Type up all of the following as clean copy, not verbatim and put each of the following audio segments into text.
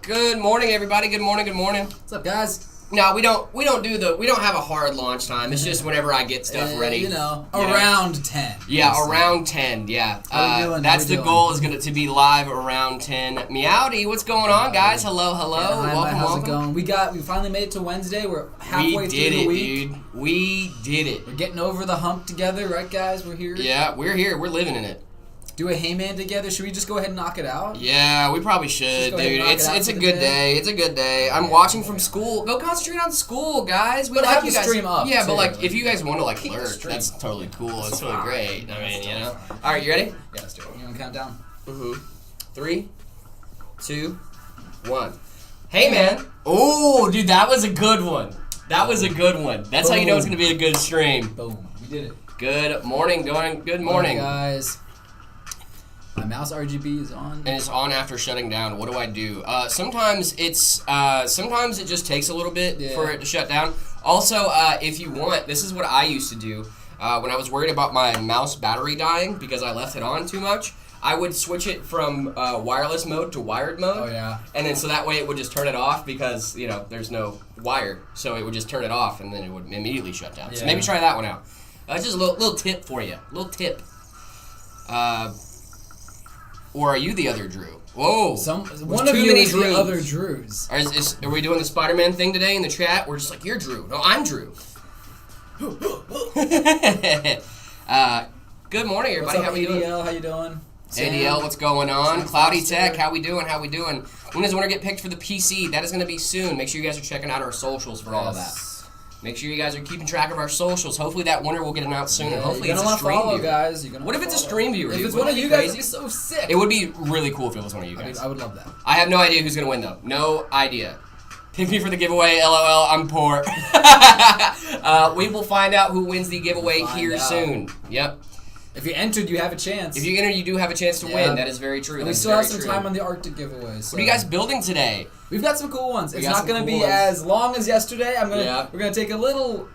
Good morning, everybody. Good morning. Good morning. What's up, guys? No, we don't have a hard launch time. It's just whenever I get stuff ready. Around 10. Yeah, around 10. Yeah. How we doing? That's the goal, is to be live around 10. Meowdy, what's going on, guys? Hello. Hi, Welcome. how's it going? We finally made it to Wednesday. We're halfway through the week. Dude. We did it. We're getting over the hump together, right, guys? We're here. Yeah, we're here. We're living in it. Do a Heyman together. Should we just go ahead and knock it out? Yeah, we probably should, dude. It's a good day. It's a good day. I'm watching from school. Go concentrate on school, guys. But have you guys stream up. Yeah, too. but if you guys want to lurk, that's totally cool. It's totally great. I mean, you know. All right, you ready? Yeah, let's do it. You want to count down? 3, 2, 1. Hey, man. Oh, dude, that was a good one. That's how you know it's gonna be a good stream. Boom. We did it. Good morning, Good morning, guys. My mouse RGB is on. And it's on after shutting down. What do I do? Sometimes it just takes a little bit for it to shut down. Also, if you want, this is what I used to do when I was worried about my mouse battery dying because I left it on too much. I would switch it from wireless mode to wired mode. Oh yeah. And then so that way it would just turn it off because there's no wire, so it would just turn it off and then it would immediately shut down. Yeah. So maybe try that one out. Just a little tip for you. Little tip. Or are you the other Drew? Whoa. One of you is the other Drews. Are we doing the Spider-Man thing today in the chat? We're just like, you're Drew. No, I'm Drew. Good morning, everybody. What's up, how we doing? ADL? How you doing? ADL, what's going on? Cloudy Tech, how we doing? When does the winner get picked for the PC? That is going to be soon. Make sure you guys are checking out our socials for all of that. Make sure you guys are keeping track of our socials. Hopefully that winner will get announced soon. And hopefully it's a stream viewer. Guys. What if it's a stream viewer? If it's one of you guys, it'd be so sick. It would be really cool if it was one of you guys. I would love that. I have no idea who's going to win, though. No idea. Pick me for the giveaway. LOL, I'm poor. We will find out who wins the giveaway here soon. Yep. If you entered, you have a chance. If you enter, you do have a chance to win. That is very true. And we still have some time on the Arctic giveaways. So. What are you guys building today? We've got some cool ones. It's not going to be as long as yesterday. We're going to take a little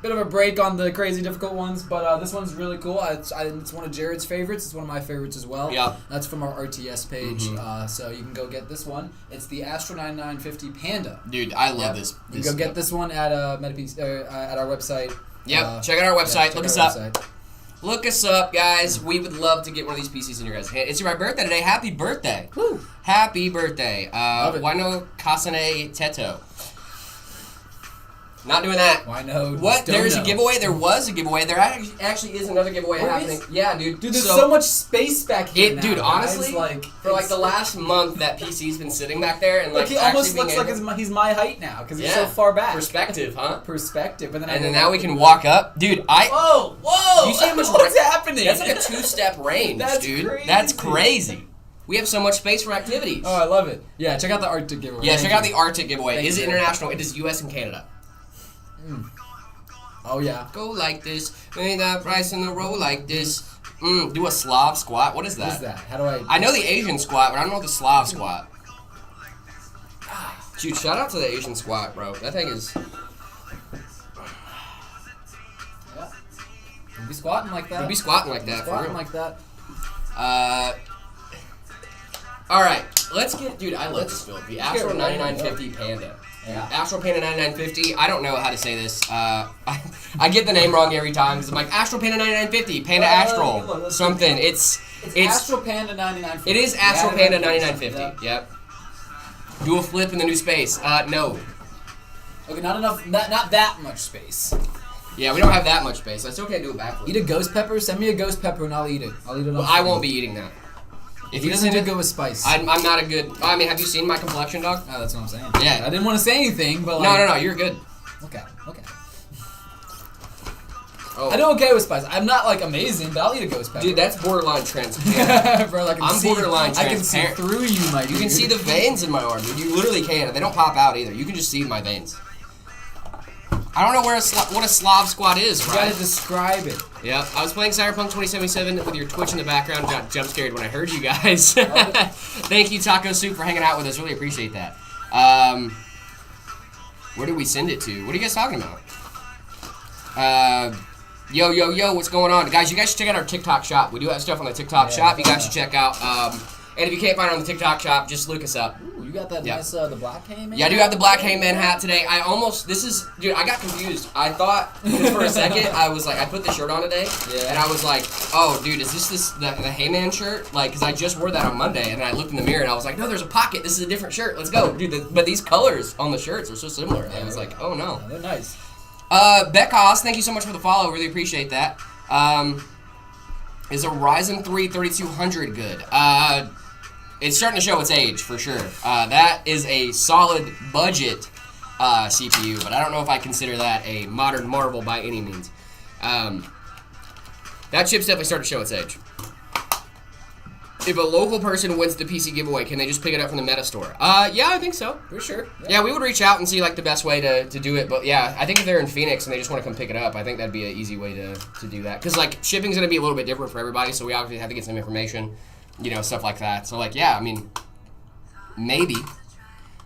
bit of a break on the crazy difficult ones, but this one's really cool. It's one of Jared's favorites. It's one of my favorites as well. Yeah. That's from our RTS page, so you can go get this one. It's the Astro 9950 Panda. Dude, I love this. You can go get this one at at our website. Yep, check out our website. Look us up. Look us up, guys. We would love to get one of these PCs in your guys' hand. It's my birthday today. Happy birthday. Woo. Happy birthday. Why no Kasane Teto? Not doing that. Why no? What? There's a giveaway? There was a giveaway. There actually is another giveaway happening. Yeah, dude. Dude, there's so much space back here now, dude, honestly, guys. for the last month, that PC's been sitting back there and he almost looks like he's my height now because he's so far back. Perspective, huh? Perspective, and then now we can walk up, dude. Whoa! Do you see how much? What's happening? That's like a 2-step range, dude. Crazy. That's crazy. We have so much space for activities. Oh, I love it. Yeah, check out the Arctic giveaway. Yeah, check out the Arctic giveaway. Is it international? It is U.S. and Canada. Oh yeah. Go like this. Make that price in a row like this. Do a Slav squat. What is that? What is that? How do I? I know the Asian squat, but I don't know the Slav squat. Dude, shout out to the Asian squat, bro. That thing is. Yeah. You'll be squatting like that. You'll be squatting like that. Squatting like that. All right. Let's get, dude. I love this build. The Astro 9950 Panda. Yeah. Astro Panda 9950. I don't know how to say this. I get the name wrong every time because I'm like Astro Panda 9950, Panda Astral, something. It's Astro Panda 9950. It is Astro Panda 9950. Yep. Do a flip in the new space. No. Okay, not enough. Not that much space. Yeah, we don't have that much space. I still can't do a backflip. Eat a ghost pepper. Send me a ghost pepper and I'll eat it. I'll eat it. Well, I won't be eating that. If you doesn't go with spice. I'm not a good. I mean, have you seen my complexion, dog? Oh, that's what I'm saying. Yeah. I didn't want to say anything, but no, you're good. Okay. Oh. I do okay with spice. I'm not amazing, but I'll eat a ghost pepper. Dude, that's borderline transparent. Bro, I'm borderline transparent. I can see through you, my dude. You can see the veins in my arm, dude. You literally can. They don't pop out either. You can just see my veins. I don't know what a Slav squat is, right? You gotta describe it. Yeah, I was playing Cyberpunk 2077 with your Twitch in the background. Got jump scared when I heard you guys. Thank you, Taco Soup, for hanging out with us. Really appreciate that. Where did we send it to? What are you guys talking about? Yo, what's going on? Guys, you guys should check out our TikTok shop. We do have stuff on the TikTok shop you guys should check out. And if you can't find it on the TikTok shop, just look us up. Ooh, You got that nice, the Black Hangman? Yeah, I do have the Black Hangman hat today. I got confused. I thought, for a second, I was like, I put the shirt on today, and I was like, oh, dude, is this the Hangman shirt? Like, because I just wore that on Monday, and then I looked in the mirror, and I was like, no, there's a pocket. This is a different shirt. Let's go. Dude, but these colors on the shirts are so similar. And I was like, oh, no. Yeah, they're nice. Beckos, thank you so much for the follow. Really appreciate that. Is a Ryzen 3 3200 good? It's starting to show its age, for sure. That is a solid budget CPU, but I don't know if I consider that a modern marvel by any means. That chip's definitely starting to show its age. If a local person wins the PC giveaway, can they just pick it up from the Meta store? Yeah, I think so. For sure. Yeah, we would reach out and see like the best way to do it. But yeah, I think if they're in Phoenix and they just want to come pick it up, I think that'd be an easy way to do that. Because like shipping's going to be a little bit different for everybody, so we obviously have to get some information, stuff like that. So like, yeah, I mean, maybe.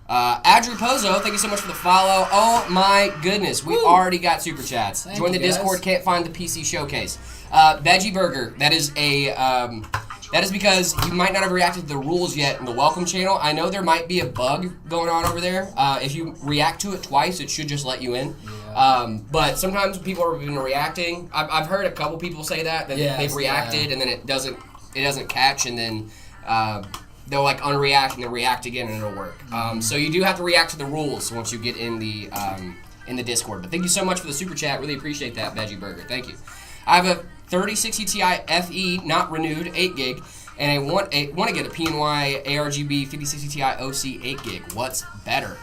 Adri Pozo, thank you so much for the follow. Oh my goodness, we already got super chats. Join the Discord, can't find the PC showcase. Veggie Burger, that is because you might not have reacted to the rules yet in the welcome channel. I know there might be a bug going on over there. If you react to it twice, it should just let you in. Yeah. But sometimes people have been reacting. I've heard a couple people say that they've reacted and then it doesn't catch, and then they'll like unreact and then react again and it'll work. So you do have to react to the rules once you get in the Discord. But thank you so much for the super chat. Really appreciate that, Veggie Burger. Thank you. I have a 3060 Ti FE, not renewed, 8 gig, and I want to get a PNY ARGB 5060 Ti OC 8 gig. What's better?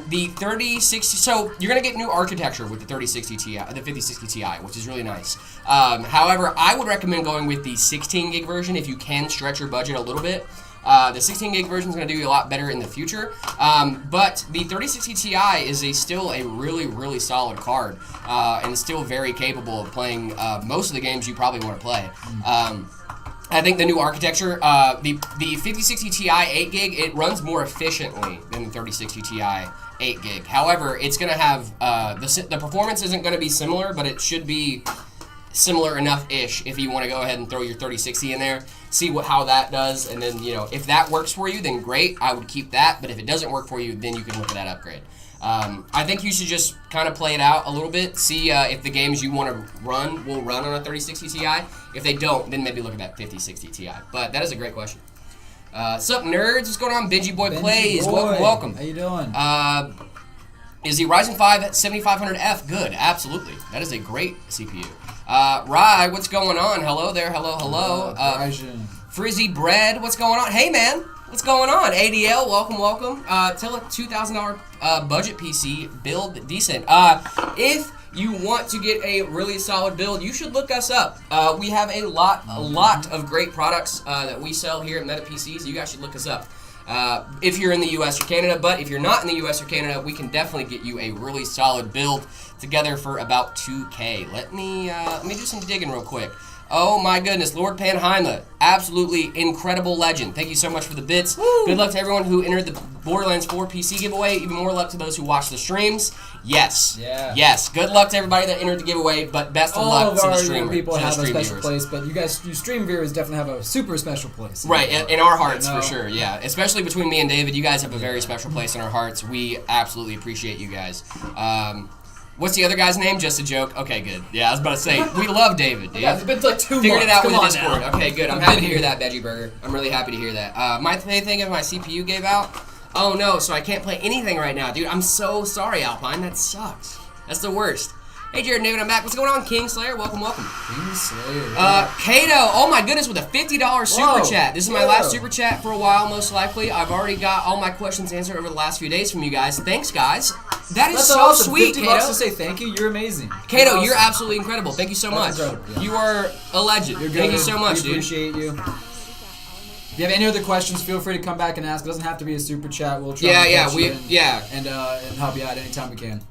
The 3060, so you're going to get new architecture with the 3060 Ti, the 5060 Ti, which is really nice. However, I would recommend going with the 16 gig version if you can stretch your budget a little bit. The 16 gig version is going to do you a lot better in the future, but the 3060 Ti is still a really, really solid card, and still very capable of playing most of the games you probably want to play. I think the new architecture, the 5060 Ti 8 gig, it runs more efficiently than the 3060 Ti 8 gig. However, it's going to have, the performance isn't going to be similar, but it should be similar enough-ish if you want to go ahead and throw your 3060 in there, see how that does, and then, if that works for you, then great, I would keep that, but if it doesn't work for you, then you can look at that upgrade. I think you should just kind of play it out a little bit, see if the games you want to run will run on a 3060 Ti. If they don't, then maybe look at that 5060 Ti. But that is a great question. Sup, nerds? What's going on? Benji Boy Plays. Welcome. How you doing? Is the Ryzen 5 7500F good? Absolutely. That is a great CPU. Rye, what's going on? Hello there. Hello. Frizzy Bread, what's going on? Hey, man. What's going on? ADL, welcome. Tell a $2,000 budget PC build decent. If you want to get a really solid build, you should look us up. We have a lot of great products that we sell here at Meta PCs. You guys should look us up. If you're in the US or Canada, but if you're not in the US or Canada, we can definitely get you a really solid build together for about $2K. Let me do some digging real quick. Oh my goodness, Lord Panheima, absolutely incredible legend. Thank you so much for the bits. Woo. Good luck to everyone who entered the Borderlands 4 PC giveaway. Even more luck to those who watch the streams. Yes. Yeah. Yes. Good luck to everybody that entered the giveaway, but best of luck to the streamer. People have a special place, but you stream viewers definitely have a super special place. Right, in our hearts for sure, yeah. Especially between me and David, you guys have a very special place in our hearts. We absolutely appreciate you guys. What's the other guy's name? Just a joke? Okay, good. Yeah, I was about to say, we love David, dude. Yeah, it's been like 2 months. Figured it out with the Discord. Now. Okay, good. I'm happy to hear that, Veggie Burger. I'm really happy to hear that. My thing of my CPU gave out. Oh no, so I can't play anything right now, dude. I'm so sorry, Alpine. That sucks. That's the worst. Hey, Jared David, I'm back. What's going on, Kingslayer? Welcome. Kingslayer. Kato, oh my goodness, with a $50 super chat. This is my last super chat for a while, most likely. I've already got all my questions answered over the last few days from you guys. Thanks, guys. That's so awesome. sweet, $50 Kato. to say thank you. You're amazing. Kato, awesome. You're absolutely incredible. Thank you so much. Yeah. You are a legend. Thank you so much, dude. Appreciate you. If you have any other questions, feel free to come back and ask. It doesn't have to be a super chat. We'll try and help you out anytime we can.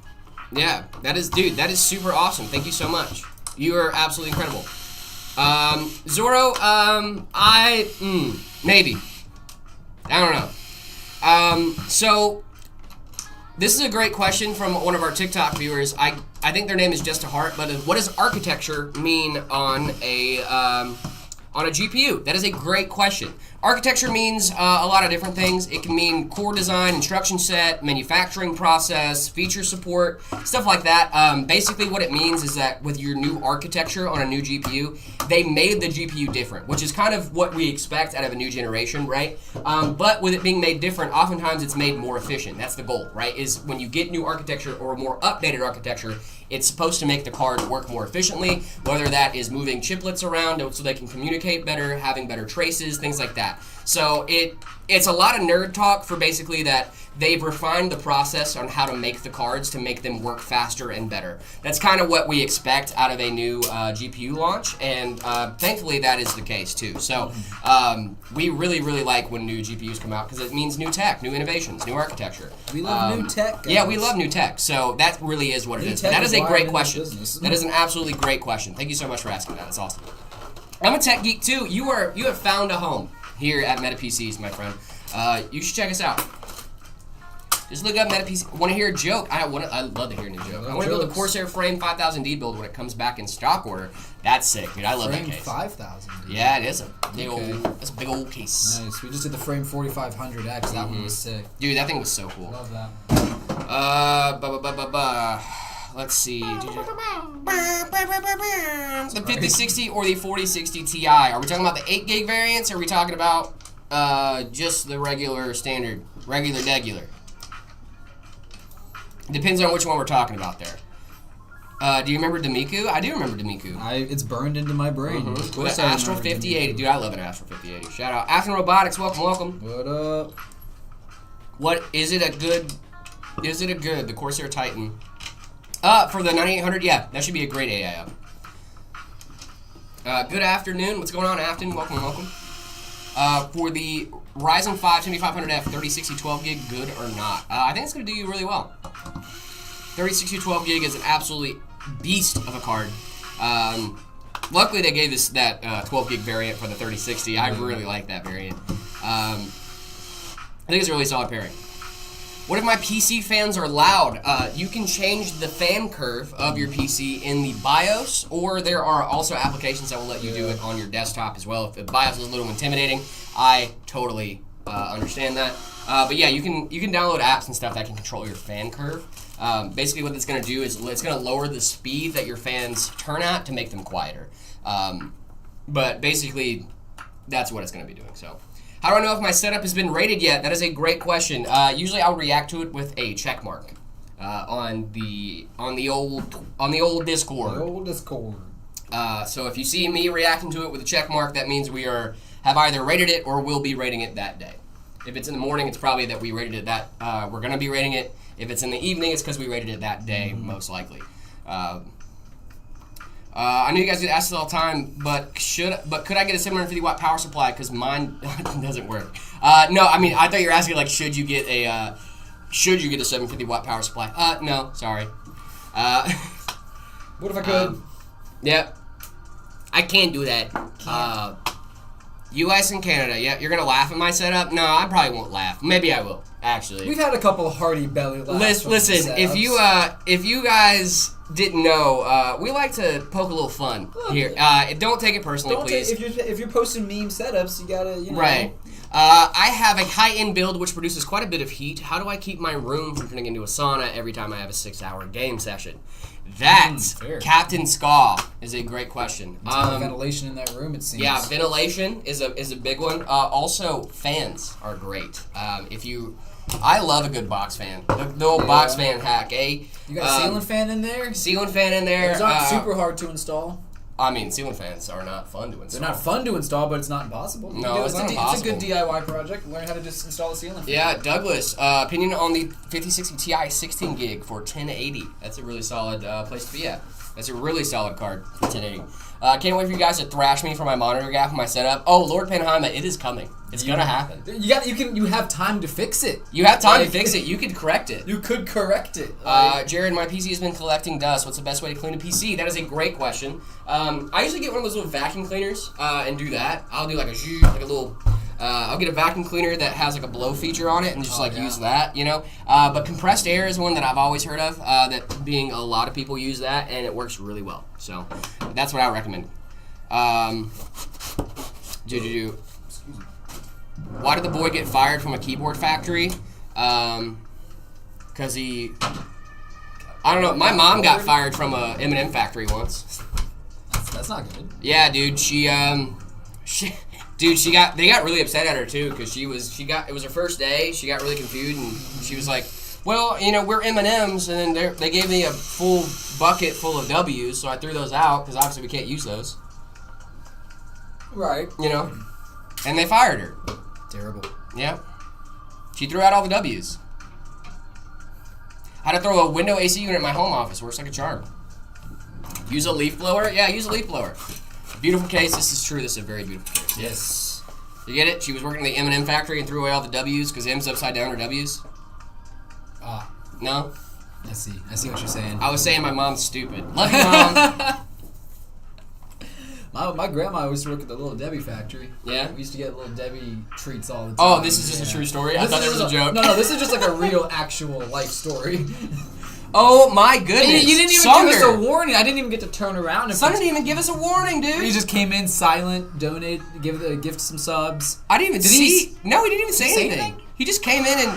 Yeah, that is super awesome. Thank you so much. You are absolutely incredible. Zoro, maybe. I don't know. So, this is a great question from one of our TikTok viewers. I think their name is Just a Heart, but what does architecture mean on a GPU? That is a great question. Architecture means a lot of different things. It can mean core design, instruction set, manufacturing process, feature support, stuff like that. Basically what it means is that with your new architecture on a new GPU, they made the GPU different, which is kind of what we expect out of a new generation, right? But with it being made different, oftentimes it's made more efficient. That's the goal, right? Is when you get new architecture or more updated architecture, it's supposed to make the card work more efficiently, whether that is moving chiplets around so they can communicate better, having better traces, things like that. So it's a lot of nerd talk for basically that they've refined the process on how to make the cards to make them work faster and better. That's kind of what we expect out of a new GPU launch, and thankfully that is the case too. So we really, really like when new GPUs come out because it means new tech, new innovations, new architecture. We love new tech, guys. Yeah, we love new tech. So that really is what it is. That is a great question. That is an absolutely great question. Thank you so much for asking that. That's awesome. I'm a tech geek too. You have found a home here at Meta PCs, my friend. You should check us out. Just look up Meta PC. Want to hear a joke? I love to hear a new joke. I want to build a Corsair Frame 5000D build when it comes back in stock order. That's sick, dude. I love that case. Frame 5000. Yeah, it is a big old. That's a big old case. Nice. We just did the Frame 4500X. That one was sick. Dude, that thing was so cool. Love that. Let's see. The 5060 or the 4060 Ti. Are we talking about the 8 gig variants, or are we talking about just the regular standard, regular? Depends on which one we're talking about there. Do you remember Demiku? I do remember Demiku. It's burned into my brain. With an Astral 5080. Dude, I love an Astral 5080. Shout out. Afton Robotics, welcome. What up? What, is it a good, the Corsair Titan? For the 9800, yeah, that should be a great AIO. Good afternoon. What's going on, Afton? Welcome. For the Ryzen 5 7500F 3060 12 gig, good or not? I think it's going to do you really well. 3060 12 gig is an absolutely beast of a card. Luckily, they gave us that 12 gig variant for the 3060. I really like that variant. I think it's a really solid pairing. What if my PC fans are loud? You can change the fan curve of your PC in the BIOS, or there are also applications that will let you do it on your desktop as well. If the BIOS is a little intimidating, I totally understand that. But yeah, you can download apps and stuff that can control your fan curve. Basically what it's going to do is it's going to lower the speed that your fans turn at to make them quieter. But basically, that's what it's going to be doing. So, how do I know if my setup has been rated yet? That is a great question. Usually, I'll react to it with a check mark on the old Discord. The old Discord. So if you see me reacting to it with a check mark, that means we have either rated it or will be rating it that day. If it's in the morning, it's probably that we rated it that we're going to be rating it. If it's in the evening, it's because we rated it that day, most likely. I know you guys get asked it all the time, but could I get a 750 watt power supply? Because mine doesn't work. No, I mean I thought you were asking like should you get a 750 watt power supply? No, sorry. What if I could? Yeah, I can't do that. U.S. and Canada. Yeah, you're gonna laugh at my setup? No, I probably won't laugh. Maybe I will. Actually, we've had a couple of hearty belly laughs. Listen, if you guys didn't know, we like to poke a little fun here. Don't take it personally, please. If you're posting meme setups, you gotta, Right. I have a high-end build which produces quite a bit of heat. How do I keep my room from turning into a sauna every time I have a 6-hour game session? That, Captain Skaw, is a great question. Ventilation in that room, it seems. Yeah, ventilation is a big one. Also, fans are great. I love a good box fan. The old box fan hack, eh? You got a ceiling fan in there? Ceiling fan in there. It's not super hard to install. I mean, ceiling fans are not fun to install. They're not fun to install, but it's not impossible. No, it's not impossible. It's a good DIY project. Learn how to just install a ceiling fan. Yeah, Douglas, opinion on the 5060 Ti 16 gig for 1080. That's a really solid place to be at. That's a really solid card for 1080. Can't wait for you guys to thrash me for my monitor gap and my setup. Oh, Lord Panheima, it is coming. It's gonna happen. You have time to fix it. You have time to fix it. You could correct it. You could correct it. Jared, my PC has been collecting dust. What's the best way to clean a PC? That is a great question. I usually get one of those little vacuum cleaners and do that. I'll do like a little. I'll get a vacuum cleaner that has like a blow feature on it and just use that, But compressed air is one that I've always heard of, that being a lot of people use that, and it works really well. So that's what I recommend. Why did the boy get fired from a keyboard factory? Because he... I don't know. My mom got fired from a M&M factory once. That's not good. Yeah, dude. They got really upset at her too because it was her first day. She got really confused and she was like, "Well, we're M&Ms," and then they gave me a full bucket full of W's, so I threw those out because obviously we can't use those. Right. And they fired her. Terrible. Yeah. She threw out all the W's. How to throw a window AC unit in my home office. Works like a charm. Use a leaf blower? Yeah, use a leaf blower. Beautiful case. This is true. This is a very beautiful case. Yes. You get it? She was working in the M&M factory and threw away all the W's because M's upside down are W's. No? I see what you're saying. I was saying my mom's stupid. Love you, Mom. My grandma used to work at the Little Debbie factory. Yeah? We used to get Little Debbie treats all the time. Oh, this is just a true story? I thought it was a joke. No, this is just like a real, actual life story. Oh my goodness. You didn't even give us a warning. I didn't even get to turn around. Son didn't even give us a warning, dude. He just came in silent, donate, give the gift some subs. I didn't even see. No, he didn't even say anything. He just came in and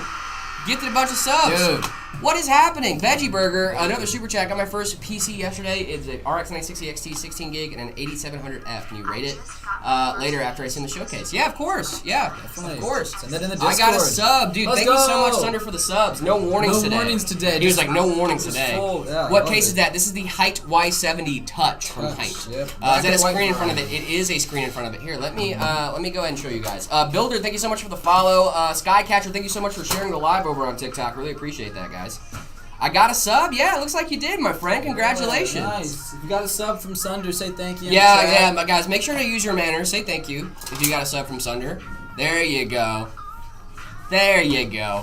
gifted a bunch of subs. Dude. What is happening? Veggie Burger, another super chat. Got my first PC yesterday. It's an RX 960 XT 16 gig and an 8700F. Can you rate it later after I send the showcase? Yeah, of course. Yeah, definitely. Of course. Send that in the Discord. I got a sub, dude. Thank you so much, Thunder, for the subs. No warnings today. No warnings today. He was like, no warnings today. Yeah, what case is that? This is the Height Y70 Touch from Height. Yep. Is that a screen in front of it? It is a screen in front of it. Here, let me go ahead and show you guys. Builder, thank you so much for the follow. Skycatcher, thank you so much for sharing the live over on TikTok. Really appreciate that, guys. I got a sub? Yeah, it looks like you did, my friend. Congratulations. Nice. If you got a sub from Sunder, say thank you. Yeah, but guys, make sure to use your manners. Say thank you if you got a sub from Sunder. There you go. There you go.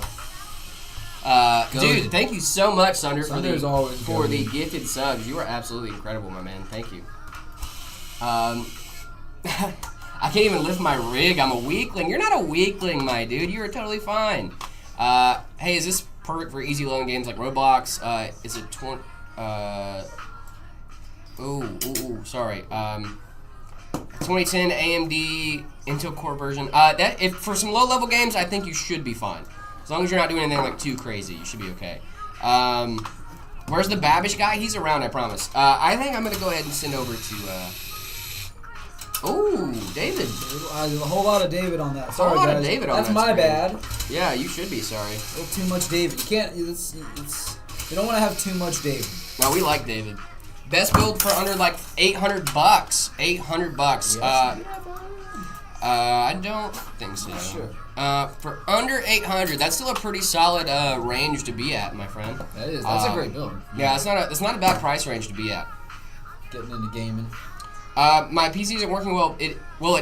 Dude, thank you so much, Sunder, for the gifted subs. You are absolutely incredible, my man. Thank you. I can't even lift my rig. I'm a weakling. You're not a weakling, my dude. You are totally fine. Hey, is this perfect for easy loading games like Roblox? Is it 20? Sorry. 2010 AMD Intel Core version. If for some low level games, I think you should be fine. As long as you're not doing anything like too crazy, you should be okay. Where's the Babish guy? He's around, I promise. I think I'm gonna go ahead and send over to. David. A whole lot of David on that. Sorry, a whole lot guys. of David on that. That's my bad. Yeah, you should be sorry. A little too much David. You can't. You don't want to have too much David. No, we like David. Best build for under like $800. $800. I don't think so. Sure. For under 800, that's still a pretty solid range to be at, my friend. That is. That's a great build. Yeah, it's not a bad price range to be at. Getting into gaming. My PC isn't working well. It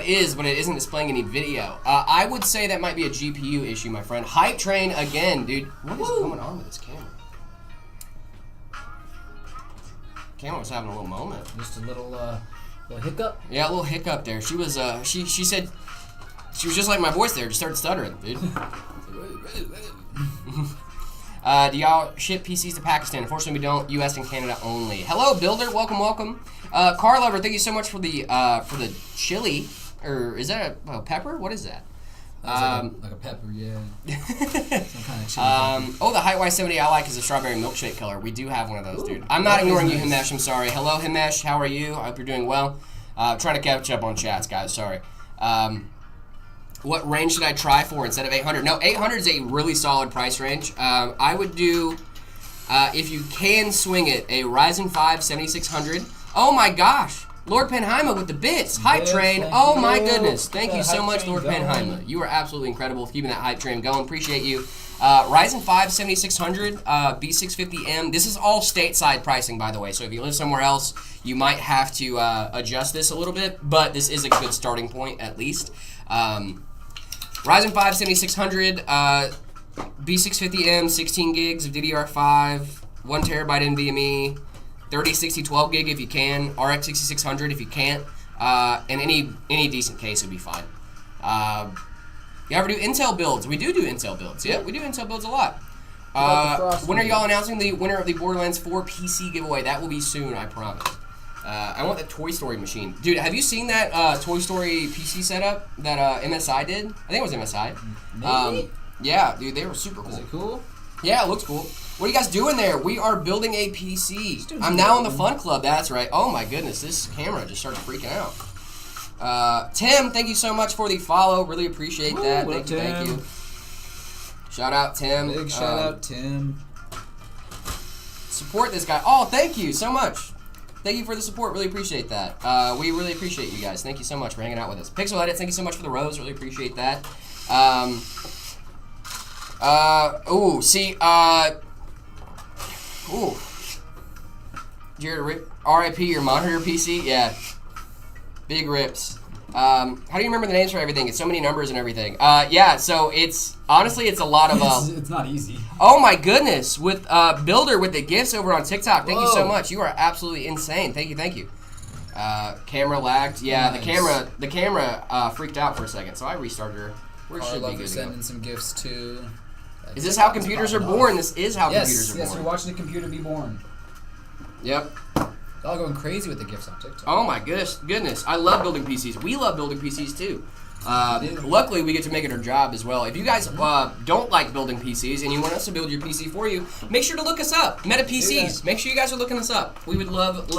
is, but it isn't displaying any video. I would say that might be a GPU issue, my friend. Hype train again, dude. What is going on with this camera? Camera was having a little moment. Just a little hiccup. Yeah, a little hiccup there. She was she said she was just like my voice there. Just started stuttering, dude. Do y'all ship PCs to Pakistan? Unfortunately, we don't. U.S. and Canada only. Hello, Builder. Welcome. Car Lover, thank you so much for the chili. Or is that a pepper? What is that? Like a pepper, yeah. Some kind of chili. The Height Y70 I like is a strawberry milkshake color. We do have one of those, dude. I'm not ignoring you, Himesh. I'm sorry. Hello, Himesh. How are you? I hope you're doing well. Trying to catch up on chats, guys. Sorry. What range should I try for instead of 800? No, 800 is a really solid price range. I would do, if you can swing it, a Ryzen 5 7600. Oh my gosh. Lord Penheima with the bits. Hype train. Oh my goodness. Thank you so much, Lord Penheima. You are absolutely incredible for keeping that hype train going. Appreciate you. Ryzen 5 7600, B650M. This is all stateside pricing, by the way. So if you live somewhere else, you might have to adjust this a little bit. But this is a good starting point, at least. Ryzen 5 7600, B650M, 16 gigs of DDR5, 1 terabyte NVMe, 3060 12 gig if you can, RX 6600 if you can't, and any decent case would be fine. You ever do Intel builds? We do Intel builds. Yeah, we do Intel builds a lot. When are y'all announcing the winner of the Borderlands 4 PC giveaway? That will be soon, I promise. I want the Toy Story machine. Dude, have you seen that Toy Story PC setup that MSI did? I think it was MSI. Maybe? Yeah, dude, they were super cool. Is it cool? Yeah, it looks cool. What are you guys doing there? We are building a PC. I'm now in the fun club. That's right. Oh my goodness, this camera just started freaking out. Tim, thank you so much for the follow. Really appreciate that. Thank you. Shout out, Tim. Big shout out, Tim. Support this guy. Oh, thank you so much. Thank you for the support. Really appreciate that. We really appreciate you guys. Thank you so much for hanging out with us. Pixel Edits, thank you so much for the rose. Really appreciate that. Jared, RIP your monitor PC? Yeah. Big rips. How do you remember the names for everything? It's so many numbers and everything. Yeah, so it's honestly it's a lot of it's not easy. Oh my goodness, with Builder with the gifts over on TikTok. Thank you so much. You are absolutely insane. Thank you. Camera lagged. Yeah, nice. the camera freaked out for a second, so I restarted her. Where should be good to sending some gifts too. Is this how computers are born? This is how computers are born. Yes, you're watching a computer be born. Yep. They're all going crazy with the gifts on TikTok. Oh my goodness. I love building PCs. We love building PCs too. Luckily, we get to make it our job as well. If you guys don't like building PCs and you want us to build your PC for you, make sure to look us up. Meta PCs. Make sure you guys are looking us up. We would love to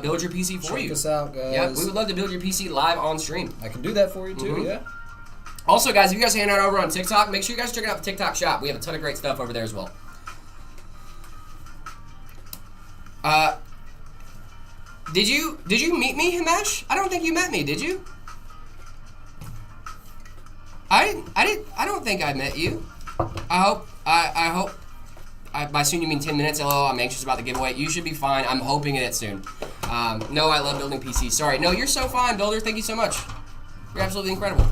build your PC for you. Check us out, guys. Yeah, we would love to build your PC live on stream. I can do that for you too, yeah. Also, guys, if you guys hang out over on TikTok, make sure you guys check out the TikTok shop. We have a ton of great stuff over there as well. Did you meet me, Himesh? I don't think you met me, did you? I don't think I met you. I hope by soon you mean 10 minutes. Hello, I'm anxious about the giveaway. You should be fine. I'm hoping it soon. No, I love building PCs. Sorry. No, you're so fine, Builder. Thank you so much. You're absolutely incredible.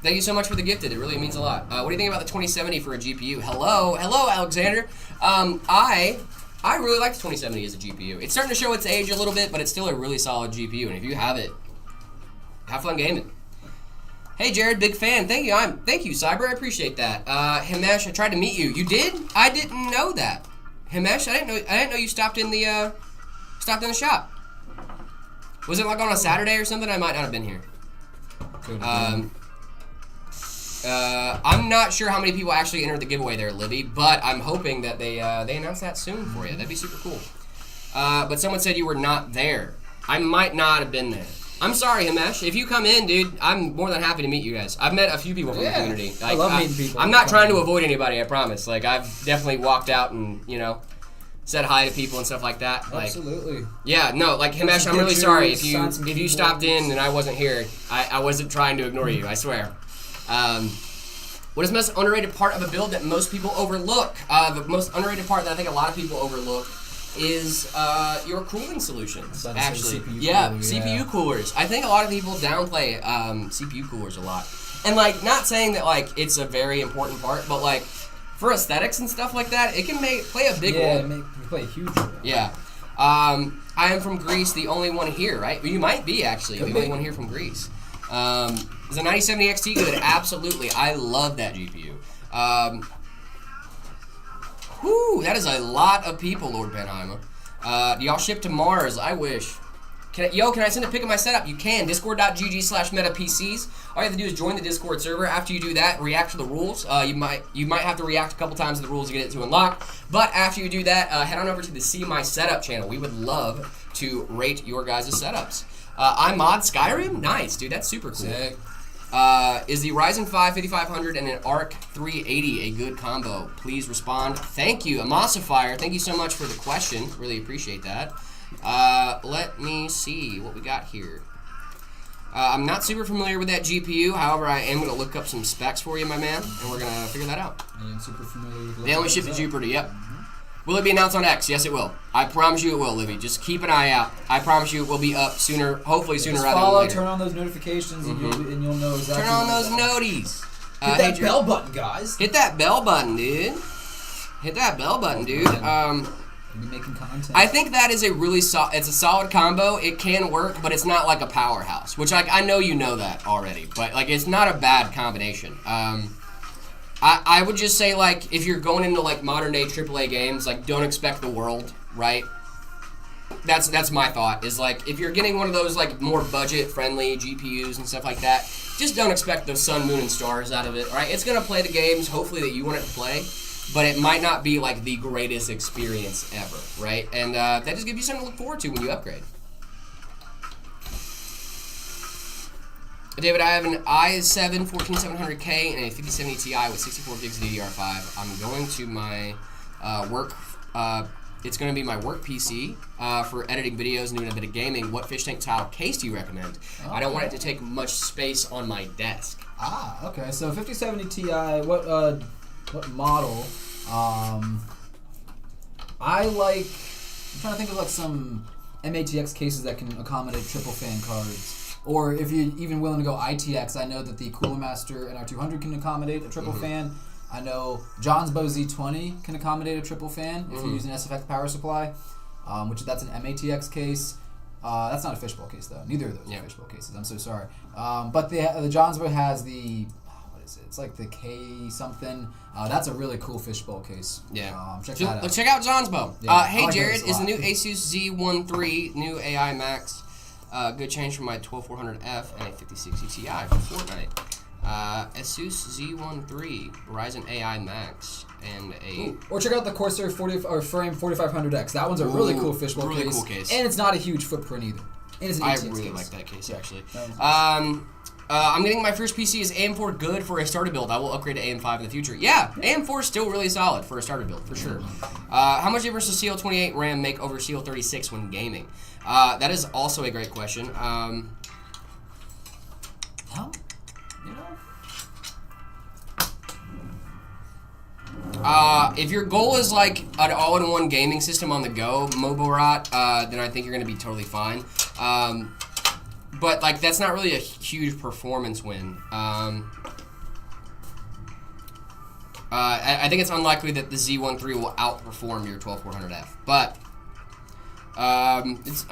Thank you so much for the gifted. It really means a lot. What do you think about the 2070 for a GPU? Hello, Alexander. I really like the 2070 as a GPU. It's starting to show its age a little bit, but it's still a really solid GPU. And if you have it, have fun gaming. Hey, Jared, big fan. Thank you. Thank you, Cyber. I appreciate that. Himesh, I tried to meet you. You did? I didn't know that. Himesh, I didn't know you stopped in the shop. Was it like on a Saturday or something? I might not have been here. I'm not sure how many people actually entered the giveaway there, Livy, but I'm hoping that they announce that soon for you. That'd be super cool. But someone said you were not there. I might not have been there. I'm sorry, Himesh. If you come in, dude, I'm more than happy to meet you guys. I've met a few people from the community. I love meeting people. I'm not trying to avoid anybody, I promise. Like, I've definitely walked out and, said hi to people and stuff like that. Like, absolutely. Yeah, no, like, Himesh, I'm really sorry if you stopped in and I wasn't here. I wasn't trying to ignore you, I swear. What is the most underrated part of a build that most people overlook? The most underrated part that I think a lot of people overlook is your cooling solutions. Actually, CPU coolers. I think a lot of people downplay CPU coolers a lot, and like not saying that like it's a very important part, but like for aesthetics and stuff like that, it can play a big role. Yeah, it can play a huge role. Yeah. I am from Greece, the only one here, right? You might be actually the only one here from Greece. Is a 9070 XT good? Absolutely. I love that GPU. That is a lot of people, Lord Benheimer. Do y'all ship to Mars? I wish. Can I send a pic of my setup? You can. Discord.gg/metapcs. All you have to do is join the Discord server. After you do that, react to the rules. You might have to react a couple times to the rules to get it to unlock. But after you do that, head on over to the See My Setup channel. We would love to rate your guys' setups. I mod Skyrim? Nice, dude. That's super cool. Sick. Is the Ryzen 5 5500 and an ARC 380 a good combo? Please respond. Thank you. Emulsifier, thank you so much for the question. Really appreciate that. Let me see what we got here. I'm not super familiar with that GPU. However, I am going to look up some specs for you, my man, and we're going to figure that out. I am super familiar with they only ship to Jupiter, yep. Will it be announced on X? Yes, it will. I promise you it will, Livy. Just keep an eye out. I promise you it will be up sooner, hopefully sooner rather than later. Turn on those notifications, and you'll know exactly. Turn on those noties. Hit that bell button, guys. Hit that bell button, dude. Hit that bell button, dude. Be making content. I think that is it's a solid combo. It can work, but it's not like a powerhouse, which I know you know that already, but like it's not a bad combination. I would just say, like, if you're going into, like, modern-day AAA games, like, don't expect the world, right? That's my thought, is, like, if you're getting one of those, like, more budget-friendly GPUs and stuff like that, just don't expect the sun, moon, and stars out of it, right? It's going to play the games, hopefully, that you want it to play, but it might not be, like, the greatest experience ever, right? And that just gives you something to look forward to when you upgrade. David, I have an i7 14700K and a 5070 Ti with 64 gigs of DDR5. I'm going to my work. It's going to be my work PC for editing videos and doing a bit of gaming. What fish tank style case do you recommend? Okay. I don't want it to take much space on my desk. Ah, okay. So 5070 Ti. What model? I like. I'm trying to think of like some MATX cases that can accommodate triple fan cards. Or if you're even willing to go ITX, I know that the Cooler Master NR200 can accommodate a triple fan. I know John's Bow Z20 can accommodate a triple fan if you're using SFX power supply, that's an MATX case. That's not a fishbowl case though. Neither of those are fishbowl cases. I'm so sorry. But the John's Bow has the what is it? It's like the K something. That's a really cool fishbowl case. Yeah. Check that out. Let's check out John's Bow. Yeah, hey Jared, is the new Asus Z13 new AI Max? Good change from my 12400F and a 5060 Ti for Fortnite. Asus Z13 Ryzen AI Max and a. Or check out the Corsair Frame 4500X. That one's a really cool fishbowl really case. Cool case. And it's not a huge footprint either. And it's an ATX I really case. like that case actually. Awesome. I'm getting my first PC. Is AM4 good for a starter build? I will upgrade to AM5 in the future. Yeah, AM4 is still really solid for a starter build, for sure. How much difference does CL28 RAM make over CL36 when gaming? That is also a great question. If your goal is like an all-in-one gaming system on the go, Moborot, then I think you're going to be totally fine. But like that's not really a huge performance win. I think it's unlikely that the Z13 will outperform your 12400F. But I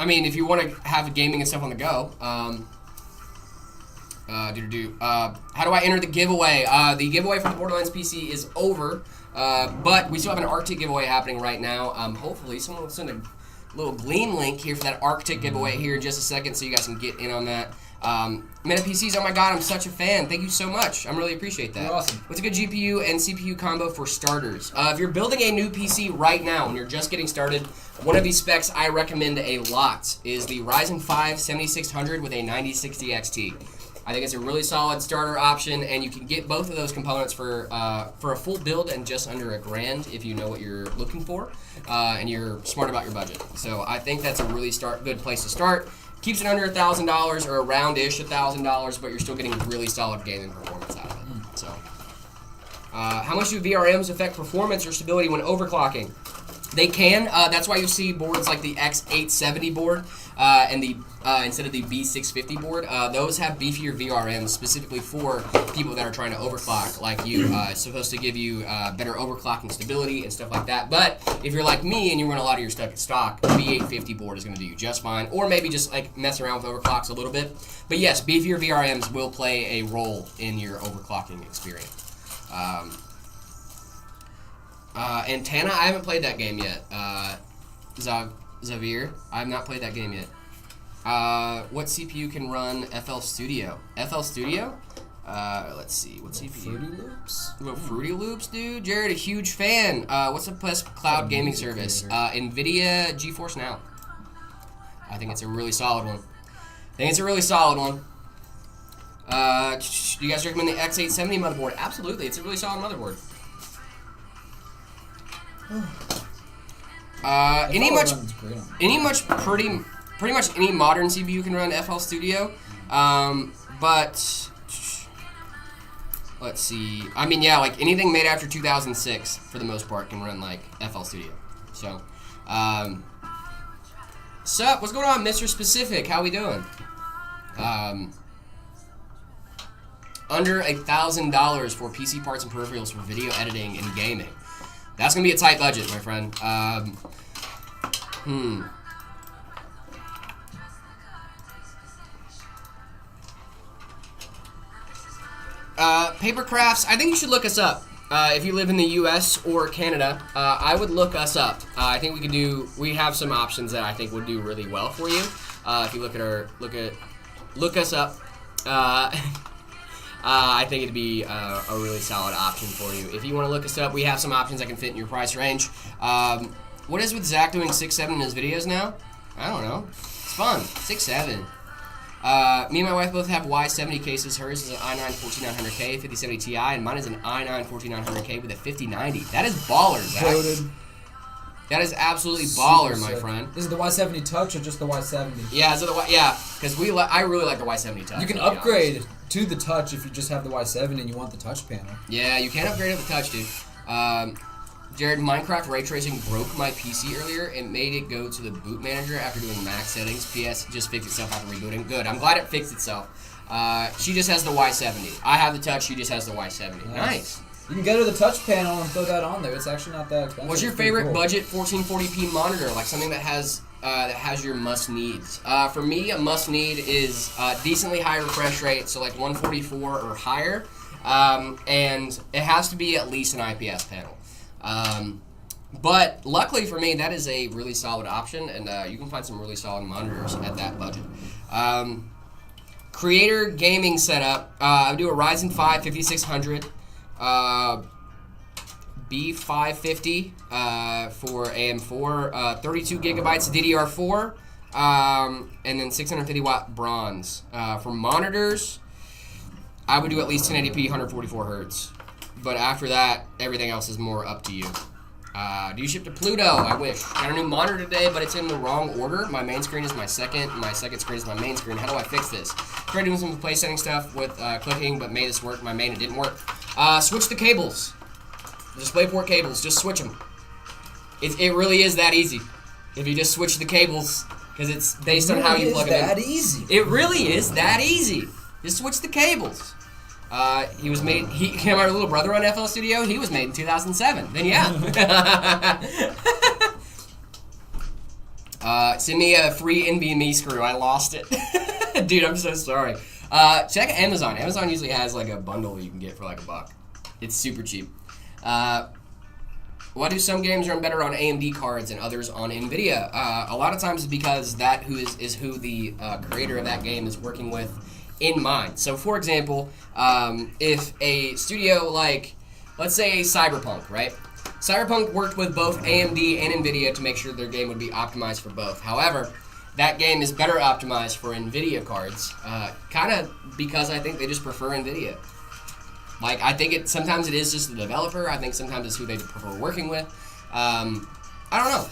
mean, if you want to have gaming and stuff on the go, how do I enter the giveaway? The giveaway for the Borderlands PC is over, but we still have an Arctic giveaway happening right now. Hopefully, someone will send a little Gleam link here for that Arctic giveaway here in just a second, so you guys can get in on that. Meta PCs, oh my god, I'm such a fan. Thank you so much. I really appreciate that. You're awesome. What's a good GPU and CPU combo for starters? If you're building a new PC right now and you're just getting started, one of these specs I recommend a lot is the Ryzen 5 7600 with a 9060 XT. I think it's a really solid starter option, and you can get both of those components for a full build and just under $1,000 if you know what you're looking for and you're smart about your budget. So I think that's a really good place to start. Keeps it under $1,000 or around-ish $1,000, but you're still getting really solid gaming performance out of it. So, how much do VRMs affect performance or stability when overclocking? They can. That's why you see boards like the X870 board and the instead of the B650 board. Those have beefier VRMs specifically for people that are trying to overclock like you. It's supposed to give you better overclocking stability and stuff like that. But if you're like me and you run a lot of your stuff at stock, the B850 board is going to do you just fine. Or maybe just like mess around with overclocks a little bit. But yes, beefier VRMs will play a role in your overclocking experience. Antenna, I haven't played that game yet. Xavier, I have not played that game yet. What CPU can run FL Studio? FL Studio? Let's see. What CPU? Fruity Loops? Little Fruity Loops, dude. Jared, a huge fan. What's the best cloud gaming service? NVIDIA GeForce Now. I think it's a really solid one. Do you guys recommend the X870 motherboard? Absolutely. It's a really solid motherboard. Pretty much any modern CPU can run FL Studio, but let's see. I mean, yeah, like anything made after 2006 for the most part can run like FL Studio. So, sup? What's going on, Mr. Specific? How we doing? Under $1,000 for PC parts and peripherals for video editing and gaming. That's going to be a tight budget, my friend. Paper Crafts, I think you should look us up. if you live in the U.S. or Canada, I would look us up. I think we have some options that I think would do really well for you. If you look us up, I think it'd be a really solid option for you. If you want to look us up, we have some options that can fit in your price range. What is with Zach doing 6.7 in his videos now? I don't know. It's fun. 6.7. Me and my wife both have Y70 cases. Hers is an i9 14900K 5070 Ti, and mine is an i9 14900K with a 5090. That is baller, Zach. Loaded. That is absolutely baller, my sick. friend. Is it the Y70 Touch or just the Y70? Yeah, because I really like the Y70 Touch. You can upgrade to the Touch if you just have the Y70 and you want the Touch panel. Yeah, you can upgrade to the Touch, dude. Jared, Minecraft ray tracing broke my PC earlier. It made it go to the boot manager after doing max settings. PS, just fixed itself after rebooting. Good. I'm glad it fixed itself. She just has the Y70. I have the Touch. She just has the Y70. Nice. You can go to the Touch panel and throw that on there. It's actually not that expensive. What's your favorite budget 1440p monitor? Like something that has your must needs. For me, a must need is decently high refresh rate, so like 144 or higher, and it has to be at least an IPS panel. But luckily for me, that is a really solid option, and you can find some really solid monitors at that budget. Creator gaming setup. I do a Ryzen 5 5600, B550 for AM4, 32 gigabytes of DDR4, and then 650 watt bronze. For monitors, I would do at least 1080p, 144 hertz. But after that, everything else is more up to you. Do you ship to Pluto? I wish. Got a new monitor today, but it's in the wrong order. My main screen is my second screen is my main screen. How do I fix this? Tried doing some place setting stuff with clicking, but made this work. My main, it didn't work. Switch the cables. DisplayPort cables, just switch them. It really is that easy. If you just switch the cables, because it's based on how you plug them in. It really is that easy. It really is that easy. Just switch the cables. My little brother on FL Studio, he was made in 2007. Then yeah. Send me a free NVMe screw. I lost it. Dude, I'm so sorry. Check Amazon. Amazon usually has like a bundle you can get for like $1. It's super cheap. Why do some games run better on AMD cards and others on NVIDIA? A lot of times it's because that is who the creator of that game is working with in mind. So, for example, if a studio like, let's say Cyberpunk, right? Cyberpunk worked with both AMD and NVIDIA to make sure their game would be optimized for both. However, that game is better optimized for NVIDIA cards, kind of because I think they just prefer NVIDIA. Like, I think sometimes it is just the developer. I think sometimes it's who they prefer working with. I don't know.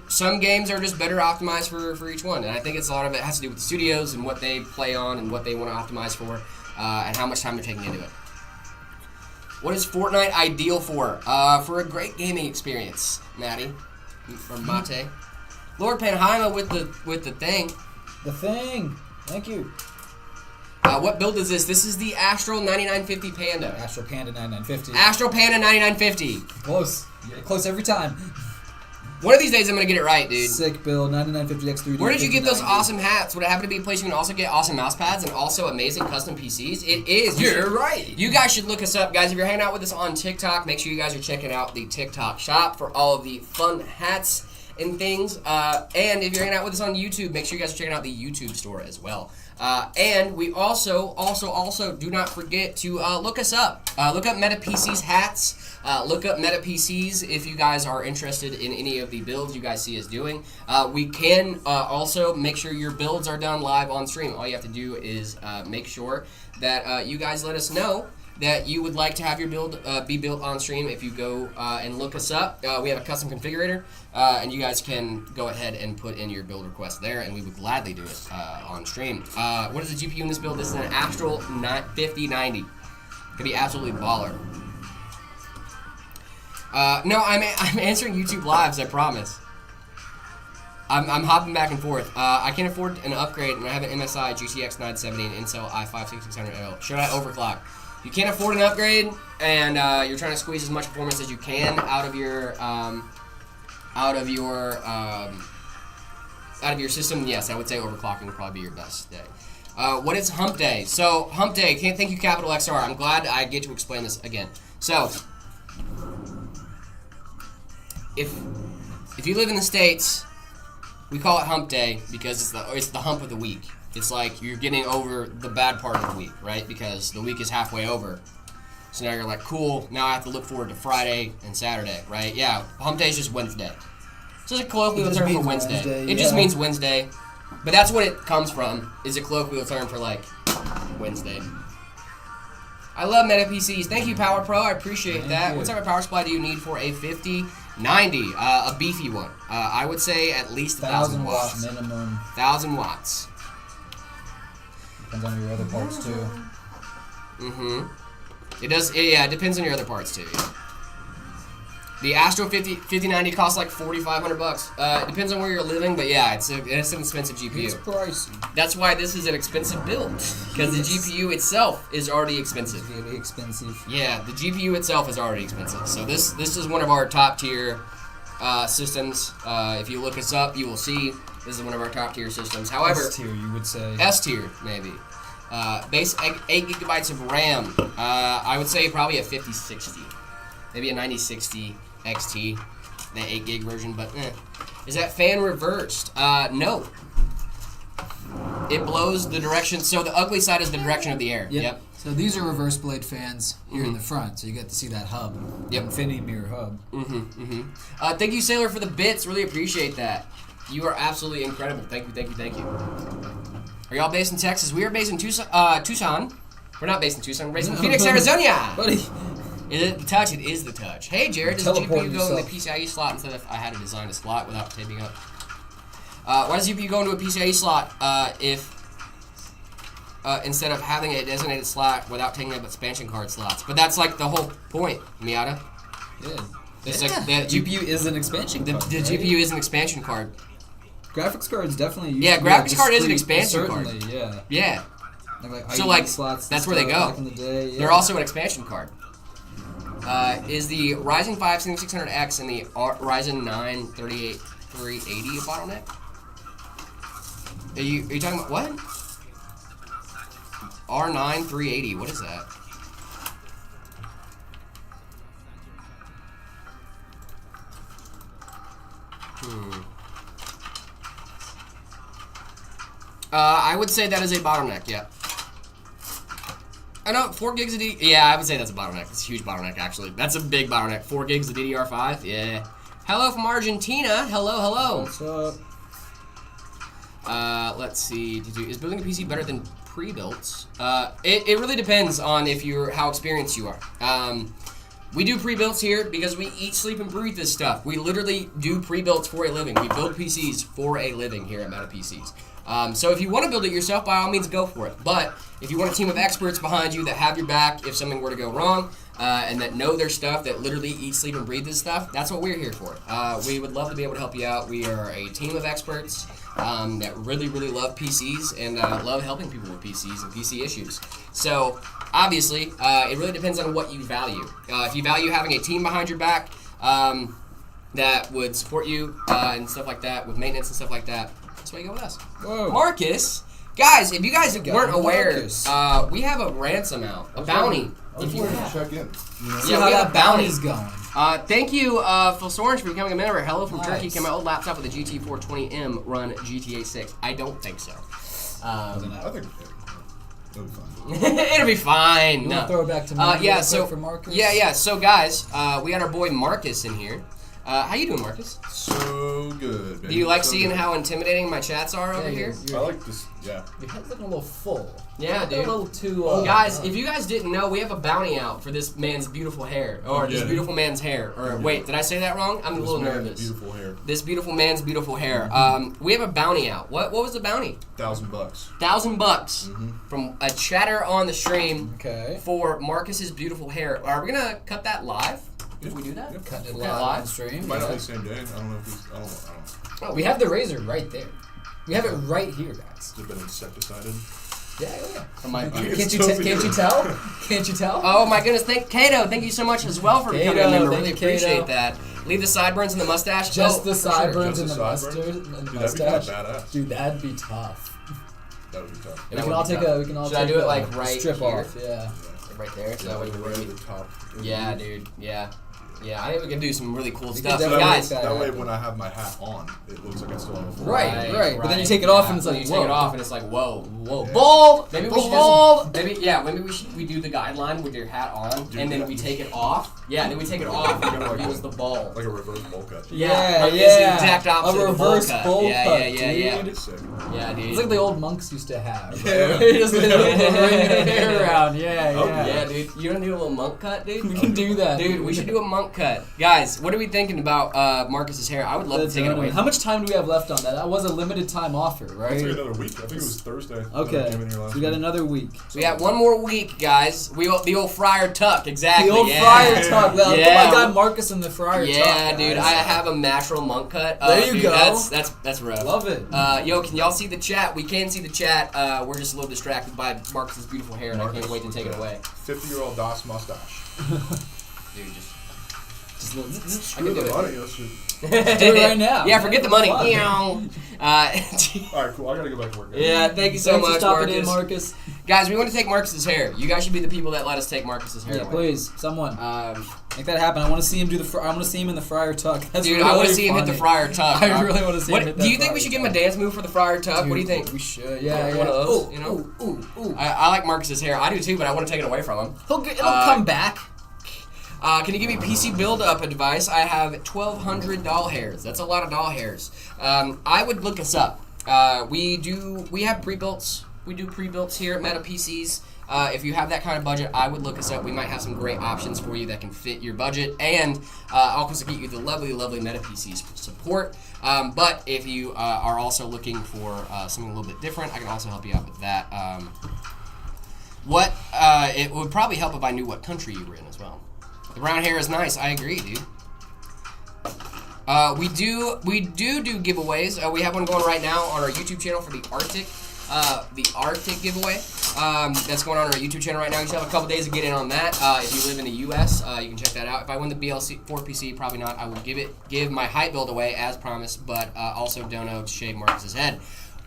Some games are just better optimized for each one, and I think a lot of it has to do with the studios and what they play on and what they want to optimize for, and how much time they're taking into it. What is Fortnite ideal for? For a great gaming experience, Maddie, or Mate. Lord Panheima with the thing. The thing. Thank you. What build is this? This is the Astral 9950 Panda. Astral Panda 9950. Astral Panda 9950. Close. Yeah, close every time. One of these days I'm going to get it right, dude. Sick build, 9950X3D. Where did you get those awesome hats? Would it happen to be a place you can also get awesome mouse pads and also amazing custom PCs? It is. You're right. You guys should look us up, guys. If you're hanging out with us on TikTok, make sure you guys are checking out the TikTok shop for all of the fun hats and things. And if you're hanging out with us on YouTube, make sure you guys are checking out the YouTube store as well. And we also do not forget to look us up. Look up Meta PC's hats. Look up Meta PCs if you guys are interested in any of the builds you guys see us doing. We can also make sure your builds are done live on stream. All you have to do is make sure that you guys let us know that you would like to have your build be built on stream. If you go and look us up, we have a custom configurator, and you guys can go ahead and put in your build request there, and we would gladly do it on stream. What is the GPU in this build? This is an Astral 5090. Could be absolutely baller. No, I'm answering YouTube lives, I promise. I'm hopping back and forth. I can't afford an upgrade, and I have an MSI GTX 970 and Intel i5-6600L. Should I overclock? You can't afford an upgrade, and you're trying to squeeze as much performance as you can out of your system. Yes, I would say overclocking would probably be your best thing. What is Hump Day? So Hump Day, can't thank you Capital XR. I'm glad I get to explain this again. So if you live in the States, we call it Hump Day because it's the hump of the week. It's like you're getting over the bad part of the week, right? Because the week is halfway over. So now you're like, cool, now I have to look forward to Friday and Saturday, right? Yeah, Hump Day is just Wednesday. So it's a colloquial term for Wednesday. It just means Wednesday. But that's what it comes from, is a colloquial term for, like, Wednesday. I love Meta PCs. Thank you, Power Pro. I appreciate that. What type of power supply do you need for a 5090? A beefy one. I would say at least 1,000 watts. Minimum. 1,000 watts. Depends on your other parts, too. It does, yeah, it depends on your other parts, too. Yeah. The Astro 5090 costs like $4,500. It depends on where you're living, but yeah, it's an expensive GPU. It's pricey. That's why this is an expensive build, because the GPU itself is already expensive. It's really expensive. Yeah, the GPU itself is already expensive. So this is one of our top tier systems. If you look us up, you will see this is one of our top tier systems. However, S tier, you would say. S tier maybe. Base 8 gigabytes of RAM. I would say probably a 5060, maybe a 9060 XT, the 8 gig version. But is that fan reversed? No. It blows the direction. So the ugly side is the direction of the air. Yep. So these are reverse blade fans here in the front, so you get to see that hub. Yep. Infinity mirror hub. Thank you, Sailor, for the bits. Really appreciate that. You are absolutely incredible. Thank you. Are y'all based in Texas? We are based in Tucson. We're not based in Tucson. We're based in Phoenix, Arizona. Buddy. Is it the touch? It is the touch. Hey, Jared, does the GPU go in the PCIe slot instead of I had to design a slot without taping up? Why does GPU go into a PCIe slot if instead of having a designated slot without taking up expansion card slots? But that's like the whole point, Miata. Yeah. It's like GPU is an expansion card. The GPU is an expansion card. Graphics cards definitely use graphics card is an expansion card. Yeah. So like slots that's where they go. Back in the day, yeah. They're also an expansion card. Is the Ryzen 5 7600X and the Ryzen 9 380 a bottleneck? Are you talking about what? R9 380. What is that? I would say that is a bottleneck, yeah. I know, 4 gigs of yeah, I would say that's a bottleneck. It's a huge bottleneck, actually. That's a big bottleneck. 4 gigs of DDR5, yeah. Hello from Argentina. Hello. What's up? Let's see. Is building a PC better than pre-builts? It really depends on how experienced you are. We do pre-builts here because we eat, sleep, and breathe this stuff. We literally do pre-builts for a living. We build PCs for a living here at Meta PCs. So if you want to build it yourself, by all means, go for it. But if you want a team of experts behind you that have your back if something were to go wrong, and that know their stuff, that literally eat, sleep, and breathe this stuff, that's what we're here for. We would love to be able to help you out. We are a team of experts that really, really love PCs and love helping people with PCs and PC issues. So obviously, it really depends on what you value. If you value having a team behind your back that would support you and stuff like that, with maintenance and stuff like that, that's why you go with us. Whoa. Marcus, guys, if you guys weren't aware, we have a ransom out, a bounty. I just wanted to check in. See how that bounty's going. Thank you, Phil Sorange, for becoming a member. Hello from Turkey. Can my old laptop with a GT 420M run GTA 6? I don't think so. I think it'll be fine. It'll be fine. You want to throw it back to Marcus for Marcus? Yeah. So, guys, we got our boy Marcus in here. How you doing, Marcus? So good, baby. Do you like so seeing good. how intimidating my chats are over here? I like this, yeah. Your head's looking a little full. Yeah, A dude. little too... Guys, if you guys didn't know, we have a bounty out for this man's beautiful hair. Or this beautiful man's hair. Or wait, did I say that wrong? I'm a little nervous. Beautiful hair. This beautiful man's beautiful hair. We have a bounty out. What was the bounty? $1,000. $1,000 from a chatter on the stream for Marcus's beautiful hair. Are we gonna cut that live? If we do that? Yep. Cut it live on stream. Might not be the same day. I don't know if he's... I don't know. We have the razor right there. We have it right here, guys. It's been insecticided. Yeah. Can't you tell? Can't you tell? Oh my goodness! Kato, thank you so much as well for becoming a member. Thank Really you, appreciate Kato. that. Leave the sideburns and the mustache. Just the sideburns Just and the the sideburns? mustache. Dude, that'd be kind of badass. Dude, that'd be tough. That would be tough. We can all take a. We can all Should take I do it a like right strip here? off. Yeah. Right there. So that way right at the top. Yeah, dude. Yeah. Yeah, I think we can do some really cool We stuff. can So guys, That way, when I have my hat on, it looks like I still have a full Right. But then you take it off and it's Then like, you take it whoa. off and it's like, whoa. Whoa. Yeah. Bald. Maybe we should Bald. maybe we do the guideline with your hat on, and then we take it off. Yeah, and then we take it off and it reveals the ball. like a reverse bowl cut. Yeah, Yeah. it's the exact opposite A of the bowl reverse cut. bowl Yeah, cut, yeah. dude. Sick. Yeah, dude. It's like the old monks used to have. Yeah. Just bring their hair around. Yeah, Oh, yeah. Yeah, dude. You don't do a little monk cut, dude? We can do that. Dude, we should do a monk cut. Guys, what are we thinking about Marcus's hair? I would love to take it away. How much time do we have left on that? That was a limited time offer, right? It's like another week. I think it was Thursday. Okay. So we got another week. We got one more week, guys. The old Friar Tuck, exactly. The old yeah. Friar Tuck. Yeah. Oh my God, Marcus and the Friar Tuck. Yeah, dude. guys. I have a natural monk cut. There you dude, go. That's rough. Love it. Yo, can y'all see the chat? We can see the chat. We're just a little distracted by Marcus's beautiful hair, and I can't wait to take it away. 50-year-old DOS mustache. Dude, just Screw can do the it. money. Let's just... Do it right now. Yeah, forget the money. Fun. All right, cool. I gotta go back to work. Guys. Yeah, thank you so Thanks for much, stopping Marcus. in, Marcus. Guys, we want to take Marcus's hair. You guys should be the people that let us take Marcus's hair Yeah, away. please, someone Um, make that happen. I want to see him do the. I want to see him in the Friar Tuck. That's dude, really I want to see him hit the funny. Friar Tuck. I really want to see What, him hit do that you think we Friar should give him a Tuck. dance move for the Friar Tuck? Dude, What do you think? We should. Yeah, One of those, you know? Ooh. I like Marcus's hair. I do too, but I want to take it away from him. It'll come back. Can you give me PC build-up advice? I have 1,200 doll hairs. That's a lot of doll hairs. I would look us up. We have pre-builts. We do pre-builts here at Meta PCs. If you have that kind of budget, I would look us up. We might have some great options for you that can fit your budget, and also get you the lovely, lovely Meta PCs support. But if you are also looking for something a little bit different, I can also help you out with that. It would probably help if I knew what country you were in as well. The brown hair is nice. I agree, dude. We do giveaways. We have one going right now on our YouTube channel for the Arctic giveaway. That's going on our YouTube channel right now. You should have a couple days to get in on that. If you live in the U.S., you can check that out. If I win the BLC 4 PC, probably not. I will give my height build away as promised, but also dono to shave Marcus's head.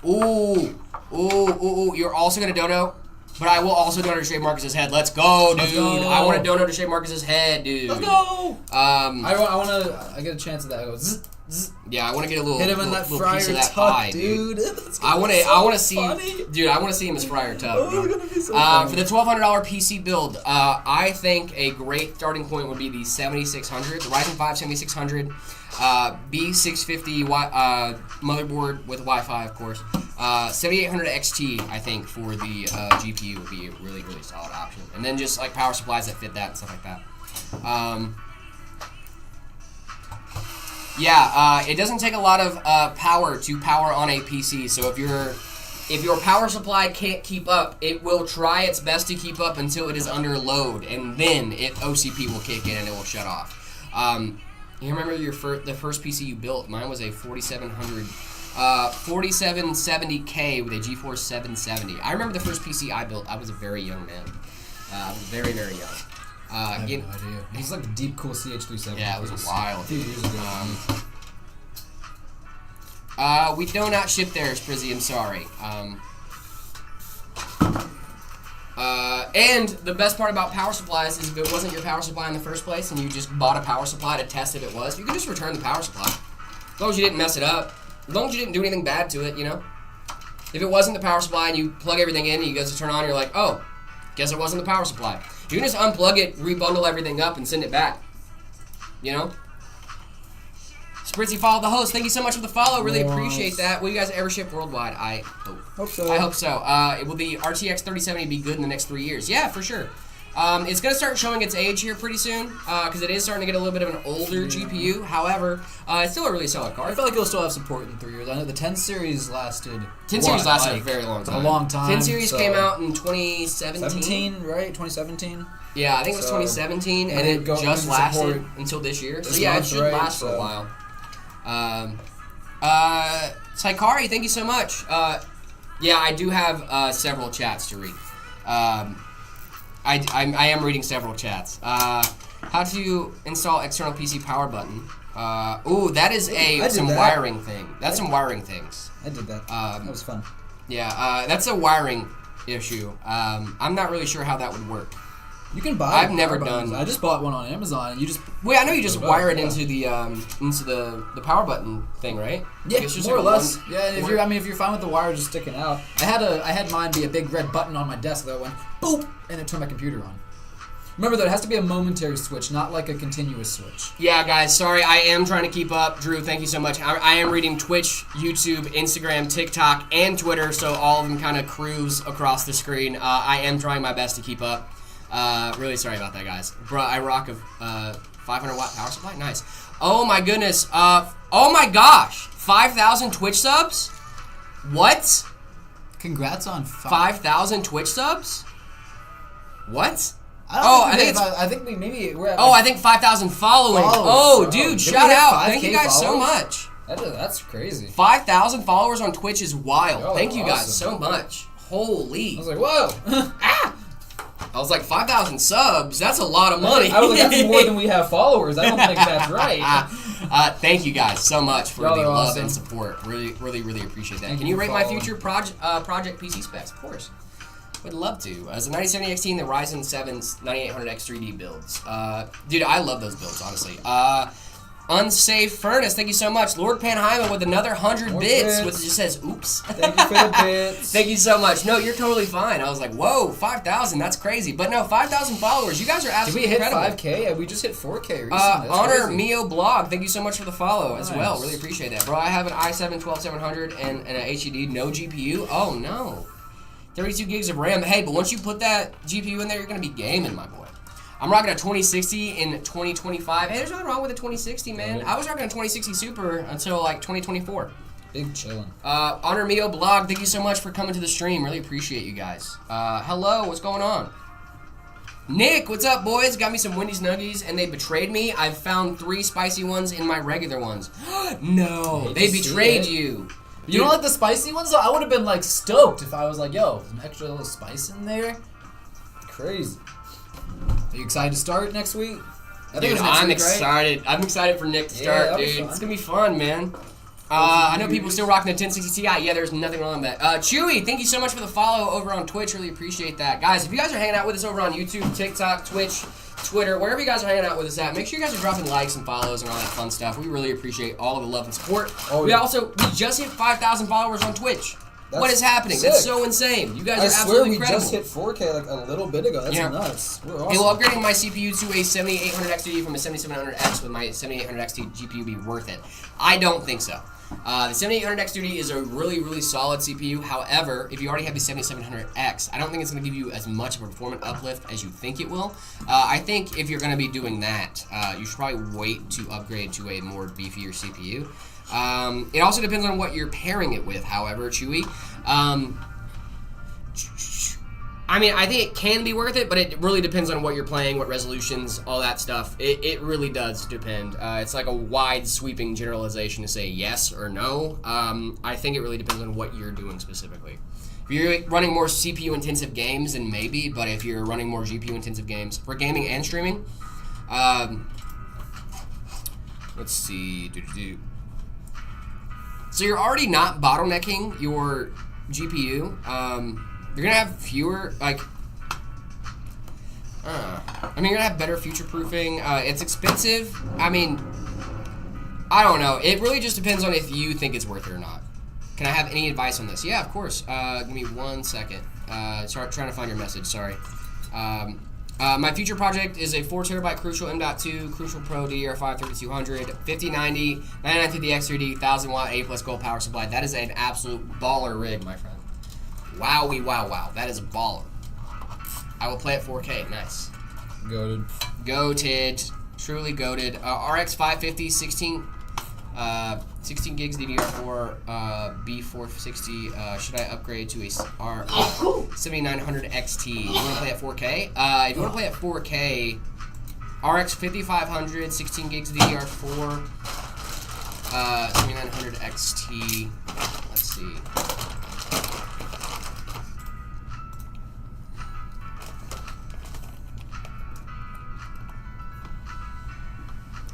Ooh. You're also gonna dono. But I will also dono to shave Marcus's head. Let's go, dude. Let's go. I want to dono to shave Marcus's head, dude. Let's go. I get a chance of that. I go zzz, zzz. Yeah, I want to get a little Hit him in that little Friar piece of that Tuck, pie, dude. I want to see, funny. dude. I want to see him as Friar Tuck. Oh, it's gonna be so funny. For the $1,200 PC build, I think a great starting point would be the 7600, the Ryzen 5 7600, B650 motherboard with Wi-Fi, of course. 7800 XT, I think, for the GPU would be a really, really solid option. And then just like power supplies that fit that and stuff like that. It doesn't take a lot of power to power on a PC. So if your power supply can't keep up, it will try its best to keep up until it is under load, and then OCP will kick in and it will shut off. You remember the first PC you built? Mine was a 4770K with a GeForce 770. I remember the first PC I built. I was a very young man. I was very, very young. I have no idea. It was like a deep, cool CH370. Yeah, it was wild. A few years ago. We do not ship there, Sprizzy. I'm sorry. And the best part about power supplies is if it wasn't your power supply in the first place and you just bought a power supply to test if it was, you can just return the power supply. As long as you didn't mess it up. As long as you didn't do anything bad to it, you know? If it wasn't the power supply and you plug everything in and you go to turn on, you're like, oh, guess it wasn't the power supply. You can just unplug it, rebundle everything up, and send it back. You know? Spritzy followed the host. Thank you so much for the follow. Really appreciate that. Will you guys ever ship worldwide? I hope. Hope so. I hope so. Will the RTX 3070 be good in the next 3 years? Yeah, for sure. It's going to start showing its age here pretty soon because it is starting to get a little bit of an older GPU. However, it's still a really solid I card. feel like it'll still have support in 3 years. I know the 10 series lasted. 10 series lasted a very long time. A long time. 10 series so came out in 2017. 17, right? 2017. Yeah, I think it was 2017, and it just lasted until this year. So yeah, it should last for a while. Saikari, thank you so much. Yeah, I do have several chats to read. I am reading several chats. How to install external PC power button? Ooh, that is some wiring thing. That's some wiring things. I did that. That was fun. Yeah, that's a wiring issue. I'm not really sure how that would work. You can buy. I've never done. I just bought one on Amazon. And you just. Wait, I know you just wire it into the power button thing, right? Yeah, it's just more or like less. Yeah, if you're fine with the wire just sticking out. I had mine be a big red button on my desk that went boop and it turned my computer on. Remember though, it has to be a momentary switch, not like a continuous switch. Yeah, guys, sorry, I am trying to keep up. Drew, thank you so much. I am reading Twitch, YouTube, Instagram, TikTok, and Twitter, so all of them kind of cruise across the screen. I am trying my best to keep up. Really sorry about that, guys. Bro, I rock a 500 watt power supply. Nice. Oh my goodness. Oh my gosh. 5,000 Twitch subs? What? Congrats on 5,000 Twitch subs? What? I think we're at. I think 5,000 following. Oh, dude, shout out. Thank you guys so much. That's crazy. 5,000 followers on Twitch is wild. Oh, Thank you guys awesome. so much. Holy. I was like, whoa. I was like, 5,000 subs? That's a lot of money. I was like, that's more than we have followers. I don't think that's right. Thank you guys so much for Y'all the are love awesome. and support. Really, really, really appreciate that. Thank Can you you for rate my following. future project PC specs? Of course. Would love to. As a 9070 XT and the Ryzen 7's 9800X 3D builds. Dude, I love those builds, honestly. Unsafe Furnace, thank you so much. Lord Panheimen with another 100 More bits, bits. which just says, oops. Thank you for the bits. Thank you so much. No, you're totally fine. I was like, whoa, 5,000, that's crazy. But no, 5,000 followers. You guys are Did absolutely we hit incredible. 5K? We just hit 4K recently. Honor crazy. Mio Blog, thank you so much for the follow as well. Nice. Really appreciate that. Bro, I have an i7 12700 and an HDD, no GPU. Oh, no. 32 gigs of RAM. Hey, but once you put that GPU in there, you're going to be gaming, my boy. I'm rocking a 2060 in 2025. Hey, there's nothing wrong with a 2060, man. Right. I was rocking a 2060 Super until like 2024. Big chillin'. Honor Mio Blog, thank you so much for coming to the stream. Really appreciate you guys. Hello, what's going on? Nick, what's up, boys? Got me some Wendy's Nuggies, and they betrayed me. I've found 3 spicy ones in my regular ones. No, they betrayed you. You don't like the spicy ones? Though? I would have been like stoked if I was like, yo, some extra little spice in there. Crazy. Are you excited to start next week? I think Dude, it's next I'm week, right? excited. I'm excited for Nick to Yeah, start, that'll be dude. fun. It's gonna be fun, man. I know people still rocking the 1060 Ti. Yeah, there's nothing wrong with that. Chewy, thank you so much for the follow over on Twitch. Really appreciate that. Guys, if you guys are hanging out with us over on YouTube, TikTok, Twitch, Twitter, wherever you guys are hanging out with us at, make sure you guys are dropping likes and follows and all that fun stuff. We really appreciate all of the love and support. Oh, we yeah. we just hit 5,000 followers on Twitch. That's what is happening? sick. That's so insane. You guys I are swear absolutely we incredible. just hit 4K like a little bit ago. That's Yeah. nuts. We're awesome. Hey, will upgrading my CPU to a 7800 XT from a 7700X with my 7800 XT GPU be worth it? I don't think so. The 7800 XT is a really, really solid CPU. However, if you already have the 7700X, I don't think it's going to give you as much of a performance uplift as you think it will. I think if you're going to be doing that, you should probably wait to upgrade to a more beefier CPU. It also depends on what you're pairing it with, however, Chewy. I mean, I think it can be worth it, but it really depends on what you're playing, what resolutions, all that stuff. It really does depend. It's like a wide sweeping generalization to say yes or no. I think it really depends on what you're doing specifically. If you're running more CPU intensive games, then maybe, but if you're running more GPU intensive games for gaming and streaming, let's see. So you're already not bottlenecking your GPU. You're gonna have fewer, like, I mean, you're gonna have better future proofing. It's expensive. I mean, I don't know. It really just depends on if you think it's worth it or not. Can I have any advice on this? Yeah, of course. Give me 1 second. Start trying to find your message. Sorry. My future project is a 4TB Crucial M.2 Crucial Pro DDR5 3200 5090 9950X3D 1000 watt 80 plus gold power supply. That is an absolute baller rig, my friend. Wowie, wow. That is a baller. I will play at 4K. Nice. Goated. Goated. Truly goated. RX 550, 16 gigs DDR4, B460. Should I upgrade to a 7900 XT? You want to play at 4K? If you want to play at 4K, RX 5500, 16 gigs DDR4, 7900 XT. Let's see.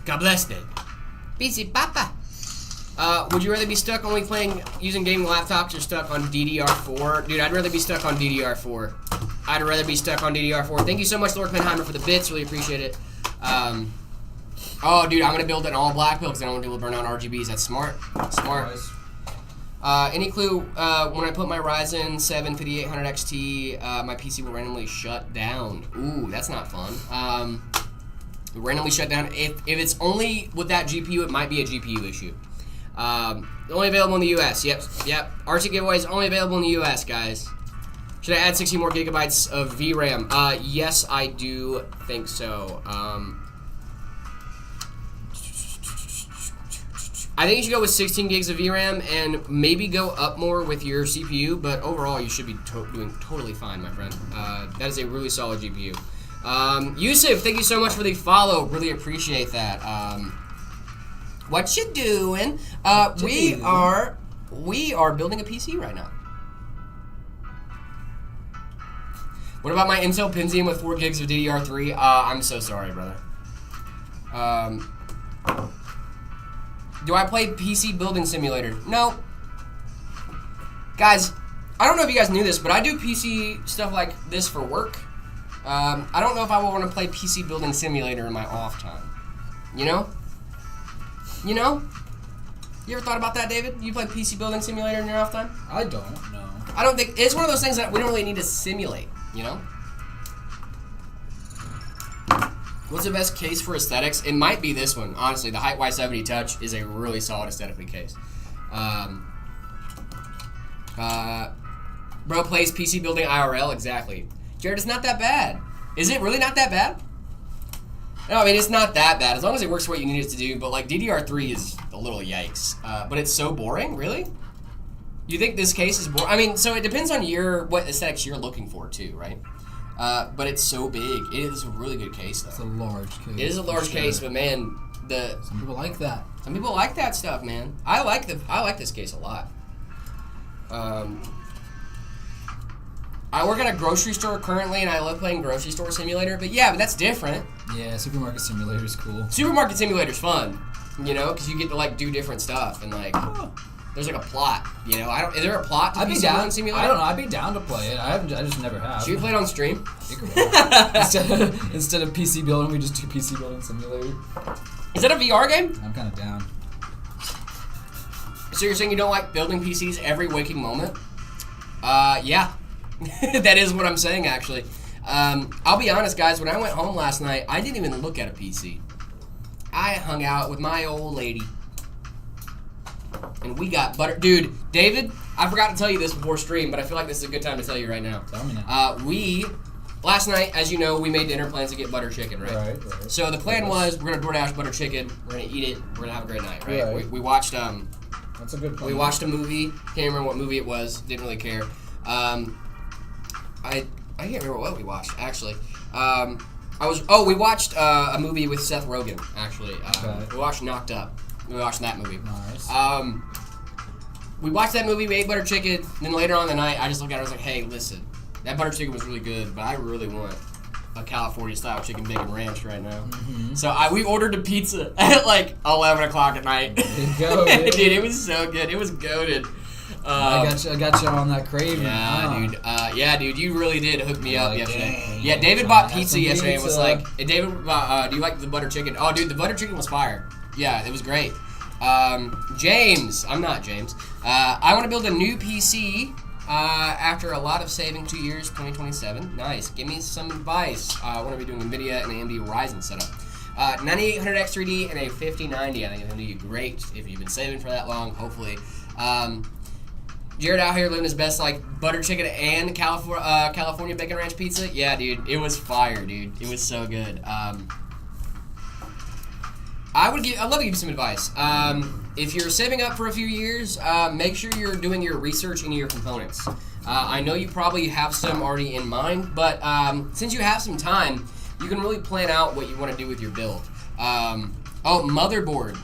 God bless them. Busy Papa. Would you rather be stuck only playing using gaming laptops or stuck on DDR4? Dude, I'd rather be stuck on DDR4. I'd rather be stuck on DDR4. Thank you so much, Lord Penheimer, for the bits. Really appreciate it. Oh, dude, I'm going to build an all-black build because I don't want to be able to burn out RGBs. That's smart. Smart. Any clue when I put my Ryzen 7 5800 XT, my PC will randomly shut down? Ooh, that's not fun. Randomly shut down. If it's only with that GPU, it might be a GPU issue. Only available in the US. Yep. RT giveaway is only available in the US, guys. Should I add 60 more gigabytes of VRAM? Yes, I do think so. I think you should go with 16 gigs of VRAM and maybe go up more with your CPU, but overall you should be doing totally fine, my friend. That is a really solid GPU. Yusuf, thank you so much for the follow. Really appreciate that. What you doing? We are building a PC right now. What about my Intel Pentium with 4 gigs of DDR3? I'm so sorry, brother. Do I play PC Building Simulator? No. Guys, I don't know if you guys knew this, but I do PC stuff like this for work. I don't know if I will want to play PC Building Simulator in my off time. You know? You know? You ever thought about that, David? You play PC Building Simulator in your off time? I don't, no. I don't think... It's one of those things that we don't really need to simulate, you know? What's the best case for aesthetics? It might be this one, honestly. The Height Y70 Touch is a really solid aesthetically case. Bro plays PC Building IRL, exactly. Jared, it's not that bad. Is it really not that bad? No, I mean, it's not that bad, as long as it works for what you need it to do, but, like, DDR3 is a little yikes. But it's so boring, really? You think this case is boring? I mean, so it depends on what aesthetics you're looking for, too, right? But it's so big. It is a really good case, though. It's a large case. It is a large case, but, man, some people like that. Some people like that stuff, man. I like this case a lot. I work at a grocery store currently, and I love playing Grocery Store Simulator. But yeah, but that's different. Yeah, Supermarket Simulator is cool. Supermarket Simulator's fun, you know, because you get to like do different stuff and like there's like a plot. You know, is there a plot to I'd be down. Simulator? I don't know. I'd be down to play it. I just never have. Should we play it on stream? Instead of PC building, we just do PC Building Simulator. Is that a VR game? I'm kind of down. So you're saying you don't like building PCs every waking moment? Yeah. That is what I'm saying, actually. I'll be honest, guys. When I went home last night, I didn't even look at a PC. I hung out with my old lady. And we got butter. Dude, David, I forgot to tell you this before stream, but I feel like this is a good time to tell you right now. Tell me now. Last night, as you know, we made dinner plans to get butter chicken, right? Right. So the plan was, we're going to DoorDash butter chicken, we're going to eat it, we're going to have a great night, right? We watched, that's a good plan. We watched a movie, can't remember what movie it was, didn't really care. I can't remember what we watched, actually. We watched a movie with Seth Rogen, actually. We watched Knocked Up. We watched that movie. Nice. We watched that movie, we ate butter chicken, and then later on in the night, I just looked at it and I was like, hey, listen, that butter chicken was really good, but I really want a California-style chicken bacon ranch right now. Mm-hmm. So we ordered a pizza at like 11 o'clock at night. There you go, dude. Dude, it was so good. It was goated. I got you on that craving. Yeah, dude, you really did hook me up yesterday. Dang. Yeah, David bought pizza yesterday and was like, David, do you like the butter chicken? Oh, dude, the butter chicken was fire. Yeah, it was great. James, I'm not James. I want to build a new PC after a lot of saving, 2 years, 2027. Nice. Give me some advice. I want to be doing NVIDIA and AMD Ryzen setup. 9800X3D and a 5090. I think it's going to do great if you've been saving for that long, hopefully. Jared out here living his best, like, butter chicken and California bacon ranch pizza. Yeah, dude, it was fire, dude. It was so good. I'd love to give you some advice. If you're saving up for a few years, make sure you're doing your research into your components. I know you probably have some already in mind, but since you have some time, you can really plan out what you want to do with your build. Motherboard.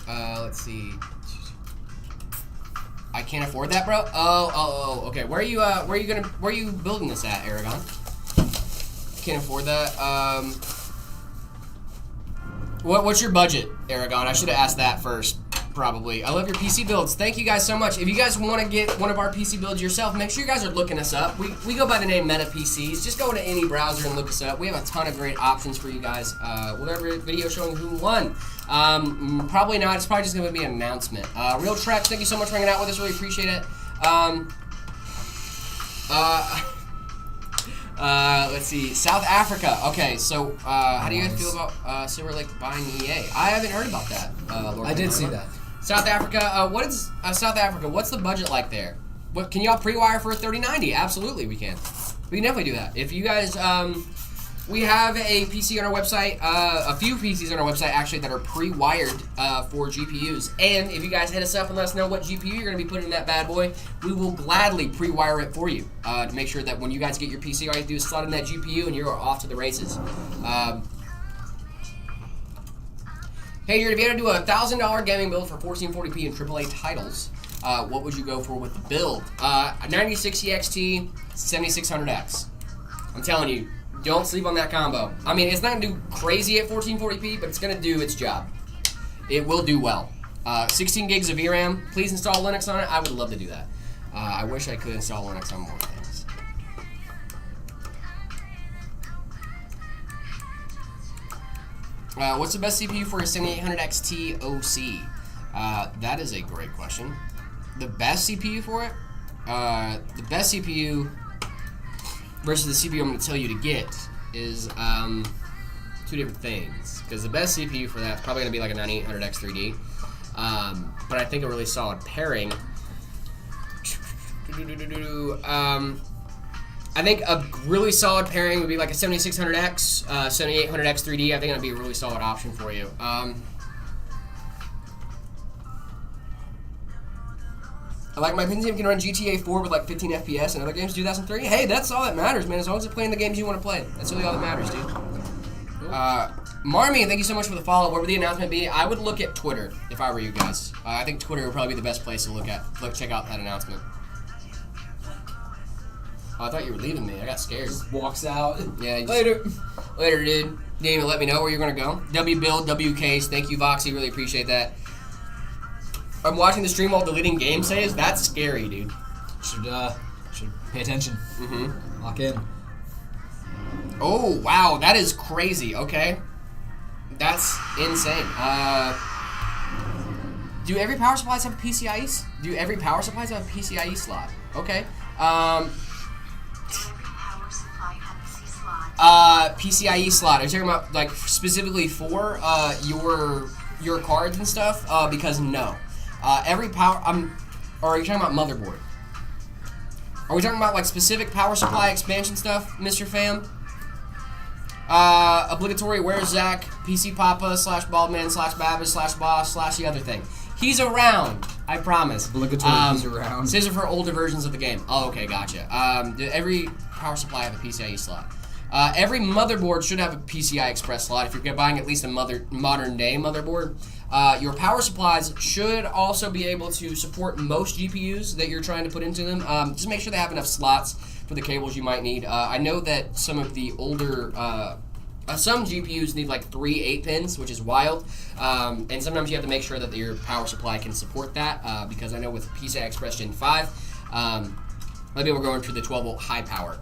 Let's see. I can't afford that, bro. Okay. Where are you building this at, Aragon? Can't afford that. What's your budget, Aragon? I should have asked that first. Probably. I love your PC builds. Thank you guys so much. If you guys want to get one of our PC builds yourself, make sure you guys are looking us up. We go by the name Meta PCs. Just go to any browser and look us up. We have a ton of great options for you guys. Whatever video showing who won. Probably not. It's probably just going to be an announcement. Real Trex, thank you so much for hanging out with us. Really appreciate it. Let's see. South Africa. Okay, so how do you guys feel about Silver Lake buying EA? I haven't heard about that. Lord I did see that. South Africa. What is South Africa? What's the budget like there? What can y'all pre-wire for a 3090? Absolutely, we can. We can definitely do that. If you guys, we have a PC on our website. A few PCs on our website actually that are pre-wired for GPUs. And if you guys hit us up and let us know what GPU you're going to be putting in that bad boy, we will gladly pre-wire it for you to make sure that when you guys get your PC, all you have to do is slot in that GPU and you're off to the races. Hey, Jared, if you had to do a $1,000 gaming build for 1440p and AAA titles, what would you go for with the build? 9060 XT, 7600X. I'm telling you, don't sleep on that combo. I mean, it's not going to do crazy at 1440p, but it's going to do its job. It will do well. 16 gigs of VRAM. Please install Linux on it. I would love to do that. I wish I could install Linux on more things. What's the best CPU for a 7800 XT OC? That is a great question. The best CPU for it? The best CPU versus the CPU I'm going to tell you to get is two different things. Because the best CPU for that is probably going to be like a 9800X 3D. But I think a really solid pairing. I think a really solid pairing would be like a 7600X, 7800X 3D. I think that'd be a really solid option for you. I like my Pentium can run GTA 4 with like 15 FPS and other games 2003. Hey, that's all that matters, man. As long as you're playing the games you want to play. That's really all that matters, dude. Marmy, thank you so much for the follow. What would the announcement be? I would look at Twitter if I were you guys. I think Twitter would probably be the best place to check out that announcement. Oh, I thought you were leaving me. I got scared. Just walks out. Yeah. Later. Later, dude. Didn't even let me know where you're going to go. W-Build, W-Case. Thank you, Voxy. Really appreciate that. I'm watching the stream while deleting game saves. That's scary, dude. Should pay attention. Mm-hmm. Lock in. Oh, wow. That is crazy. Okay. That's insane. Do every power supplies have a PCIe? Do every power supplies have a PCIe slot? Okay. PCIe slot. Are you talking about like specifically for your cards and stuff? Because no, every power. Or are you talking about motherboard? Are we talking about like specific power supply expansion stuff, Mr. Fam? Obligatory. Where's Zach? PC Papa / Baldman / Babbage / Boss / the other thing. He's around. I promise. Obligatory. He's around. These are for older versions of the game. Oh, okay, gotcha. Every power supply have a PCIe slot. Every motherboard should have a PCI Express slot if you're buying at least a modern day motherboard. Your power supplies should also be able to support most GPUs that you're trying to put into them. Just make sure they have enough slots for the cables you might need. I know that some of the older, some GPUs need like 3 8-pins, which is wild. And sometimes you have to make sure that your power supply can support that because I know with PCI Express Gen 5, maybe we're going for the 12-volt high power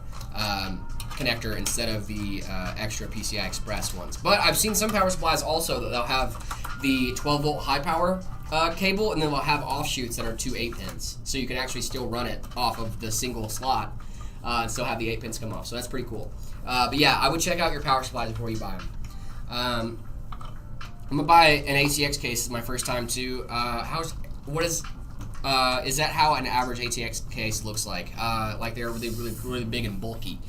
connector instead of the extra PCI Express ones. But I've seen some power supplies also that they'll have the 12-volt high power cable, and then they'll have offshoots that are 2 8-pins. So you can actually still run it off of the single slot and still have the 8 pins come off. So that's pretty cool. But yeah, I would check out your power supplies before you buy them. I'm gonna buy an ATX case. It's my first time too. Is that how an average ATX case looks like? Like they're really big and bulky.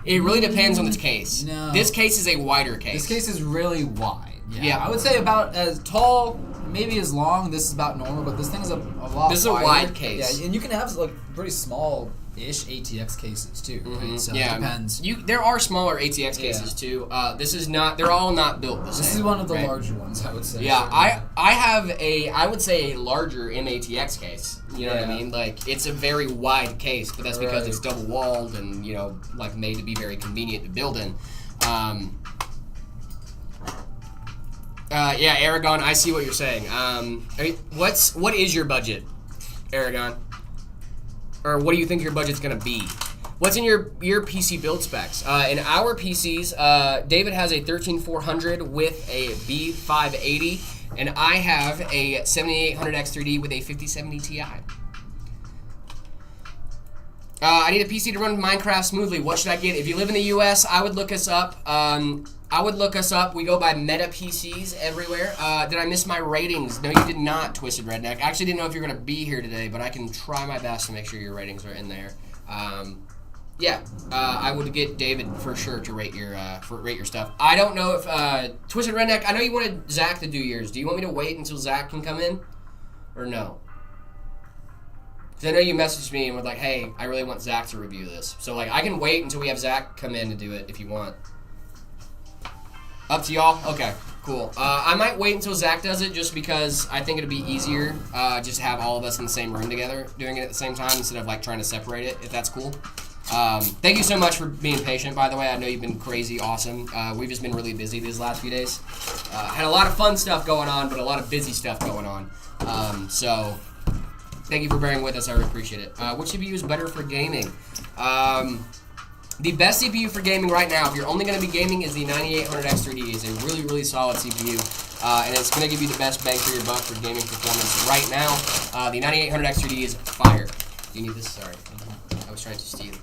It really depends on this case. No. This case is a wider case. This case is really wide. Yeah. I would say about as tall, maybe as long. This is about normal, but this thing is a lot. This is wider. a wide case. Yeah, and you can have like pretty small-ish ATX cases too. Mm-hmm. Right? So yeah, it depends. There are smaller ATX cases too. This is not. They're all not built the same. This is one of the right? larger ones, I would say. Yeah, I have I would say a larger MATX case. You know what I mean? Like it's a very wide case, but that's because it's double walled and like made to be very convenient to build in. Yeah, Aragon, I see what you're saying. I mean, what is your budget, Aragon? Or what do you think your budget's gonna be? What's in your PC build specs? In our PCs, David has a 13400 with a B580, and I have a 7800X3D with a 5070 Ti. I need a PC to run Minecraft smoothly. What should I get? If you live in the US, I would look us up. We go by Meta PCs everywhere. Did I miss my ratings? No, you did not, Twisted Redneck. I actually didn't know if you were going to be here today, but I can try my best to make sure your ratings are in there. I would get David for sure to rate your stuff. I don't know if Twisted Redneck. I know you wanted Zach to do yours. Do you want me to wait until Zach can come in, or no? Because I know you messaged me and was like, "Hey, I really want Zach to review this." So like, I can wait until we have Zach come in to do it if you want. Up to y'all. Okay, cool. I might wait until Zach does it just because I think it'd be easier just to have all of us in the same room together doing it at the same time instead of like trying to separate it. If that's cool. Thank you so much for being patient, by the way. I know you've been crazy awesome. We've just been really busy these last few days. Had a lot of fun stuff going on, but a lot of busy stuff going on. So thank you for bearing with us. I really appreciate it. Which CPU is better for gaming? The best CPU for gaming right now, if you're only going to be gaming, is the 9800X3D. It's a really, really solid CPU, and it's going to give you the best bang for your buck for gaming performance right now. The 9800X3D is fire. Do you need this? Sorry. I was trying to steal.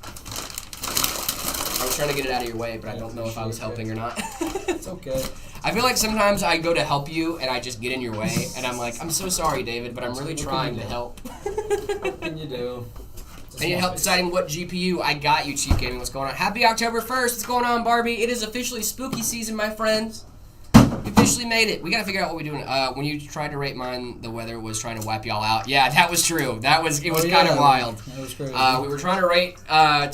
I was trying to get it out of your way, but I don't know if I was helping or not. It's okay. I feel like sometimes I go to help you, and I just get in your way, and I'm like, I'm so sorry, David, but I'm really trying to help. What can you do? I need help deciding what GPU. I got you, Cheap Gaming. What's going on? Happy October 1st. What's going on, Barbie? It is officially spooky season, my friends. We officially made it. We got to figure out what we're doing. When you tried to rate mine, the weather was trying to wipe y'all out. Yeah, that was true. It was kind of wild. That was crazy. We were trying to rate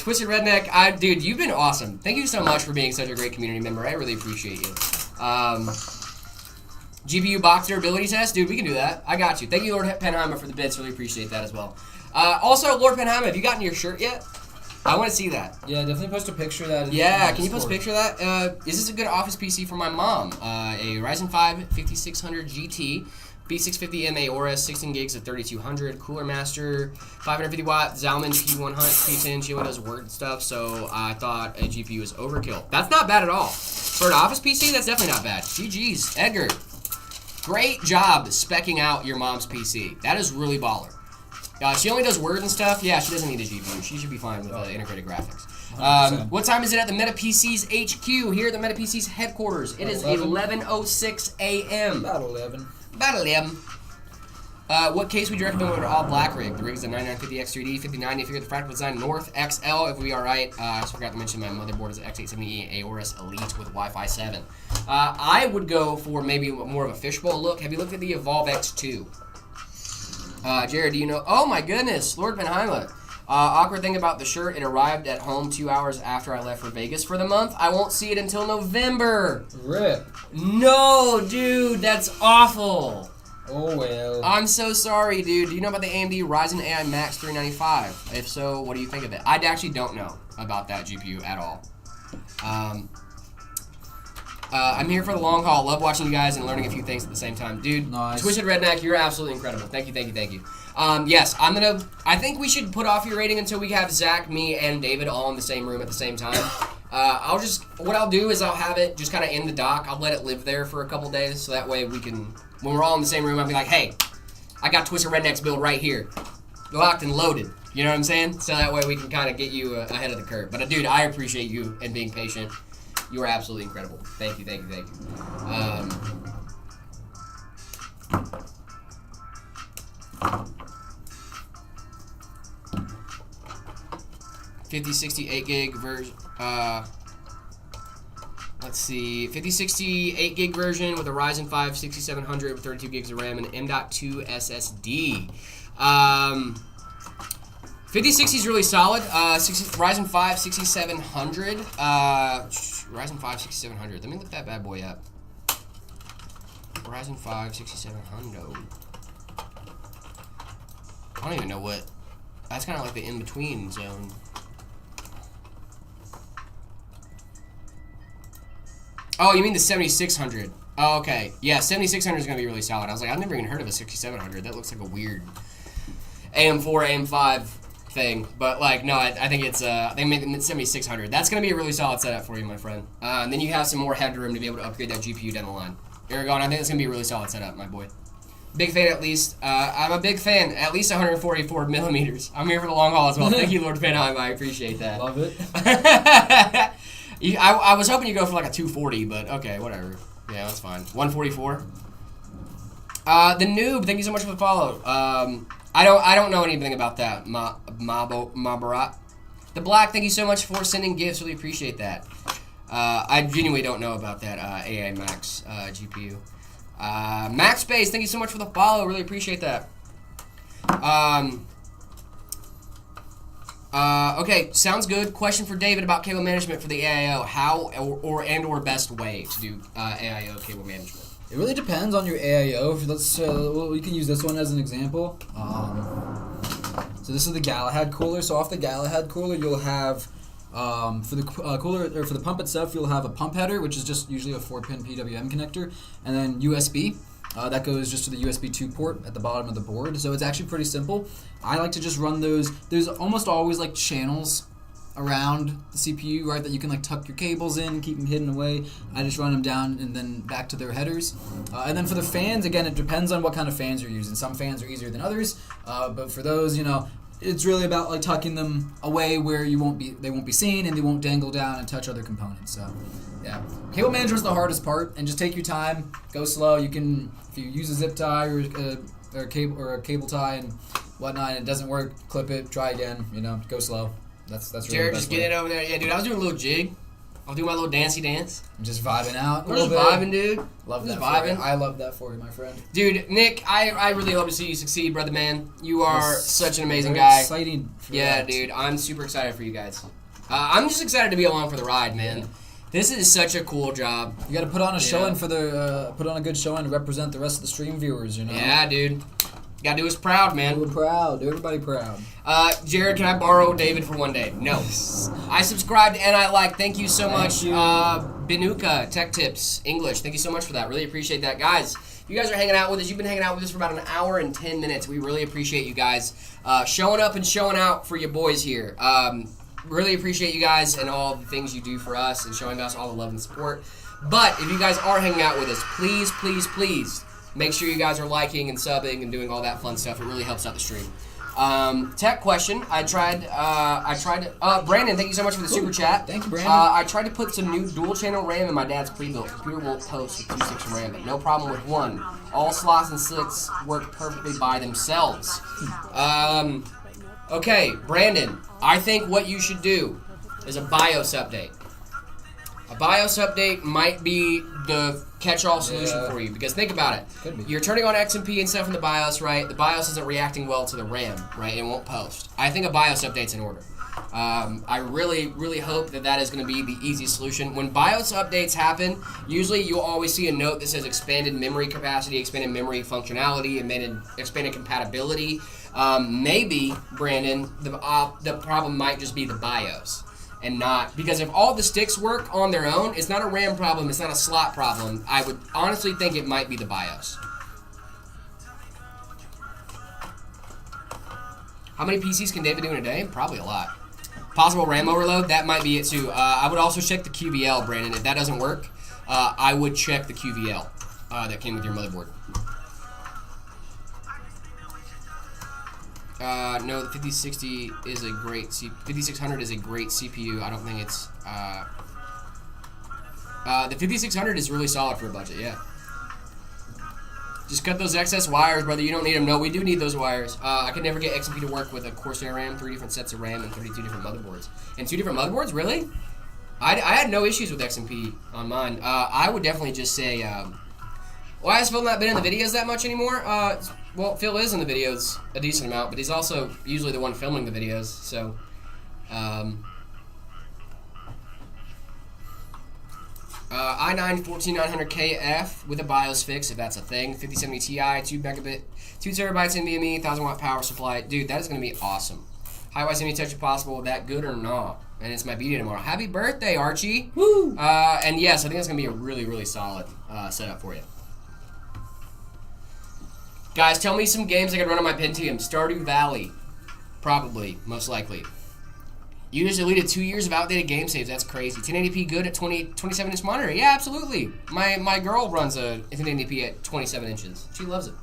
Twisted Redneck. Dude, you've been awesome. Thank you so much for being such a great community member. I really appreciate you. GPU box durability test? Dude, we can do that. I got you. Thank you, Lord Penheimer, for the bits. Really appreciate that as well. Also, Lord Penheimer, have you gotten your shirt yet? I want to see that. Yeah, definitely post a picture of that. Yeah, can you post a picture of that? Is this a good office PC for my mom? A Ryzen 5 5600 GT, B650M Aorus, 16 gigs of 3200, Cooler Master, 550 watt, Zalman P100, P10. She does Word stuff, so I thought a GPU was overkill. That's not bad at all. For an office PC, that's definitely not bad. GG's, Edgar. Great job speccing out your mom's PC. That is really baller. She only does Word and stuff. Yeah, she doesn't need a GPU. She should be fine with integrated graphics. What time is it at the Meta PC's HQ here at the Meta PC's headquarters? It is 11:06 a.m. About 11. About 11. What case would you recommend with an all black rig? The rig is a 9950X3D, 5090 if you're the Fractal Design North XL if we are right. I just forgot to mention my motherboard is an X870E Aorus Elite with Wi-Fi 7. I would go for maybe more of a fishbowl look. Have you looked at the Evolve X2? Jared, do you know? Oh my goodness, Lord Benheimler. Awkward thing about the shirt, it arrived at home 2 hours after I left for Vegas for the month. I won't see it until November. RIP. No, dude, that's awful. Oh well. I'm so sorry, dude. Do you know about the AMD Ryzen AI Max 395? If so, what do you think of it? I actually don't know about that GPU at all. I'm here for the long haul. Love watching you guys and learning a few things at the same time. Dude, nice. Twisted Redneck, you're absolutely incredible. Thank you. Yes, I think we should put off your rating until we have Zach, me, and David all in the same room at the same time. What I'll do is I'll have it just kind of in the dock. I'll let it live there for a couple days, so that way we can, when we're all in the same room, I'll be like, hey, I got Twisted Redneck's build right here. Locked and loaded. You know what I'm saying? So that way we can kind of get you ahead of the curve. But dude, I appreciate you and being patient. You are absolutely incredible. Thank you. 5060 8 gig version. Let's see. 5060 8 gig version with a Ryzen 5 6700 with 32 gigs of RAM and M.2 SSD. 5060 is really solid. Ryzen 5 6700. Ryzen 5 6700. Let me look that bad boy up. Ryzen 5 6700. I don't even know what. That's kind of like the in-between zone. Oh, you mean the 7600? Oh, okay. Yeah, 7600 is going to be really solid. I was like, I've never even heard of a 6700. That looks like a weird AM4, AM5 thing. But, like, no, I think it's, they made it 7600. That's going to be a really solid setup for you, my friend. And then you have some more headroom to be able to upgrade that GPU down the line. Aragon, I think it's going to be a really solid setup, my boy. Big fan, at least. I'm a big fan. At least 144 millimeters. I'm here for the long haul as well. Thank you, Lord Fanheim. I appreciate that. Love it. I was hoping you'd go for like a 240, but okay, whatever. Yeah, that's fine. 144. The noob. Thank you so much for the follow. I don't know anything about that. Mabarat. The black. Thank you so much for sending gifts. Really appreciate that. I genuinely don't know about that AI Max GPU. Max Space, thank you so much for the follow. Really appreciate that. Okay, sounds good. Question for David about cable management for the AIO. How or best way to do AIO cable management? It really depends on your AIO. Let's we can use this one as an example. So this is the Galahad cooler. So off the Galahad cooler, you'll have for the cooler or for the pump itself, you'll have a pump header, which is just usually a 4-pin PWM connector, and then USB. That goes just to the USB 2 port at the bottom of the board. So it's actually pretty simple. I like to just run those. There's almost always like channels around the CPU, right, that you can like tuck your cables in, keep them hidden away. I just run them down and then back to their headers. And then for the fans, again, it depends on what kind of fans you're using. Some fans are easier than others, but for those, it's really about like tucking them away where they won't be seen and they won't dangle down and touch other components. So yeah, cable management is the hardest part, and just take your time, go slow. You can, if you use a zip tie or a cable tie and whatnot, and it doesn't work, clip it, try again. Go slow. That's really Jared, the best just get it over there. Yeah, dude, I was doing a little jig. I was doing my little dancey dance. I'm just vibing out. We're just vibing, dude. Love that. Vibing. I love that for you, my friend. Dude, Nick, I really hope to see you succeed, brother man. You are such an amazing Very guy. Exciting. Yeah, dude, I'm super excited for you guys. I'm just excited to be along for the ride, man. Yeah. This is such a cool job. You got to put on a showing put on a good showing to represent the rest of the stream viewers. Yeah, dude. You gotta do us proud, man. Do proud. Do everybody proud. Jared, can I borrow David for one day? No. I subscribed and I like. Thank you so much. Binuka, Tech Tips, English. Thank you so much for that. Really appreciate that. Guys, you guys are hanging out with us. You've been hanging out with us for about an hour and 10 minutes. We really appreciate you guys showing up and showing out for your boys here. Really appreciate you guys and all the things you do for us and showing us all the love and support. But if you guys are hanging out with us, please, please, please, make sure you guys are liking and subbing and doing all that fun stuff. It really helps out the stream. Tech question. I tried to, Brandon, thank you so much for the super chat. Thank you, Brandon. I tried to put some new dual channel RAM in my dad's pre-built computer. Won't post with 2.6 RAM, but no problem with one. All slots and slits work perfectly by themselves. Okay, Brandon, I think what you should do is a BIOS update. A BIOS update might be the catch-all solution for you, because think about it. You're turning on XMP and stuff in the BIOS, right? The BIOS isn't reacting well to the RAM, right? It won't post. I think a BIOS update's in order. I really, really hope that is going to be the easy solution. When BIOS updates happen, usually you'll always see a note that says expanded memory capacity, expanded memory functionality, expanded compatibility. Maybe, Brandon, the problem might just be the BIOS. And not, because if all the sticks work on their own, it's not a RAM problem, it's not a slot problem. I would honestly think it might be the BIOS. How many PCs can David do in a day? Probably a lot. Possible RAM overload, that might be it too. I would also check the QVL, Brandon. If that doesn't work, I would check the QVL that came with your motherboard. No, the 5060 is a great 5600 is a great CPU. I don't think it's the 5600 is really solid for a budget. Yeah. Just cut those excess wires, brother. You don't need them. No, we do need those wires. I could never get XMP to work with a Corsair RAM, 3 different sets of RAM, and 32 different motherboards. And 2 different motherboards, really? I had no issues with XMP on mine. I would definitely just say, why has Phil not been in the videos that much anymore? Well, Phil is in the videos a decent amount, but he's also usually the one filming the videos, so, i9 14900KF with a BIOS fix, if that's a thing, 5070 Ti, 2 terabytes NVMe, 1000 watt power supply. Dude, that is going to be awesome. High-wise any touch if possible, that good or not? And it's my b-day tomorrow. Happy birthday, Archie! Woo! And yes, I think that's going to be a really, really solid setup for you. Guys, tell me some games I could run on my Pentium. Stardew Valley. Probably, most likely. You just deleted 2 years of outdated game saves. That's crazy. 1080p good at 27-inch monitor. Yeah, absolutely. My girl runs a 1080p at 27 inches. She loves it.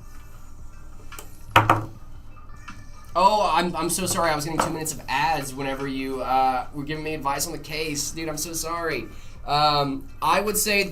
Oh, I'm so sorry. I was getting 2 minutes of ads whenever you were giving me advice on the case. Dude, I'm so sorry. I would say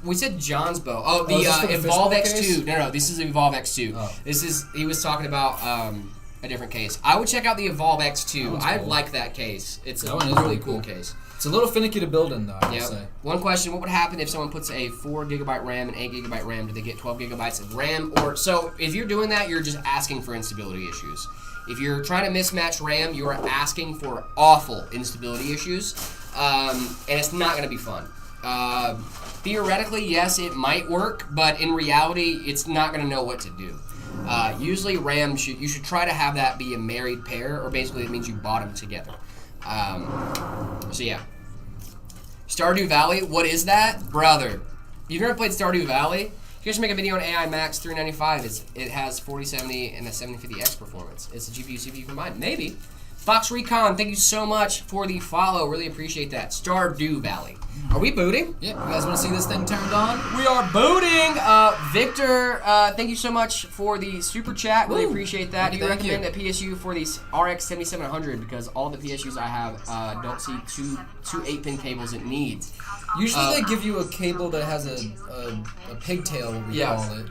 we said John's bow. Oh, the Evolve X2. Case? No, this is Evolve X2. Oh. He was talking about a different case. I would check out the Evolve X2. I cool. like that case. It's that a one is really really cool cool case. It's a little finicky to build in, though, I would say. One question, what would happen if someone puts a 4 gigabyte RAM and 8 gigabyte RAM? Do they get 12 gigabytes of RAM? So if you're doing that, you're just asking for instability issues. If you're trying to mismatch RAM, you are asking for awful instability issues, and it's not going to be fun. Theoretically, yes, it might work, but in reality, it's not going to know what to do. Usually RAM, you should try to have that be a married pair, or basically it means you bought them together. So yeah. Stardew Valley, what is that? Brother, you've never played Stardew Valley? You guys make a video on AI Max 395. It has 4070 and a 7050X performance. It's a GPU CPU combined. Maybe. Fox Recon, thank you so much for the follow. Really appreciate that. Stardew Valley. Are we booting? Yeah, you guys want to see this thing turned on? We are booting. Victor, thank you so much for the super chat. Really appreciate that. Do you recommend a PSU for the RX 7700? Because all the PSUs I have don't see two 8-pin cables it needs. Usually they give you a cable that has a pigtail, we call it.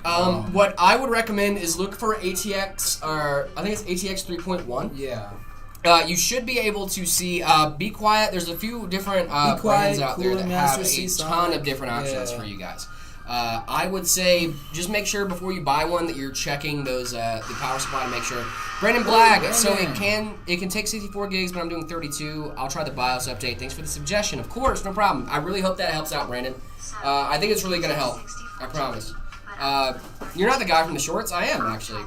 What I would recommend is look for ATX, or I think it's ATX 3.1. Yeah. You should be able to see, Be Quiet. There's a few different brands out there that have a ton of different options for you guys. I would say just make sure before you buy one that you're checking those the power supply to make sure. Brandon Blag, so it can take 64 gigs, but I'm doing 32. I'll try the BIOS update. Thanks for the suggestion. Of course, no problem. I really hope that helps out, Brandon. I think it's really going to help. I promise. You're not the guy from the shorts? I am, actually.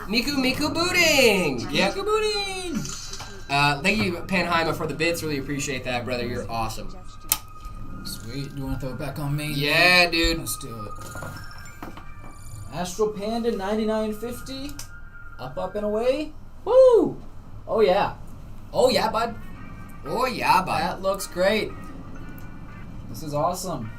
Miku booting! Yep. Miku booting! Thank you, Panheima, for the bits. Really appreciate that, brother. You're awesome. Sweet. You want to throw it back on me? Yeah, dude. Let's do it. Astral Panda 9950. Up and away. Woo! Oh, yeah. Oh, yeah, bud. Oh, yeah, bud. That looks great. This is awesome.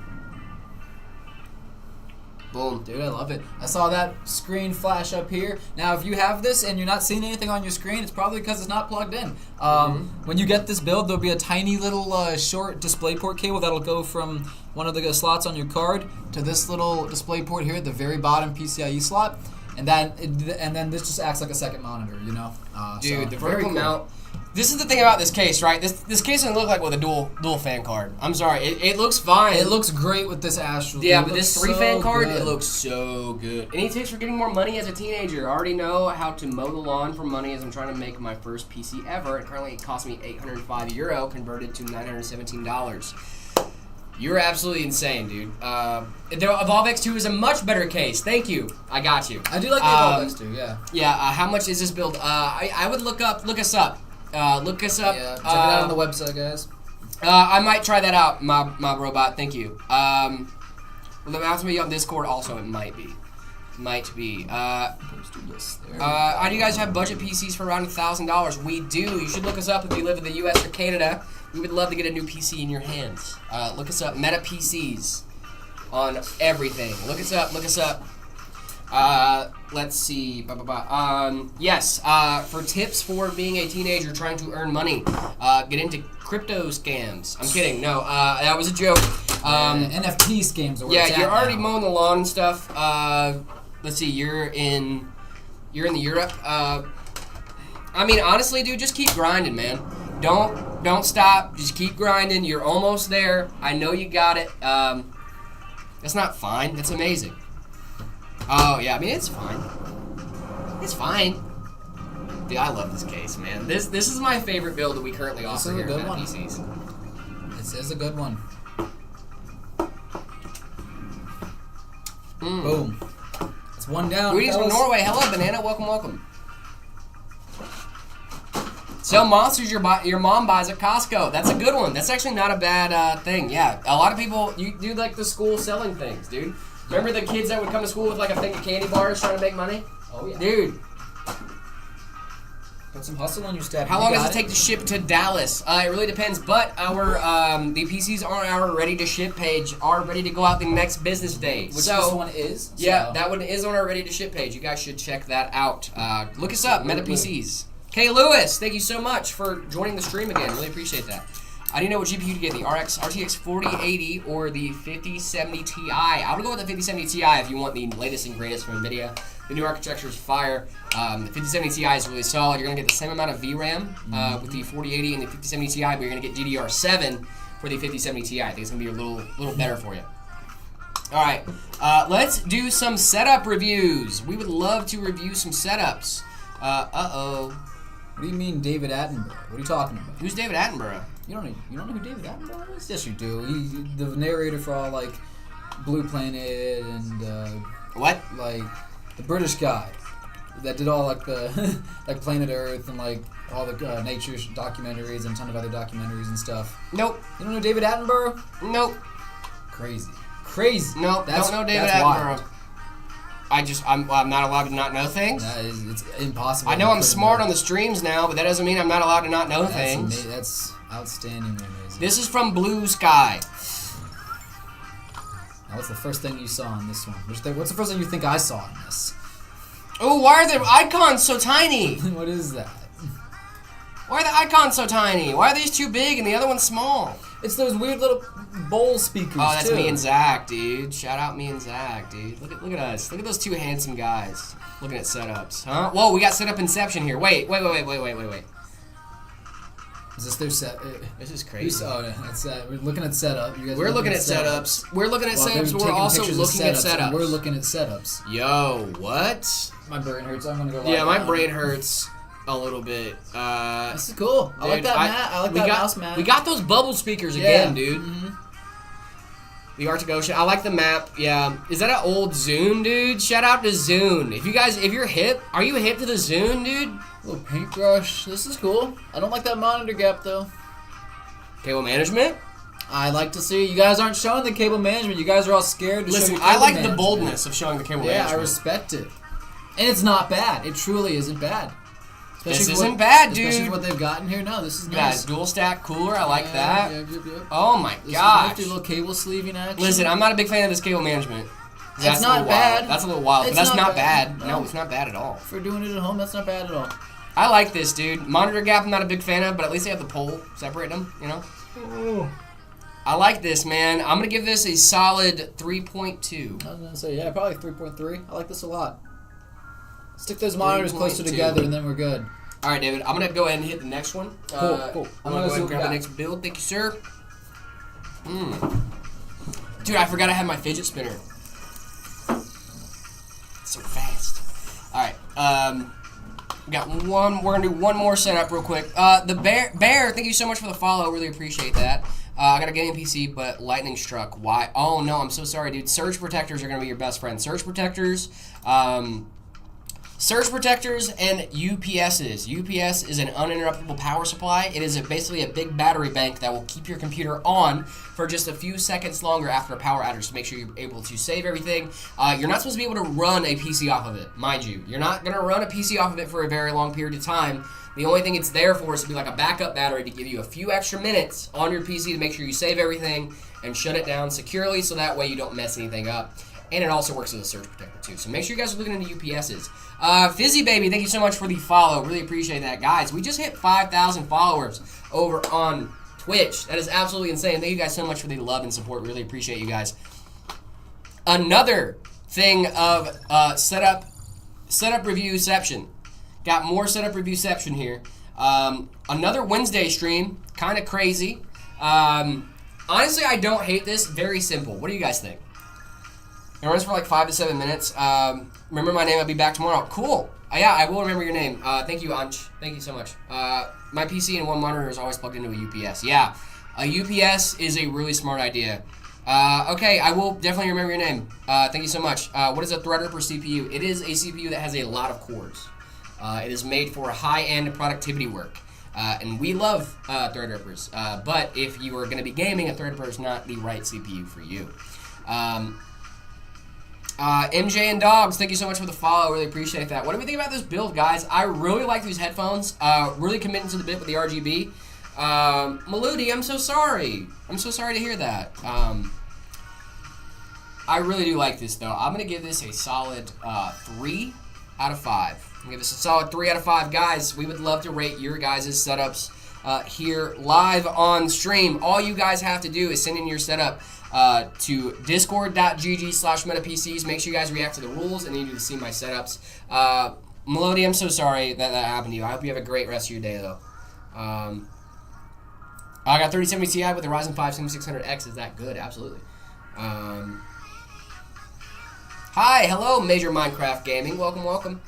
Boom. Dude, I love it. I saw that screen flash up here. Now, if you have this and you're not seeing anything on your screen, it's probably because it's not plugged in. When you get this build, there'll be a tiny little short DisplayPort cable that'll go from one of the slots on your card to this little DisplayPort here at the very bottom PCIe slot, and then this just acts like a second monitor, you know? Dude, the vertical mount. This is the thing about this case, right? This case doesn't look like with a dual fan card. I'm sorry, it looks fine. It looks great with this Astral. Yeah, but this 3-fan card, it looks so good. Any tips for getting more money as a teenager? I already know how to mow the lawn for money as I'm trying to make my first PC ever. And currently it cost me €805 converted to $917. You're absolutely insane, dude. The Evolve X2 is a much better case. Thank you. I got you. I do like the Evolve X2, yeah. Yeah, how much is this build? I would look us up. Look us up. Yeah, check it out on the website, guys. I might try that out, my robot. Thank you. Well, the math me on Discord also. It might be. Do you guys have budget PCs for around $1,000? We do. You should look us up if you live in the U.S. or Canada. We would love to get a new PC in your hands. Look us up. Meta PCs on everything. Look us up. Let's see. Yes, for tips for being a teenager trying to earn money, get into crypto scams. I'm kidding. No, that was a joke. NFT scams are where it's at you're already now. mowing the lawn and stuff. Let's see. You're in the Europe. I mean, honestly, dude, just keep grinding, man. Don't stop. Just keep grinding. You're almost there. I know you got it. That's not fine. That's amazing. Oh, yeah, I mean, it's fine. It's fine. Dude, I love this case, man. This is my favorite build that we currently offer here at PCs. This is a good one. Boom. It's one down. Greetings from Norway. Hello, Banana. Welcome. Sell monsters your mom buys at Costco. That's a good one. That's actually not a bad thing. Yeah, a lot of people, you do like the school selling things, dude. Remember the kids that would come to school with like a thing of candy bars trying to make money? Oh, yeah. Dude. Put some hustle on your step. How long does it take to ship to Dallas? It really depends, but our the PCs on our ready to ship page are ready to go out the next business day. Which this one is. Yeah, so. that one is on our ready to ship page. You guys should check that out. Look us up, Meta PCs. Kay Lewis, thank you so much for joining the stream again. Really appreciate that. I didn't know what GPU to get, the RTX 4080 or the 5070 Ti. I would go with the 5070 Ti if you want the latest and greatest from NVIDIA. The new architecture is fire. The 5070 Ti is really solid. You're going to get the same amount of VRAM with the 4080 and the 5070 Ti, but you're going to get DDR7 for the 5070 Ti. I think it's going to be a little better for you. All right, let's do some setup reviews. We would love to review some setups. What do you mean, David Attenborough? What are you talking about? Who's David Attenborough? You don't know who David Attenborough is? Yes, you do. He's the narrator for all like Blue Planet and What? Like the British guy that did all like the like Planet Earth and like all the nature documentaries and a ton of other documentaries and stuff. Nope. You don't know David Attenborough? Nope. Crazy. Nope. Don't know David Attenborough. I'm not allowed to not know things. It's impossible. I know I'm smart on the streams now, but that doesn't mean I'm not allowed to not know things. That's outstandingly amazing. This is from Blue Sky. Now, what's the first thing you saw in this one? What's the first thing you think I saw in this? Oh, why are the icons so tiny? What is that? Why are the icons so tiny? Why are these too big and the other one's small? It's those weird little bowl speakers. Oh, that's too. me and Zach, dude. Shout out me and Zach, dude. Look at us. Look at those two handsome guys looking at setups, huh? Whoa, we got setup inception here. Wait. Is this their set? This is crazy. We're looking at setup. You guys we're looking at setups. We're looking at setups. We're also looking at setups. We're looking at setups. Yo, what? My brain hurts. I'm gonna go. Yeah, my brain hurts a little bit. This is cool. I like that mat. I like that mouse mat. We got those bubble speakers again, dude. Mm-hmm. The Arctic Ocean. I like the map. Yeah. Is that an old Zune, dude? Shout out to Zune. If you're hip, are you hip to the Zune, dude? Little paintbrush. This is cool. I don't like that monitor gap though. Cable management? I like to see you guys aren't showing the cable management. You guys are all scared to show Listen, your I cable like management. the boldness of showing the cable management. Yeah, I respect it. And it's not bad. It truly isn't bad. This isn't bad, dude. Especially what they've got in here. No, this is nice. Yeah, dual stack cooler. I like that. Yep. Oh my This gosh. is little cable sleeving action. Listen, I'm not a big fan of this cable management. That's not bad. That's a little wild, but It's that's not not bad. bad. No, it's not bad at all. For doing it at home, that's not bad at all. I like this, dude. Monitor gap, I'm not a big fan of, but at least they have the pole separating them, you know? Oh. I like this, man. I'm going to give this a solid 3.2. I was going to say, yeah, probably 3.3. I like this a lot. Stick those monitors closer 3.2. together and then we're good. All right, David, I'm going to go ahead and hit the next one. Cool. I'm going to go ahead and grab the next build. Thank you, sir. Dude, I forgot I had my fidget spinner. So fast. All right. Got one. We're gonna do one more setup real quick. The bear. Thank you so much for the follow. Really appreciate that. I got a gaming PC, but lightning struck. Why? Oh no, I'm so sorry, dude. Surge protectors are gonna be your best friend. Surge protectors. Surge protectors and UPSs. UPS is an uninterruptible power supply. It is basically a big battery bank that will keep your computer on for just a few seconds longer after a power outage to make sure you're able to save everything. You're not supposed to be able to run a PC off of it, mind you. You're not going to run a PC off of it for a very long period of time. The only thing it's there for is to be like a backup battery to give you a few extra minutes on your PC to make sure you save everything and shut it down securely so that way you don't mess anything up. And it also works as a surge protector too. So make sure you guys are looking into UPSs. Fizzy Baby, thank you so much for the follow. Really appreciate that. Guys, we just hit 5,000 followers over on Twitch. That is absolutely insane. Thank you guys so much for the love and support. Really appreciate you guys. Another thing of setup reviewception. Got more setup reviewception here. Another Wednesday stream. Kind of crazy. Honestly, I don't hate this. Very simple. What do you guys think? It runs for like 5 to 7 minutes. Remember my name. I'll be back tomorrow. Cool. Yeah, I will remember your name. Thank you, Anch. Thank you so much. My PC and one monitor is always plugged into a UPS. Yeah, a UPS is a really smart idea. Okay, I will definitely remember your name. Thank you so much. What is a Threadripper CPU? It is a CPU that has a lot of cores. It is made for high-end productivity work. And we love Threadrippers. But if you are going to be gaming, a Threadripper is not the right CPU for you. MJ and Dogs, thank you so much for the follow. Really appreciate that. What do we think about this build, guys? I really like these headphones. Really committing to the bit with the RGB. Maludi, I'm so sorry. I'm so sorry to hear that. I really do like this, though. I'm going to give this a solid 3 out of 5. I'm going to give this a solid 3 out of 5. Guys, we would love to rate your guys' setups here live on stream. All you guys have to do is send in your setup to discord.gg/metapcs. Make sure you guys react to the rules, and then you do see my setups. Melody, I'm so sorry that happened to you. I hope you have a great rest of your day, though. I got 3070 Ti with the Ryzen 5 7600X. Is that good? Absolutely. Hi, hello, Major Minecraft Gaming. Welcome, welcome.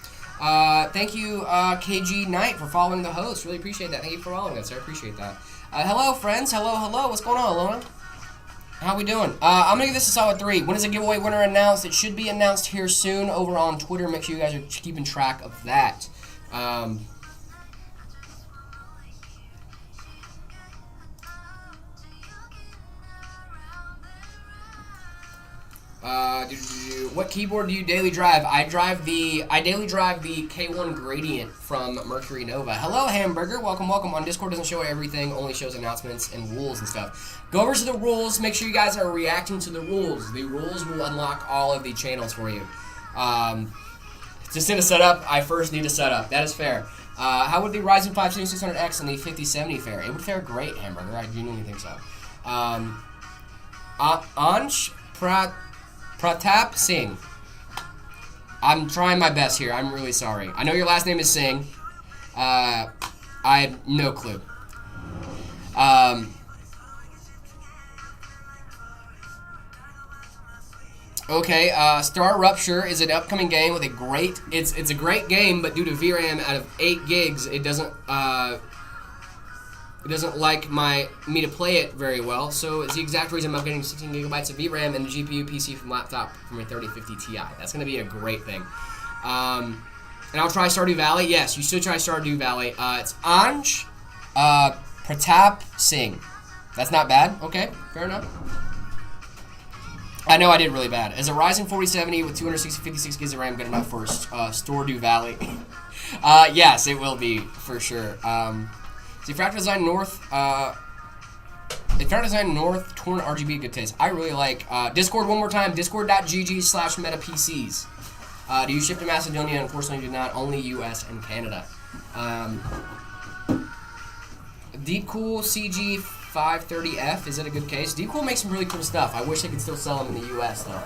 Thank you, KG Knight, for following the host. Really appreciate that. Thank you for following us. I appreciate that. Hello, friends. Hello, hello. What's going on, Alona? How we doing? I'm going to give this a solid 3. When is the giveaway winner announced? It should be announced here soon over on Twitter. Make sure you guys are keeping track of that. What keyboard do you daily drive? I daily drive the K1 Gradient from Mercury Nova. Hello, Hamburger. Welcome, welcome. On Discord doesn't show everything, only shows announcements and rules and stuff. Go over to the rules. Make sure you guys are reacting to the rules. The rules will unlock all of the channels for you. To send a setup, I first need a setup. That is fair. How would the Ryzen 5 7600X and the 5070 fare? It would fare great, Hamburger. I genuinely think so. Ansh Pratap Singh. I'm trying my best here. I'm really sorry. I know your last name is Singh. I have no clue. Okay, Star Rupture is an upcoming game with a great... It's a great game, but due to VRAM out of 8 gigs, it doesn't like me to play it very well, so it's the exact reason I'm getting 16 gigabytes of VRAM and the GPU PC from laptop from a 3050 Ti. That's going to be a great thing. And I'll try Stardew Valley. Yes, you should try Stardew Valley. It's Anj Pratap Singh. That's not bad. Okay, fair enough. I know I did really bad. Is a Ryzen 4070 with 256 gigs of RAM good enough for Stardew Valley? Yes, it will be, for sure. The Fractal Design North, Torn RGB, good taste. I really like Discord. One more time, discord.gg/metapcs. Do you ship to Macedonia? Unfortunately, do not. Only U.S. and Canada. Deepcool CG530F, is it a good case? Deepcool makes some really cool stuff. I wish they could still sell them in the U.S. though.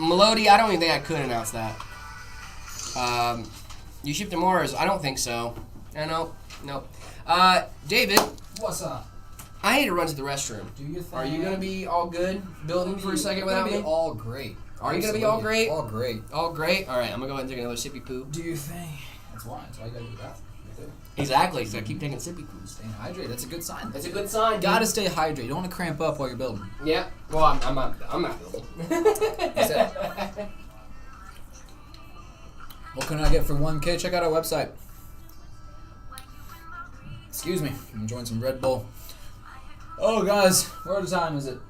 Melody, I don't even think I could announce that. You ship to Mars? I don't think so. No. David. What's up? I need to run to the restroom. Do you think? Are you gonna be all good building for a second without me? All great. Are you gonna be all great? All great. All great? Alright, I'm gonna go ahead and take another sippy poo. Do you think? That's why you gotta do that. Exactly, so I keep taking sippy poos. Staying hydrated, that's a good sign. That's a good sign. You gotta stay hydrated. You don't want to cramp up while you're building. Yeah, well, I'm not building. What can I get for 1K? Check out our website. Excuse me, I'm enjoying some Red Bull. Oh, guys, what time is it?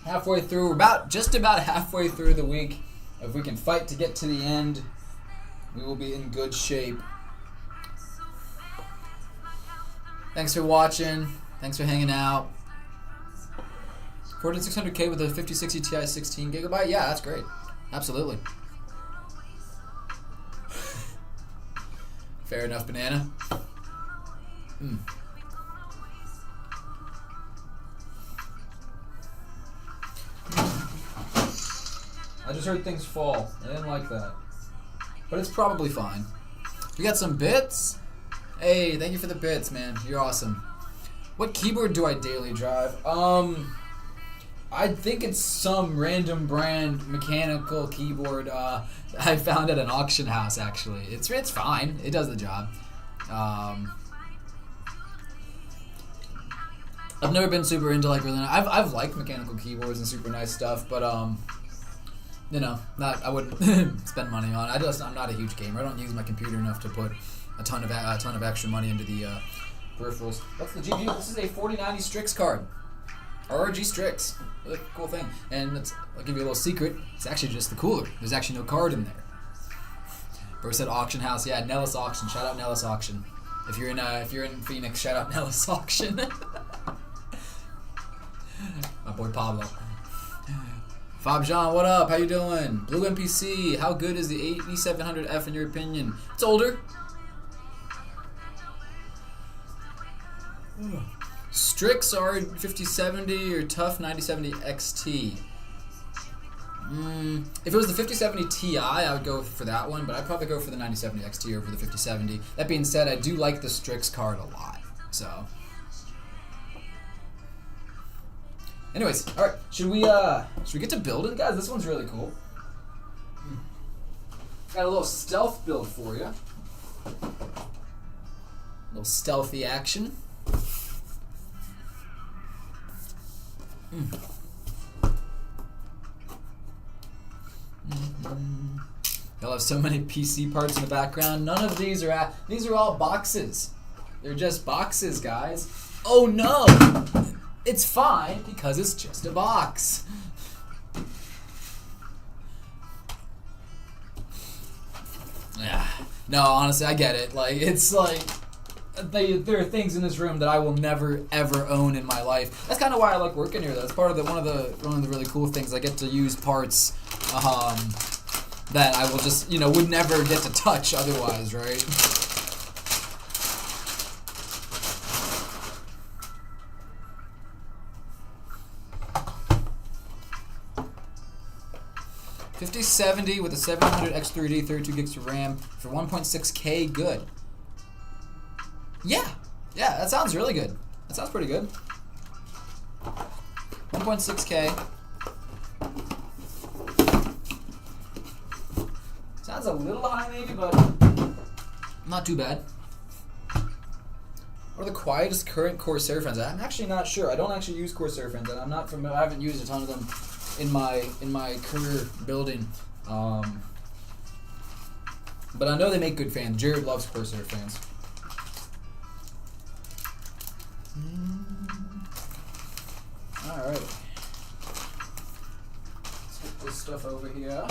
Halfway through. We're just about halfway through the week. If we can fight to get to the end, we will be in good shape. Thanks for watching. Thanks for hanging out. 14600K with a 5060 Ti 16 gigabyte. Yeah, that's great. Absolutely. Fair enough, banana. I just heard things fall. I didn't like that. But it's probably fine. We got some bits. Hey, thank you for the bits, man. You're awesome. What keyboard do I daily drive? I think it's some random brand mechanical keyboard I found at an auction house, actually. It's fine. It does the job. I've never been super into like really. I've liked mechanical keyboards and super nice stuff, but you know, I wouldn't spend money on. I'm not a huge gamer. I don't use my computer enough to put a ton of extra money into the peripherals. What's the GPU? This is a 4090 Strix card. RRG Strix. Really cool thing. And I'll give you a little secret. It's actually just the cooler. There's actually no card in there. Bro said auction house. Yeah, Nellis Auction. Shout out Nellis Auction. If you're in Phoenix, shout out Nellis Auction. My boy Pablo. Fab Jean, what up? How you doing? Blue MPC, how good is the 8700F in your opinion? It's older. Strix are 5070 or Tough 9070 XT. If it was the 5070 Ti, I would go for that one, but I'd probably go for the 9070 XT over the 5070. That being said, I do like the Strix card a lot. So, anyways, all right. Should we get to building, guys? This one's really cool. Got a little stealth build for you. A little stealthy action. Y'all have so many PC parts in the background. None of these are these are all boxes. They're just boxes, guys. Oh no! It's fine because it's just a box. Yeah. No, honestly, I get it. Like, it's like there are things in this room that I will never ever own in my life. That's kind of why I like working here. That's part of one of the really cool things. I get to use parts that I will just would never get to touch otherwise, right? $5070 with a 700 X3D, 32 gigs of RAM for 1.6K. Good. Yeah, that sounds really good. That sounds pretty good. 1.6K. Sounds a little high maybe, but not too bad. What are the quietest current Corsair fans? I'm actually not sure. I don't actually use Corsair fans, and I'm not familiar. I haven't used a ton of them in my career building. But I know they make good fans. Jared loves Corsair fans. Alright. Let's get this stuff over here.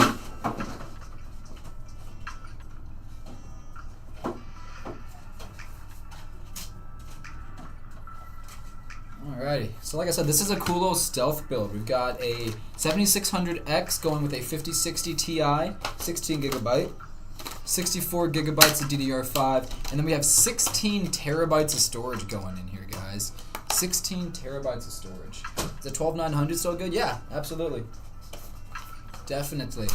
Alrighty, so like I said, this is a cool little stealth build. We've got a 7600X going with a 5060 Ti, 16 gigabyte, 64 gigabytes of DDR5, and then we have 16 terabytes of storage going in here, guys. 16 terabytes of storage. Is the 12900 still good? Yeah, absolutely. Definitely.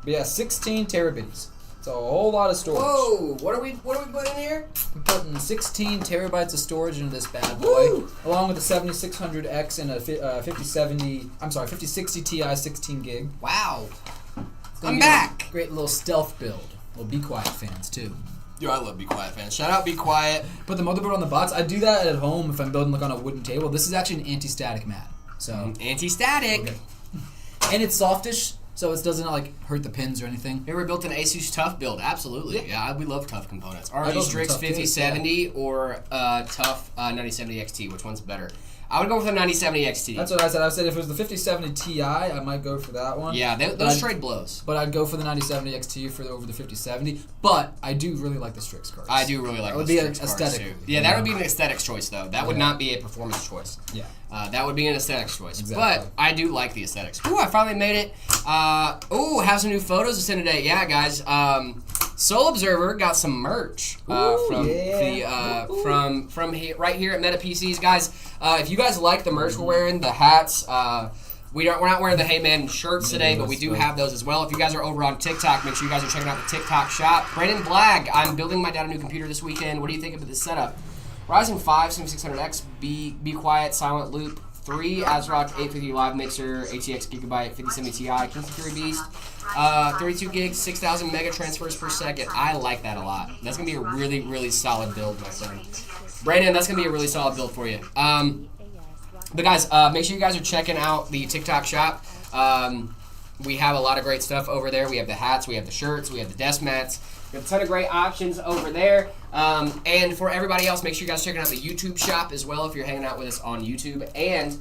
But yeah, 16 terabits. It's a whole lot of storage. Whoa! What are we putting here? I'm putting 16 terabytes of storage into this bad boy, Woo! along with a 7600X and a 5060 Ti 16 gig. Wow! I'm back. Great little stealth build. Well, Be Quiet fans too. Yo, I love Be Quiet fans. Shout out Be Quiet. Put the motherboard on the box. I do that at home if I'm building like on a wooden table. This is actually an anti-static mat. So anti-static. Okay. And it's softish, so it doesn't like hurt the pins or anything. You ever built an Asus Tough build? Absolutely. Yeah, we love Tough components. I RG love Strix Tough too, 5070 or Tough 9070 XT. Which one's better? I would go with the 9070 XT. That's what I said. I said if it was the 5070 Ti, I might go for that one. Yeah, those trade blows. But I'd go for the 9070 XT over the 5070. But I do really like the Strix cards. I do really like that. Would the be Strix an cards aesthetic. too. Yeah, that would be an aesthetics choice though. That would not be a performance choice. Yeah. That would be an aesthetics choice. Exactly. But I do like the aesthetics. Ooh, I finally made it. Have some new photos to send today. Yeah, guys. Soul Observer got some merch from right here at Meta PCs, guys. If you guys like the merch we're wearing, the hats, we're not wearing the Hey Man shirts today, but we do have those as well. If you guys are over on TikTok, make sure you guys are checking out the TikTok shop. Brandon Blag, I'm building my dad a new computer this weekend. What do you think of this setup? Ryzen 5 7600X, Be Quiet, Silent Loop, 3 ASRock 850 live mixer, ATX Gigabyte, 5070 Ti, Kingston Fury Beast, 32 gigs, 6,000 mega transfers per second. I like that a lot. That's going to be a really, really solid build, my friend. Brandon, that's going to be a really solid build for you. But guys, make sure you guys are checking out the TikTok shop. We have a lot of great stuff over there. We have the hats, we have the shirts, we have the desk mats. We have a ton of great options over there. And for everybody else, make sure you guys check out the YouTube shop as well if you're hanging out with us on YouTube. And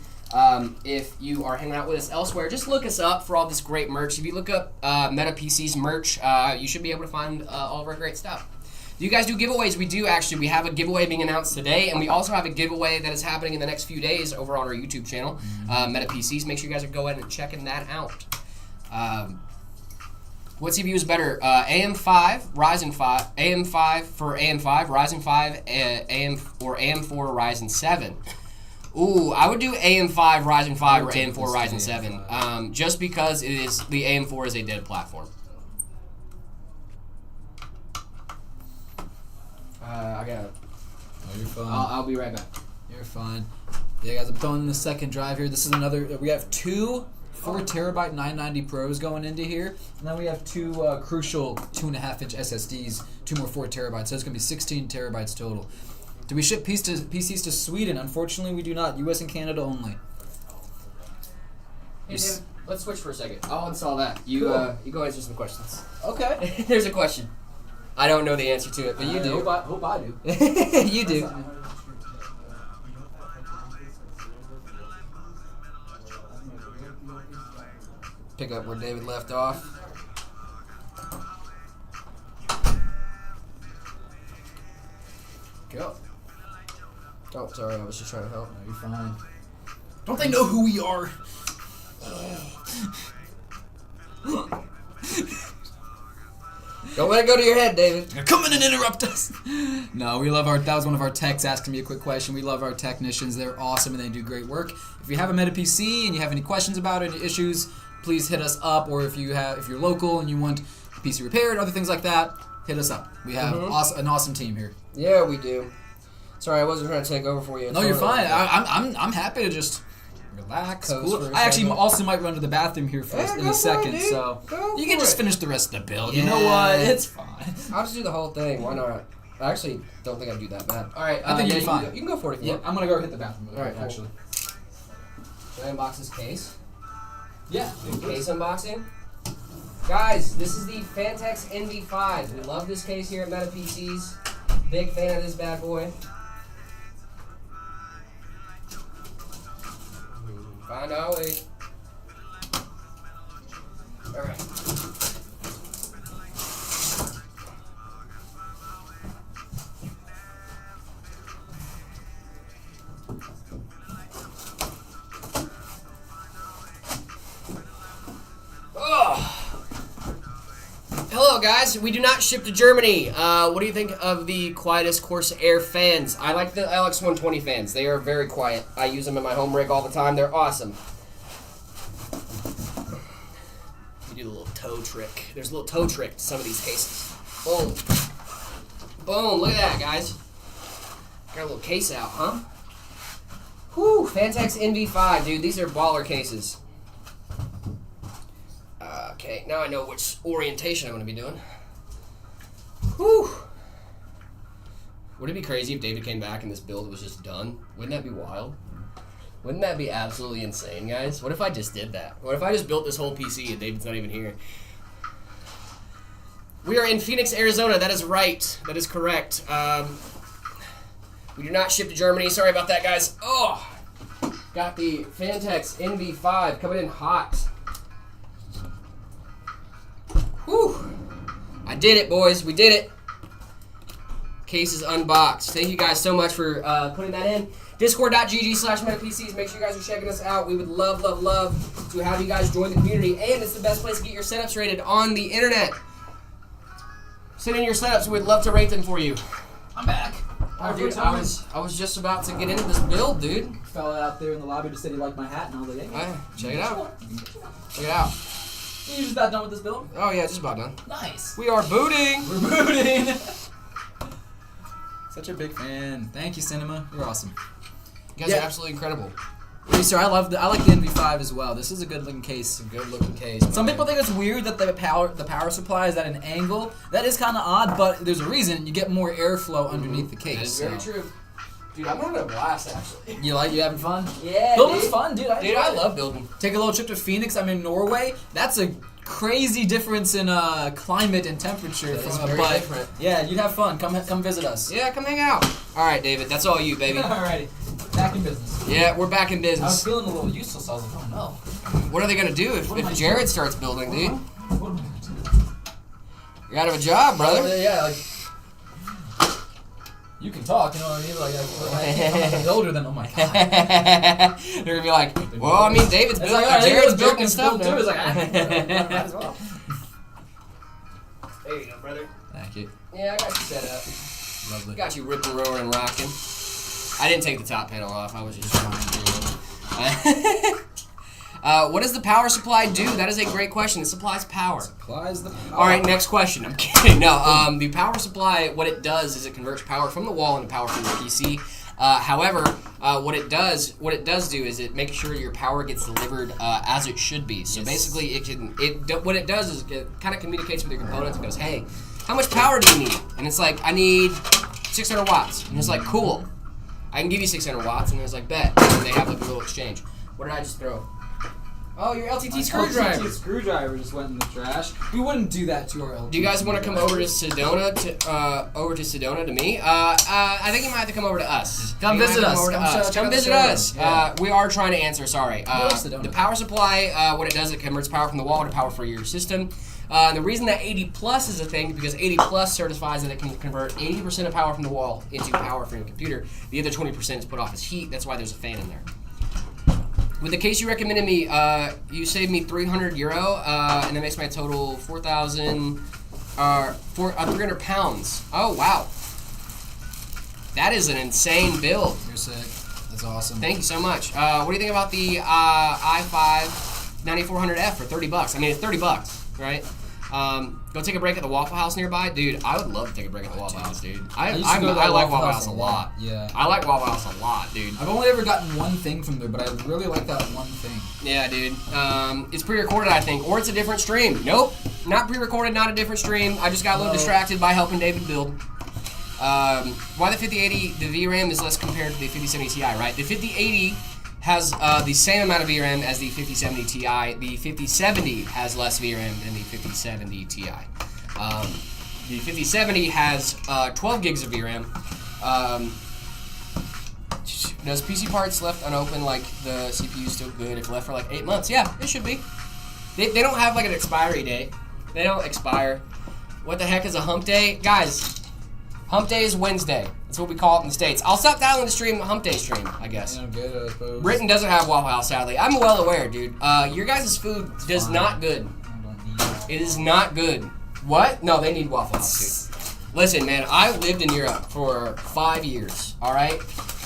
if you are hanging out with us elsewhere, just look us up for all this great merch. If you look up Meta PC's merch, you should be able to find all of our great stuff. Do you guys do giveaways? We do, actually. We have a giveaway being announced today, and we also have a giveaway that is happening in the next few days over on our YouTube channel, Meta PCs. Make sure you guys are going and checking that out. What CPU is better? AM5, Ryzen 5, AM5 for AM5, Ryzen 5, or AM4 Ryzen 7. Ooh, I would do AM5 Ryzen 5 or AM4 Ryzen 7, just because it is the AM4 is a dead platform. I gotta. Oh, you're fine. I'll be right back. You're fine. Yeah, guys, I'm throwing in the second drive here. This is another. We have two 4TB 990 Pros going into here, and then we have two crucial 2.5-inch SSDs, two more 4TB. So it's gonna be 16 terabytes total. Do we ship PCs to Sweden? Unfortunately, we do not. U.S. and Canada only. Hey, David, let's switch for a second. I'll install that. You you go answer some questions. Okay. There's a question. I don't know the answer to it, but you do. Hope I do. You do. Pick up where David left off. Go. Oh, sorry, I was just trying to help. No, you're fine. Don't they know who we are? Don't let it go to your head, David. They're coming and interrupt us. No, we love that was one of our techs asking me a quick question. We love our technicians. They're awesome and they do great work. If you have a Meta PC and you have any questions about it, any issues, please hit us up. Or if you're local and you want a PC repaired, other things like that, hit us up. We have an awesome team here. Yeah, we do. Sorry, I wasn't trying to take over for you. No, you're fine. I'm happy to just relax. Cool. I actually also might run to the bathroom here in a second, so you can just finish the rest of the build. Yeah. You know what? It's fine. I'll just do the whole thing. Why not? I actually don't think I'd do that bad. All right, I think you're fine. You can go for it. Yeah, I'm gonna go hit the bathroom. All right, actually. Should I unbox this case? Yeah. Case unboxing. Guys, this is the Fantex NV5. We love this case here at Meta PCs. Big fan of this bad boy. Find our way. All right. Hello guys, we do not ship to Germany. What do you think of the quietest Corsair fans? I like the LX120 fans. They are very quiet. I use them in my home rig all the time. They're awesome. You do the little toe trick. There's a little toe trick to some of these cases. Boom. Boom, look at that guys. Got a little case out, huh? Whew, Fantex NV5, dude. These are baller cases. Okay, now I know which orientation I'm going to be doing. Whew. Would it be crazy if David came back and this build was just done? Wouldn't that be wild? Wouldn't that be absolutely insane, guys? What if I just did that? What if I just built this whole PC and David's not even here? We are in Phoenix, Arizona. That is right. That is correct. We do not ship to Germany. Sorry about that, guys. Oh, got the Fantex NV5 coming in hot. Whew. I did it, boys. We did it. Case is unboxed. Thank you guys so much for putting that in. Discord.gg/MetaPCs. Make sure you guys are checking us out. We would love, love, love to have you guys join the community. And it's the best place to get your setups rated on the internet. Send in your setups. We'd love to rate them for you. I'm back. Oh, dude, I was just about to get into this build, dude. Fella out there in the lobby just said he liked my hat, and I was like, hey. Check it out. Check it out. You just about done with this build? Oh, yeah, just about done. Nice. We are booting. We're booting. Such a big fan. Thank you, Cinema. You're awesome. You guys are absolutely incredible. Hey, sir, I like the NV5 as well. This is a good looking case. It's a good looking case. Some people think it's weird that the power supply is at an angle. That is kind of odd, but there's a reason. You get more airflow underneath the case. That is very true. Dude, I'm having a blast actually. You having fun? Yeah, Building's dude. fun, dude. I love building. Take a little trip to Phoenix. I'm in Norway. That's a crazy difference in climate and temperature. That is very different. Yeah, you'd have fun. Come visit us. Yeah, come hang out. All right, David, that's all you, baby. Alrighty, back in business. Yeah, we're back in I was business. feeling a little useless. I was like, oh no. What are they gonna do if Jared starts building, dude? What am I gonna do? You're out of a job, brother. Yeah, like you can talk, you know what I mean? Like I'm a builder, then oh my god. They're gonna be like, well, I mean, David's It's building, like, alright, Jared's David's building stuff too. now. It's like, might as well. There you go, brother. Thank you. Yeah, I got you set up. Lovely. Got you ripping, roaring, and rocking. I didn't take the top panel off. I was just trying to. What does the power supply do? That is a great question. It supplies power. Supplies the power. All right, next question. I'm kidding. No, the power supply, what it does is it converts power from the wall into power from your PC. However, what it does do is it makes sure your power gets delivered as it should be. So basically, what it does is it kind of communicates with your components and goes, hey, how much power do you need? And it's like, I need 600 watts. And it's like, cool. I can give you 600 watts. And it's like, bet. And they have like a little exchange. What did I just throw? Oh, your LTT screwdriver. LTT screwdriver just went in the trash. We wouldn't do that to our LTT. Do you guys want to come over to Sedona to me? I think you might have to come over to us. Come visit us. Come visit us. Yeah. We are trying to answer. Sorry. Sedona. The power supply, what it does, it converts power from the wall to power for your system. And the reason that 80 plus is a thing because 80 plus certifies that it can convert 80% of power from the wall into power for your computer. The other 20% is put off as heat. That's why there's a fan in there. With the case you recommended me, you saved me €300, and that makes my total 300 pounds. Oh, wow. That is an insane build. You're sick. That's awesome. Thank you so much. What do you think about the i5 9400F for $30? I mean, it's $30, right? Go take a break at the Waffle House nearby, dude. I would love to take a break at the Waffle House, dude. I like Waffle House a lot. Yeah. I like Waffle House a lot, dude. I've only ever gotten one thing from there, but I really like that one thing. Yeah, dude. It's pre-recorded, I think, or it's a different stream. Nope, not pre-recorded, not a different stream. I just got a little distracted by helping David build. Why the 5080? The VRAM is less compared to the 5070 Ti, right? The 5080 has the same amount of VRAM as the 5070 Ti. The 5070 has less VRAM than the 5070 Ti. The 5070 has 12 gigs of VRAM. Does PC parts left unopened like the CPU still good if left for like 8 months? Yeah, it should be. They don't have like an expiry date. They don't expire. What the heck is a hump day? Guys, hump day is Wednesday. That's what we call it in the States. I'll stop dialing the stream, hump day stream, I guess. Yeah, good, I suppose. Britain doesn't have Waffle House, sadly. I'm well aware, dude. Your guys' food does not good. It is not good. What? No, they need Waffle House, dude. Listen, man, I lived in Europe for 5 years, alright?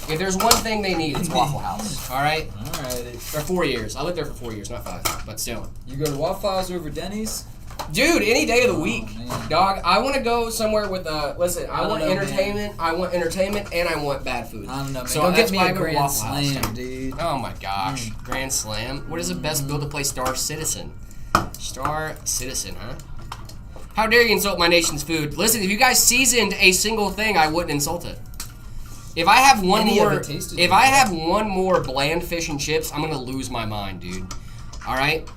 If there's one thing they need, it's Waffle House, alright? Alright. For 4 years. I lived there for 4 years, not 5, but still. You go to Waffle House over Denny's? Dude, any day of the week. Man. Dog, I want to go somewhere with, listen, I want know, entertainment, I want entertainment, and I want bad food. I don't know, man. So Go that's get me why I a go to Grand Waffle House, Slam, dude. Oh my gosh. Grand Slam? What does it best build to play Star Citizen? Star Citizen, huh? How dare you insult my nation's food? Listen, if you guys seasoned a single thing, I wouldn't insult it. If I have one more bland fish and chips, I'm gonna lose my mind, dude. Alright?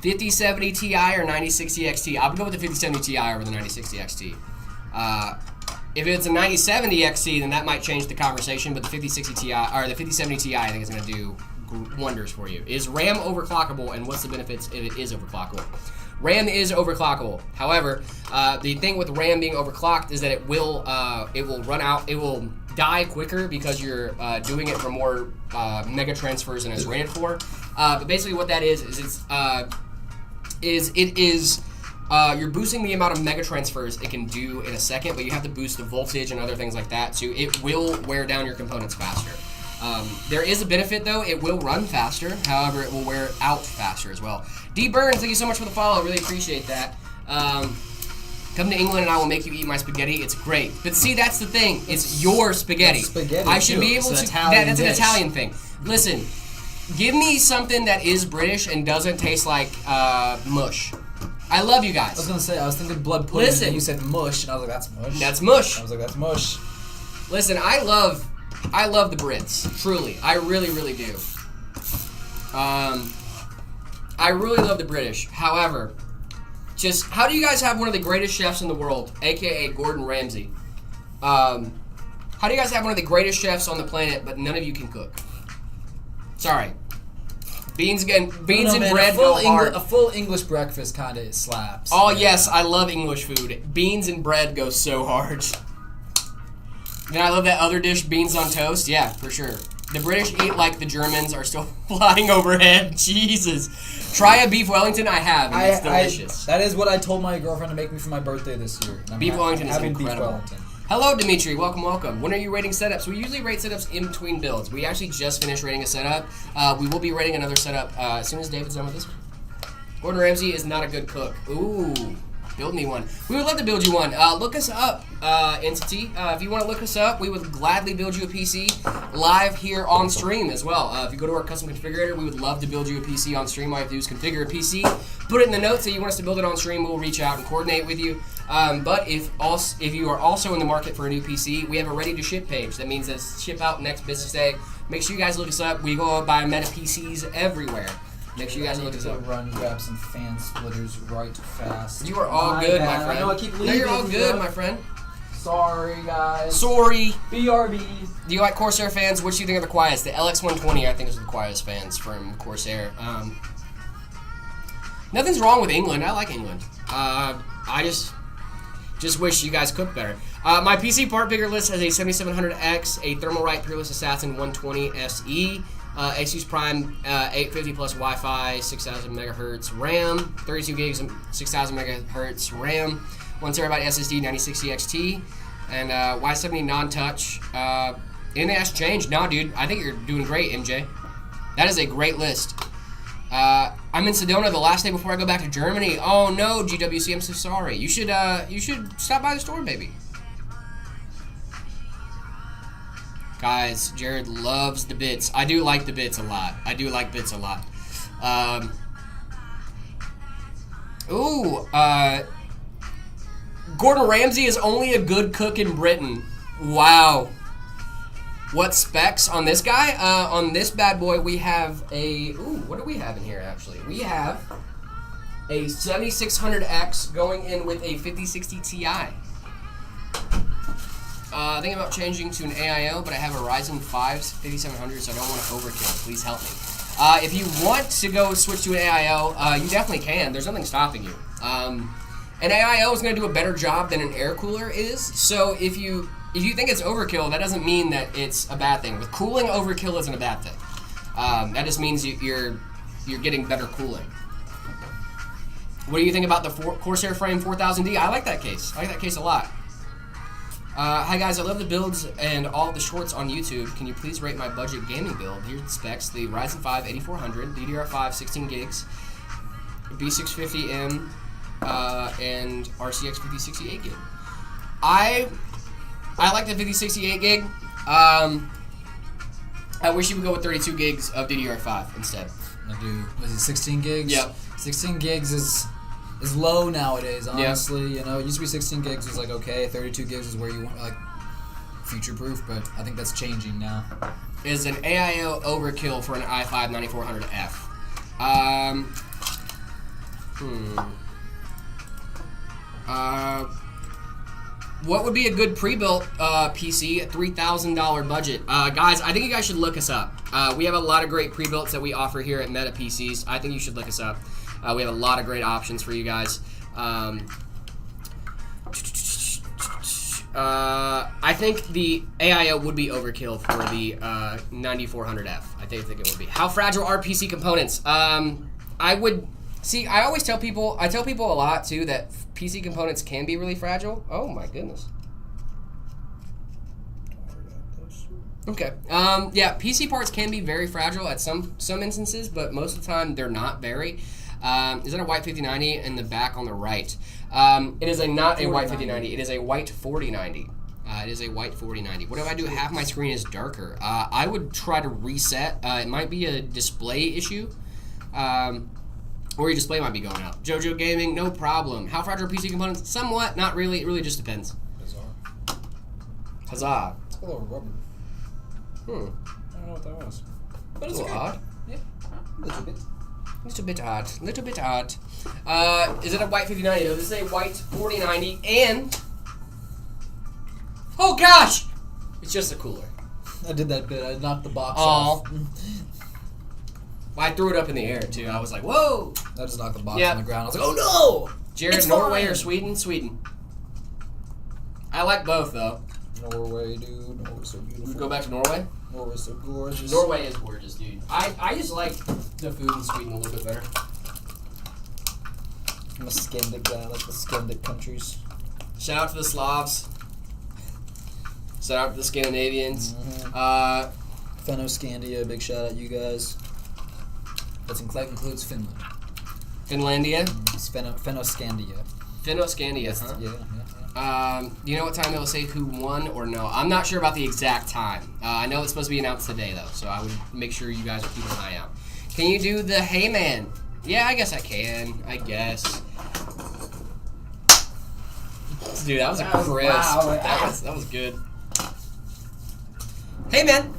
5070 Ti or 9060 XT? I would go with the 5070 Ti over the 9060 XT. If it's a 9070 XT, then that might change the conversation, but the 5060 Ti, or the 5070 Ti, I think is gonna do wonders for you. Is RAM overclockable, and what's the benefits if it is overclockable? RAM is overclockable. However, the thing with RAM being overclocked is that it will run out. It will die quicker because you're doing it for more mega transfers than it's rated for. But basically, what that is you're boosting the amount of mega transfers it can do in a second, but you have to boost the voltage and other things like that, so it will wear down your components faster. There is a benefit though, it will run faster, however it will wear out faster as well. D Burns, thank you so much for the follow, really appreciate that. Come to England and I will make you eat my spaghetti, it's great. But see, that's the thing, it's your spaghetti. I should be able to, that's an Italian thing. Listen, give me something that is British and doesn't taste like mush. I love you guys. I was gonna say, I was thinking blood pudding, Listen. and you said mush, and I was like, that's mush. That's mush. I was like, that's mush. Listen, I love the Brits. Truly, I really, really do. I really love the British. However, just how do you guys have one of the greatest chefs in the world, aka Gordon Ramsay? How do you guys have one of the greatest chefs on the planet, but none of you can cook? Sorry. Beans and bread go hard. A full English breakfast kind of slaps. Oh, yes, I love English food. Beans and bread go so hard. Then I love that other dish, beans on toast. Yeah, for sure. The British eat like the Germans are still flying overhead. Jesus. Try a beef Wellington. I have, and it's delicious. That is what I told my girlfriend to make me for my birthday this year. Beef Wellington is incredible. Beef Wellington. Hello, Dimitri. Welcome, welcome. When are you rating setups? We usually rate setups in between builds. We actually just finished rating a setup. We will be rating another setup as soon as David's done with this one. Gordon Ramsay is not a good cook. Ooh, build me one. We would love to build you one. Look us up, Entity. If you want to look us up, we would gladly build you a PC live here on stream as well. If you go to our custom configurator, we would love to build you a PC on stream. All you have to do is configure a PC, put it in the notes that you want us to build it on stream. We'll reach out and coordinate with you. But if you are also in the market for a new PC, we have a ready-to-ship page. That means that ship out next business day. Make sure you guys look us up. We go buy Meta PCs everywhere. Make sure you guys look us up. Run, grab some fan splitters right fast. You are all good, my friend. I know I keep leaving. No, you're all good, my friend. Sorry, guys. Sorry. BRB. Do you like Corsair fans? What do you think are the quietest? The LX120, I think, is the quietest fans from Corsair. Nothing's wrong with England. I like England. I just wish you guys cooked better. My PC part picker list has a 7700X, a Thermalright Peerless Assassin 120 SE, Asus Prime 850 plus Wi-Fi, 6000 megahertz RAM, 32 gigs, 6000 megahertz RAM, 1TB SSD, 9060 XT, and Y70 non-touch. Anything has changed? No, dude. I think you're doing great, MJ. That is a great list. I'm in Sedona the last day before I go back to Germany. Oh no, GWC, I'm so sorry. You should stop by the store, baby. Guys, Jared loves the bits. I do like the bits a lot. Gordon Ramsay is only a good cook in Britain. Wow. What specs on this guy? On this bad boy, we have a... Ooh, what do we have in here, actually? We have a 7600X going in with a 5060 Ti. Thinking about changing to an AIO, but I have a Ryzen 5 5700, so I don't want to overkill. Please help me. If you want to go switch to an AIO, you definitely can. There's nothing stopping you. An AIO is going to do a better job than an air cooler is, so if you think it's overkill, that doesn't mean that it's a bad thing. With cooling, overkill isn't a bad thing. That just means you're getting better cooling. What do you think about the Corsair Frame 4000D? I like that case. I like that case a lot. Hi guys, I love the builds and all the shorts on YouTube. Can you please rate my budget gaming build? Here's the specs: the Ryzen 5 8400, DDR5 16 gigs, B650M, and RCX 5068 gig. I like the 5068 gig. I wish you would go with 32 gigs of DDR5 instead. I do. Was it 16 gigs? Yep. 16 gigs is low nowadays, honestly. Yep. You know, it used to be 16 gigs was like okay, 32 gigs is where you want, like, future proof, but I think that's changing now. Is an AIO overkill for an i5 9400F? What would be a good pre-built PC at $3,000 budget? Guys, I think you guys should look us up. We have a lot of great pre-builts that we offer here at Meta PCs. I think you should look us up. We have a lot of great options for you guys. I think the AIO would be overkill for the 9400F. I think it would be. How fragile are PC components? I always tell people, a lot too that PC components can be really fragile. Oh my goodness. Okay. Yeah, PC parts can be very fragile at some instances, but most of the time they're not very. Is that a white 5090 in the back on the right? It is not a white 5090. It is a white 4090. It is a white 4090. What if I do half my screen is darker? I would try to reset. It might be a display issue. Or your display might be going out. JoJo Gaming, no problem. How fragile are PC components? Somewhat, not really. It really just depends. Huzzah. a little rubber. Hmm. I don't know what that was. But it's a little okay. odd. Yeah. A little bit. Little bit odd. Little bit odd. Is it a white 5090? No, this is a white 4090, and oh gosh, it's just a cooler. I did that bit. I knocked the box Aw. off. I threw it up in the air too. I was like, whoa. I just knocked the box Yeah. on the ground. I was like, oh no! Jared, It's Norway fine. or Sweden? Sweden. I like both though. Norway, dude. Norway's so beautiful. We go back to Norway. Norway's so gorgeous. Norway is gorgeous, dude. I just like the food in Sweden a little bit better. I'm a Scandic guy. I like the Scandic countries. Shout out to the Slavs. Shout out to the Scandinavians. Mm-hmm. Fennoscandia, big shout out you guys. That includes Finland. Finlandia. It's Fennoscandia. Finnoscandia, huh? Yeah. Do you know what time they'll say who won or no? I'm not sure about the exact time. I know it's supposed to be announced today, though, so I would make sure you guys are keeping an eye out. Can you do the Hey Man? Yeah, I guess I can. I guess. Dude, that was a crisp. Wow. That was good. Hey, man.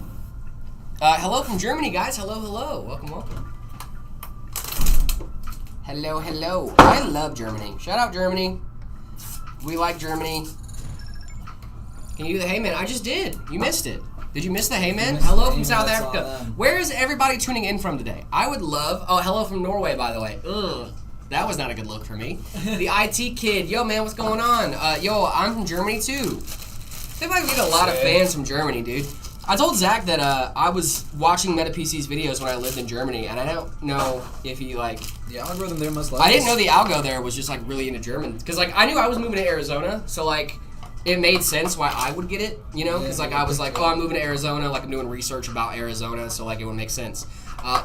Hello from Germany, guys. Hello. Welcome. Hello. I love Germany. Shout out Germany. We like Germany. Can you do the Hey Man? I just did. You missed it. Did you miss the Hey Man? Hello from South Africa. Where is everybody tuning in from today? I would love... Oh, hello from Norway, by the way. Ugh. That was not a good look for me. The IT kid. Yo, man, what's going on? Yo, I'm from Germany, too. I feel like we get a lot of fans from Germany, dude. I told Zach that I was watching MetaPC's videos when I lived in Germany, and I don't know if he, like... The algorithm there must like I didn't know the algo there was just, like, really into German. Because, like, I knew I was moving to Arizona, so, like, it made sense why I would get it, you know? Because, like, I was like, oh, I'm moving to Arizona, like, I'm doing research about Arizona, so, like, it would make sense.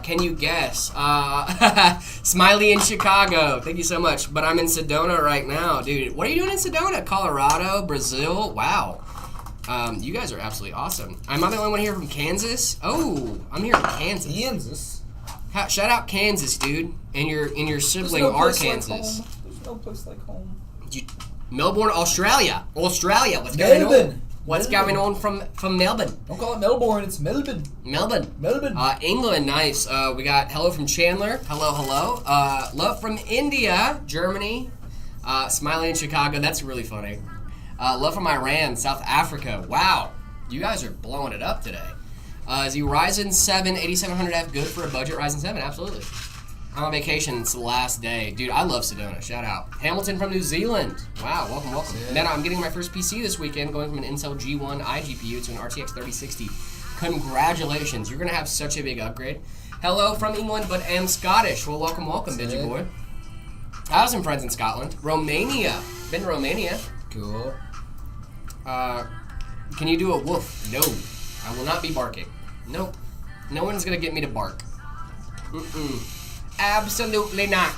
Can you guess? Smiley in Chicago. Thank you so much. But I'm in Sedona right now. Dude, what are you doing in Sedona? Colorado? Brazil? Wow. You guys are absolutely awesome. Am I the only one here from Kansas? Oh, I'm here in Kansas. Shout out Kansas, dude. And your sibling Arkansas. There's no place like home. Melbourne, Australia. What's going on? What's going on from Melbourne? Don't call it Melbourne, it's Melbourne. Melbourne. England, nice. We got hello from Chandler. Hello. Love from India, Germany. Smiley in Chicago. That's really funny. Love from Iran, South Africa. Wow. You guys are blowing it up today. Is the Ryzen 7 8700F good for a budget Ryzen 7? Absolutely. I'm on vacation. It's the last day. Dude, I love Sedona. Shout out. Hamilton from New Zealand. Wow, welcome. And then I'm getting my first PC this weekend, going from an Intel G1 iGPU to an RTX 3060. Congratulations. You're going to have such a big upgrade. Hello from England, but am Scottish. Well, welcome, Bidget boy. I have some friends in Scotland. Romania. Been to Romania. Cool. Can you do a woof? No. I will not be barking. Nope. No one's going to get me to bark. Absolutely not.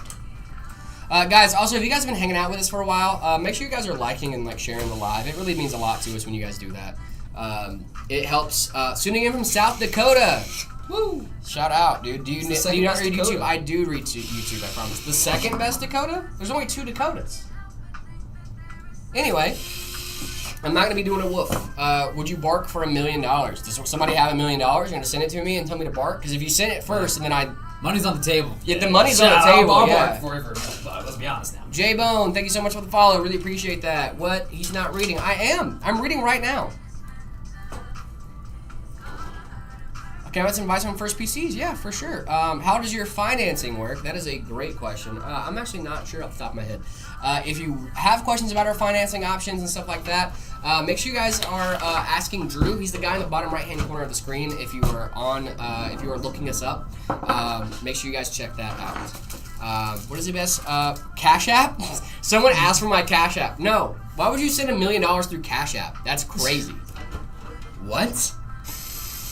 Guys, also, if you guys have been hanging out with us for a while, make sure you guys are liking and like sharing the live. It really means a lot to us when you guys do that. It helps. Tuning in from South Dakota. Woo! Shout out, dude. Do you not read YouTube? I do read YouTube, I promise. The second best Dakota? There's only 2 Dakotas. Anyway, I'm not going to be doing a woof. Would you bark for $1 million? Does somebody have $1 million? You're going to send it to me and tell me to bark? Because if you send it first and then money's on the table. Yeah, the money's on the table. I'll bark for it for $1 million, let's be honest now. J-Bone, thank you so much for the follow. Really appreciate that. What? He's not reading. I am. I'm reading right now. Can I have some advice on first PCs? Yeah, for sure. How does your financing work? That is a great question. I'm actually not sure off the top of my head. If you have questions about our financing options and stuff like that, make sure you guys are asking Drew. He's the guy in the bottom right-hand corner of the screen. If you are looking us up, make sure you guys check that out. What is the best? Cash App? Someone asked for my Cash App. No. Why would you send $1 million through Cash App? That's crazy. What?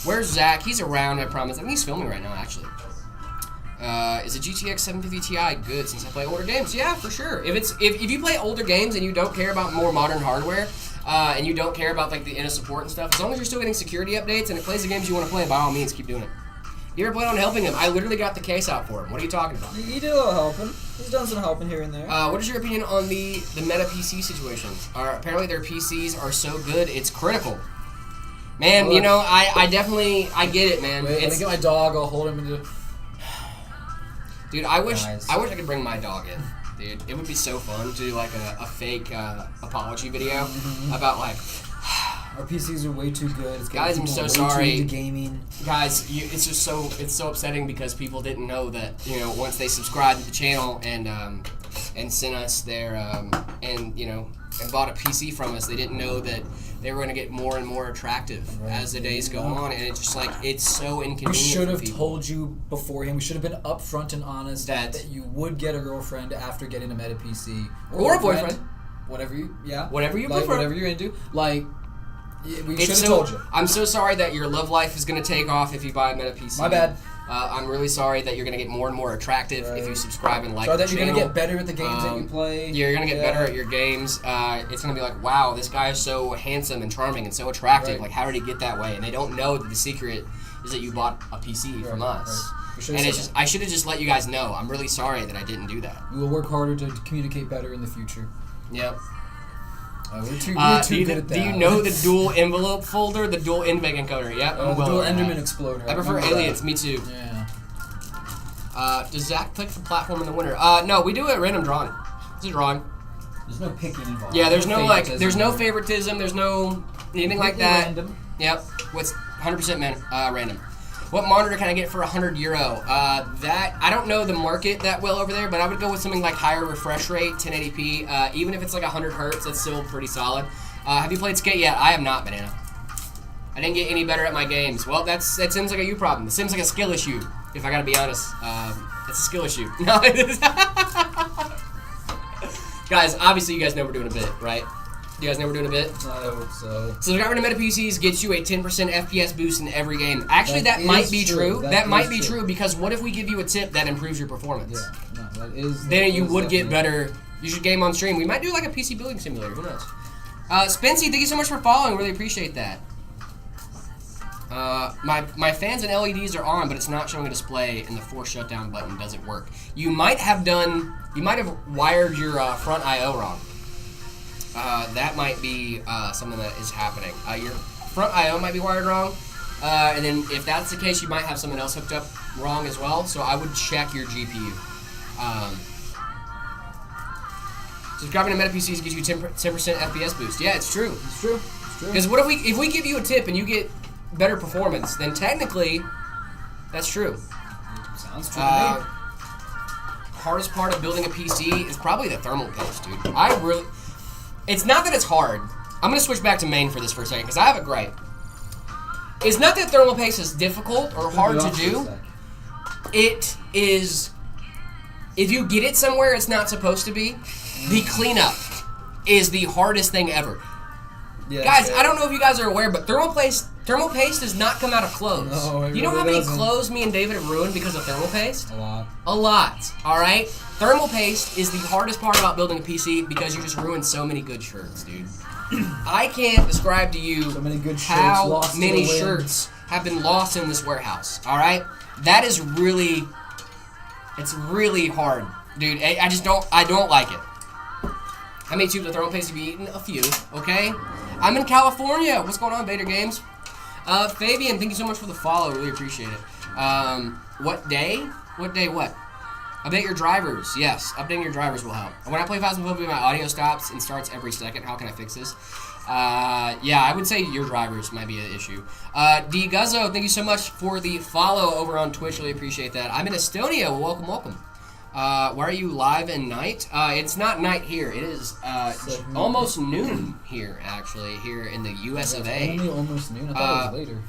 Where's Zach? He's around, I promise. I think he's filming right now, actually. Is a GTX 750 Ti good since I play older games? Yeah, for sure. If you play older games and you don't care about more modern hardware, and you don't care about like the INA support and stuff, as long as you're still getting security updates and it plays the games you want to play, by all means, keep doing it. You ever plan on helping him? I literally got the case out for him. What are you talking about? He did a little helping. He's done some helping here and there. What is your opinion on the meta PC situations? Apparently their PCs are so good, it's critical. Man, you know, I definitely, I get it, man. Wait, let me get my dog. I'll hold him into... Dude, I wish Guys. I could bring my dog in. Dude, it would be so fun to do like a fake apology video about like... Our PCs are way too good. It's Guys, I'm people so way too sorry. into gaming. Guys, it's so upsetting because people didn't know that, you know, once they subscribed to the channel and sent us their and bought a PC from us, they didn't know that they were going to get more and more attractive as the days go on, and it's just like it's so inconvenient. We should have for people. told you beforehand. We should have been upfront and honest that you would get a girlfriend after getting a Meta PC or a boyfriend, whatever you prefer, whatever you're into. Like, we should have so, told you. I'm so sorry that your love life is going to take off if you buy a Meta PC. My bad. I'm really sorry that you're going to get more and more attractive if you subscribe and like sorry the that you're channel. going to get better at the games that you play. You're going to get better at your games. It's going to be like, wow, this guy is so handsome and charming and so attractive. Right. Like, how did he get that way? And they don't know that the secret is that you bought a PC from us. Right. And it's just, I should have just let you guys know. I'm really sorry that I didn't do that. We will work harder to communicate better in the future. Yep. We're too good at that. Do you know the dual envelope folder, the dual envelope encoder? Yep. the dual Enderman exploder. I prefer aliens. Me too. Yeah. Does Zach pick the platform in the winter? No, we do a random drawing. It's a drawing. There's no picking involved. Yeah, there's no favoritism. There's no anything like that. Random. Yep. What's 100% random? What monitor can I get for €100? That I don't know the market that well over there, but I would go with something like higher refresh rate, 1080p. Even if it's like 100 hertz, that's still pretty solid. Have you played Skate yet? I have not, Banana. I didn't get any better at my games. Well, that seems like a you problem. It seems like a skill issue, if I gotta be honest. It's a skill issue. No, it is. Guys, obviously you guys know we're doing a bit, right? You guys know we're doing a bit? I hope so. So the rid of Meta PCs gets you a 10% FPS boost in every game. Actually, that might be true. That might be true because what if we give you a tip that improves your performance? Yeah, no, that is. Then you would get better. You should game on stream. We might do like a PC building simulator. Who knows? Spency, thank you so much for following. Really appreciate that. My fans and LEDs are on, but it's not showing a display, and the force shutdown button doesn't work. You might have wired your front I/O wrong. That might be something that is happening. Your front I/O might be wired wrong, and then if that's the case, you might have something else hooked up wrong as well. So I would check your GPU. Subscribing to Meta PCs gives you 10% FPS boost. Yeah, it's true. It's true. It's true. Because what if we give you a tip and you get better performance, then technically that's true. Sounds true to me. Hardest part of building a PC is probably the thermal paste, dude. It's not that it's hard. I'm going to switch back to main for this for a second because I have a gripe. It's not that thermal paste is difficult or hard to do. It is, if you get it somewhere it's not supposed to be, the cleanup is the hardest thing ever. Yeah, guys, I don't know if you guys are aware, but thermal paste does not come out of clothes. No, you know how many clothes me and David have ruined because of thermal paste? A lot. A lot, alright? Thermal paste is the hardest part about building a PC because you just ruin so many good shirts, dude. I can't describe to you how many shirts have been lost in this warehouse, alright? That is really, it's really hard, dude. I don't like it. How many tubes of thermal paste have you eaten? A few, okay? I'm in California. What's going on, Vader Games? Fabian, thank you so much for the follow. Really appreciate it. What day? What day what? Update your drivers. Yes, updating your drivers will help. When I play Phasmophobia, my audio stops and starts every second. How can I fix this? Yeah, I would say your drivers might be an issue. D Guzzo, thank you so much for the follow over on Twitch. Really appreciate that. I'm in Estonia. Well, welcome, welcome. Why are you live at night? It's not night here. It is almost noon here, actually, here in the US of A. Only almost noon. I thought it was later.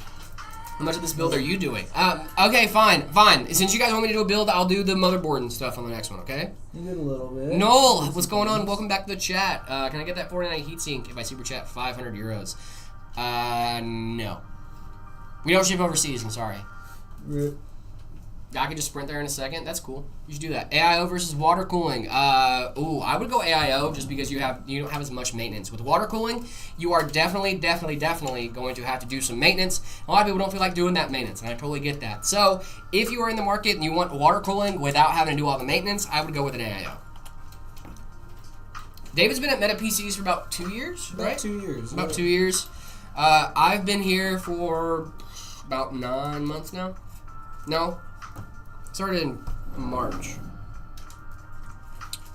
How much of this build are you doing? Okay, fine. Since you guys want me to do a build, I'll do the motherboard and stuff on the next one, okay? You did a little bit. Noel, what's going on? Welcome back to the chat. Can I get that 49 heatsink if I super chat 500 euros? No. We don't ship overseas, I'm sorry. I can just sprint there in a second. That's cool. You should do that. AIO versus water cooling. Ooh, I would go AIO just because you don't have as much maintenance. With water cooling, you are definitely going to have to do some maintenance. A lot of people don't feel like doing that maintenance, and I totally get that. So, if you are in the market and you want water cooling without having to do all the maintenance, I would go with an AIO. David's been at Meta PCs for about 2 years, right? About 2 years. About 2 years. I've been here for about 9 months now. No, started in March.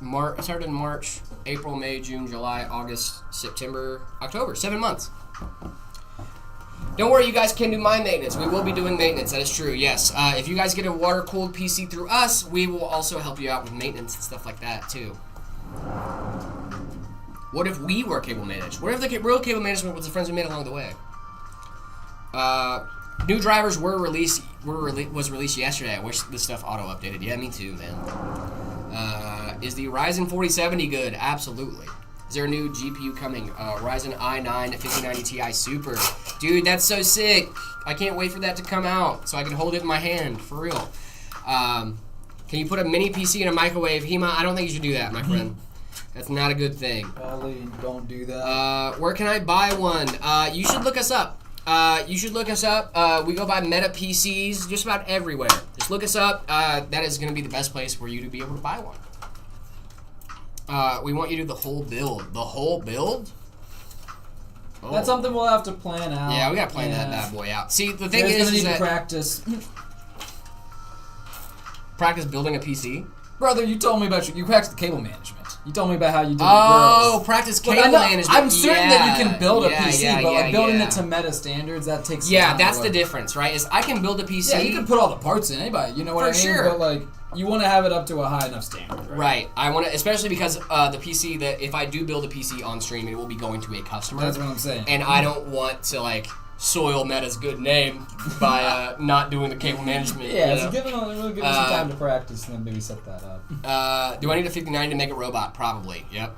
I started in March, April, May, June, July, August, September, October. 7 months. Don't worry, you guys can do my maintenance. We will be doing maintenance. That is true, yes. If you guys get a water-cooled PC through us, we will also help you out with maintenance and stuff like that, too. What if we were cable managed? What if the real cable management was the friends we made along the way? New drivers was released yesterday. I wish this stuff auto-updated. Yeah, me too, man. Is the Ryzen 4070 good? Absolutely. Is there a new GPU coming? Ryzen i9 5090 Ti Super. Dude, that's so sick. I can't wait for that to come out so I can hold it in my hand, for real. Can you put a mini PC in a microwave? Hema, I don't think you should do that, my friend. That's not a good thing. Golly, don't do that. Where can I buy one? You should look us up. We go by Meta PCs just about everywhere. Just look us up. That is going to be the best place for you to be able to buy one. We want you to do the whole build. The whole build? Oh. That's something we'll have to plan out. Yeah, we gotta plan that bad boy out. See, the thing is that to practice. Practice building a PC? Brother, you told me about you practiced the cable management. You told me about how you did practice cable management. I'm certain that you can build a PC, but like building it to meta standards, that takes some time. Yeah, that's the difference, right? Is I can build a PC. Yeah, you can put all the parts in, anybody. You know what I mean? Sure. But like, you want to have it up to a high enough standard, right? Right. I want to, especially because the PC, that if I do build a PC on stream, it will be going to a customer. That's what I'm saying. And I don't want to like soil Meta's good name by not doing the cable management. Yeah, so give it some time to practice and then maybe set that up. Do I need a 59 to make a robot? Probably. Yep.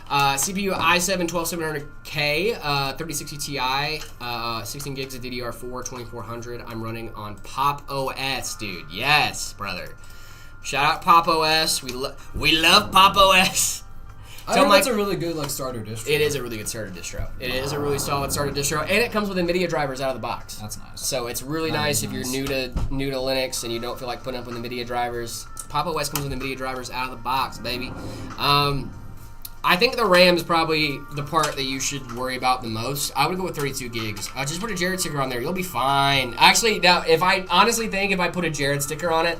CPU i7 12700K, 3060 Ti, 16 gigs of DDR4, 2400. I'm running on Pop OS, dude. Yes, brother. Shout out Pop OS. We love Pop OS. I think that's a really good starter distro. It is a really good starter distro. It is a really solid starter distro, and it comes with NVIDIA drivers out of the box. That's nice. So it's really nice if you're new to Linux and you don't feel like putting up with NVIDIA drivers. Pop OS comes with NVIDIA drivers out of the box, baby. I think the RAM is probably the part that you should worry about the most. I would go with 32 gigs. Just put a Jared sticker on there. You'll be fine. Actually, now, if I put a Jared sticker on it,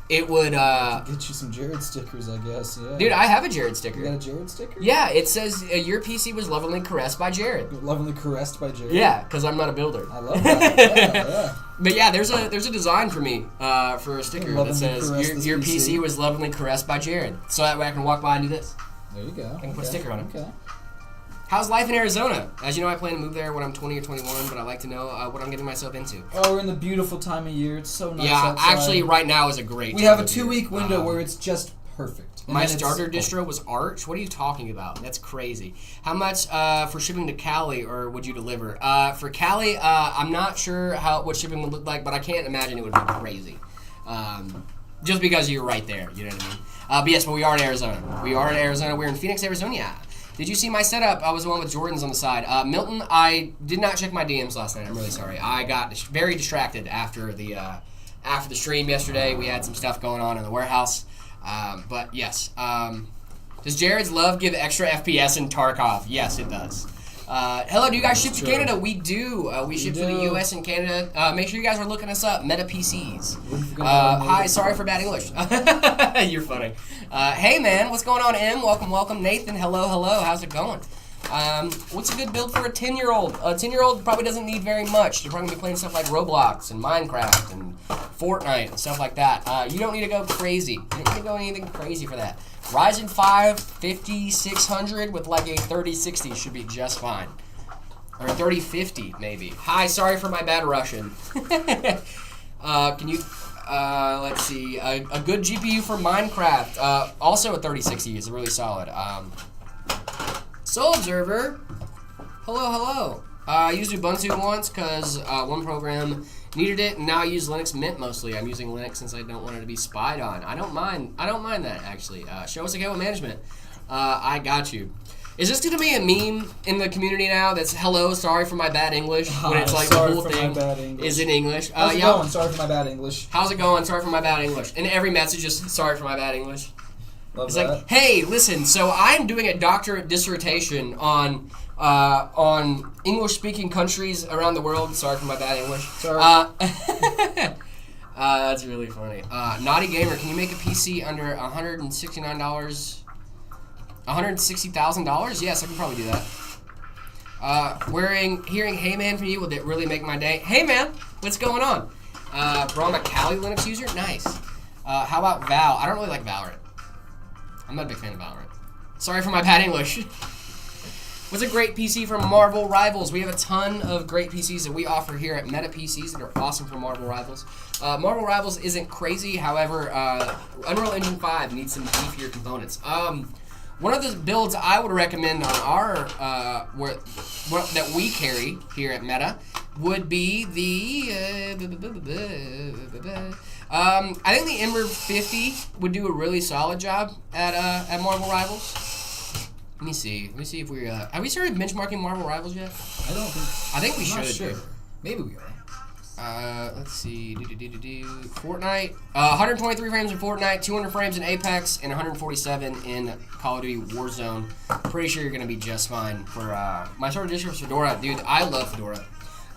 it would get you some Jared stickers, I guess. Yeah. Dude, I have a Jared sticker. You got a Jared sticker? Yeah, it says your PC was lovingly caressed by Jared. Lovingly caressed by Jared. Yeah, because I'm not a builder. I love that. Yeah. But yeah, there's a design for me for a sticker that says your PC was lovingly caressed by Jared. So that way I can walk by and do this. There you go. I can put a sticker on it. Okay. How's life in Arizona? As you know, I plan to move there when I'm 20 or 21, but I'd like to know what I'm getting myself into. Oh, we're in the beautiful time of year. It's so nice outside. Actually, right now is a great We have a 2-week window where it's just perfect. My starter distro was Arch? What are you talking about? That's crazy. How much for shipping to Cali, or would you deliver? For Cali, I'm not sure what shipping would look like, but I can't imagine it would be crazy. Just because you're right there, you know what I mean? But yes, we are in Arizona. We're in Phoenix, Arizona. Did you see my setup? I was the one with Jordans on the side. Milton, I did not check my DMs last night. I'm really sorry. I got very distracted after the stream yesterday. We had some stuff going on in the warehouse. But yes. Does Jared's love give extra FPS in Tarkov? Yes, it does. Hello, do you guys ship to Canada? We do. We ship to the US and Canada. Make sure you guys are looking us up. Meta PCs. Hi, sorry for bad English. You're funny. Hey, man, what's going on, M? Welcome. Nathan, hello. How's it going? What's a good build for a 10-year-old? A 10-year-old probably doesn't need very much. They're probably going to be playing stuff like Roblox and Minecraft and Fortnite and stuff like that. You don't need to go crazy. You don't need to go anything crazy for that. Ryzen 5 5600 with like a 3060 should be just fine. Or a 3050 maybe. Hi, sorry for my bad Russian. Can you... let's see. A good GPU for Minecraft. Also a 3060 is really solid. Soul Observer. Hello. I used Ubuntu once because one program needed it, and now I use Linux Mint mostly. I'm using Linux since I don't want it to be spied on. I don't mind that actually. Show us a cable management. I got you. Is this going to be a meme in the community now that's hello, sorry for my bad English? When it's like the whole thing is in English. How's it going? Sorry for my bad English. How's it going? Sorry for my bad English. And every message is sorry for my bad English. Love it's that. like, hey, listen, so I'm doing a doctorate dissertation on on English-speaking countries around the world. Sorry for my bad English. Sorry. That's really funny. Naughty Gamer, can you make a PC under $169? $160,000? Yes, I can probably do that. Hearing "Hey Man" from you will really make my day. Hey man, what's going on? Bro, I'm a Kali Linux user. Nice. How about Val? I don't really like Valorant. I'm not a big fan of Valorant. Sorry for my bad English. What's a great PC from Marvel Rivals? We have a ton of great PCs that we offer here at Meta PCs that are awesome from Marvel Rivals. Marvel Rivals isn't crazy, however, Unreal Engine 5 needs some beefier components. One of the builds I would recommend on our that we carry here at Meta would be the I think the Ember 50 would do a really solid job at Marvel Rivals. Let me see if we have we started benchmarking Marvel Rivals yet? I think we should. Sure. Maybe we are. Let's see. Fortnite. 123 frames in Fortnite, 200 frames in Apex, and 147 in Call of Duty Warzone. Pretty sure you're gonna be just fine for my sort of district Fedora, dude. I love Fedora.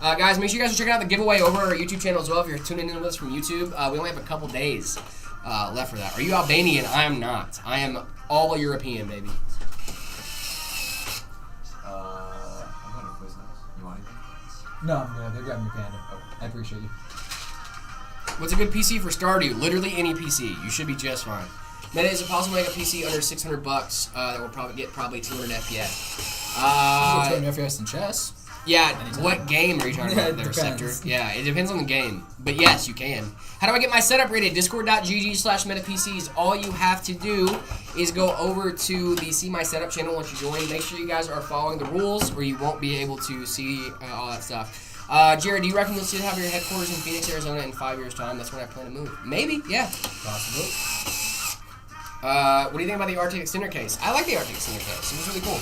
Guys, make sure you guys are checking out the giveaway over our YouTube channel as well. If you're tuning in with us from YouTube, we only have a couple days left for that. Are you Albanian? I am not. I am all European, baby. No, they're grabbing your panda. Oh, I appreciate you. What's a good PC for Stardew? Literally any PC. You should be just fine. Meta, is it possible to make a PC under $600 that will probably get 200 FPS? 200 FPS in chess? Yeah, Anytime. What game are you talking about there, Scepter? Yeah, it depends on the game. But yes, you can. How do I get my setup rated? Discord.gg/metapcs. All you have to do is go over to the See My Setup channel once you join. Make sure you guys are following the rules or you won't be able to see all that stuff. Jared, do you reckon you'll still have your headquarters in Phoenix, Arizona in 5 years' time? That's when I plan to move. Maybe, yeah. Possibly. What do you think about the RTX extender case? I like the RTX extender case. It was really cool.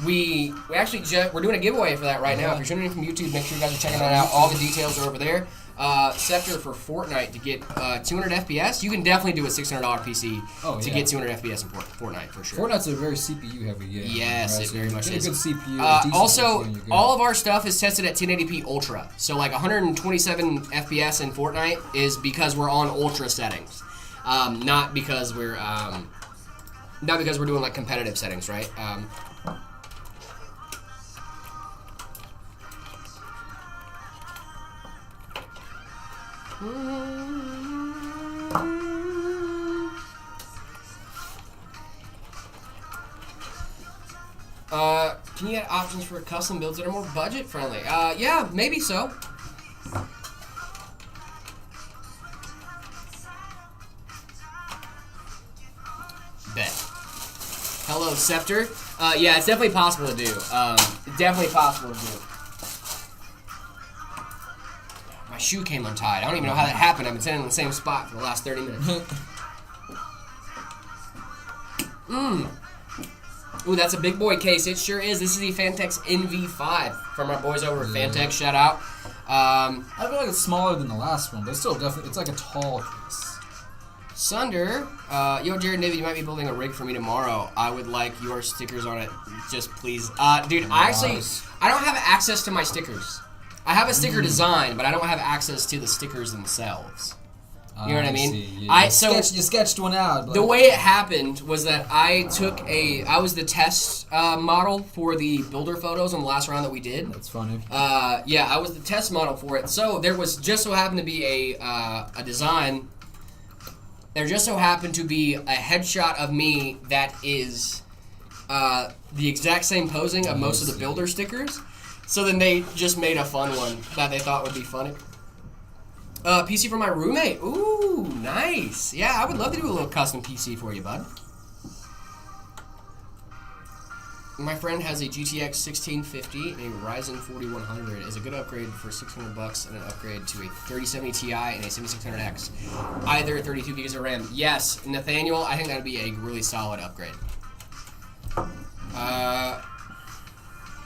We actually we're doing a giveaway for that right now. If you're tuning in from YouTube, make sure you guys are checking that out. All the details are over there. Scepter for Fortnite to get 200 FPS. You can definitely do a $600 PC to get 200 FPS in Fortnite for sure. Fortnite's a very CPU heavy game. Yes, right? it very much is. A good CPU. Also, all of our stuff is tested at 1080p Ultra. So like 127 FPS in Fortnite is because we're on Ultra settings, not because we're doing like competitive settings, right? Can you add options for custom builds that are more budget friendly? Yeah, maybe so. Bet. Hello, Scepter. Yeah, it's definitely possible to do. Definitely possible to do. My shoe came untied. I don't even know how that happened. I've been sitting in the same spot for the last 30 minutes. Ooh, that's a big boy case. It sure is. This is the Fantex NV5 from our boys over at Fantex. Shout out. I feel like it's smaller than the last one, but it's still definitely, it's like a tall case. Sunder, yo, Jared Nivy, you might be building a rig for me tomorrow. I would like your stickers on it. Just please. Dude, I don't have access to my stickers. I have a sticker design, but I don't have access to the stickers themselves. You know what I mean? You sketched one out. But the way it happened was that I was the test model for the builder photos on the last round that we did. That's funny. Yeah, I was the test model for it. So there was just so happened to be a design. There just so happened to be a headshot of me that is the exact same posing of most of the builder stickers. So then they just made a fun one that they thought would be funny. PC for my roommate. Ooh, nice. Yeah, I would love to do a little custom PC for you, bud. My friend has a GTX 1650 and a Ryzen 4100. Is a good upgrade for $600 and an upgrade to a 3070 Ti and a 7600X. Either 32 gigs of RAM. Yes, Nathaniel, I think that would be a really solid upgrade.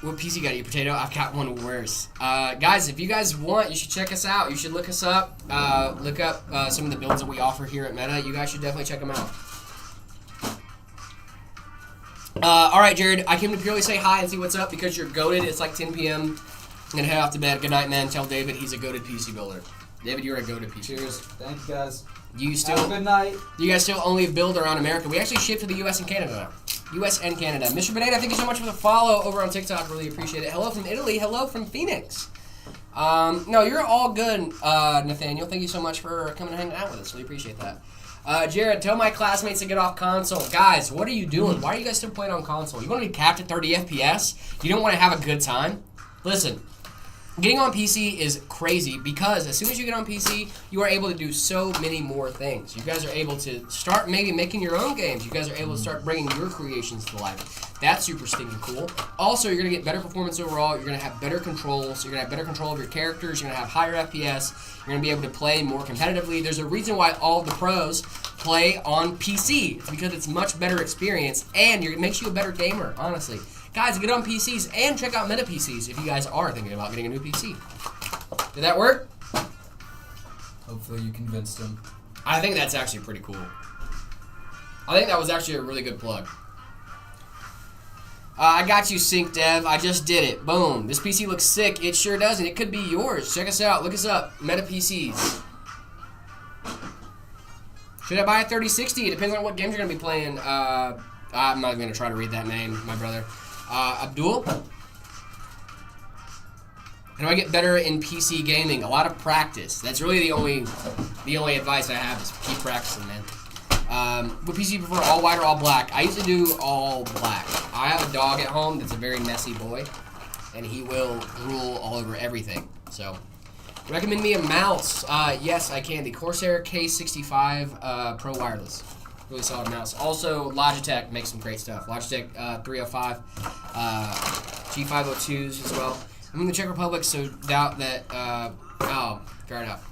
What PC got you, Potato? I've got one worse. Guys, if you guys want, you should check us out. You should look us up. Look up some of the builds that we offer here at Meta. You guys should definitely check them out. All right, Jared. I came to purely say hi and see what's up because you're goated. It's like 10 p.m. I'm gonna head off to bed. Good night, man. Tell David he's a goated PC builder. David, you're a goated PC. Cheers. Thank you, guys. You still? Have a good night. You guys still only build around America? We actually ship to the U.S. and Canada now. U.S. and Canada. Mr. Banana, thank you so much for the follow over on TikTok. Really appreciate it. Hello from Italy. Hello from Phoenix. No, you're all good, Nathaniel. Thank you so much for coming and hanging out with us. Really appreciate that. Jared, tell my classmates to get off console. Guys, what are you doing? Why are you guys still playing on console? You want to be capped at 30 FPS? You don't want to have a good time? Listen, getting on PC is crazy because as soon as you get on PC, you are able to do so many more things. You guys are able to start maybe making your own games. You guys are able to start bringing your creations to life. That's super stinking cool. Also, you're going to get better performance overall. You're going to have better controls. You're going to have better control of your characters. You're going to have higher FPS. You're going to be able to play more competitively. There's a reason why all the pros play on PC. It's because it's much better experience, and it makes you a better gamer, honestly. Guys, get on PCs and check out Meta PCs if you guys are thinking about getting a new PC. Did that work? Hopefully you convinced him. I think that's actually pretty cool. I think that was actually a really good plug. I got you, Sync Dev. I just did it. Boom. This PC looks sick. It sure does, and it could be yours. Check us out. Look us up. Meta PCs. Should I buy a 3060? It depends on what games you're going to be playing. I'm not going to try to read that name, my brother. Abdul? How do I get better in PC gaming? A lot of practice. That's really the only advice I have is keep practicing, man. What PC you prefer, all white or all black? I used to do all black. I have a dog at home that's a very messy boy, and he will rule all over everything. So, recommend me a mouse. Yes, I can. The Corsair K65 Pro Wireless. Really solid mouse. Also, Logitech makes some great stuff. Logitech 305, G502s as well. I'm in the Czech Republic, so doubt that. Oh, fair enough.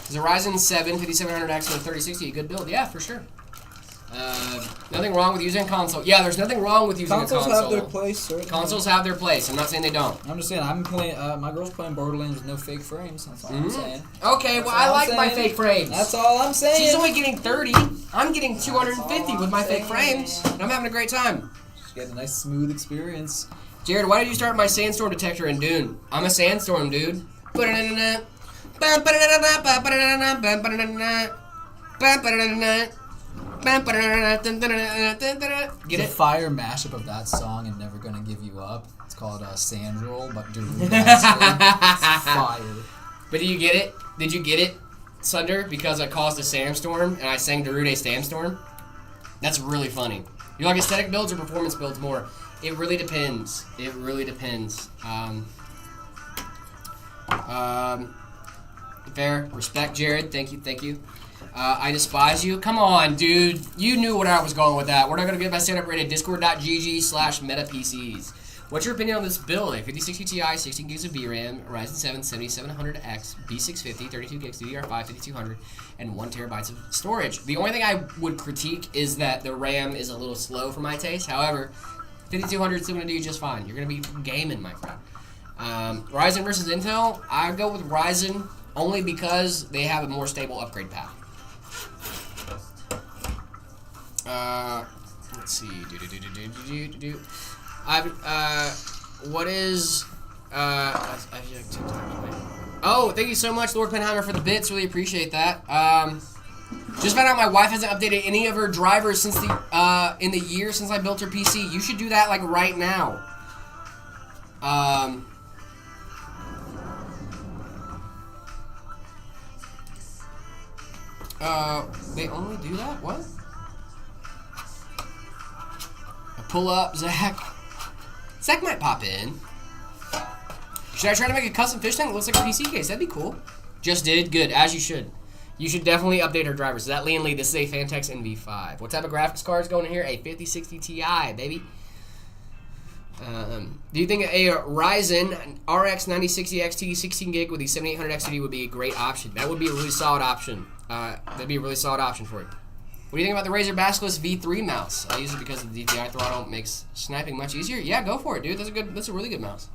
Is a Ryzen 7 5700X with a 3060 a good build? Yeah, for sure. Nothing wrong with using a console. Yeah, there's nothing wrong with using Consoles a console. have their place, certainly. Consoles have their place. I'm not saying they don't. I'm just saying, I'm playing. My girl's playing Borderlands with no fake frames. That's all I'm saying. Okay, well, I like my fake frames. That's all I'm saying. She's only getting 30. I'm getting 250 with my fake frames. And I'm having a great time. Just getting a nice, smooth experience. Jared, why did you start my sandstorm detector in Dune? I'm a sandstorm, dude. Get It's a it? fire mashup of that song and Never Gonna Give You Up. It's called Sand Roll, but Darude. It's fire. But do you get it? Did you get it, Sunder? Because I caused a sandstorm and I sang Darude Sandstorm? That's really funny. You like aesthetic builds or performance builds more? It really depends. It really depends. Fair. Respect, Jared. Thank you. Thank you. I despise you. Come on, dude. You knew where I was going with that. We're not going to get my setup rated. Discord.gg/metapcs. What's your opinion on this build? A 5060 Ti, 16 gigs of VRAM, Ryzen 7 7700X, B650, 32 gigs DDR5, 5200, and 1 terabytes of storage. The only thing I would critique is that the RAM is a little slow for my taste. However, 5200 is still going to do just fine. You're going to be gaming, my friend. Ryzen versus Intel, I go with Ryzen only because they have a more stable upgrade path. Let's see. What is oh, thank you so much, Lord Penheimer, for the bits. Really appreciate that. Just found out my wife hasn't updated any of her drivers since in the year since I built her PC. You should do that like right now. They only do that? What? Pull up, Zach. Zach might pop in. Should I try to make a custom fish tank that looks like a PC case? That'd be cool. Just did. Good. As you should. You should definitely update her drivers. Is that Lee and Lee? This is a Fantex NV5. What type of graphics card is going in here? A 5060 Ti, baby. Do you think a Ryzen RX 9060 XT 16 gig with the 7800 XT would be a great option? That would be a really solid option. That'd be a really solid option for you. What do you think about the Razer Basilisk V3 mouse? I use it because the DPI throttle makes sniping much easier. Yeah, go for it, dude. That's a really good mouse.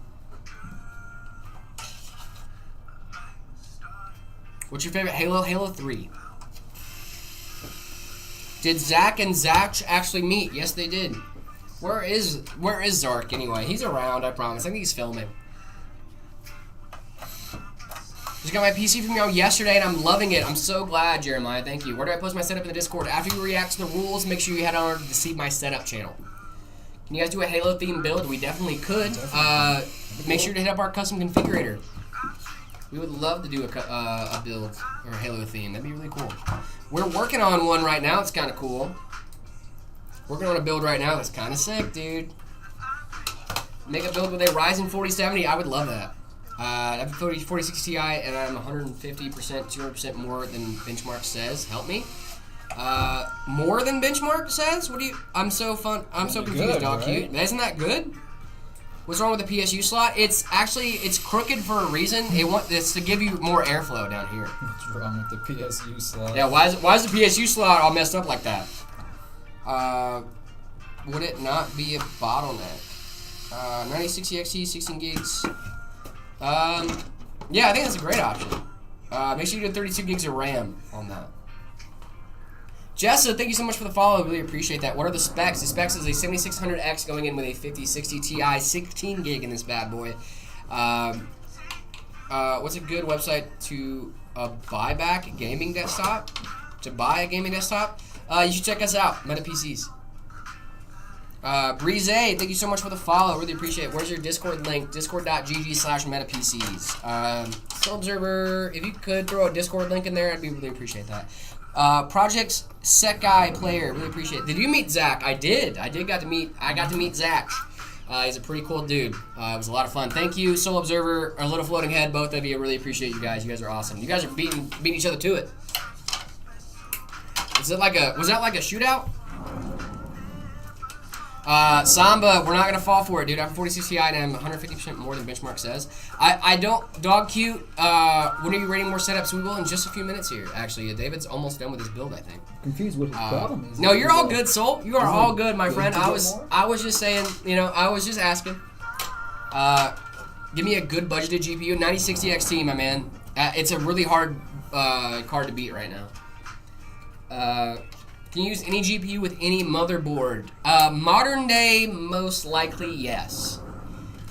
What's your favorite Halo? Halo 3. Did Zach and Zach actually meet? Yes, they did. Where is Zark anyway? He's around, I promise. I think he's filming. Just got my PC from you yesterday and I'm loving it. I'm so glad, Jeremiah. Thank you. Where do I post my setup in the Discord? After you react to the rules, make sure you head on to see my setup channel. Can you guys do a Halo themed build? We definitely could. Make sure to hit up our custom configurator. We would love to do a build or a Halo theme. That'd be really cool. We're working on one right now. It's kind of cool. Working on a build right now that's kind of sick, dude. Make a build with a Ryzen 4070. I would love that. That'd be 4060 Ti, and I'm 150%, 200% more than benchmark says. Help me. More than benchmark says? What do you? I'm so confused, good, dog. right? Cute. Isn't that good? What's wrong with the PSU slot? It's crooked for a reason. It's to give you more airflow down here. What's wrong with the PSU slot? Yeah, why is the PSU slot all messed up like that? Would it not be a bottleneck? 9060 XT, 16 gigs. Yeah, I think that's a great option. Make sure you do 32 gigs of RAM on that. Jessa, thank you so much for the follow. I really appreciate that. What are the specs? The specs is a 7600X going in with a 5060 Ti, 16 gig in this bad boy. What's a good website to buy back a gaming desktop? To buy a gaming desktop? You should check us out, Meta PCs. Breeze, thank you so much for the follow. Really appreciate it. Where's your Discord link? Discord.gg/metapcs. Still Observer, if you could throw a Discord link in there, I'd really appreciate that. Projects Set Guy Player, really appreciate it. Did you meet Zach? I did. I got to meet Zach. He's a pretty cool dude. It was a lot of fun. Thank you, Soul Observer, our Little Floating Head, both of you. I really appreciate you guys. You guys are awesome. You guys are beating each other to it. Was that like a shootout? Samba, we're not gonna fall for it, dude. I'm 46 Ti and I'm 150% more than benchmark says. I don't, dog cute. When are you rating more setups? We will in just a few minutes here. Actually, David's almost done with his build, I think. Confused what his problem is. No, you're all good, Soul. You are all good, my friend. I was just saying, I was just asking. Give me a good budgeted GPU, 9060 XT, my man. It's a really hard card to beat right now. Can you use any GPU with any motherboard? Modern day, most likely, yes.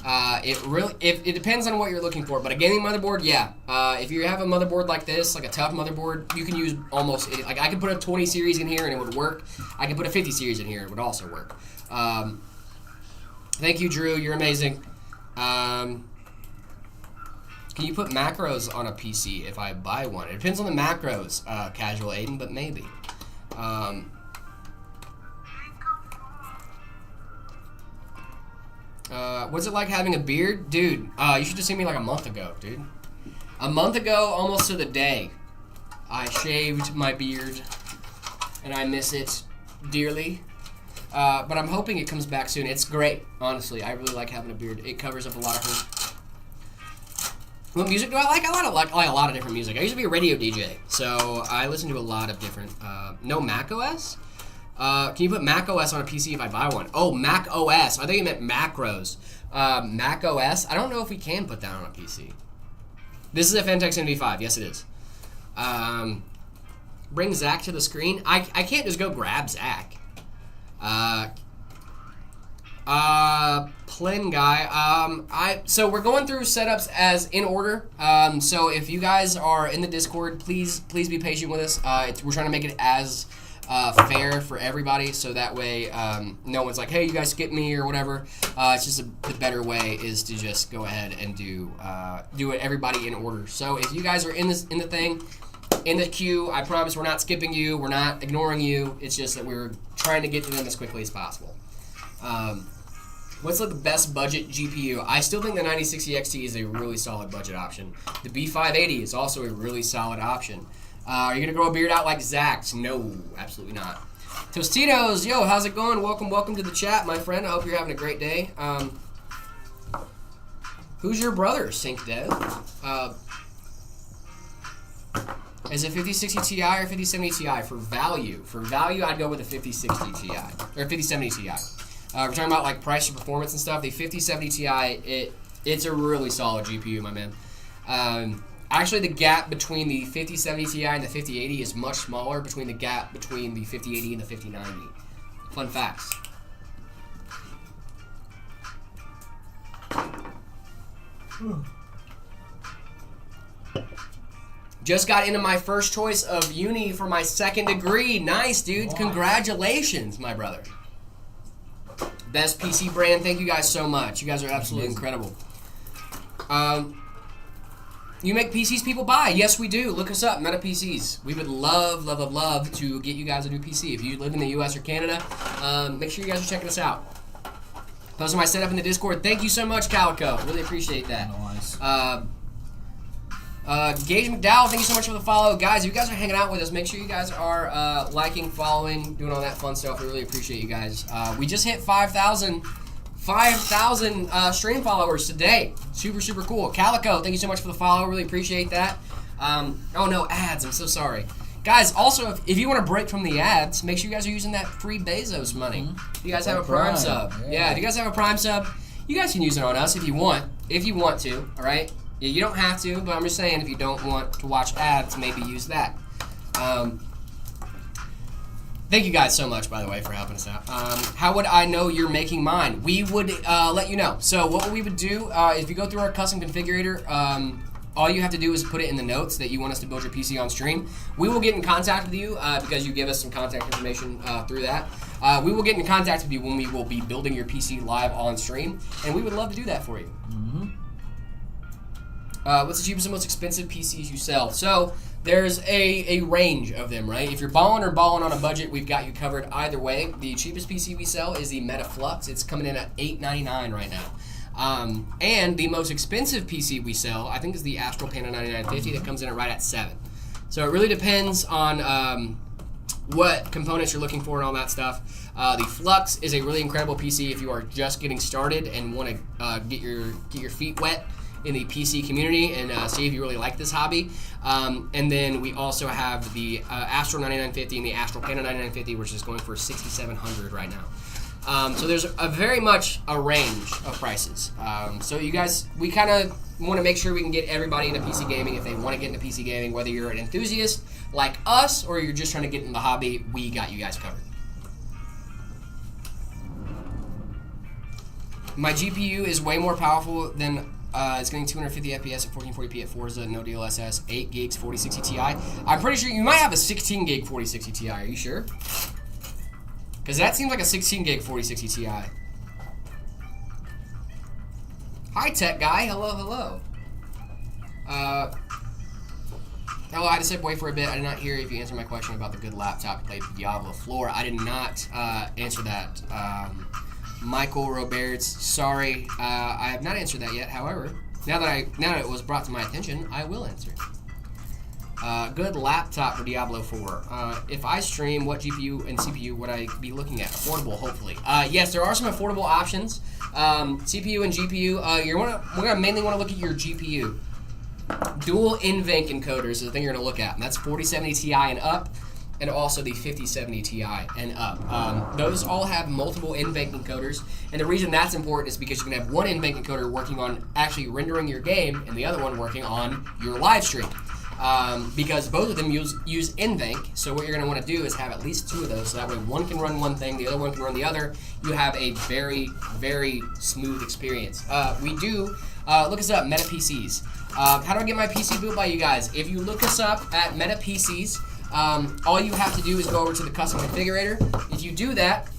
It depends on what you're looking for, but a gaming motherboard, yeah. If you have a motherboard like this, like a tough motherboard, you can use almost any, like I could put a 20 series in here and it would work. I could put a 50 series in here, it would also work. Thank you, Drew, you're amazing. Can you put macros on a PC if I buy one? It depends on the macros, Casual Aiden, but maybe. What's it like having a beard? Dude, you should have seen me like a month ago, dude. A month ago, almost to the day, I shaved my beard, and I miss it dearly. But I'm hoping it comes back soon. It's great, honestly. I really like having a beard. It covers up a lot of hurt. What music do I like? I like a lot of different music. I used to be a radio DJ, so I listen to a lot of different. No Mac OS? Can you put Mac OS on a PC if I buy one? Oh, Mac OS. I thought you meant macros. Mac OS? I don't know if we can put that on a PC. This is a Fentex NV5. Yes, it is. Bring Zach to the screen. I can't just go grab Zach. Plin guy. So we're going through setups as in order. So if you guys are in the Discord, please be patient with us. We're trying to make it as fair for everybody, so that way no one's like, hey, you guys skip me or whatever. It's just the better way is to just go ahead and do it everybody in order. So if you guys are in the queue, I promise we're not skipping you, we're not ignoring you. It's just that we're trying to get to them as quickly as possible. What's the best budget GPU? I still think the 9060 XT is a really solid budget option. The B580 is also a really solid option. Are you going to grow a beard out like Zach's? No, absolutely not. Tostitos, yo, how's it going? Welcome to the chat, my friend. I hope you're having a great day. Who's your brother, Sync Dev? Is it 5060 Ti or 5070 Ti? For value, I'd go with a 5060 Ti or 5070 Ti. We're talking about like price or performance and stuff. The 5070 Ti, it's a really solid GPU, my man. Actually, the gap between the 5070 Ti and the 5080 is much smaller between the gap between the 5080 and the 5090. Fun facts. Just got into my first choice of uni for my second degree. Nice, dude. Congratulations, my brother. Best PC brand. Thank you guys so much. You guys are absolutely incredible. You make PCs people buy. Yes, we do. Look us up, Meta PCs. We would love to get you guys a new PC. If you live in the US or Canada, make sure you guys are checking us out. Posting my setup in the Discord. Thank you so much, Calico. Really appreciate that. Nice. Gage McDowell, thank you so much for the follow. Guys, if you guys are hanging out with us, make sure you guys are liking, following, doing all that fun stuff. We really appreciate you guys. We just hit 5,000 stream followers today. Super cool. Calico, thank you so much for the follow. Really appreciate that. Oh no, ads. I'm so sorry. Guys, also, if you want to break from the ads, make sure you guys are using that free Bezos money. If you guys have a Prime sub. Yeah, if you guys have a Prime sub, you guys can use it on us if you want. If you want to, all right? You don't have to, but I'm just saying if you don't want to watch ads, maybe use that. Thank you guys so much, by the way, for helping us out. How would I know you're making mine? We would let you know. So what we would do, if you go through our custom configurator, all you have to do is put it in the notes that you want us to build your PC on stream. We will get in contact with you because you give us some contact information through that. We will get in contact with you when we will be building your PC live on stream, and we would love to do that for you. What's the cheapest and most expensive PCs you sell? So there's a range of them, right? If you're balling on a budget, we've got you covered either way. The cheapest PC we sell is the Meta Flux. It's coming in at $899 right now. And the most expensive PC we sell, I think, is the Astral Panda 9950 that comes in at right at $7. So it really depends on what components you're looking for and all that stuff. The Flux is a really incredible PC if you are just getting started and want to get your feet wet in the PC community and see if you really like this hobby. And then we also have the Astral 9950 and the Astral Panda 9950, which is going for $6,700 right now. So there's very much a range of prices. So you guys, we kind of want to make sure we can get everybody into PC gaming if they want to get into PC gaming, whether you're an enthusiast like us or you're just trying to get in the hobby, we got you guys covered. My GPU is way more powerful than it's getting 250 FPS at 1440p at Forza, no DLSS, 8 gigs, 4060 Ti. I'm pretty sure you might have a 16 gig 4060 Ti. Are you sure? Because that seems like a 16 gig 4060 Ti. Hi, tech guy. Hello. Hello, I just said wait for a bit. I did not hear if you answered my question about the good laptop to play Diablo 4. I did not answer that. Michael Roberts, sorry, I have not answered that yet. However, now that it was brought to my attention, I will answer. Good laptop for Diablo 4. If I stream, what GPU and CPU would I be looking at? Affordable, hopefully. Yes, there are some affordable options. CPU and GPU. We're gonna mainly want to look at your GPU. Dual NVENC encoders is the thing you're gonna look at, and that's 4070 Ti and up. And also the 5070 Ti and up. Those all have multiple NVENC encoders, and the reason that's important is because you can have one NVENC encoder working on actually rendering your game, and the other one working on your live stream. Because both of them use NVENC, so what you're going to want to do is have at least two of those, so that way one can run one thing, the other one can run the other. You have a very, very smooth experience. We do, look us up, Meta PCs. How do I get my PC built by you guys? If you look us up at Meta PCs, all you have to do is go over to the custom configurator. If you do that,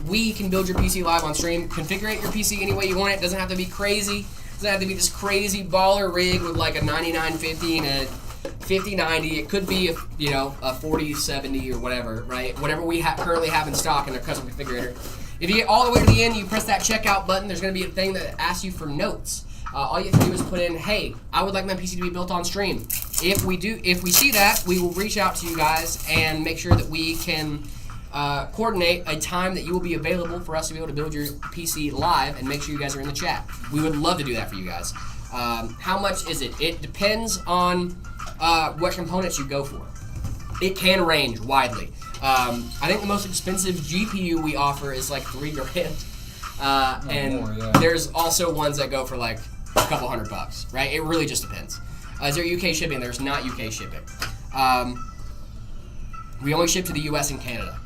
we can build your PC live on stream. Configure your PC any way you want it. Doesn't have to be crazy. Doesn't have to be this crazy baller rig with like a 9950 and a 5090. It could be a 4070 or whatever, right? Whatever we currently have in stock in our custom configurator. If you get all the way to the end, you press that checkout button. There's going to be a thing that asks you for notes. All you have to do is put in, hey, I would like my PC to be built on stream. If we see that, we will reach out to you guys and make sure that we can coordinate a time that you will be available for us to be able to build your PC live and make sure you guys are in the chat. We would love to do that for you guys. How much is it? It depends on what components you go for. It can range widely. I think the most expensive GPU we offer is like $3,000. And there's also ones that go for like a couple $100, right? It really just depends. Is there UK shipping? There's not UK shipping. We only ship to the US and Canada.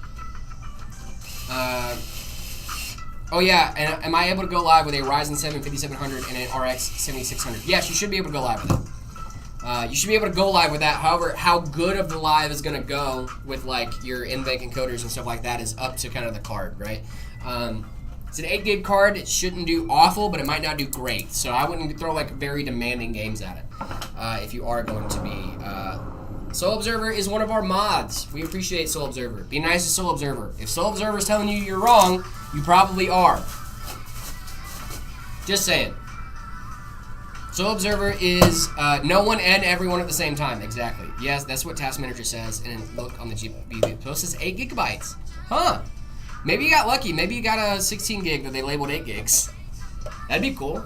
Oh yeah, and am I able to go live with a Ryzen 7 5700 and an RX 7600? Yes, you should be able to go live with it. You should be able to go live with that. However, how good of the live is going to go with like your NVENC encoders and stuff like that is up to kind of the card, right? It's an 8 gig card. It shouldn't do awful, but it might not do great. So I wouldn't throw like very demanding games at it if you are going to be. Soul Observer is one of our mods. We appreciate Soul Observer. Be nice to Soul Observer. If Soul Observer is telling you you're wrong, you probably are. Just saying. Soul Observer is no one and everyone at the same time. Exactly. Yes, that's what Task Manager says. And look on the GPU. It says 8 gigabytes. Huh. Maybe you got lucky. Maybe you got a 16 gig that they labeled 8 gigs. That'd be cool.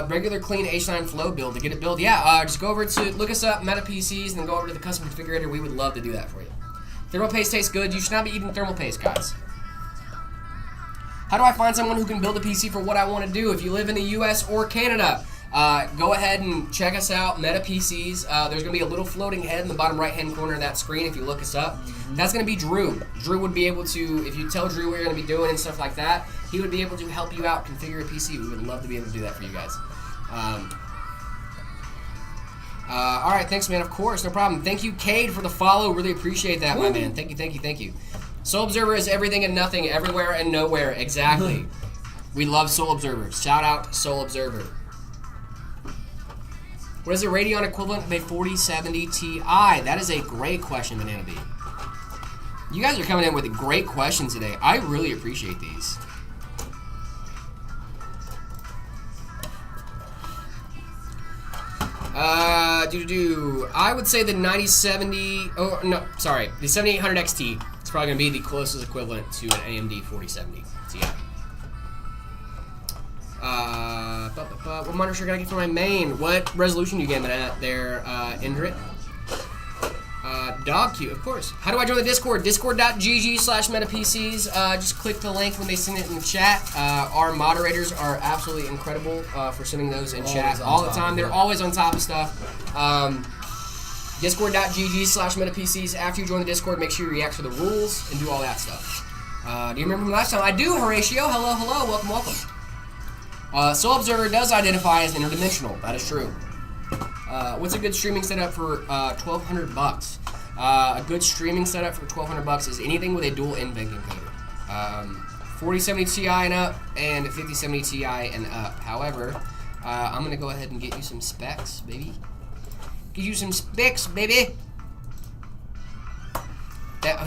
Regular clean H9 flow build to get it built. Yeah, just go over to, look us up, Meta PCs, and then go over to the custom configurator. We would love to do that for you. Thermal paste tastes good. You should not be eating thermal paste, guys. How do I find someone who can build a PC for what I want to do? If you live in the US or Canada, go ahead and check us out, Meta PCs. There's going to be a little floating head in the bottom right-hand corner of that screen if you look us up. That's going to be Drew. Drew would be able to, if you tell Drew what you're going to be doing and stuff like that, he would be able to help you out, configure a PC. We would love to be able to do that for you guys. All right, thanks, man. Of course, no problem. Thank you, Cade, for the follow. Really appreciate that, my man. Thank you, thank you, thank you. Soul Observer is everything and nothing, everywhere and nowhere. Exactly. We love Soul Observer. Shout out Soul Observer. What is the Radeon equivalent of a 4070 Ti? That is a great question, Banana Bee. You guys are coming in with great questions today. I really appreciate these. I would say the 9070. Oh no, sorry, the 7800 XT. It's probably gonna be the closest equivalent to an AMD 4070 Ti. What monitor should I get for my main? What resolution you gaming at there, Indrit? Dog cute, of course. How do I join the Discord? Discord.gg/metapcs. Just click the link when they send it in the chat. Our moderators are absolutely incredible for sending those in chat all the time. They're always on top of stuff. Discord.gg/metapcs. After you join the Discord, make sure you react to the rules and do all that stuff. Do you remember from last time? I do, Horatio. Hello, hello. Welcome, welcome. Soul Observer does identify as interdimensional. That is true. What's a good streaming setup for $1,200? A good streaming setup for $1,200 is anything with a dual NVENC encoder. 4070 Ti and up, and 5070 Ti and up. However, I'm gonna go ahead and get you some specs, baby. Get you some specs, baby.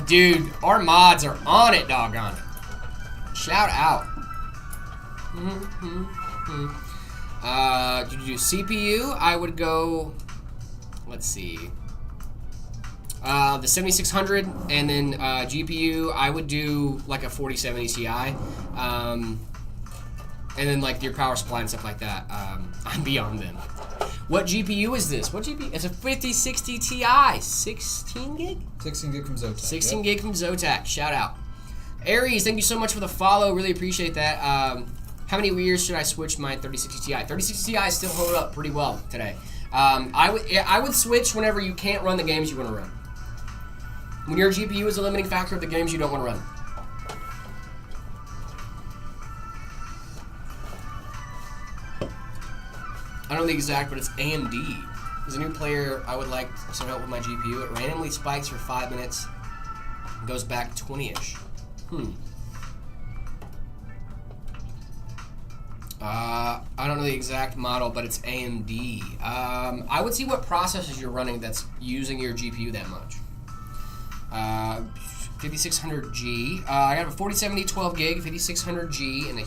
Dude, our mods are on it, doggone it. Shout out. CPU, I would go, let's see, the 7600, and then GPU, I would do like a 4070 Ti, and then like your power supply and stuff like that. I'm beyond them. What GPU is this? What GPU? It's a 5060 Ti, 16 gig? 16 gig from Zotac. 16 gig from Zotac, shout out. Aries, thank you so much for the follow, really appreciate that. How many years should I switch my 3060 Ti? 3060 Ti is still holding up pretty well today. I would switch whenever you can't run the games you want to run. When your GPU is a limiting factor of the games you don't want to run. I don't know the exact, but it's AMD. As a new player, I would like some help with my GPU. It randomly spikes for 5 minutes, and goes back 20-ish. I don't know the exact model, but it's AMD. I would see what processors you're running that's using your GPU that much. 5600G. I got a 4070 12 gig, 5600G, and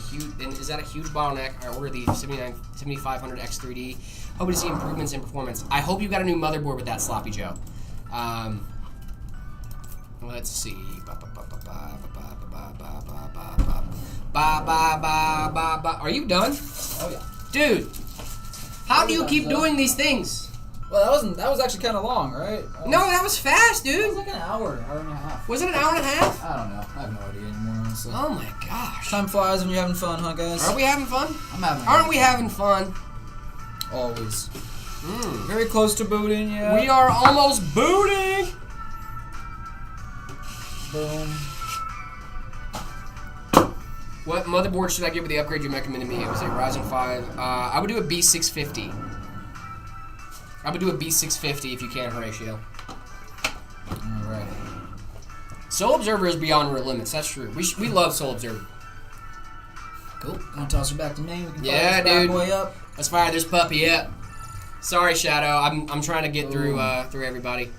is that a huge bottleneck? I ordered the 7500 X3D. Hoping to see improvements in performance. I hope you got a new motherboard with that, Sloppy Joe. Let's see. Are you done? Oh yeah. Dude, how do you keep doing these things? Well, that was actually kind of long, right? No, that was fast, dude. It was like an hour and a half. Was it an hour and a half? I don't know. I have no idea anymore. honestly. Oh my gosh. Time flies when you're having fun, huh, guys? Are we having fun? I'm having fun. Aren't we having fun? Always. Very close to booting, yeah. We are almost booting. Boom. What motherboard should I get with the upgrade you recommended me? It was a Ryzen 5. I would do a B650. I would do a B650 if you can, Horatio. Alright. Soul Observer is beyond real limits. That's true. We love Soul Observer. Cool. Gonna toss her back to me. We can Yeah, fire this bad dude. boy up. Let's fire this puppy up. Sorry, Shadow. I'm trying to get through everybody.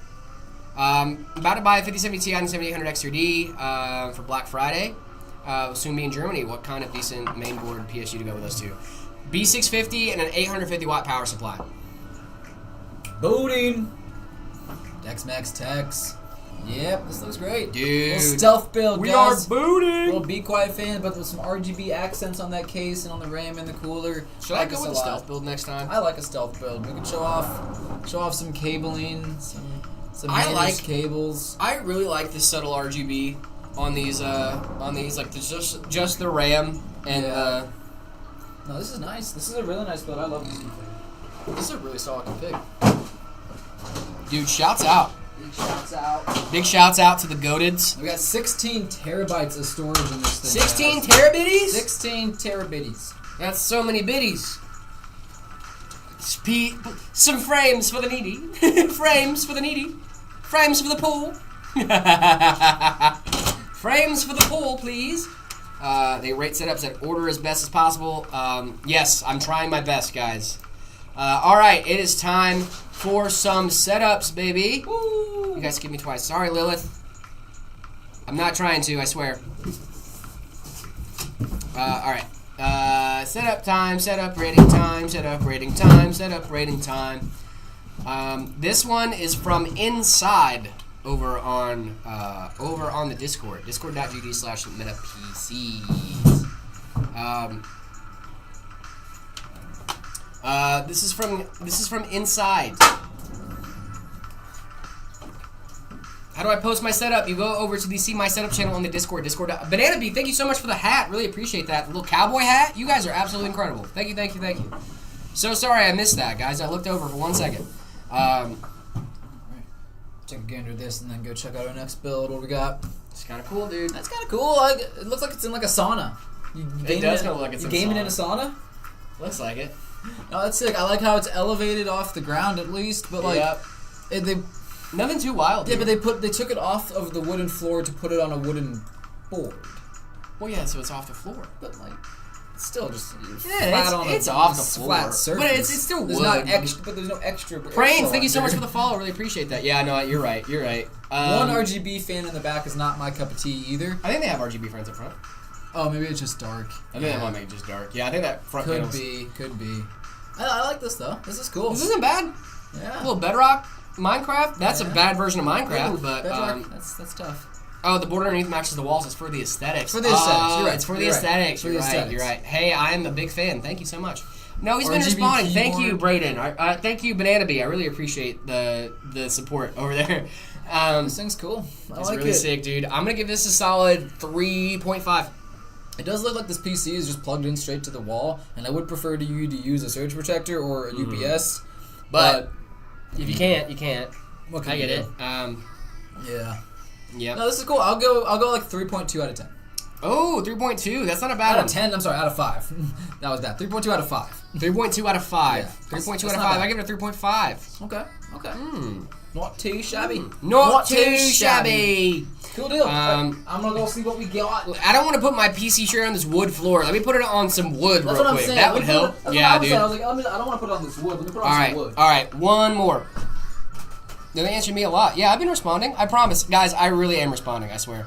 About to buy a 5070 Ti and 7800 X3D for Black Friday. Will soon be in Germany. What kind of decent mainboard PSU to go with those two? B650 and an 850 watt power supply. Booting. Dex Max Tex. Yep, this looks great. Dude. Little stealth build, We guys. are booting. Little Be Quiet fan, but with some RGB accents on that case and on the RAM and the cooler. Should I go with a stealth build next time? I like a stealth build. We can show off some cabling, some I like cables. I really like the subtle RGB on these like just the RAM and Yeah. No, this is nice. This is a really nice build. I love this config. this is a really solid config. Dude, shouts out. Big shouts out. Big shouts out to the goateds. We got 16 terabytes of storage in this thing. 16 guys. terabitties? 16 terabitties. That's so many biddies. Some frames for the needy. Frames for the needy. Frames for the pool. Frames for the pool, please. They rate setups at order as best as possible. Yes, I'm trying my best, guys. Alright, it is time for some setups, baby. Woo. You guys skip me twice. Sorry, Lilith. I'm not trying to, I swear. Alright. Setup time, setup rating time, setup rating time, setup rating time. This one is from inside over on the Discord. Discord.gg/metapcs. This is from inside. How do I post my setup? You go over to the See My Setup channel on the Discord. Banana Bee, thank you so much for the hat. Really appreciate that. The little cowboy hat. You guys are absolutely incredible. Thank you, thank you, thank you. So sorry I missed that, guys. I looked over for 1 second. Take a gander at this and then go check out our next build. What we got? It's kind of cool, dude. That's kind of cool. It looks like it's in like a sauna. It does look like it's in a gaming sauna. in a sauna? Looks like it. No, that's sick. I like how it's elevated off the ground at least, but like Yep. they Nothing too wild. yeah, Dude. but they took it off of the wooden floor to put it on a wooden board. Well, yeah, so it's off the floor. But like, it's still just Yeah, flat on it's a off the flat floor. surface. But it's still there's wood. not extra, but there's no extra. Prains, thank you so much for the follow. Really appreciate that. Yeah, no, you're right. You're right. One RGB fan in the back is not my cup of tea either. I think they have RGB fans up front. Oh, maybe it's just dark. I think that might make it just dark. Yeah, I think that front Could panel's... be. I like this though. This is cool. This isn't bad. Yeah. A little Bedrock Minecraft. That's a Yeah. bad version of Minecraft, Ooh, but Bedrock, that's tough. oh, the border underneath matches the walls. It's for the aesthetics. For the aesthetics, you're right. It's for the You're right. aesthetics. For the You're right. aesthetics. You're right. Hey, I am a big fan. Thank you so much. No, he's been RGB responding. Thank you, keyboard. Braden. Thank you, Banana Bee. I really appreciate the support over there. This thing's cool. I It's like really it. sick, dude. I'm gonna give this a solid 3.5. It does look like this PC is just plugged in straight to the wall, and I would prefer you to use a surge protector or a UPS. But if you can't, you can't. What can I you get do? it. Yeah. Yep. No, this is cool. I'll go like 3.2 out of 10. Oh, 3.2. That's not a bad Out one. of 10, I'm sorry, out of 5. That was bad. 3.2 out of 5. 3.2 out of 5. Yeah. 3.2 That's out of not 5. bad. I give it a 3.5. Okay. Not too shabby. Not too shabby. Cool deal. Um, I'm gonna go see what we got. I don't want to put my PC chair on this wood floor. Let me put it on some wood That's real what I'm quick. saying. That would help. Yeah, dude. I was like, I don't want to put it on this wood. Let me put it on All some right. wood. All right. One more. They're answering me a lot. Yeah, I've been responding. I promise. Guys, I really am responding, I swear.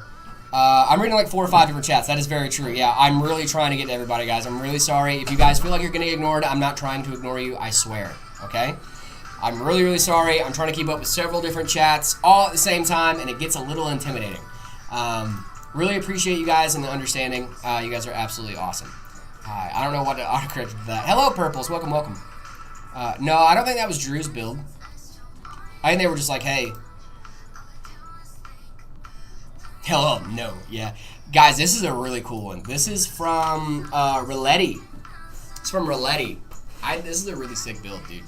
I'm reading like 4 or 5 different chats. That is very true. Yeah, I'm really trying to get to everybody, guys. I'm really sorry. If you guys feel like you're getting ignored, I'm not trying to ignore you. I swear. Okay? I'm really, really sorry. I'm trying to keep up with several different chats all at the same time, and it gets a little intimidating. Really appreciate you guys and the understanding. You guys are absolutely awesome. I don't know what to autocorrect to that. Hello, Purples. Welcome, welcome. No, I don't think that was Drew's build. I think they were just like, hey. Hell no. Yeah. Guys, this is a really cool one. This is from Roletti. It's from Roletti. This is a really sick build, dude.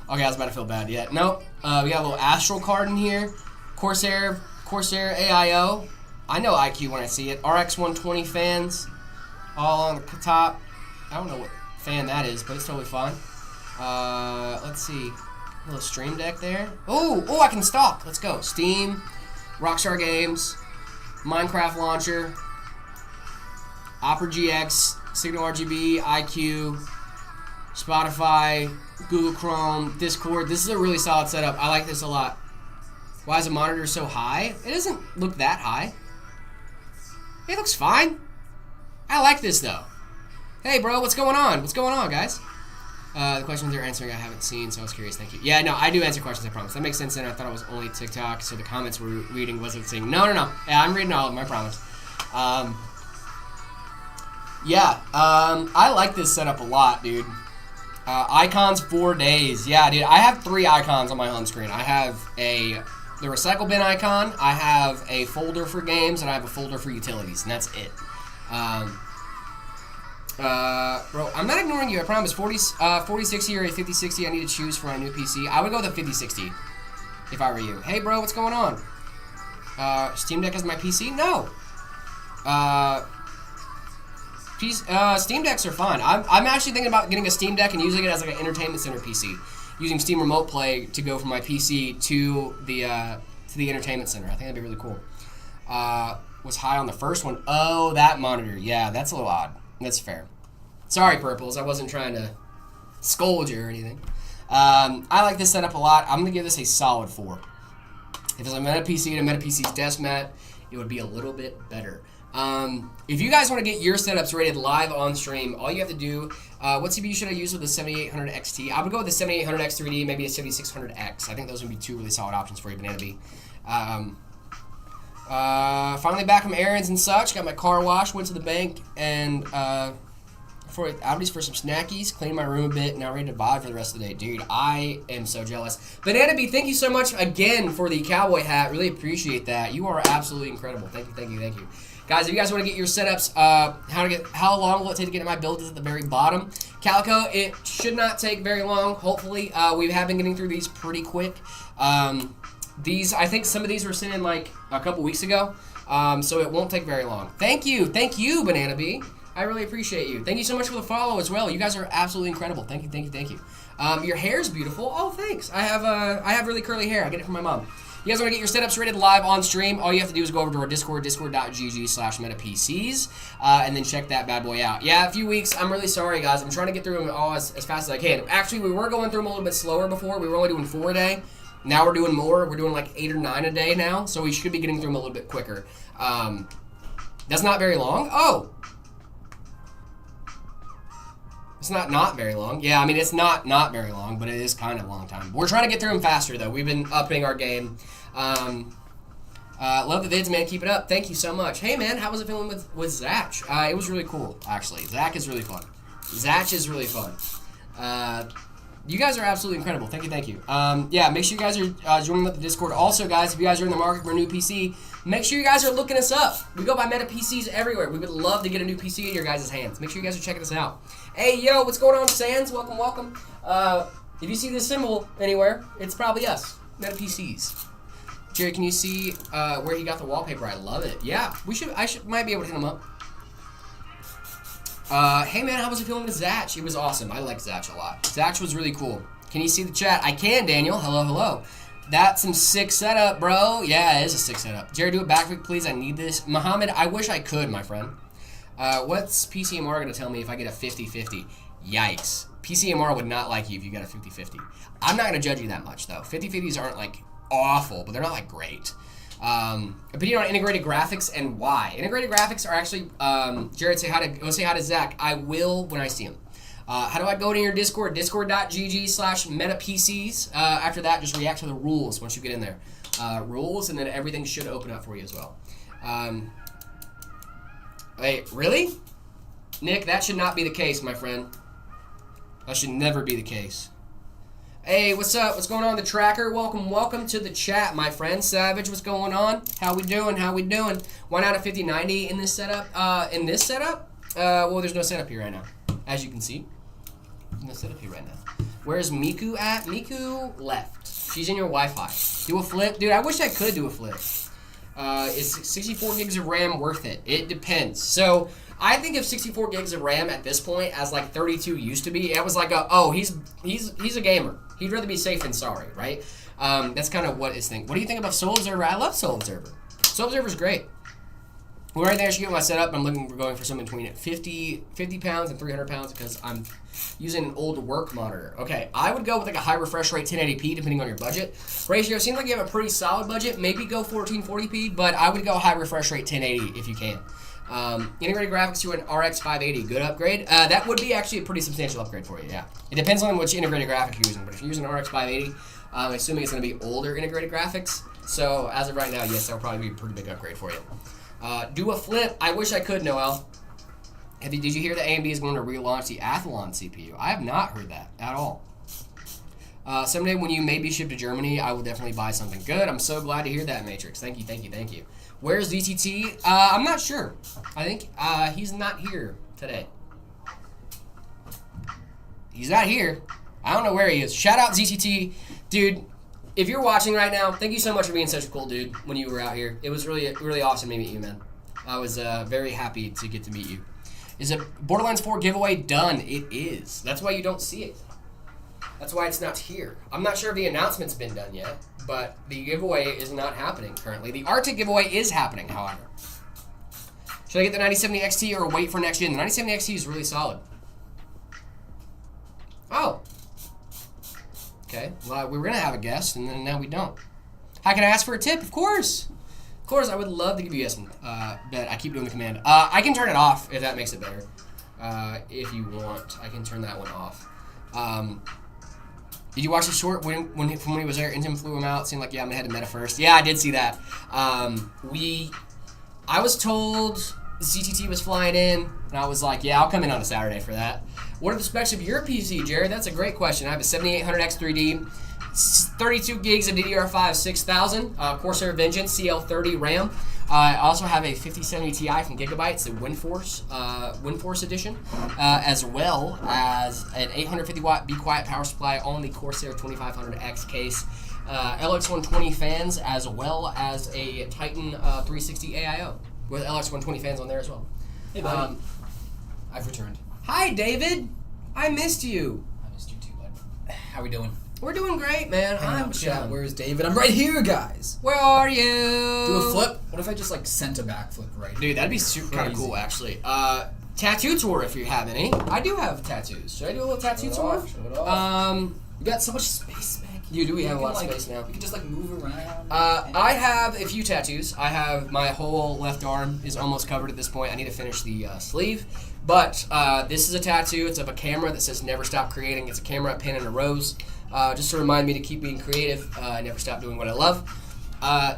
Okay, I was about to feel bad. Yeah. Nope. We got a little Astral card in here. Corsair AIO. I know IQ when I see it. RX 120 fans. All on the top. I don't know what fan that is, but it's totally fine. Let's see. A little Stream Deck there. Oh, I can stalk. Let's go. Steam, Rockstar Games, Minecraft Launcher, Opera GX, Signal RGB, IQ, Spotify, Google Chrome, Discord. This is a really solid setup. I like this a lot. Why is the monitor so high? It doesn't look that high. It looks fine. I like this though. Hey bro, what's going on? What's going on, guys? The questions you're answering I haven't seen, so I was curious. Thank you. Yeah, no, I do answer questions, I promise. That makes sense, and I thought it was only TikTok, so the comments we're reading wasn't saying, no. Yeah, I'm reading all of them, I promise. I like this setup a lot, dude. Icons 4 days. Yeah, dude, I have 3 icons on my home screen. I have the recycle bin icon, I have a folder for games, and I have a folder for utilities, and that's it. Bro, I'm not ignoring you, I promise. 4060 or a 5060 I need to choose for my new PC. I would go with a 5060 if I were you. Hey bro, what's going on? Steam Deck is my PC? No. Steam Decks are fine. I'm actually thinking about getting a Steam Deck and using it as like an entertainment center PC. Using Steam Remote Play to go from my PC to the entertainment center. I think that'd be really cool. Was high on the first one. Oh, that monitor. Yeah, that's a little odd. That's fair. Sorry, Purples. I wasn't trying to scold you or anything. I like this setup a lot. I'm going to give this a solid 4. If it's a Meta PC and a Meta PC's desk mat, it would be a little bit better. If you guys want to get your setups rated live on stream, all you have to do, what CPU should I use with the 7800 XT? I would go with the 7800 X3D, maybe a 7600X. I think those would be 2 really solid options for you, Banana B. Finally back from errands and such. Got my car washed, went to the bank, and for Audi's for some snackies, cleaned my room a bit, now ready to vibe for the rest of the day. Dude, I am so jealous. Banana B, thank you so much again for the cowboy hat. Really appreciate that. You are absolutely incredible. Thank you. Guys, if you guys want to get your setups, how long will it take to get my build is at the very bottom. Calico, it should not take very long, hopefully. We have been getting through these pretty quick. I think some of these were sent in like a couple weeks ago, so it won't take very long. Thank you, Banana B. I really appreciate you. Thank you so much for the follow as well. You guys are absolutely incredible. Thank you. Your hair's beautiful. Oh, thanks. I have really curly hair. I get it from my mom. You guys want to get your setups rated live on stream, all you have to do is go over to our Discord, discord.gg/metapcs, and then check that bad boy out. Yeah, a few weeks. I'm really sorry, guys. I'm trying to get through them all as fast as I can. Actually, we were going through them a little bit slower before. We were only doing 4 a day. Now we're doing more. We're doing like 8 or 9 a day now, so we should be getting through them a little bit quicker. That's not very long. Oh! It's not very long. Yeah, I mean, it's not very long, but it is kind of a long time. We're trying to get through them faster, though. We've been upping our game. Love the vids, man. Keep it up. Thank you so much. Hey, man, how was it feeling with Zach? It was really cool, actually. Zach is really fun. You guys are absolutely incredible. Thank you. Yeah, make sure you guys are joining the Discord. Also, guys, if you guys are in the market for a new PC, make sure you guys are looking us up. We go by Meta PCs everywhere. We would love to get a new PC in your guys' hands. Make sure you guys are checking us out. Hey, yo, what's going on, Sans? Welcome. If you see this symbol anywhere, it's probably us, Meta PCs. Jerry, can you see where he got the wallpaper? I love it. Yeah, might be able to hit him up. Hey man, how was it feeling with Zach? It was awesome. I like Zach a lot. Zach was really cool. Can you see the chat? I can, Daniel. Hello. That's some sick setup, bro. Yeah, it is a sick setup. Jerry, do a backflip, please. I need this. Muhammad, I wish I could, my friend. What's PCMR going to tell me if I get a 50-50? Yikes. PCMR would not like you if you got a 50-50. I'm not going to judge you that much, though. 50-50s aren't, like, awful, but they're not, like, great. Opinion on integrated graphics and why. Integrated graphics are actually, Jared, say hi to Zach. I will when I see him. How do I go to your Discord? Discord.gg/metapcs. After that, just react to the rules once you get in there. Rules, and then everything should open up for you as well. Wait, really? Nick, that should not be the case, my friend. That should never be the case. Hey, what's up? What's going on, the tracker? Welcome to the chat, my friend. Savage, what's going on? How we doing? Why not a 5090 in this setup? Well, there's no setup here right now, as you can see. No setup here right now. Where's Miku at? Miku left. She's in your Wi-Fi. Do a flip, dude. I wish I could do a flip. Is 64 gigs of RAM worth it? It depends. So I think of 64 gigs of RAM at this point as like 32 used to be. It was like he's a gamer. He'd rather be safe than sorry, right? That's kind of what his thing. What do you think about Soul Observer? I love Soul Observer. Soul Observer's great. Well, right there, I should get my setup. I'm looking for going for something between 50 pounds and 300 pounds because I'm using an old work monitor. Okay, I would go with like a high refresh rate 1080p depending on your budget. Ratio, seems like you have a pretty solid budget. Maybe go 1440p, but I would go high refresh rate 1080 if you can. Integrated graphics to an RX 580, good upgrade. That would be actually a pretty substantial upgrade for you, yeah. It depends on which integrated graphic you're using, but if you're using an RX 580, I'm assuming it's going to be older integrated graphics. So as of right now, yes, that would probably be a pretty big upgrade for you. Do a flip. I wish I could, Noel. Did you hear that AMD is going to relaunch the Athlon CPU? I have not heard that at all. Someday when you may be shipped to Germany, I will definitely buy something good. I'm so glad to hear that, Matrix. Thank you. Where's ZTT? I'm not sure. I think he's not here today. He's not here. I don't know where he is. Shout out ZTT. Dude, if you're watching right now, thank you so much for being such a cool dude when you were out here. It was really awesome to meet you, man. I was very happy to get to meet you. Is a Borderlands 4 giveaway done? It is. That's why you don't see it. That's why it's not here. I'm not sure if the announcement's been done yet, but the giveaway is not happening currently. The Arctic giveaway is happening, however. Should I get the 9070 XT or wait for next gen? The 9070 XT is really solid. Oh. Okay. Well, we were going to have a guest, and then now we don't. How can I ask for a tip? Of course. Of course, I would love to give you a some, but I keep doing the command. I can turn it off if that makes it better. If you want, I can turn that one off. Did you watch the short from when he was there? Intim flew him out. It seemed like, yeah, I'm gonna head to Meta first. Yeah, I did see that. I was told ZTT was flying in, and I was like, yeah, I'll come in on a Saturday for that. What are the specs of your PC, Jared? That's a great question. I have a 7800X3D, 32 gigs of DDR5 6000, Corsair Vengeance CL30 RAM. I also have a 5070 Ti from Gigabyte, the WindForce edition, as well as an 850 watt Be Quiet power supply on the Corsair 2500X case, LX120 fans, as well as a Titan 360 AIO with LX120 fans on there as well. Hey, buddy. I've returned. Hi, David. I missed you. I missed you too, bud. How we doing? We're doing great, man. I'm chat. Where's David? I'm right here, guys. Where are you? Do a flip? What if I just like sent a backflip right here? Dude, that'd be super kind of cool, actually. Tattoo tour if you have any. I do have tattoos. Should I do a little tattoo tour? Show it off. You got so much space back here. We have a lot of space now. You can just like move around. I have a few tattoos. I have my whole left arm is almost covered at this point. I need to finish the sleeve. But this is a tattoo. It's of a camera that says never stop creating. It's a camera, a pen, and a rose. Just to remind me to keep being creative. I never stop doing what I love.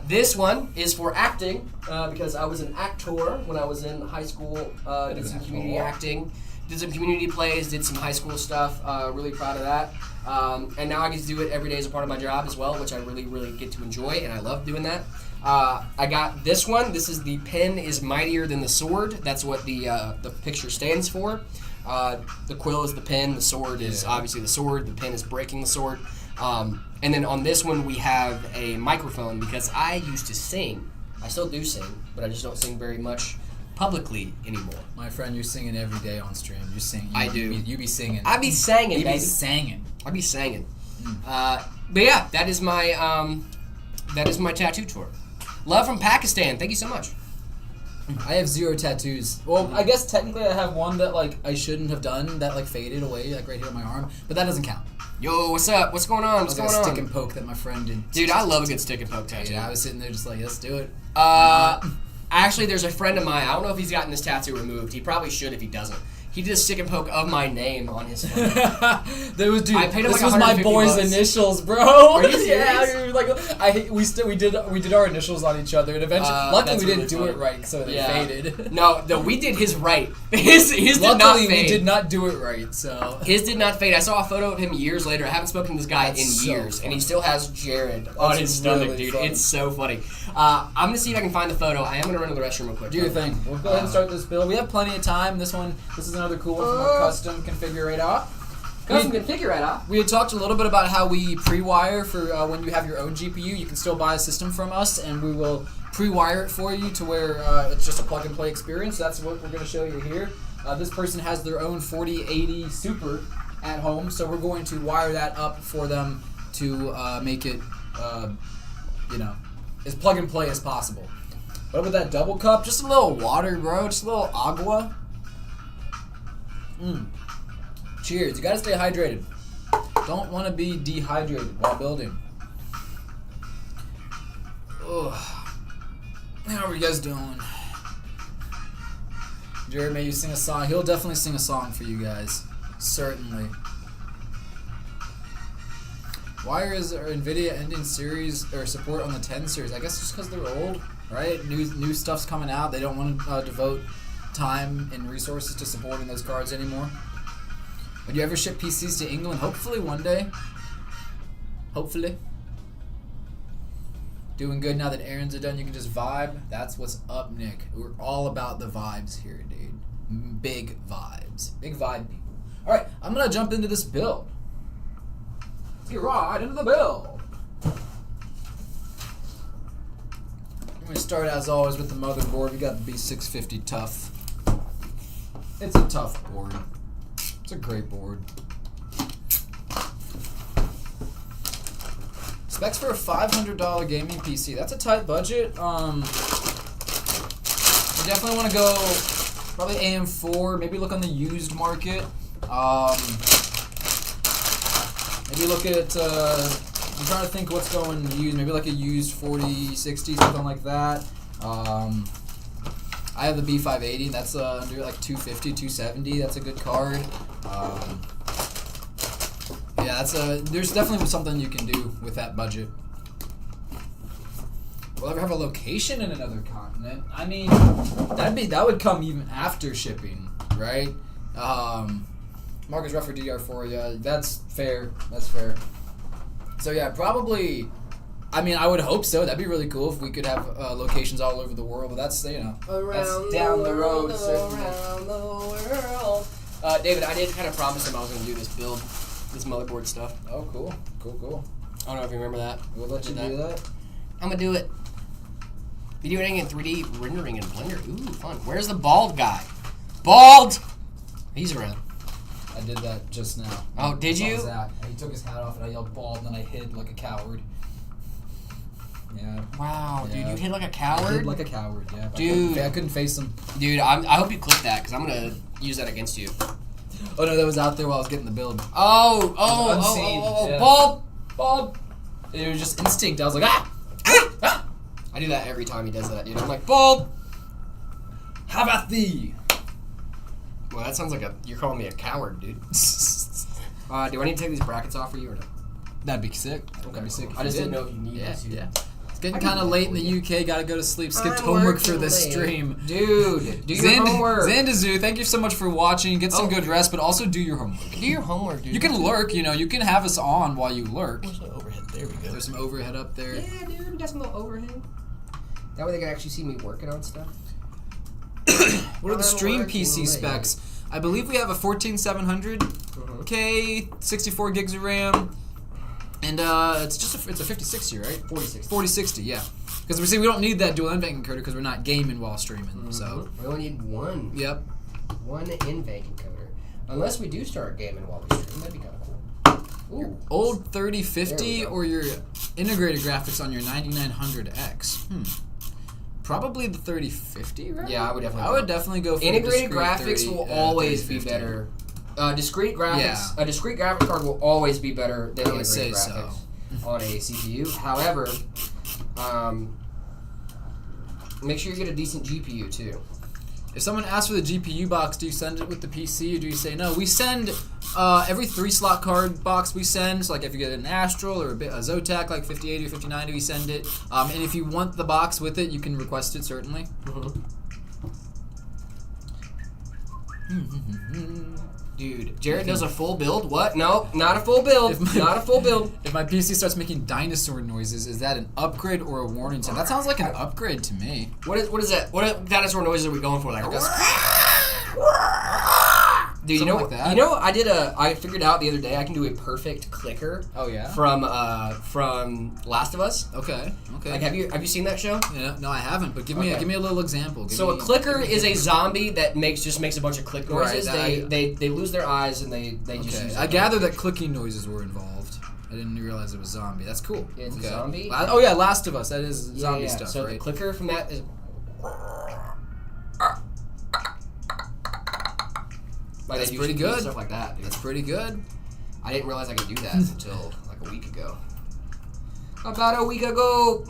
This one is for acting because I was an actor when I was in high school. Did some community acting, did some community plays, did some high school stuff. Really proud of that. And now I get to do it every day as a part of my job as well, which I really get to enjoy, and I love doing that. I got this one. This is the pen is mightier than the sword. That's what the picture stands for. The quill is the pen, the sword is obviously the sword, the pen is breaking the sword. And then on this one we have a microphone because I used to sing. I still do sing, but I just don't sing very much publicly anymore. My friend, you're singing every day on stream. You're singing. I do. You be singing. I be singing, baby. I be singing. But yeah, that is my tattoo tour. Love from Pakistan. Thank you so much. I have 0 tattoos. Well, I guess technically I have one that like I shouldn't have done that like faded away like right here on my arm, but that doesn't count. Yo, what's up? What's going on? What's going on? Stick and poke that my friend did. Dude, I love a good stick and poke tattoo. Yeah, I was sitting there just like, let's do it. Actually, there's a friend of mine. I don't know if he's gotten this tattoo removed. He probably should if he doesn't. He did a stick and poke of my name on his phone. There was, dude. I paid him this like was my $150. boy's initials, bro. Are you serious? Yeah, we were like we did our initials on each other, and eventually, luckily that's we didn't really do funny. it right, so they Yeah. faded. No, we did his right. His did not Luckily, fade. we did not do it right, so. His did not fade. I saw a photo of him years later. I haven't spoken to this guy That's in so years, and he funny. still has Jared on That's his stomach, really dude. funny. It's so funny. I'm gonna see if I can find the photo. I am gonna run to the restroom real quick. Do your thing. We'll go ahead and start this build. We have plenty of time. This is another cool one from our custom configurator. Custom configurator. We had talked a little bit about how we pre-wire for when you have your own GPU. You can still buy a system from us, and we will pre-wire it for you to where it's just a plug-and-play experience. That's what we're going to show you here. This person has their own 4080 Super at home, so we're going to wire that up for them to make it, as plug-and-play as possible. What about that double cup? Just a little water, bro. Just a little agua. Cheers. You gotta stay hydrated. Don't want to be dehydrated while building. Ugh. How are you guys doing? Jared, may you sing a song? He'll definitely sing a song for you guys. Certainly. Why is our NVIDIA ending series or support on the 10 series? I guess just because they're old, right? New stuff's coming out. They don't want to devote time and resources to supporting those cards anymore. Would you ever ship PCs to England? Hopefully one day. Hopefully. Doing good now that errands are done. You can just vibe. That's what's up, Nick. We're all about the vibes here, dude. Big vibes. Big vibe people. Alright, I'm going to jump into this build. Let's get right into the build. I'm going to start, as always, with the motherboard. We got the B650 Tough. It's a tough board. It's a great board. Specs for a $500 gaming PC. That's a tight budget. We definitely want to go probably AM4. Maybe look on the used market. Maybe look at. I'm trying to think what's going used. Maybe like a used 4060, something like that. I have the B580. That's under like 250, 270. That's a good card. Yeah, there's definitely something you can do with that budget. Will ever have a location in another continent? I mean, that would come even after shipping, right? Marcus Rufford DR4, yeah, that's fair. That's fair. So yeah, probably. I mean, I would hope so. That'd be really cool if we could have locations all over the world. But that's that's down the road. Around the world. David, I did kind of promise him I was going to do this build, this motherboard stuff. Oh, cool. I don't know if you remember that. We'll let you do that. I'm going to do it. Be doing it in 3D rendering in Blender. Ooh, fun. Where's the bald guy? Bald! He's around. I did that just now. Oh, did you? Zach. He took his hat off and I yelled bald and then I hid like a coward. Yeah. Wow, dude, Yeah. you hid like a I coward? hid like a coward, yeah. Dude. I couldn't face him. Dude, I hope you clip that, because I'm going to use that against you. Oh no, that was out there while I was getting the build. Oh, Yeah. bald. It was just instinct. I was like, ah! I do that every time he does that, dude. I'm like, bald. How about thee? Well, that sounds like you're calling me a coward, dude. Do I need to take these brackets off for you or no? That'd be sick. That'd be sick. I just didn't know if you needed Yeah, to. yeah. It's getting kind of late in the UK. Gotta go to sleep. Skipped I'm homework for working this late. stream. Dude, do your homework. Zandazu, thank you so much for watching. Get some good rest, but also do your homework. Do your homework, dude. You can lurk, you can have us on while you lurk. There's no overhead. There we go. There's some overhead up there. Yeah, dude, we got some little overhead. That way they can actually see me working on stuff. What are the stream PC specs? I believe we have a 14700K, 64 gigs of RAM, and it's a 5060, right? 4060, yeah. Because we don't need that dual NVENC encoder because we're not gaming while streaming. So we only need one. Yep. One NVENC encoder. Unless we do start gaming while we stream, that'd be kind of cool. Ooh. Old 3050 or your integrated graphics on your 9900X. Probably the 3050, right? Yeah, I would definitely go for integrated the graphics will always be better. Discrete graphics, a discrete graphic card will always be better than integrated graphics on a CPU. However, make sure you get a decent GPU too. If someone asks for the GPU box, do you send it with the PC or do you say no? We send every 3-slot card box we send. So like if you get an Astral or a Zotac like 5080 or 5090, we send it. And if you want the box with it, you can request it certainly. Dude, Jared does a full build? What? No, not a full build. Not a full build. If my PC starts making dinosaur noises, is that an upgrade or a warning sign? That sounds like an upgrade to me. What is that? What dinosaur noises are we going for? Like, dude, Like that. I figured out the other day I can do a perfect clicker. Oh yeah. From Last of Us. Okay. Like, have you seen that show? Yeah, no, I haven't. But give me a little example. A clicker is a zombie that makes a bunch of click noises. Right, they lose their eyes and they just. Use I gather that clicking noises were involved. I didn't realize it was zombie. That's cool. Yeah, it's a zombie. Oh yeah, Last of Us. That is zombie stuff. So right? the clicker from that is. Like That's pretty good. Stuff like that, dude. That's pretty good. I didn't realize I could do that until like a week ago. About a week ago.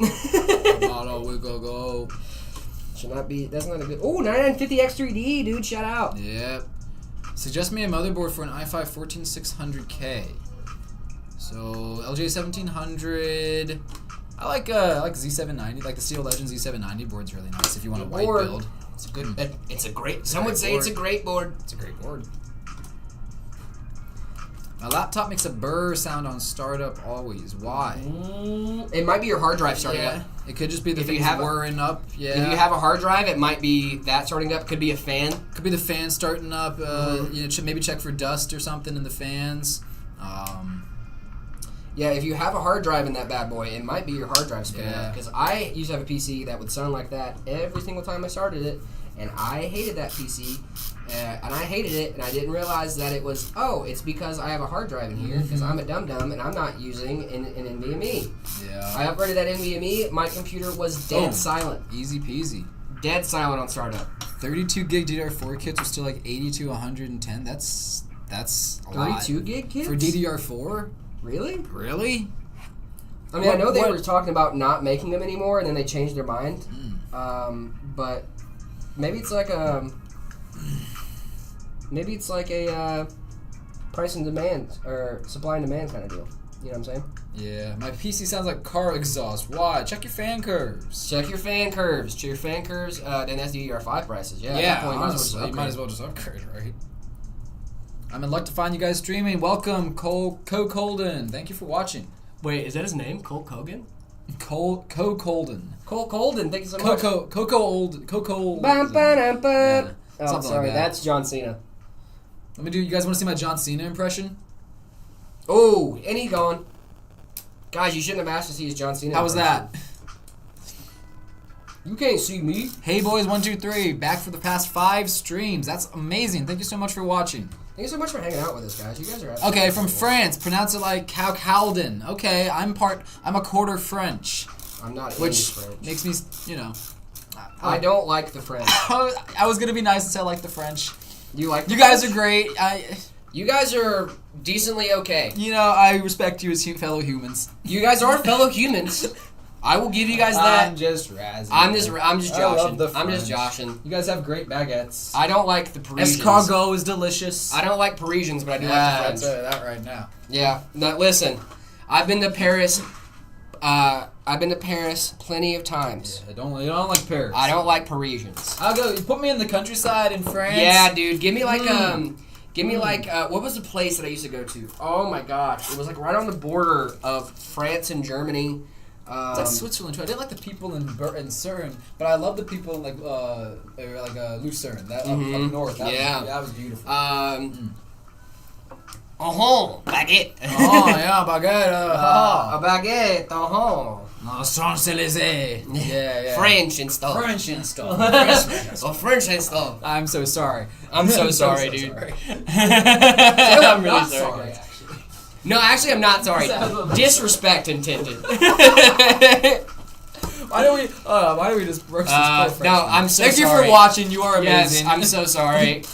Should not be. That's not a good. Oh, 9950X3D, dude. Shout out. Yep. Suggest me a motherboard for an i5 14600K. So LJ 1700. I like Z790. Like the Steel Legend Z790 board's really nice if you want a white build. It's a good. It's a great. Some would say it's a great board. It's a great board. My laptop makes a burr sound on startup always. Why? It might be your hard drive starting up. It could just be the things whirring up. Yeah. If you have a hard drive, it might be that starting up. Could be a fan. Could be the fan starting up. Maybe check for dust or something in the fans. Yeah, if you have a hard drive in that bad boy, it might be your hard drive spinning up. Because I used to have a PC that would sound like that every single time I started it, and I hated that PC, and I hated it, and I didn't realize that it was, it's because I have a hard drive in here, because I'm a dum-dum, and I'm not using an NVMe. Yeah. I upgraded that NVMe, my computer was dead silent. Easy peasy. Dead silent on startup. 32 gig DDR4 kits are still like 80 to 110. That's a lot. 32 gig kits? For DDR4? Really? Really? I mean, I know they were talking about not making them anymore, and then they changed their mind. But maybe it's like a price and demand or supply and demand kind of deal. You know what I'm saying? Yeah. My PC sounds like car exhaust. Why? Check your fan curves. Check your fan curves. Check your fan curves. Then that's DDR5 prices. Yeah. Yeah. At that point, Honestly, you might as well just upgrade, right? I'm in luck to find you guys streaming. Welcome, Cole Colden. Thank you for watching. Wait, is that his name? Cole Kogan? Colden. Cole Colden. Thank you so much. Coco. Yeah. Oh, Something sorry. like that. That's John Cena. Let me do. You guys want to see my John Cena impression? Oh, and he's gone. Guys, you shouldn't have asked to see his John Cena. How was that? You can't see me. Hey boys, 1, 2, 3, back for the past 5 streams. That's amazing. Thank you so much for watching. Thank you so much for hanging out with us, guys. You guys are okay. From France, pronounce it like Calden. Okay, I'm a quarter French. I'm not. Which French. Makes me, I don't like the French. I was gonna be nice and say I like the French. You like? The you French? guys are great. You guys are decently okay. I respect you as fellow humans. You guys are fellow humans. I will give you guys that. I'm just razzing. I'm just joshing. I'm just joshing. You guys have great baguettes. I don't like the Parisians. Escargot is delicious. I don't like Parisians, but I do like the French. That right now. Yeah. Now, listen, I've been to Paris. I've been to Paris plenty of times. Yeah, you don't like Paris. I don't like Parisians. I'll go. You put me in the countryside in France. Yeah, dude. Give me like what was the place that I used to go to? Oh my gosh, it was like right on the border of France and Germany. It's like Switzerland too. I didn't like the people in Cern, but I love the people in Lucerne, that up north. That was beautiful. Baguette. Yeah, baguette. A baguette. Champs-Élysées. Yeah. French and stuff. French and stuff. I'm so sorry. I'm so sorry, dude. Sorry. I'm really sorry. No, actually, I'm not sorry. Disrespect intended. Why don't we just roast this poor No, I'm so Thank sorry. you for watching. You are amazing. Yes, I'm so sorry.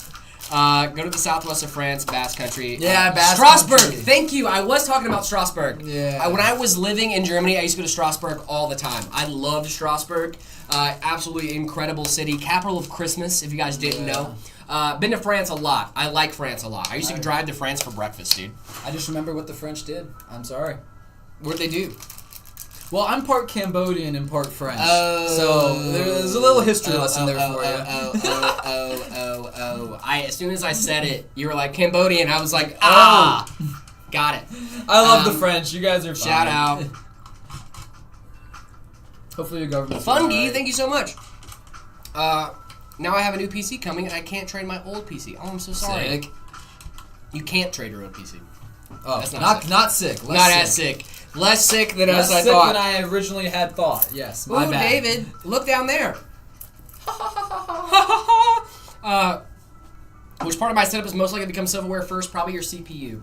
Go to the southwest of France, Basque Country. Yeah, Basque Strasbourg. Country. Thank you. I was talking about Strasbourg. Yeah. When I was living in Germany, I used to go to Strasbourg all the time. I loved Strasbourg. Absolutely incredible city. Capital of Christmas, if you guys didn't know. Been to France a lot. I like France a lot. I used to drive to France for breakfast, dude. I just remember what the French did. I'm sorry. What'd they do? Well, I'm part Cambodian and part French. So there's a little history lesson there for you. As soon as I said it, you were like, Cambodian. I was like, got it. I love the French. You guys are fine. Shout out. Hopefully your government's Fungi, right. thank you so much. Now I have a new PC coming, and I can't trade my old PC. Oh, I'm so sorry. Sick. You can't trade your old PC. Oh, That's not sick. Not as sick. Less sick than as I sick thought. than I originally had thought. Yes, my Ooh, bad. David, look down there. Which part of my setup is most likely to become silverware first? Probably your CPU.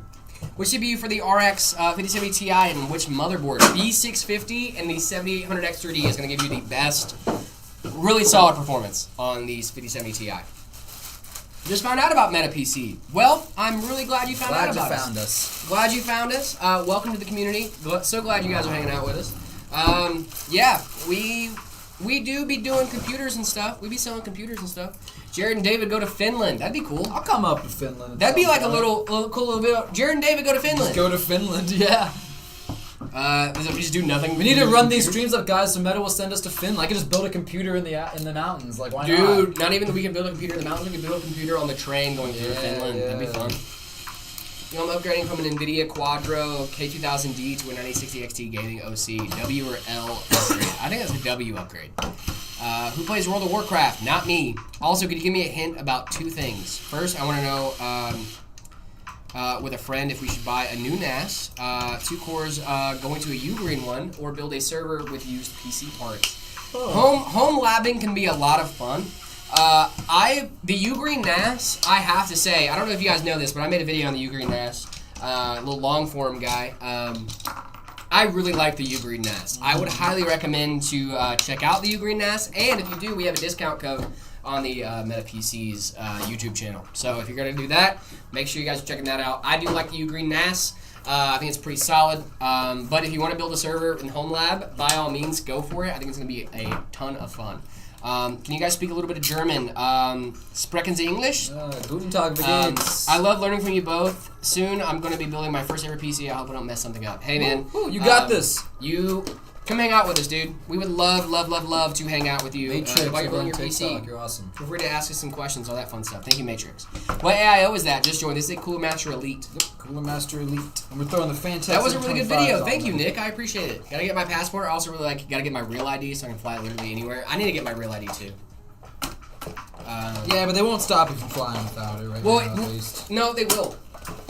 Which CPU for the RX 5070 Ti and which motherboard? B650 and the 7800 X3D is going to give you the best, really solid performance on these 5070 Ti. Just found out about Meta PC. Well, I'm really glad you found out about us. Glad you found us. Welcome to the community. So glad you guys are hanging out with us. Yeah, we do be doing computers and stuff. We be selling computers and stuff. Jared and David go to Finland. That'd be cool. I'll come up to Finland. That'd be like a little cool little video. Jared and David go to Finland. Just go to Finland, yeah. We just do nothing. We need to run these streams up, guys, so Meta will send us to Finland. I can just build a computer in the mountains. Like, why not? Dude, not even that we can build a computer in the mountains. We can build a computer on the train going through Finland. That'd be fun. You know, I'm upgrading from an NVIDIA Quadro K2000D to a 9060 XT Gaming OC. W or L upgrade? I think that's a W upgrade. Who plays World of Warcraft? Not me. Also, could you give me a hint about two things? First, I want to know with a friend if we should buy a new NAS, 2 cores going to a Ugreen one, or build a server with used PC parts. Home labbing can be a lot of fun. The Ugreen NAS, I have to say, I don't know if you guys know this, but I made a video on the Ugreen NAS, little long form guy. I really like the Ugreen NAS. I would highly recommend to check out the Ugreen NAS, and if you do, we have a discount code on the Meta PC's YouTube channel. So if you're going to do that, make sure you guys are checking that out. I do like the Ugreen NAS. I think it's pretty solid. But if you want to build a server in Home Lab, by all means, go for it. I think it's going to be a ton of fun. Can you guys speak a little bit of German? Sprechen Sie English? Guten Tag, wie geht's? I love learning from you both. Soon, I'm going to be building my first ever PC. I hope I don't mess something up. Hey, man. Ooh, you got this. You come hang out with us, dude. We would love to hang out with you. Matrix, while you're building your TikTok, PC. you're awesome. Feel free to ask us some questions, all that fun stuff. Thank you, Matrix. What AIO is that? Just joined. This is a Cooler Master Elite. Yep, Cooler Master Elite. And we're throwing the fantastic. That was a really good video. Thank you, there. Nick. I appreciate it. Gotta get my passport. I also really gotta get my real ID so I can fly literally anywhere. I need to get my real ID too. Yeah, but they won't stop you from flying without it, right now, at least. No, they will.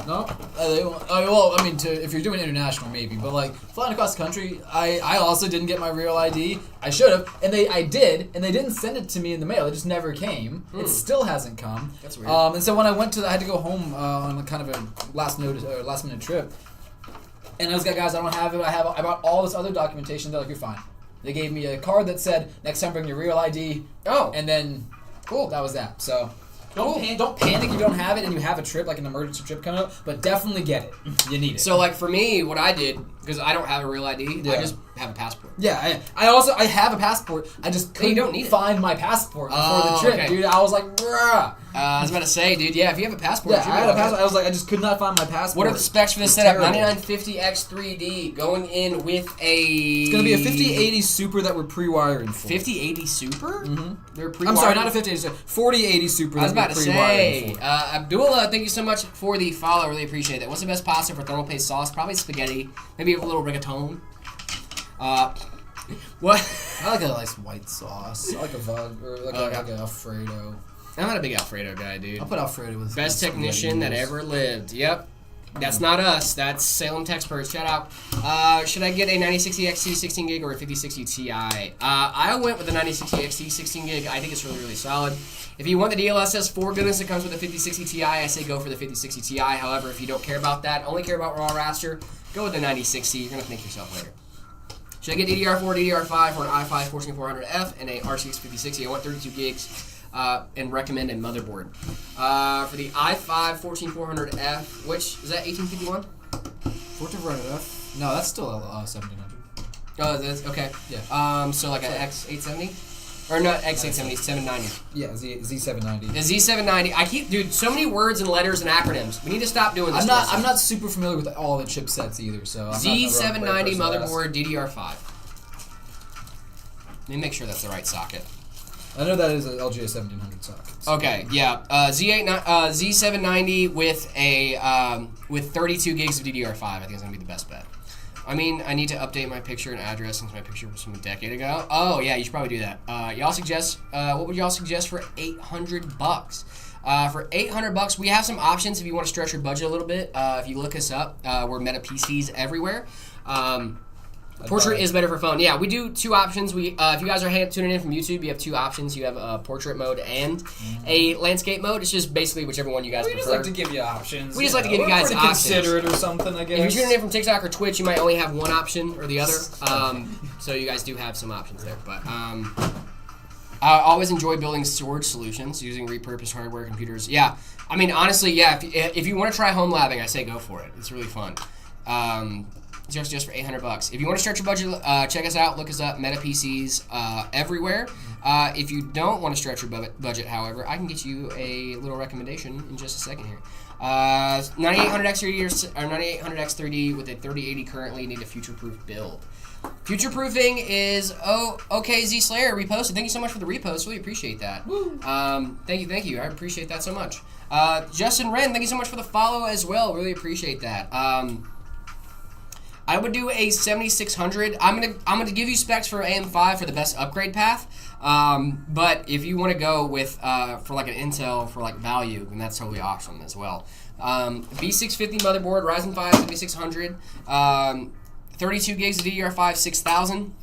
No? They won't. Well, I mean, if you're doing international, maybe. But, like, flying across the country, I also didn't get my real ID. I should have. And I did. And they didn't send it to me in the mail. It just never came. It still hasn't come. That's weird. And so when I went I had to go home on a kind of a last minute trip. And I was like, guys, I don't have it. I brought all this other documentation. They're like, you're fine. They gave me a card that said, next time bring your real ID. Oh. And then, cool, that was that. So, don't panic if you don't have it and you have a trip, like an emergency trip coming up, but definitely get it. You need it. So, like, for me, what I did, because I don't have a real ID, I just have a passport. Yeah, I have a passport. I just couldn't find my passport before the trip, dude. I was like, bruh. I was about to say, dude, yeah, if you have a passport, I had a passport. I was like, I just could not find my passport. What are the specs for this setup? 9950 X3D going in with a... It's going to be a 5080 Super that we're pre-wiring for. 5080 Super? Mm-hmm. They're pre-wired? I'm sorry, not a 5080, 4080 Super. I was about to say, Abdullah, thank you so much for the follow. I really appreciate that. What's the best pasta for thermal paste sauce? Probably spaghetti. Maybe a little rigatone. What? I like a nice white sauce. I like a like a Alfredo. I'm not a big Alfredo guy, dude. I'll put Alfredo with best technician that ever lived. Yep. That's not us. That's Salem Texperts. Shout out. Should I get a 9060 XT 16 gig or a 5060 Ti? I went with the 9060 XT 16 gig. I think it's really, really solid. If you want the DLSS 4 goodness that comes with the 5060 Ti, I say go for the 5060 Ti. However, if you don't care about that, only care about raw raster, go with the 9060. You're going to thank yourself later. Should I get DDR4, DDR5 for an i5 14400F and a RTX 5060? I want 32 gigs. and recommend a motherboard. For the i5 14400F, which is that 1851? 14400F? No, that's still 1700. Oh, that's okay. Yeah. So like an X870? Or not X870, 790. Yeah, Z790. A Z790. Dude, so many words and letters and acronyms. We need to stop doing this. I'm not super familiar with all the chipsets either, so I'm Z790 motherboard DDR5. Let me make sure that's the right socket. I know that is an LGA 1700 socket. So. Okay, yeah. Z790 with a with 32 gigs of DDR5. I think is gonna be the best bet. I mean, I need to update my picture and address since my picture was from a decade ago. Oh yeah, you should probably do that. Y'all suggest? What would y'all suggest for $800? For $800, we have some options if you want to stretch your budget a little bit. If you look us up, we're Meta PCs everywhere. Portrait is better for phone. Yeah, we do two options. We, if you guys are tuning in from YouTube, you have two options. You have a portrait mode and a landscape mode. It's just basically whichever one you guys prefer. We just like to give you options. We just like to give you guys options. Considerate or something, I guess. If you're tuning in from TikTok or Twitch, you might only have one option or the other. So you guys do have some options there. But I always enjoy building storage solutions using repurposed hardware computers. Yeah, I mean, honestly, yeah, if you want to try home labbing, I say go for it. It's really fun. Just for $800. If you want to stretch your budget, check us out. Look us up, Meta PCs everywhere. If you don't want to stretch your budget, however, I can get you a little recommendation in just a second here. 9800X3D or 9800X3D with a 3080 currently need a future-proof build. Future-proofing is OKZ Slayer reposted. Thank you so much for the repost. Really appreciate that. Thank you. I appreciate that so much. Justin Wren, thank you so much for the follow as well. Really appreciate that. I would do a 7600. I'm gonna give you specs for AM5 for the best upgrade path. But if you want to go with for like an Intel for like value, then that's totally awesome as well. B650 motherboard, Ryzen 5 7600, 32 gigs of DDR5 6000,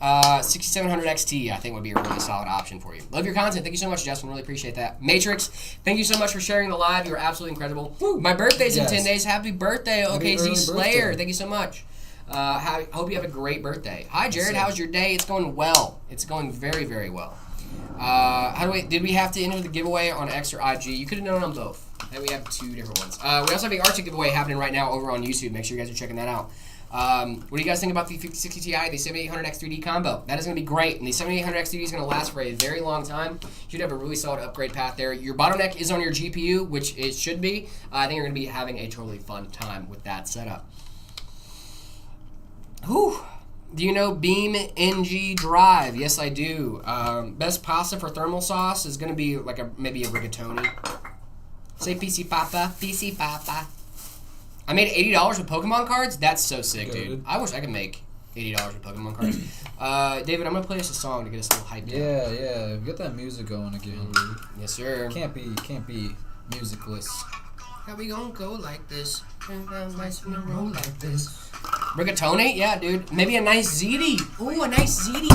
6700 XT I think would be a really solid option for you. Love your content. Thank you so much, Justin. Really appreciate that. Matrix, thank you so much for sharing the live. You're absolutely incredible. Woo. My birthday's in 10 days. Happy birthday, OKZ Slayer. Birthday. Thank you so much. Hope you have a great birthday. Hi, Jared. How's your day? It's going well. It's going very, very well. Did we have to enter the giveaway on X or IG? You could have known on both. And we have two different ones. We also have the Arctic giveaway happening right now over on YouTube. Make sure you guys are checking that out. What do you guys think about the 5060 Ti, the 7800X3D combo? That is going to be great, and the 7800X3D is going to last for a very long time. You should have a really solid upgrade path there. Your bottleneck is on your GPU, which it should be. I think you're going to be having a totally fun time with that setup. Whew. Do you know Beam NG Drive? Yes, I do. Best pasta for thermal sauce is going to be like maybe a rigatoni. Say PC Papa. PC Papa. I made $80 with Pokemon cards? That's so sick, dude. I wish I could make $80 with Pokemon cards. David, I'm going to play us a song to get us a little hyped up. Yeah. Get that music going again. Yes, sir. Can't be musicless. How we gonna go like this? Nice in a roll like this. Rigatoni? Yeah, dude. Maybe a nice ziti. Ooh, a nice ziti.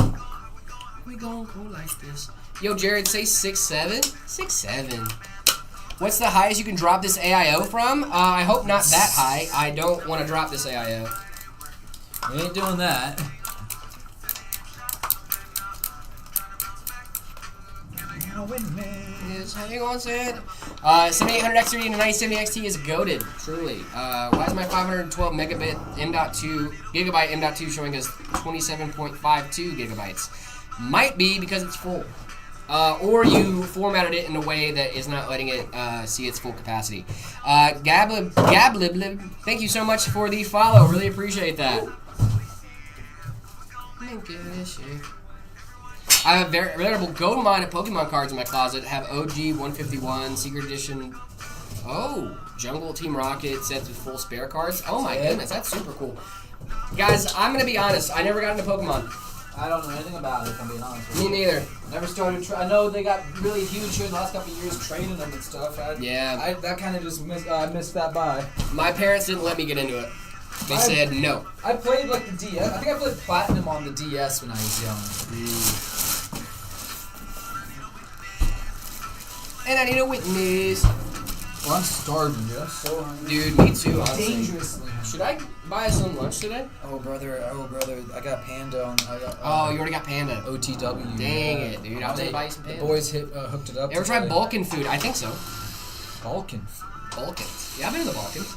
We gonna go like this. Yo, Jared, say 6'7"? 6'7". What's the highest you can drop this AIO from? I hope not that high. I don't want to drop this AIO. We ain't doing that. How you gonna say it? 7800X3D and a 9070XT is goated, truly. Why is my 512 megabit gigabyte M.2 showing as 27.52 gigabytes? Might be because it's full. Or you formatted it in a way that is not letting it see its full capacity. Gablib, thank you so much for the follow. Really appreciate that. I have veritable gold mine of Pokemon cards in my closet. I have OG 151, Secret Edition. Oh, Jungle Team Rocket sets with full spare cards. Oh my goodness, that's super cool. Guys, I'm going to be honest. I never got into Pokemon. I don't know anything about it, if I'm being honest with you. Me neither. Never started. I know they got really huge here in the last couple of years training them and stuff. That kind of just missed that by. My parents didn't let me get into it. They said no. I played like the DS. I think I played Platinum on the DS when I was young. And I need a witness. Well, I'm starving, dude. I'm so hungry. Dude, me too, honestly. Dangerously hungry. Should I buy us some lunch today? Oh, brother. I got Panda on. I got, Oh, you already got Panda. OTW. Dang it, dude. I was gonna buy you some The Panda. boys hooked it up. Ever tried today. Balkan food? I think so. Balkan? Balkans. Yeah, I've been to the Balkans.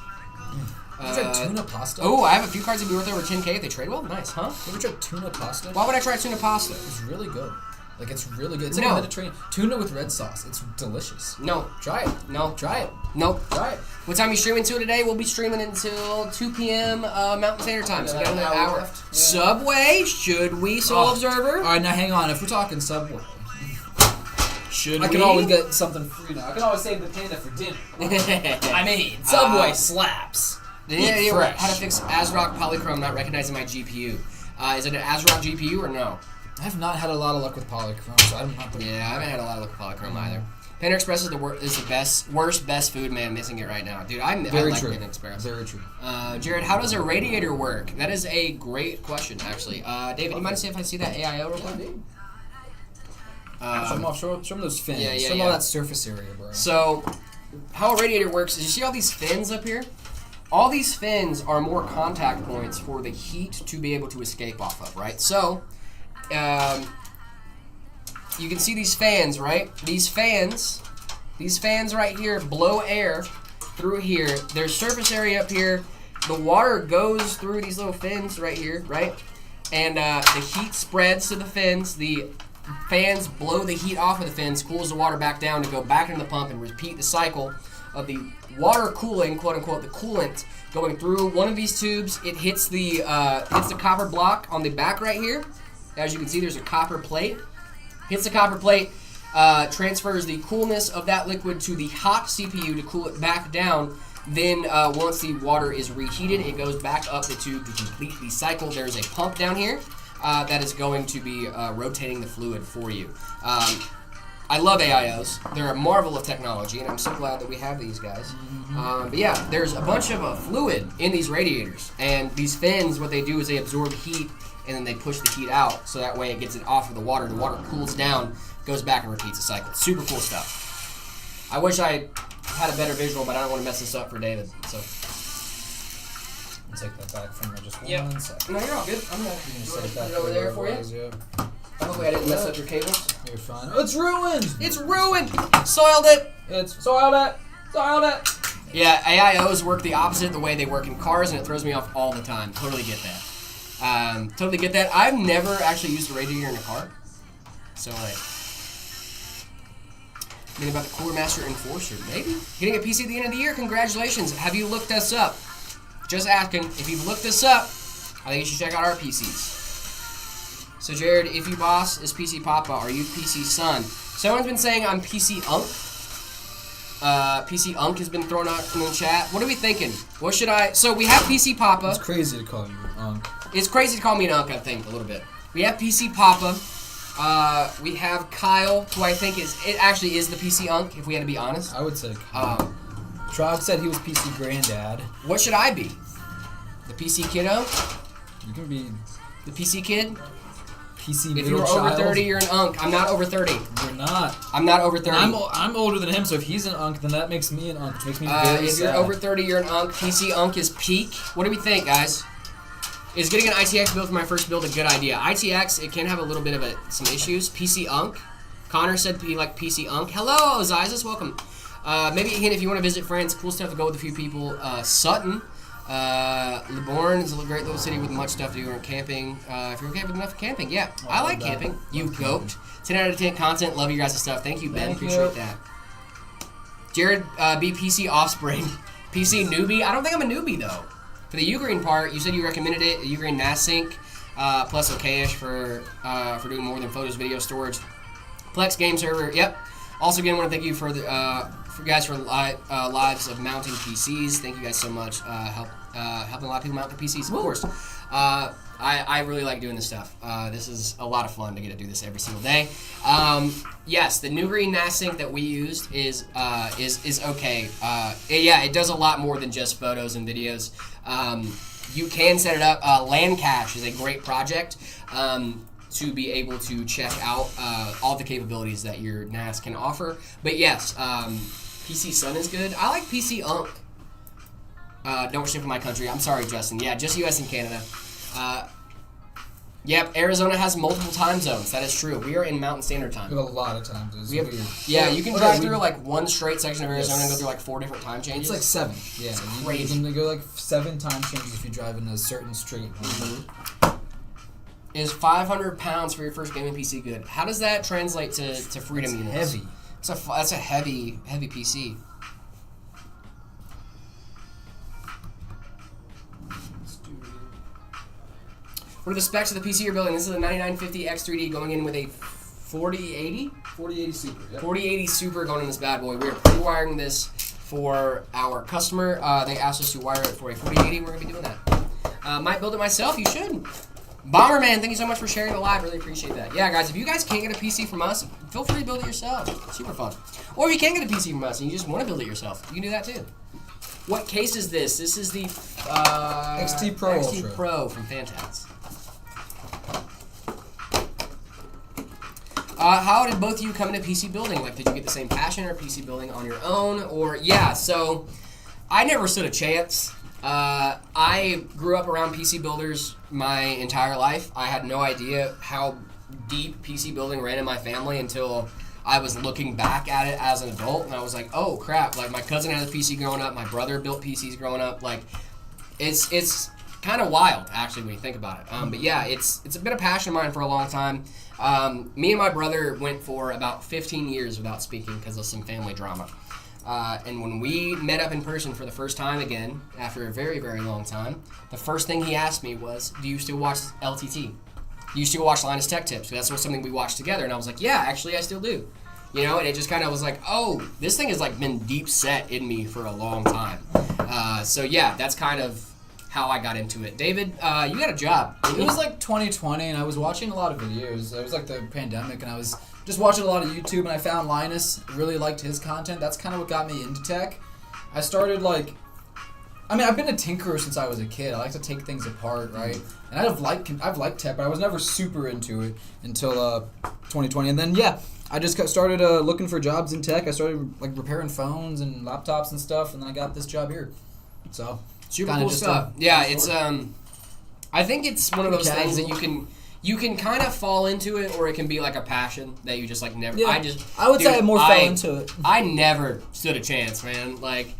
You ever tried tuna pasta? Oh, I have a few cards that be worth over 10K if they trade well. Nice, huh? You ever tried tuna pasta? Why would I try tuna pasta? It's really good. Like, it's really good. It's like No. a Mediterranean. Tuna with red sauce. It's delicious. No. Try it. No. Try it. Nope. Try it. What time are you streaming to today? We'll be streaming until 2 p.m. Mountain Standard Time. So we got another hour. left. Yeah. Subway, should we, Soul Observer? All right, now hang on. If we're talking Subway, Should I we? can always get something free now. I can always save the Panda for dinner. I mean, Subway slaps. Yeah, Eat yeah, fresh. how to fix ASRock Polychrome not recognizing my GPU. Is it an ASRock GPU or no? I've not had a lot of luck with Polychrome, so I'm not the Yeah, I haven't had a lot of luck with Polychrome either. Panda Express is the worst food, man. Missing it right now, dude. I Very like true. Panda Express. Very true. Jared, how does a radiator work? That is a great question, actually. David, you mind see if I see that AIO real quick? Show them those fins. yeah, show them yeah. all that surface area, bro. So, how a radiator works is you see all these fins up here? All these fins are more contact points for the heat to be able to escape off of, right? So, you can see these fans, right? These fans right here blow air through here. There's surface area up here. The water goes through these little fins right here, right? And the heat spreads to the fins. The fans blow the heat off of the fins, cools the water back down to go back into the pump and repeat the cycle of the water cooling, quote unquote, the coolant going through one of these tubes. It hits the copper block on the back right here. As you can see, there's a copper plate. Hits the copper plate, transfers the coolness of that liquid to the hot CPU to cool it back down. Then once the water is reheated, it goes back up the tube to complete the cycle. There's a pump down here that is going to be rotating the fluid for you. I love AIOs. They're a marvel of technology, and I'm so glad that we have these guys. But yeah, there's a bunch of fluid in these radiators, and these fins, what they do is they absorb heat, and then they push the heat out, so that way it gets it off of the water. The water cools down, goes back and repeats the cycle. Super cool stuff. I wish I had a better visual, but I don't want to mess this up for David. So I'll take that back from there just one Yep. second. no, you're all good. I'm gonna Set it back put it over there for you. Yeah. Hopefully I didn't mess up your cables. You're fine. Oh, it's ruined! It's ruined. Soiled it. It's soiled it! Soiled it! Yeah, AIOs work the opposite the way they work in cars, and it throws me off all the time. Totally get that. Totally get that. I've never actually used a radiator in a car. So, like, maybe about the Cooler Master Enforcer, maybe? Hitting a PC at the end of the year, congratulations. Have you looked us up? Just asking. If you've looked us up, I think you should check out our PCs. So, Jared, if you boss is PC Papa, are you PC Son? Someone's been saying I'm PC Unk. PC Unk has been thrown out in the chat. What are we thinking? What should I... So, we have PC Papa. It's crazy to call you It's crazy to call me an Unk, I think, a little bit. We have PC Papa. We have Kyle, who I think it actually is the PC Unk, if we had to be honest. I would say Trog said he was PC Granddad. What should I be? The PC Kiddo? You can be The PC Kid? PC If middle you're child. over 30, you're an Unk. I'm not over 30. You're not. I'm not over 30. I'm older than him, so if he's an Unk, then that makes me an Unk, which makes me very if sad. you're over 30, you're an Unk. PC Unk is peak. What do we think, guys? Is getting an ITX build for my first build a good idea? ITX, it can have a little bit of some issues. PC Unk. Connor said he liked PC Unk. Hello, Zizas, welcome. Maybe a hint if you want to visit France. Cool stuff to go with a few people. Sutton. Libourne is a great little city with much stuff to do and camping. If you're okay with enough camping, yeah. I like camping. You goat. 10 out of 10 content. Love you guys and stuff. Thank you, Ben. Appreciate that. Jared, be PC Offspring. PC Newbie. I don't think I'm a newbie, though. For the Ugreen part, you said you recommended it. Ugreen NAS Sync, plus okayish for doing more than photos, video storage. Plex Game Server, yep. Also, again, I want to thank you for lives of mounting PCs. Thank you guys so much. Helping a lot of people mount their PCs, of course. I really like doing this stuff. This is a lot of fun to get to do this every single day. Yes, the Ugreen NAS Sync that we used is okay. It does a lot more than just photos and videos. You can set it up. LAN Cache is a great project to be able to check out all the capabilities that your NAS can offer. But yes, PC Sun is good. I like PC Unk. Don't ship in my country. I'm sorry, Justin. Yeah, just US and Canada. Yep, Arizona has multiple time zones. That is true. We are in Mountain Standard Time. We have a lot of times. It's weird. Yeah, you can drive through like one straight section of Arizona and go through like 4 different time changes. It's like 7. Yeah, crazy. You can go like 7 time changes if you drive in a certain street. Is 500 pounds for your first gaming PC good? How does that translate to freedom units? Heavy. That's a heavy PC. What are the specs of the PC you're building? This is a 9950 X3D going in with a 4080? 4080 Super, yep. 4080 Super going in this bad boy. We are pre-wiring this for our customer. They asked us to wire it for a 4080. We're going to be doing that. Might build it myself. You should. Bomberman, thank you so much for sharing the live. Really appreciate that. Yeah, guys, if you guys can't get a PC from us, feel free to build it yourself. Super fun. Or if you can't get a PC from us and you just want to build it yourself, you can do that too. What case is this? This is the XT Pro XT Ultra. Pro from Fantats. How did both of you come into PC building? Like, did you get the same passion or PC building on your own? Or, yeah, so I never stood a chance. I grew up around PC builders my entire life. I had no idea how deep PC building ran in my family until I was looking back at it as an adult, and I was like, oh, crap. Like, my cousin had a PC growing up. My brother built PCs growing up. Like, it's kind of wild, actually, when you think about it. But, yeah, it's been a passion of mine for a long time. Me and my brother went for about 15 years without speaking because of some family drama. And when we met up in person for the first time again, after a very, very long time, the first thing he asked me was, do you still watch LTT? Do you still watch Linus Tech Tips? Because that's something we watched together. And I was like, yeah, actually, I still do. You know, and it just kind of was like, oh, this thing has like been deep set in me for a long time. So, yeah, that's kind of how I got into it. David, you got a job. It was like 2020, and I was watching a lot of videos. It was like the pandemic, and I was just watching a lot of YouTube, and I found Linus, really liked his content. That's kind of what got me into tech. I started I've been a tinkerer since I was a kid. I like to take things apart, right? And I've liked tech, but I was never super into it until 2020. And then, yeah, I just started looking for jobs in tech. I started like repairing phones and laptops and stuff, and then I got this job here. So super cool stuff. Yeah, it's I think it's one of those things that you can kind of fall into it, or it can be like a passion that you just like never. Yeah. I would say I more fell into it. I never stood a chance, man. Like,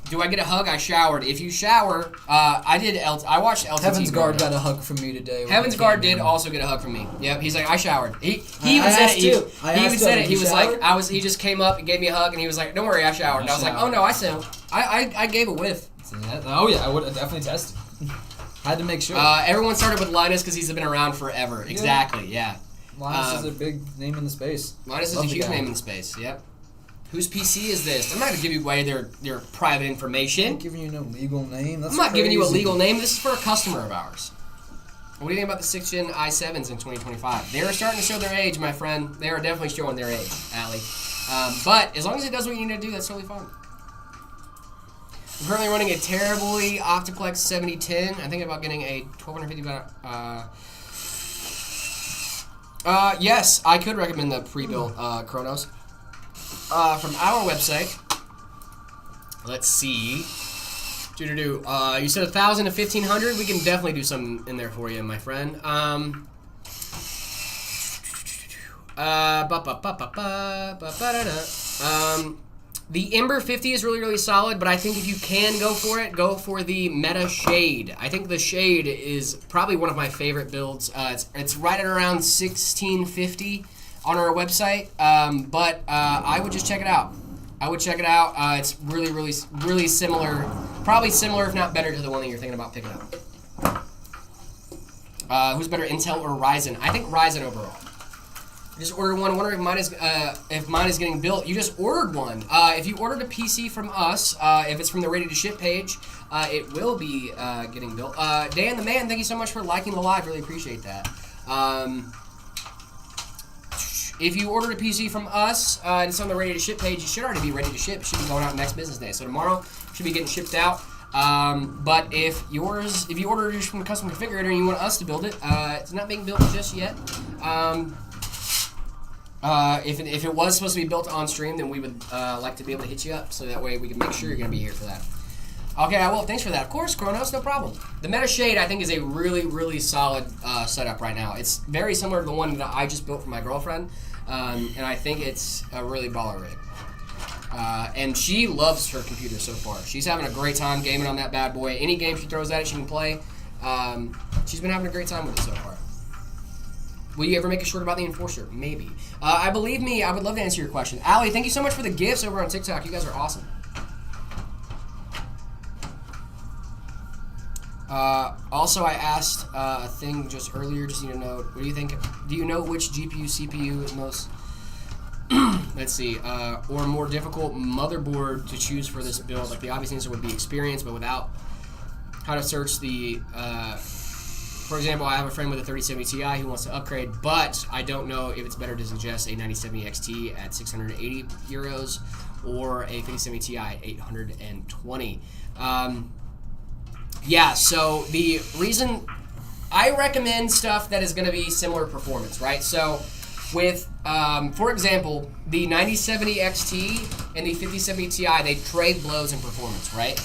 do I get a hug? I showered. If you shower, I watched LTT. Heaven's Guard got a hug from me today. Heaven's Guard did also get a hug from me. Yep, he's like, I showered. He even said it. He even said it. He was like, he just came up and gave me a hug, and he was like, don't worry, I showered. And I was like, oh no, I gave a whiff. Oh yeah, I would have definitely tested. Had to make sure. Everyone started with Linus because he's been around forever. Yeah. Exactly, yeah. Linus is a big name in the space. Linus is a huge name in the space, yep. Whose PC is this? I'm not going to give you away their private information. I'm not giving you no legal name. That's I'm not giving you a legal name. This is for a customer of ours. What do you think about the 6th Gen i7s in 2025? They're starting to show their age, my friend. They are definitely showing their age, Allie. But as long as it does what you need to do, that's totally fine. I'm currently running a terribly Optiplex 7010. I think about getting a 1250. Yes, I could recommend the pre-built Chronos. From our website, let's see. You said 1,000 to 1,500. We can definitely do something in there for you, my friend. The Ember 50 is really, really solid, but I think if you can go for it, go for the Meta Shade. I think the Shade is probably one of my favorite builds. It's right at around 1,650 on our website, but I would just check it out. It's really, really, really similar, probably similar if not better to the one that you're thinking about picking up. Who's better, Intel or Ryzen? I think Ryzen overall. I just ordered one. I wonder if mine is getting built. You just ordered one. If you ordered a PC from us, if it's from the ready to ship page, it will be getting built. Dan the Man, thank you so much for liking the live. Really appreciate that. If you ordered a PC from us and it's on the ready to ship page, it should already be ready to ship. It should be going out next business day. So tomorrow it should be getting shipped out. But if you ordered yours from the custom configurator and you want us to build it, it's not being built just yet. If it was supposed to be built on stream, then we would like to be able to hit you up, so that way we can make sure you're going to be here for that. Okay, well, thanks for that. Of course, Kronos, no problem. The Meta Shade, I think, is a really, really solid setup right now. It's very similar to the one that I just built for my girlfriend, and I think it's a really baller rig. And she loves her computer so far. She's having a great time gaming on that bad boy. Any game she throws at it, she can play. She's been having a great time with it so far. Will you ever make a short about the Enforcer? Maybe. I believe me, I would love to answer your question. Allie, thank you so much for the gifts over on TikTok. You guys are awesome. Also, I asked a thing just earlier, just need to know, what do you think? Do you know which GPU, CPU is most, let's see, or more difficult motherboard to choose for this build? Like, the obvious answer would be experience, but without how to search the, for example, I have a friend with a 3070 Ti who wants to upgrade, but I don't know if it's better to suggest a 9070 XT at 680 euros or a 5070 Ti at 820. Yeah, so the reason I recommend stuff that is going to be similar performance, right? So with, for example, the 9070 XT and the 5070 Ti, they trade blows in performance, right?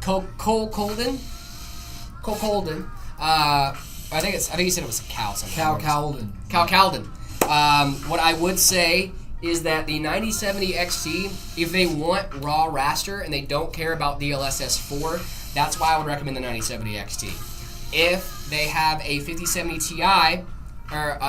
Cole Colden, I think he said it was Cal something. Cal Calden. What I would say is that the 9070 XT, if they want raw raster and they don't care about DLSS 4, that's why I would recommend the 9070 XT. If they have a 5070 Ti, or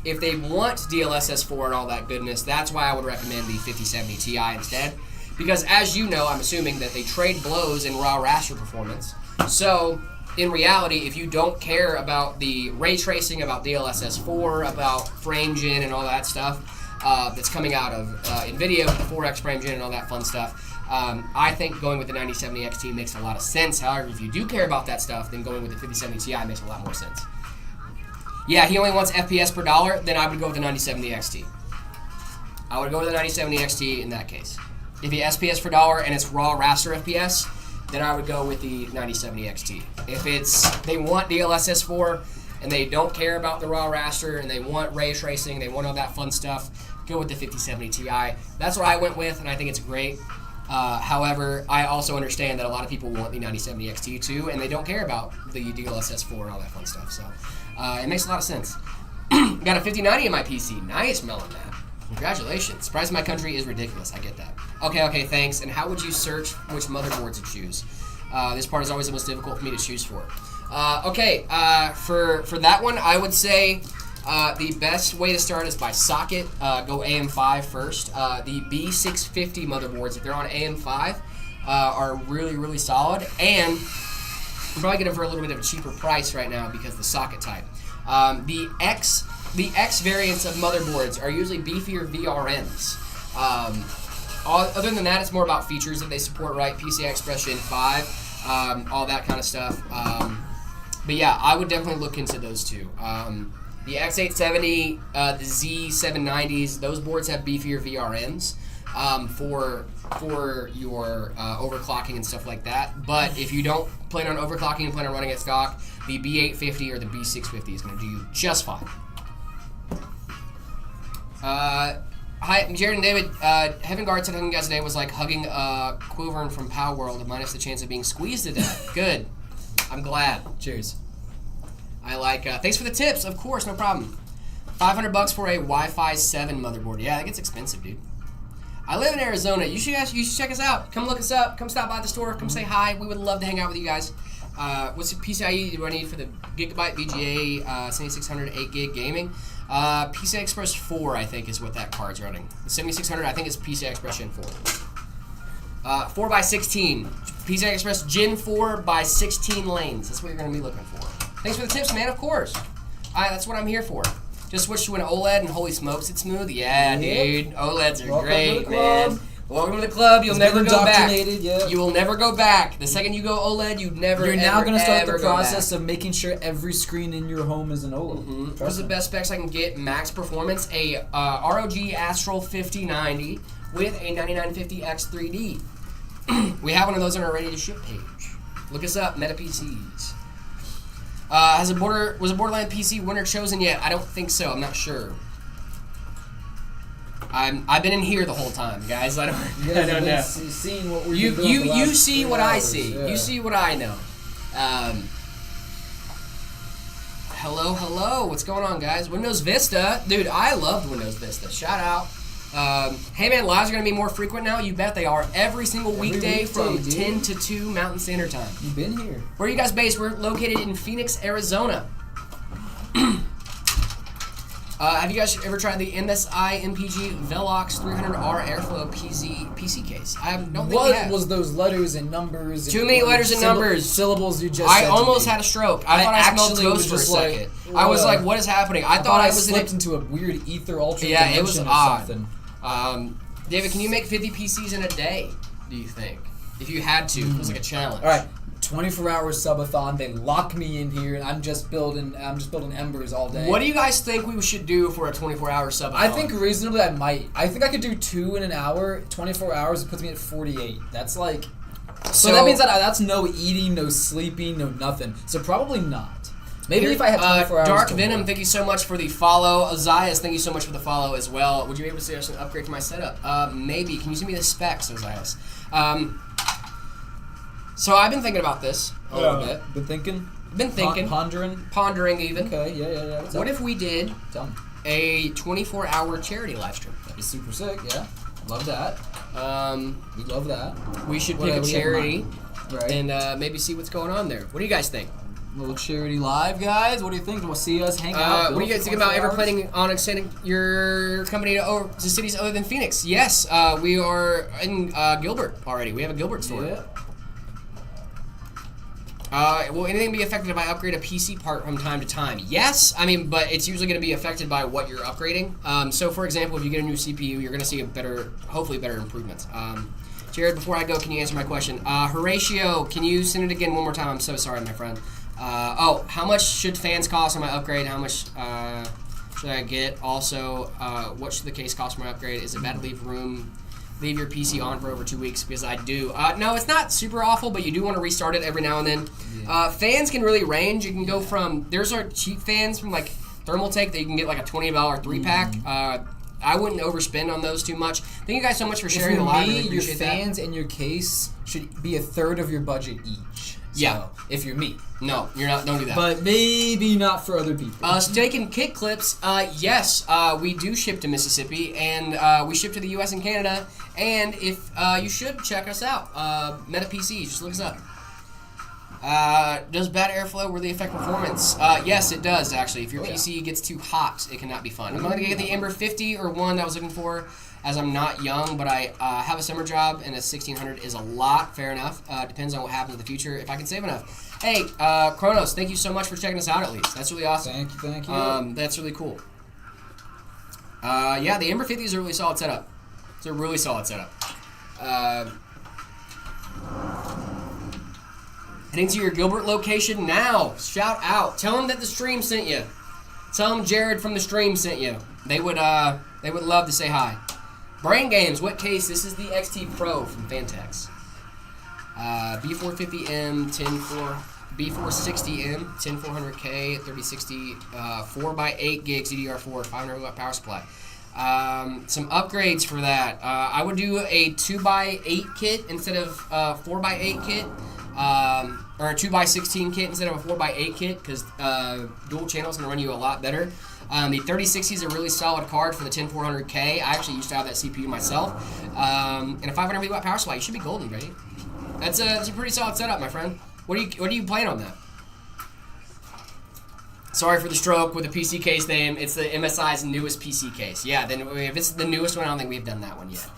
if they want DLSS 4 and all that goodness, that's why I would recommend the 5070 Ti instead. Because as you know, I'm assuming that they trade blows in raw raster performance. So in reality, if you don't care about the ray tracing, about DLSS 4, about frame gen and all that stuff that's coming out of NVIDIA with the 4X frame gen and all that fun stuff, I think going with the 9070 XT makes a lot of sense. However, if you do care about that stuff, then going with the 5070 Ti makes a lot more sense. Yeah, he only wants FPS per dollar, then I would go with the 9070 XT. I would go with the 9070 XT in that case. If you SPS per dollar and it's raw raster FPS, then I would go with the 9070 XT. If they want DLSS 4 and they don't care about the raw raster and they want ray tracing, they want all that fun stuff, go with the 5070 Ti. That's what I went with, and I think it's great. However, I also understand that a lot of people want the 9070 XT too, and they don't care about the DLSS 4 and all that fun stuff. So it makes a lot of sense. Got a 5090 in my PC. Nice, Melon Man. Congratulations. Surprise in my country is ridiculous. I get that. Okay, thanks. And how would you search which motherboard to choose? This part is always the most difficult for me to choose for. For that one, I would say the best way to start is by socket. Go AM5 first. The B650 motherboards, if they're on AM5, are really, really solid. And you're probably getting them for a little bit of a cheaper price right now because of the socket type. The X variants of motherboards are usually beefier VRMs. Other than that, it's more about features that they support, right? PCI Express Gen 5, all that kind of stuff. But yeah, I would definitely look into those two. The X870, the Z790s, those boards have beefier VRMs for your overclocking and stuff like that. But if you don't plan on overclocking and plan on running at stock, the B850 or the B650 is going to do you just fine. Hi, Jared and David. Heaven Guard said hugging you guys today was like hugging Quivern from Pow World, minus the chance of being squeezed to death. Good. I'm glad. Cheers. I like. Thanks for the tips. Of course, no problem. $500 for a Wi-Fi 7 motherboard. Yeah, that gets expensive, dude. I live in Arizona. You should check us out. Come look us up. Come stop by the store. Come say hi. We would love to hang out with you guys. What's the PCIe do I need for the Gigabyte VGA 7600 8 gig gaming? PCI Express 4, I think, is what that card's running. The 7600, I think, is PCI Express Gen 4. 4x16. PCI Express Gen 4 by 16 lanes. That's what you're going to be looking for. Thanks for the tips, man. Of course. That's what I'm here for. Just switch to an OLED and holy smokes, it's smooth. Yeah, dude. OLEDs are great, man. Welcome to the club. You'll never go back. You will never go back. The second you go OLED, you'd never. You're now going to start the process of making sure every screen in your home is an OLED. Mm-hmm. What's the best specs I can get? Max performance, a ROG Astral 5090 with a 9950X 3D. We have one of those on our ready to ship page. Look us up, Meta PCs. Was a Borderlands PC winner chosen yet? I don't think so. I'm not sure. I've been in here the whole time, guys. I You guys don't know. have been seeing what we're You doing for the you last see 3 what I hours, see. yeah. You see what I know. Hello. What's going on, guys? Windows Vista, dude. I loved Windows Vista. Shout out. Hey man, lives are gonna be more frequent now. You bet they are. Every single weekday from dude. 10 to 2 Mountain Standard Time. You've been here. Where are you guys based? We're located in Phoenix, Arizona. Have you guys ever tried the MSI MPG Velox 300R Airflow PC case? I don't think we What have. was those letters and numbers? Too many letters and numbers. Syllables you just I said to almost me. had a stroke. I thought I smelled actually toast was for a just like, second. I was like, what is happening? I thought I was slipped into a weird ether ultra Yeah, it was dimension or odd. something. David, can you make 50 PCs in a day, do you think? If you had to, it was like a challenge. All right, 24-hour subathon. They lock me in here, and I'm just building embers all day. What do you guys think we should do for a 24-hour subathon? I think reasonably I might. I think I could do 2 in an hour. 24 hours puts me at 48. That's like. So that means that that's no eating, no sleeping, no nothing. So probably not. Maybe if I had 24 hours. Dark to Venom, work. thank you so much for the follow. Ozias, thank you so much for the follow as well. Would you be able to suggest an upgrade to my setup? Maybe. Can you send me the specs, Ozias? So I've been thinking about this a little bit. Been thinking. Pondering even. Okay, yeah. What if we did Tell me. a 24-hour charity live stream? That'd be super sick. Yeah, love that. We love that. We should What pick a do you have in charity Right. and maybe see what's going on there. What do you guys think? Little charity live, guys. What do you think? We'll see us hang out. What do you guys think about ever planning on extending your company to cities other than Phoenix? Yes, we are in Gilbert already. We have a Gilbert store. Yeah. Will anything be affected if I upgrade a PC part from time to time? Yes, I mean, but it's usually going to be affected by what you're upgrading. So, for example, if you get a new CPU, you're going to see hopefully better improvements. Jared, before I go, can you answer my question? Horatio, can you send it again one more time? I'm so sorry, my friend. How much should fans cost on my upgrade? How much should I get? Also, what should the case cost for my upgrade? Is it bad to leave your PC on for over 2 weeks? Because I do. No, it's not super awful, but you do want to restart it every now and then. Yeah. Fans can really range. You can go from, there's our cheap fans from like Thermaltake that you can get like a $20 3-pack. I wouldn't overspend on those too much. Thank you guys so much for sharing the live. Really your fans and your case should be a third of your budget each. So, yeah. If you're me. No, you're not. Don't do that. But maybe not for other people. Steak and kick clips. Yes, we do ship to Mississippi, and we ship to the U.S. and Canada. And if you should check us out, Meta PCs. Just look us up. Does bad airflow really affect performance? Yes, it does actually. If your PC gets too hot, it cannot be fun. I'm going to get the Ember 50 or one that I was looking for, as I'm not young, but I have a summer job, and a 1600 is a lot. Fair enough. Depends on what happens in the future. If I can save enough. Hey, Kronos, thank you so much for checking us out. At least that's really awesome. Thank you. That's really cool. Yeah, the Ember 50 is a really solid setup. It's a really solid setup. Heading to your Gilbert location now. Shout out. Tell them that the stream sent you. Tell them Jared from the stream sent you. They would love to say hi. Brain Games. What case? This is the XT Pro from Fantex. B450M, 104, B460M, 10400K, 3060, 4x8 gigs DDR4, 500 watt power supply. Some upgrades for that. I would do a 2x8 kit instead of a 4x8 kit. Or a 2x16 kit instead of a 4x8 kit, because dual channels can run you a lot better. The 3060 is a really solid card for the 10400K. I actually used to have that CPU myself. And a 500 watt power supply. You should be golden, ready? That's a pretty solid setup, my friend. What do you plan on that? Sorry for the stroke with the PC case name. It's the MSI's newest PC case. Yeah, then if it's the newest one, I don't think we've done that one yet.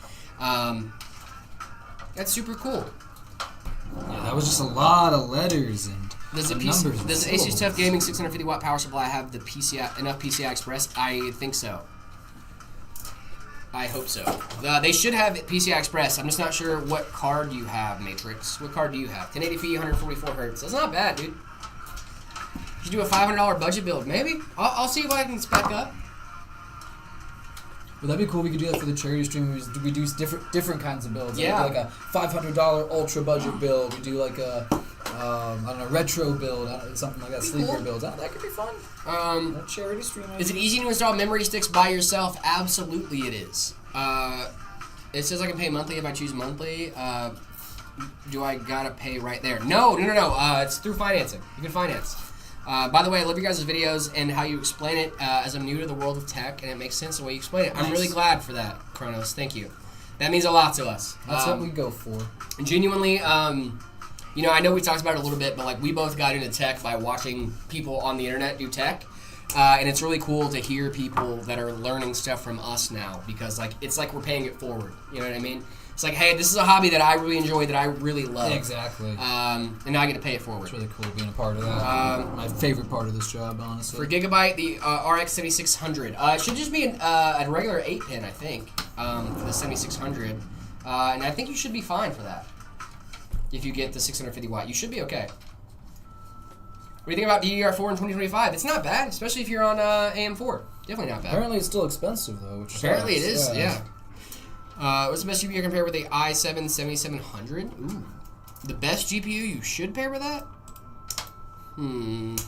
That's super cool. Yeah, that was just a lot of letters and does the numbers. Does the Asus TUF Gaming 650 watt power supply have the enough PCI Express? I think so. I hope so. They should have PCI Express. I'm just not sure what card you have, Matrix. What card do you have? 1080p, 144 hertz. That's not bad, dude. You should do a $500 budget build. Maybe. I'll see what I can spec up. Well, that'd be cool. We could do that for the charity stream. We do different kinds of builds. Yeah. Like a $500 ultra budget build. We do like a I don't know, retro build, something like that. Sleeper cool. builds. That could be fun. A charity stream. Is it easy to install memory sticks by yourself? Absolutely, it is. It says I can pay monthly if I choose monthly. Do I gotta pay right there? No. It's through financing. You can finance. By the way, I love your guys' videos and how you explain it, as I'm new to the world of tech, and it makes sense the way you explain it. I'm really glad for that, Kronos. Thank you. That means a lot to us. That's what we go for. Genuinely, you know, I know we talked about it a little bit, but like we both got into tech by watching people on the internet do tech. And it's really cool to hear people that are learning stuff from us now, because like it's like we're paying it forward. You know what I mean? It's like, hey, this is a hobby that I really enjoy, that I really love. Exactly. And now I get to pay it forward. It's really cool being a part of that. My favorite part of this job, honestly. For Gigabyte, the RX 7600. It should just be a regular 8-pin, I think, for the 7600. And I think you should be fine for that. If you get the 650 watt, you should be okay. What do you think about DDR4 in 2025? It's not bad, especially if you're on AM4. Definitely not bad. Apparently it's still expensive, though. Which Apparently it is, yeah. What's the best GPU compared with the i7 7700? Ooh. The best GPU you should pair with that? Learning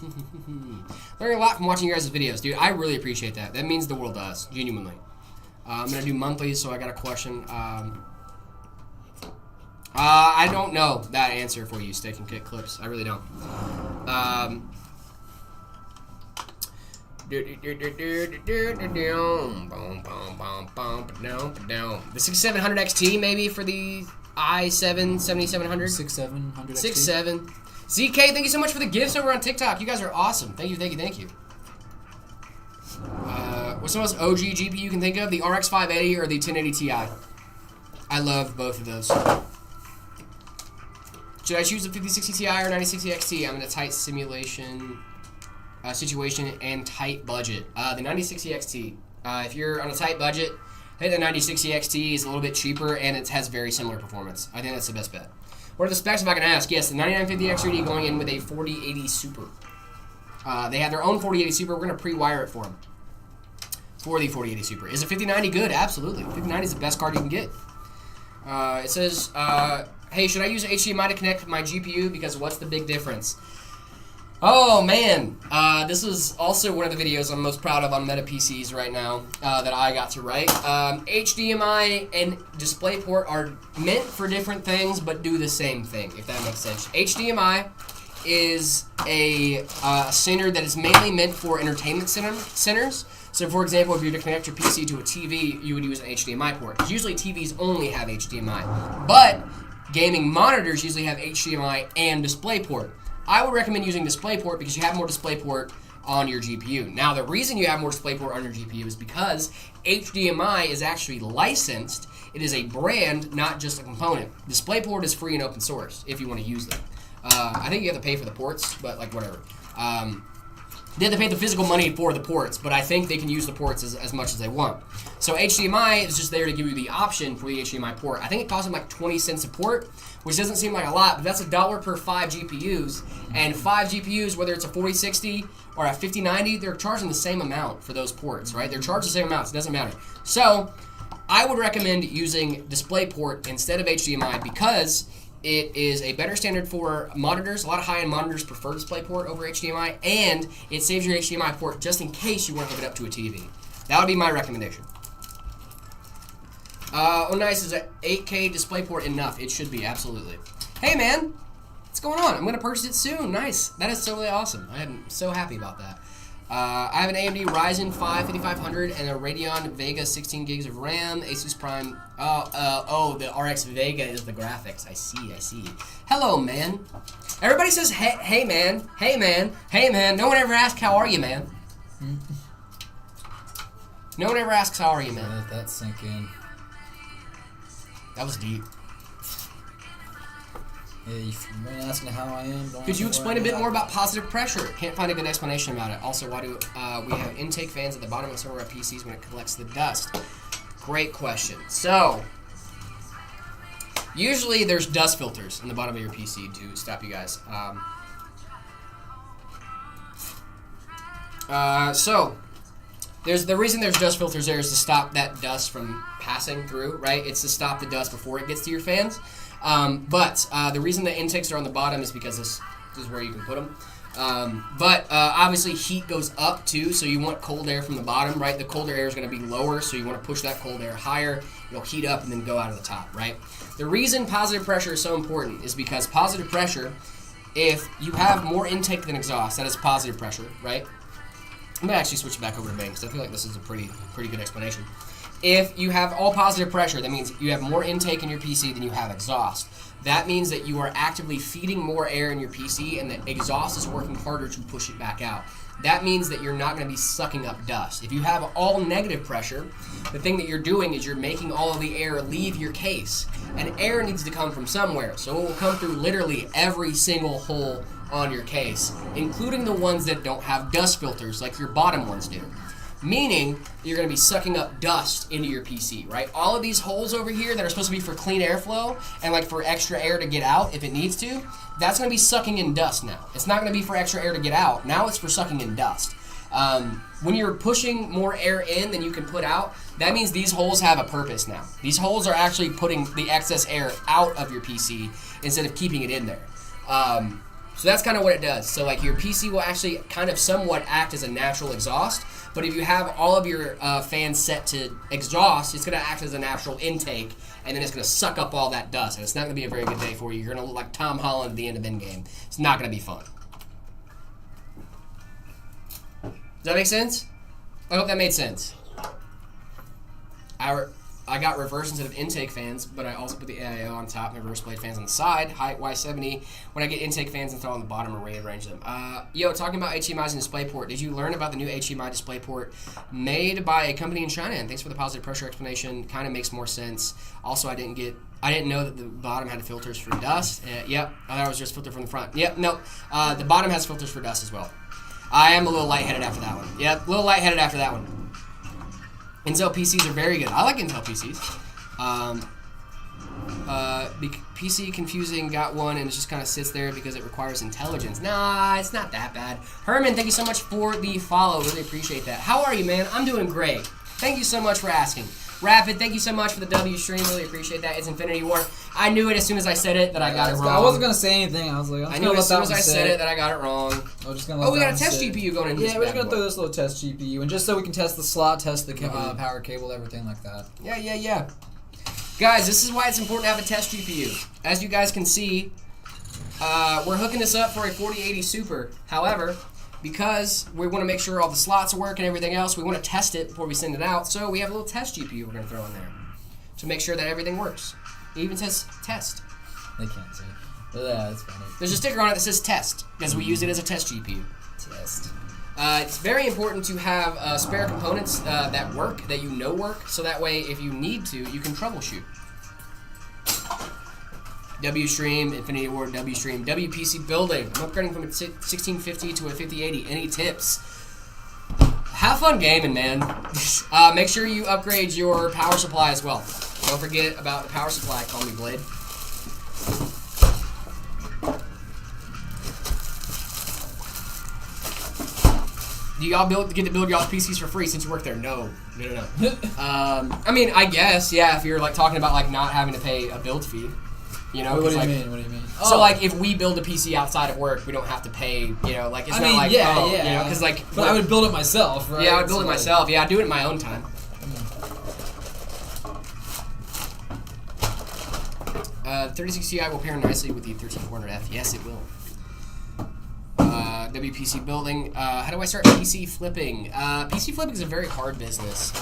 a lot from watching your guys' videos, dude. I really appreciate that. That means the world to us, genuinely. I'm going to do monthly, so I got a question. I don't know that answer for you, Steak and Kick Clips. I really don't. The 6700 XT maybe for the i7 7700. 6700 XT. 6.7. ZK, thank you so much for the gifts over on TikTok. You guys are awesome. Thank you. What's the most OG GPU you can think of? The RX 580 or the 1080 Ti? I love both of those. Should I choose the 5060 Ti or 9060 XT? I'm in a tight situation and tight budget. The 9060 XT. If you're on a tight budget, I think the 9060 XT is a little bit cheaper and it has very similar performance. I think that's the best bet. What are the specs, if I can ask? Yes, the 9950 X3D going in with a 4080 Super. They have their own 4080 Super. We're going to pre-wire it for them. For the 4080 Super. Is a 5090 good? Absolutely. 5090 is the best card you can get. It says, hey, should I use HDMI to connect my GPU? Because what's the big difference? Oh, man. This is also one of the videos I'm most proud of on Meta PCs right now that I got to write. HDMI and DisplayPort are meant for different things, but do the same thing, if that makes sense. HDMI is a standard that is mainly meant for entertainment centers. So, for example, if you were to connect your PC to a TV, you would use an HDMI port. Because usually TVs only have HDMI. But gaming monitors usually have HDMI and DisplayPort. I would recommend using DisplayPort because you have more DisplayPort on your GPU. Now, the reason you have more DisplayPort on your GPU is because HDMI is actually licensed. It is a brand, not just a component. DisplayPort is free and open source if you want to use them. I think you have to pay for the ports, but like whatever. They have to pay the physical money for the ports, but I think they can use the ports as much as they want. So HDMI is just there to give you the option for the HDMI port. I think it costs them like 20 cents a port, which doesn't seem like a lot, but that's $1 per 5 GPUs. And 5 GPUs, whether it's a 4060 or a 5090, they're charging the same amount for those ports, right? They're charging the same amounts. It doesn't matter. So I would recommend using DisplayPort instead of HDMI because it is a better standard for monitors. A lot of high-end monitors prefer DisplayPort over HDMI, and it saves your HDMI port just in case you want to hook it up to a TV. That would be my recommendation. Oh, nice. Is an 8K DisplayPort enough? It should be, absolutely. Hey, man. What's going on? I'm going to purchase it soon. Nice. That is totally awesome. I am so happy about that. I have an AMD Ryzen 5 5500 and a Radeon Vega 16 gigs of RAM, Asus Prime. The RX Vega is the graphics. I see. Hello, man. Everybody says, hey, man. Hey, man. Hey, man. No one ever asks, how are you, man? No one ever asks, how are you, man? Let that sink in. That was deep. Yeah, you've been asking how I am. Could you explain a bit more about positive pressure? Can't find a good explanation about it. Also, why do we have intake fans at the bottom of some of our PCs when it collects the dust? Great question. So, usually there's dust filters in the bottom of your PC to stop you guys. So, there's the reason there's dust filters there is to stop that dust from passing through, right? It's to stop the dust before it gets to your fans. But the reason the intakes are on the bottom is because this is where you can put them. But obviously heat goes up too, so you want cold air from the bottom, right? The colder air is going to be lower, so you want to push that cold air higher. It'll heat up and then go out of the top, right? The reason positive pressure is so important is because positive pressure, if you have more intake than exhaust, that is positive pressure, right? I'm going to actually switch back over to main because I feel like this is a pretty good explanation. If you have all positive pressure, that means you have more intake in your PC than you have exhaust. That means that you are actively feeding more air in your PC and the exhaust is working harder to push it back out. That means that you're not going to be sucking up dust. If you have all negative pressure, the thing that you're doing is you're making all of the air leave your case. And air needs to come from somewhere, so it will come through literally every single hole on your case, including the ones that don't have dust filters like your bottom ones do. Meaning, you're going to be sucking up dust into your PC, right? All of these holes over here that are supposed to be for clean airflow and like for extra air to get out if it needs to, that's going to be sucking in dust now. It's not going to be for extra air to get out. Now it's for sucking in dust. When you're pushing more air in than you can put out, that means these holes have a purpose now. These holes are actually putting the excess air out of your PC instead of keeping it in there. So that's kind of what it does. So like your PC will actually kind of somewhat act as a natural exhaust, but if you have all of your fans set to exhaust, it's going to act as a natural intake, and then it's going to suck up all that dust, and it's not going to be a very good day for you. You're going to look like Tom Holland at the end of Endgame. It's not going to be fun. Does that make sense? I hope that made sense. I got reverse instead of intake fans, but I also put the AIO on top and reverse blade fans on the side, height Y70. When I get intake fans installed on the bottom, I rearrange them. Talking about HDMI's and DisplayPort, did you learn about the new HDMI DisplayPort made by a company in China? And thanks for the positive pressure explanation. Kind of makes more sense. Also, I didn't know that the bottom had filters for dust. Yep, I thought it was just filter from the front. Yep, no, the bottom has filters for dust as well. I am a little lightheaded after that one. Yep, a little lightheaded after that one. Intel PCs are very good. I like Intel PCs. PC confusing, got one, and it just kind of sits there because it requires intelligence. Nah, it's not that bad. Herman, thank you so much for the follow. Really appreciate that. How are you, man? I'm doing great. Thank you so much for asking. Rapid, thank you so much for the W stream. Really appreciate that. It's Infinity War. I knew it as soon as I said it that I got it wrong. I wasn't going to say anything. I was like, I knew as soon as I said it that I got it wrong. We got a test GPU going in here. Yeah, we're just going to throw this little test GPU. And just so we can test the slot, test the power cable, everything like that. Yeah. Guys, this is why it's important to have a test GPU. As you guys can see, we're hooking this up for a 4080 Super. However, because we want to make sure all the slots work and everything else, we want to test it before we send it out. So we have a little test GPU we're going to throw in there to make sure that everything works. It even says test. They can't see. But yeah, that's funny. There's a sticker on it that says test because we use it as a test GPU. Test. It's very important to have spare components that work, that you know work, so that way if you need to, you can troubleshoot. W-Stream, Infinity Ward, W-Stream, WPC Building. I'm upgrading from a 1650 to a 5080. Any tips? Have fun gaming, man. Make sure you upgrade your power supply as well. Don't forget about the power supply. Call me Blade. Do y'all get to build y'all's PCs for free since you work there? No. I mean, I guess, yeah, if you're like talking about like not having to pay a build fee. You know, what do you mean? What do you mean? So, like, if we build a PC outside of work, we don't have to pay, you know, like, it's not like, you know, because, like... But I would build it myself, right? Yeah, I would build it myself. Yeah, I'd do it in my own time. 36 Ti will pair nicely with the 13400F. Yes, it will. WPC Building. How do I start PC flipping? PC flipping is a very hard business.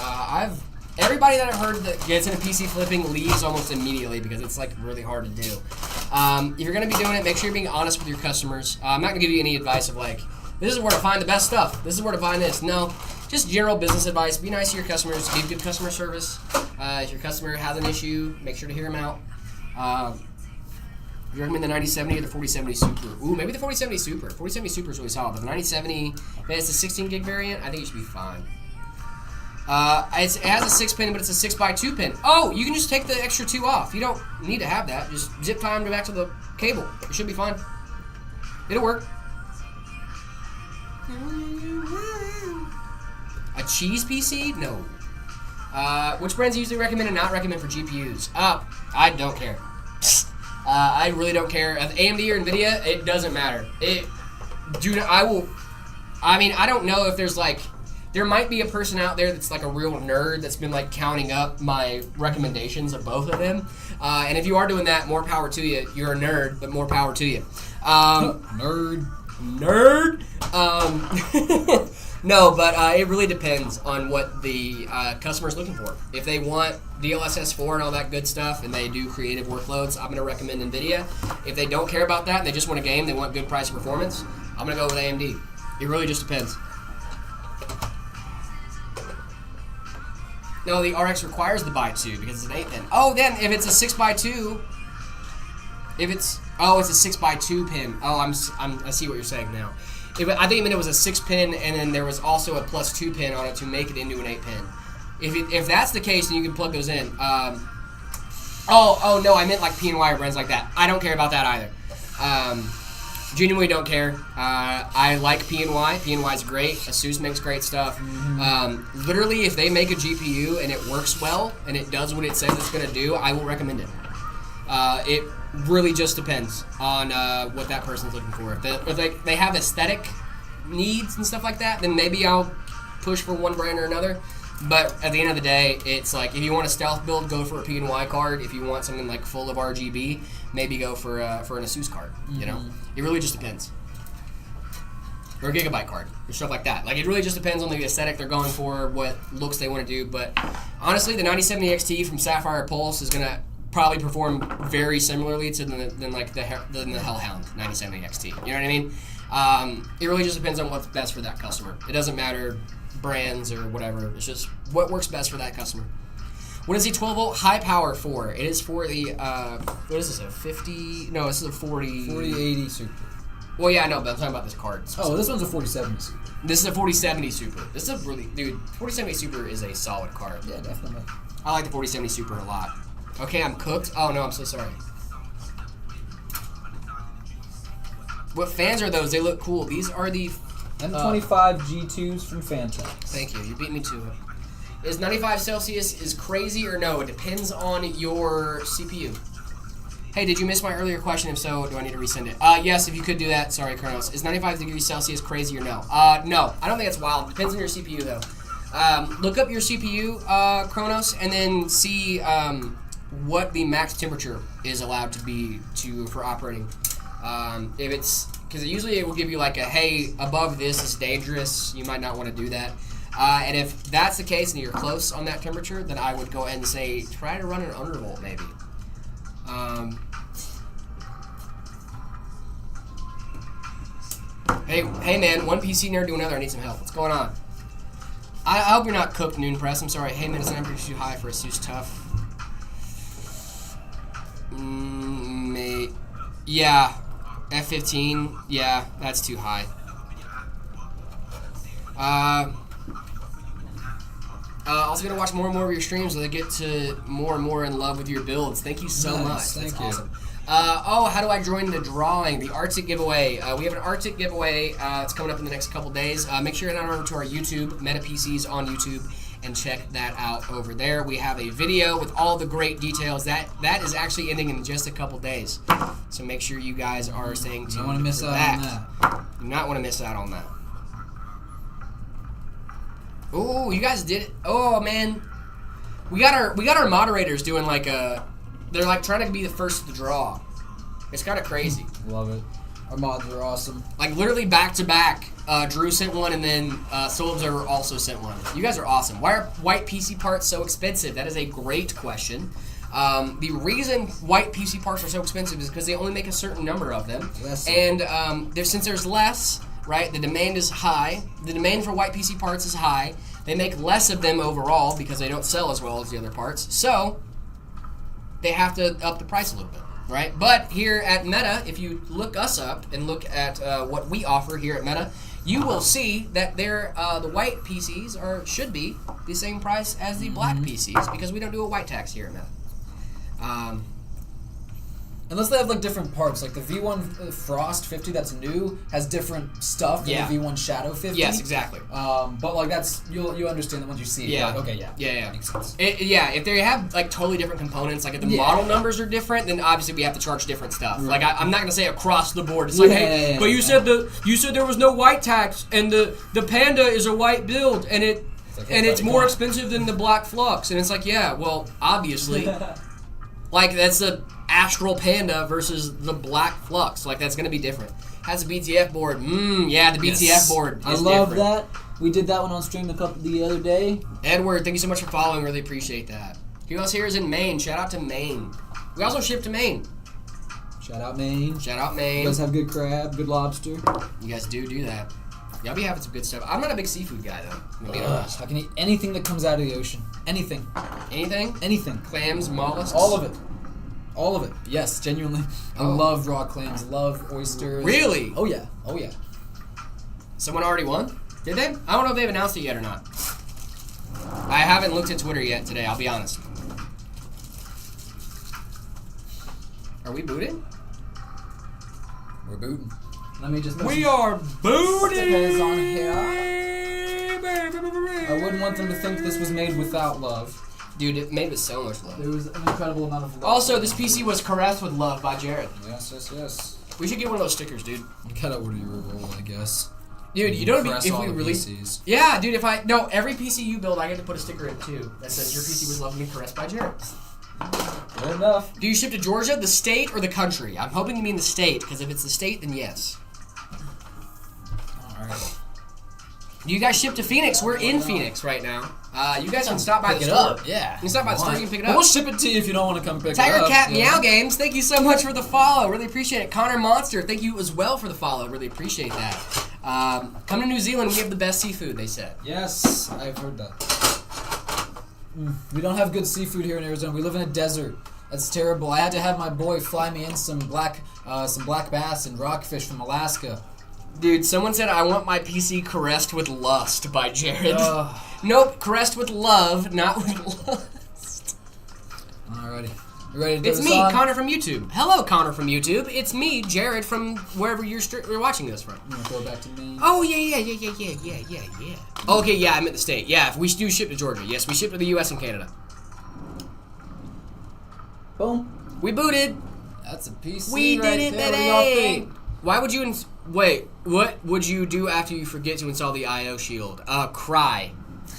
Everybody that I've heard that gets into PC flipping leaves almost immediately because it's like really hard to do. If you're going to be doing it, make sure you're being honest with your customers. I'm not going to give you any advice of like, this is where to find the best stuff. This is where to find this. No, just general business advice. Be nice to your customers. Give good customer service. If your customer has an issue, make sure to hear them out. You recommend the 9070 or the 4070 Super? Ooh, maybe the 4070 Super. 4070 Super is really solid, but the 9070, if it's a 16 gig variant, I think it should be fine. It has a 6-pin, but it's a 6x2 pin. Oh, you can just take the extra 2 off. You don't need to have that. Just zip tie them back to the cable. It should be fine. It'll work. A cheese PC? No. Which brands usually recommend and not recommend for GPUs? I don't care. I really don't care. AMD or NVIDIA, it doesn't matter. Dude, I will. I mean, I don't know if there's like. There might be a person out there that's like a real nerd that's been like counting up my recommendations of both of them. And if you are doing that, more power to you. You're a nerd, but more power to you. Nerd. No, but it really depends on what the customer's looking for. If they want DLSS 4 and all that good stuff, and they do creative workloads, I'm going to recommend NVIDIA. If they don't care about that, and they just want a game, they want good price and performance, I'm going to go with AMD. It really just depends. No, the RX requires the x2 because it's an 8-pin. Oh, then if it's a 6x2, it's a 6x2 pin. Oh, I see what you're saying now. I think it was a 6-pin, and then there was also a +2 pin on it to make it into an 8-pin. If that's the case, then you can plug those in. Oh no, I meant like PNY or brands like that. I don't care about that either. Genuinely don't care. I like PNY. PNY's great. ASUS makes great stuff. Literally, if they make a GPU and it works well and it does what it says it's going to do, I will recommend it. It really just depends on what that person's looking for. If they have aesthetic needs and stuff like that, then maybe I'll push for one brand or another. But at the end of the day, it's like if you want a stealth build, go for a PNY card. If you want something like full of RGB, maybe go for an ASUS card. You know, it really just depends. Or a Gigabyte card or stuff like that. Like it really just depends on the aesthetic they're going for, what looks they want to do. But honestly, the 9070 XT from Sapphire Pulse is gonna probably perform very similarly to the Hellhound 9070 XT. You know what I mean? It really just depends on what's best for that customer. It doesn't matter brands or whatever. It's just what works best for that customer. What is the 12-volt high power for? It is for the what is this, a 50? No, this is a 4080 Super. Well, yeah, I know, but I'm talking about this card. Oh, this one's a 4070 Super. This is a 4070 Super. This is a really, dude, 4070 Super is a solid card. Yeah, definitely. I like the 4070 Super a lot. Okay, I'm cooked. Oh no, I'm so sorry. What fans are those? They look cool. These are the M25 G2s from Fantech. Thank you. You beat me to it. Is 95 Celsius is crazy or no? It depends on your CPU. Hey, did you miss my earlier question? If so, do I need to resend it? Yes, if you could do that. Sorry, Kronos. Is 95 degrees Celsius crazy or no? No. I don't think it's wild. Depends on your CPU, though. Look up your CPU, Kronos, and then see what the max temperature is allowed to be for operating. If it's... Because usually it will give you like a, hey, above this is dangerous. You might not want to do that. And if that's the case and you're close on that temperature, then I would go ahead and say try to run an undervolt maybe. Hey man, one PC nerd to another. I need some help. What's going on? I hope you're not cooked, Noon Press. I'm sorry. Hey man, it's not too high for ASUS Tough. Yeah. F15, yeah, that's too high. Also gonna watch more and more of your streams so they get to more and more in love with your builds. Thank you so much. That's awesome. How do I join the drawing? The Arctic giveaway. We have an Arctic giveaway. It's coming up in the next couple days. Make sure you head on over to our YouTube, Meta PCs on YouTube, and check that out over there. We have a video with all the great details. That is actually ending in just a couple days. So make sure you guys are staying tuned. You don't want to miss out on that. Do not want to miss out on that. Oh, you guys did it. Oh man. We got our moderators doing like they're like trying to be the first to draw. It's kind of crazy. Love it. Our mods are awesome. Like literally back to back. Drew sent one, and then Soul Observer also sent one. You guys are awesome. Why are white PC parts so expensive? That is a great question. The reason white PC parts are so expensive is because they only make a certain number of them. And since there's less, right, the demand is high. The demand for white PC parts is high. They make less of them overall because they don't sell as well as the other parts. So they have to up the price a little bit. Right? But here at Meta, if you look us up and look at what we offer here at Meta, you will see that the white PCs should be the same price as the black PCs because we don't do a white tax here at Meta. Unless they have like different parts, like the V1 Frost 50 that's new has different stuff than the V1 Shadow 50. Yes, exactly. But like that's you understand that once you see it. Yeah. Like, okay, Yeah. Makes sense. If they have like totally different components, like if the model numbers are different, then obviously we have to charge different stuff. Right. Like I'm not gonna say across the board. It's like, hey, but you said there was no white tax, and the Panda is a white build, and it's more expensive than the Black Flux, and it's like, yeah, well, obviously, like that's the Astral Panda versus the Black Flux. Like that's gonna be different. Has a BTF board. Yeah, the BTF board. I Is love different. that. We did that one on stream the other day. Edward, thank you so much for following. Really appreciate that. Who else here is in Maine? Shout out to Maine. We also ship to Maine. Shout out Maine. Shout out Maine. You guys have good crab, good lobster. You guys do that. Y'all be having some good stuff. I'm not a big seafood guy though. I'm gonna be honest. I can eat anything that comes out of the ocean. Anything. Anything? Anything. Clams, mollusks. All of it. All of it. Yes, genuinely. I love raw clams. Love oysters. Really? Oh yeah. Someone already won? Did they? I don't know if they've announced it yet or not. I haven't looked at Twitter yet today. I'll be honest. Are we booted? We're booting. Let me just. We are booted. Stickers on here. I wouldn't want them to think this was made without love. Dude, it made with so much love. There was an incredible amount of love. Also, this PC was caressed with love by Jared. Yes. We should get one of those stickers, dude. You gotta order your roll, I guess. Dude, you don't Press if all we the release. PCs. Yeah, dude. Every PC you build, I get to put a sticker in too that says your PC was loved and caressed by Jared. Good enough. Do you ship to Georgia, the state, or the country? I'm hoping you mean the state, because if it's the state, then yes. All right. Do you guys ship to Phoenix? We're in Phoenix right now. You guys can stop by the Pick it store. up. Yeah. You can stop by the store. You can pick it But up. we'll ship it to you if you don't want to come pick Tiger it up. Cat yeah. Meow Games, thank you so much for the follow. Really appreciate it. Connor Monster, thank you as well for the follow. Really appreciate that. Come to New Zealand, we have the best seafood, they said. Yes, I've heard that. We don't have good seafood here in Arizona. We live in a desert. That's terrible. I had to have my boy fly me in some black bass and rockfish from Alaska. Dude, someone said, I want my PC caressed with lust by Jared. Nope, caressed with love, not with lust. Alrighty. You ready to do It's this me, on? Connor from YouTube. Hello, Connor from YouTube. It's me, Jared, from wherever you're watching this from. You want to throw it back to me? Oh, yeah. Okay, yeah, I'm at the state. Yeah, if we do ship to Georgia. Yes, we ship to the U.S. and Canada. Boom. We booted. That's a PC We right did it, there. What do y'all baby. think? Why would you... Wait, what would you do after you forget to install the I.O. shield? Cry.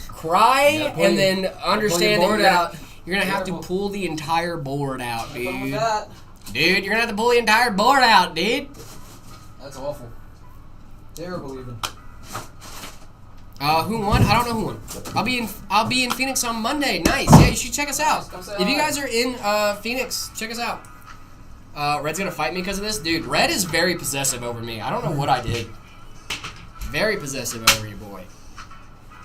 Cry, Yeah, pull and your- then understand pull your that board out. you're gonna have to Careful. pull the entire board out, Have fun with dude. that. Dude, you're gonna have to pull the entire board out, dude. That's awful. Terrible even. Who won? I don't know who won. I'll be in Phoenix on Monday. Nice. Yeah, you should check us out. Come say If you hi. guys are in Phoenix, check us out. Red's gonna fight me because of this, dude. Red is very possessive over me. I don't know what I did. Very possessive over you, boy.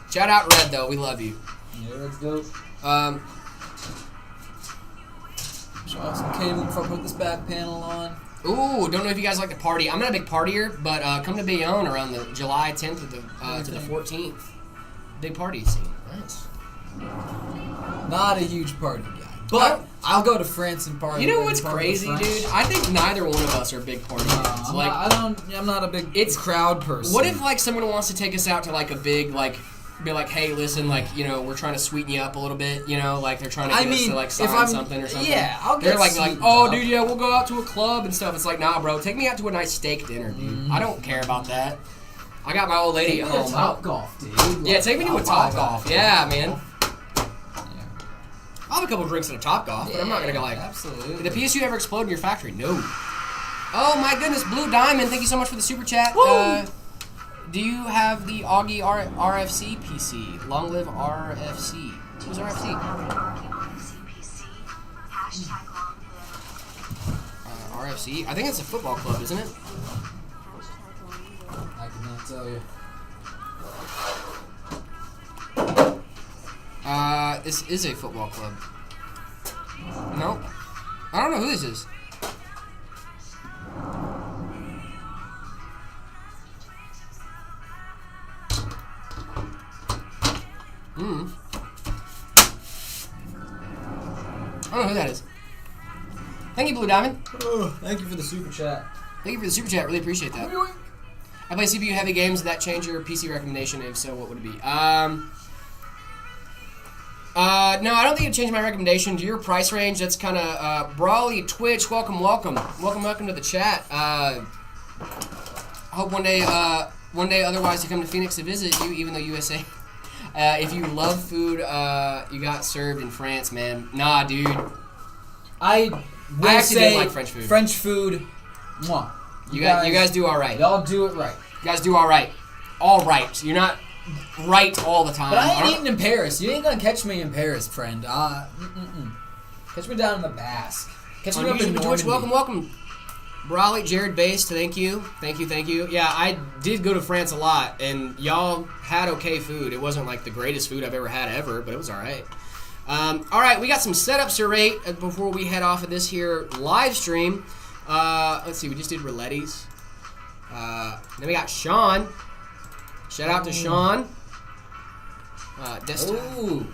Shout out Red though. We love you. Yeah, let's go. Show off some cable before I put this back panel on. Ooh, don't know if you guys like to party. I'm not a big partier, but come to Bayonne around the July 10th to the 14th. Big party scene. Nice. Not a huge party guy. But I'll go to France and party. You know with what's the party crazy, with dude? friends. I think neither one of us are big partyers. I'm not a big It's- crowd person. What if like someone wants to take us out to like a big be like, hey, listen, like, you know, we're trying to sweeten you up a little bit, you know, like they're trying to get us to like sign something or something. Yeah, I'll get They're like, sweetened oh, up. dude, yeah, we'll go out to a club and stuff. It's like, nah, bro, take me out to a nice steak dinner, dude. I don't care about that. I got my old lady at home. Top golf, dude. Yeah, take me to a Top Golf. Yeah, man. Yeah. I'll have a couple drinks at a Top Golf, but I'm not gonna go like, Absolutely. did the PSU ever explode in your factory? No. Oh my goodness, Blue Diamond, thank you so much for the super chat. Do you have the Augie RFC PC? Long live RFC. Who's RFC? RFC? I think it's a football club, isn't it? I could not tell you. This is a football club. No? I don't know who this is. I don't know who that is. Thank you, Blue Diamond. Oh, thank you for the super chat. Thank you for the super chat. Really appreciate that. I play CPU heavy games. Did that change your PC recommendation? If so, what would it be? No, I don't think it changed my recommendation. To your price range, that's kind of Brawly, Twitch. Welcome to the chat. Hope one day, otherwise to come to Phoenix to visit you, even though USA. If you love food, you got served in France, man. Nah, dude. I actually say do like French food. French food, mwah. You guys do all right. Y'all do it right. You guys do all right. All right. You're not right all the time. But I ain't eating in Paris. You ain't gonna catch me in Paris, friend. Catch me down in the Basque. Catch me up in Twitch. Normandy. Welcome. Brawley, Jared Based, thank you. Yeah, I did go to France a lot, and y'all had okay food. It wasn't like the greatest food I've ever had ever, but it was all right. All right, we got some setups to rate before we head off of this here live stream. Let's see, we just did Rouletti's. Then we got Sean. Shout out to Sean. Desktop. Ooh.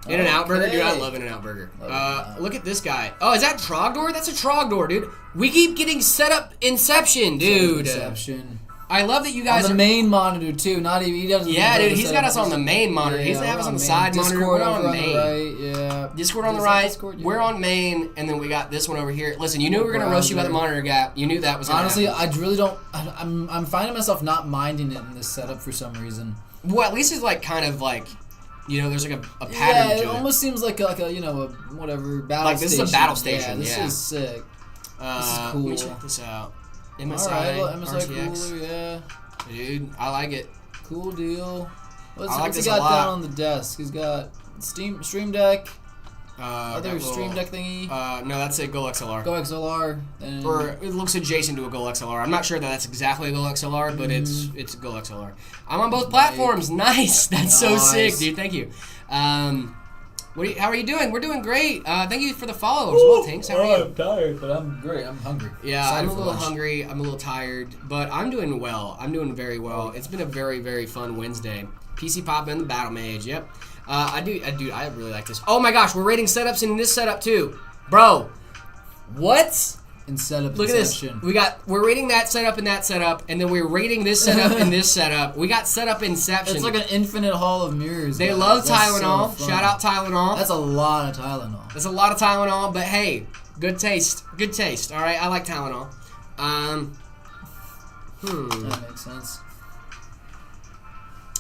In-N-Out Burger, dude. I love In-N-Out Burger. Look at this guy. Oh, is that Trogdor? That's a Trogdor, dude. We keep getting set up Inception, dude. Inception. I love that you guys on the main monitor too. Not even he doesn't. Yeah, dude. He's got us on the main monitor. Yeah, He doesn't have us on the side Discord monitor. We're over on main. the right. Yeah. Discord on the Is that right. Discord? Yeah. We're on main, and then we got this one over here. Listen, you knew we were gonna roast you about the monitor gap. You knew that was gonna Honestly, happen. I really don't. I'm finding myself not minding it in this setup for some reason. Well, at least it's like kind of like, you know, there's like a pattern Yeah, to it it. almost seems like a you know a whatever battle Like, this is a station. battle station, Yeah, this yeah. is sick. This is Let cool. me check this out. MSI, Alright, well, MSI RTX. cooler, yeah. Dude, I like it. Cool deal. I like What's he this a got lot. down on the desk? He's got Stream Deck, other got Stream little- Deck thingy. No, that's a Go XLR. Go XLR. And Or it looks adjacent to a Go XLR. I'm not sure that that's exactly a Go XLR, but it's a Go XLR. I'm on both platforms. Nice. That's so sick, dude. Thank you. How are you doing? We're doing great. Thank you for the follow as well, Tinks. How are you? I'm tired, but I'm great. I'm hungry. Yeah, Excited I'm a for little lunch. hungry. I'm a little tired, but I'm doing well. I'm doing very well. It's been a very, very fun Wednesday. PC Pop and the Battle Mage. Yep. I really like this. Oh my gosh, we're rating setups in this setup too, bro. What? In setup. Look at this. We're rating that setup and that setup, and then we're rating this setup and this setup. We got setup Inception. It's like an infinite hall of mirrors. They guys. love That's Tylenol. so fun. Shout out Tylenol. That's a lot of Tylenol. That's a lot of Tylenol, but hey, good taste. Good taste. All right, I like Tylenol. That makes sense.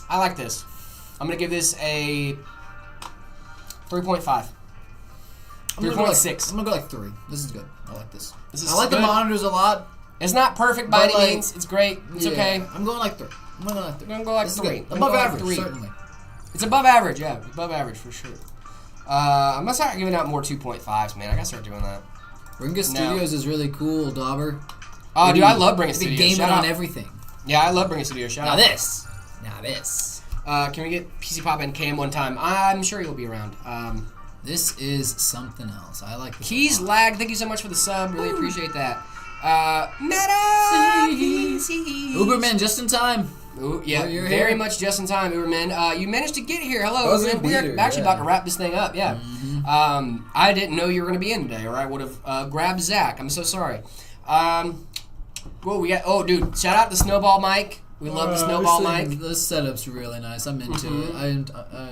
I like this. I'm gonna give this a 3.5. 3.6. I'm gonna go like 3. This is good. I like this. This is I like good. the monitors a lot. It's not perfect by But, any like, means. It's great. It's Yeah, okay. I'm going like 3. I'm gonna go like 3. I'm gonna go like This is 3. good. I'm gonna Above go like average, 3. certainly. It's above average, yeah. Above average for sure. I'm gonna start giving out more 2.5s, man. I gotta start doing that. Ringa Studios is really cool, Dauber. Oh, dude, I love Bring It They Studios. game it Shout on out. everything. Yeah, I love Bring It Studios. Shout Now out. this. Now this. Can we get PC Pop and Cam one time? I'm sure he'll be around. This is something else. I like this. Keys a lot. Lag, thank you so much for the sub. Really appreciate that. Meta! Uberman just in time. Ooh, yeah, You're very here. much just in time, Uberman. You managed to get here. Hello, Buzzing Uberman. We're beater, actually yeah. about to wrap this thing up, yeah. I didn't know you were going to be in today, or I would have grabbed Zach. I'm so sorry. Well, we got, oh, dude, shout out to Snowball Mike. We love the Snowball Mike. This setup's really nice. I'm into it. I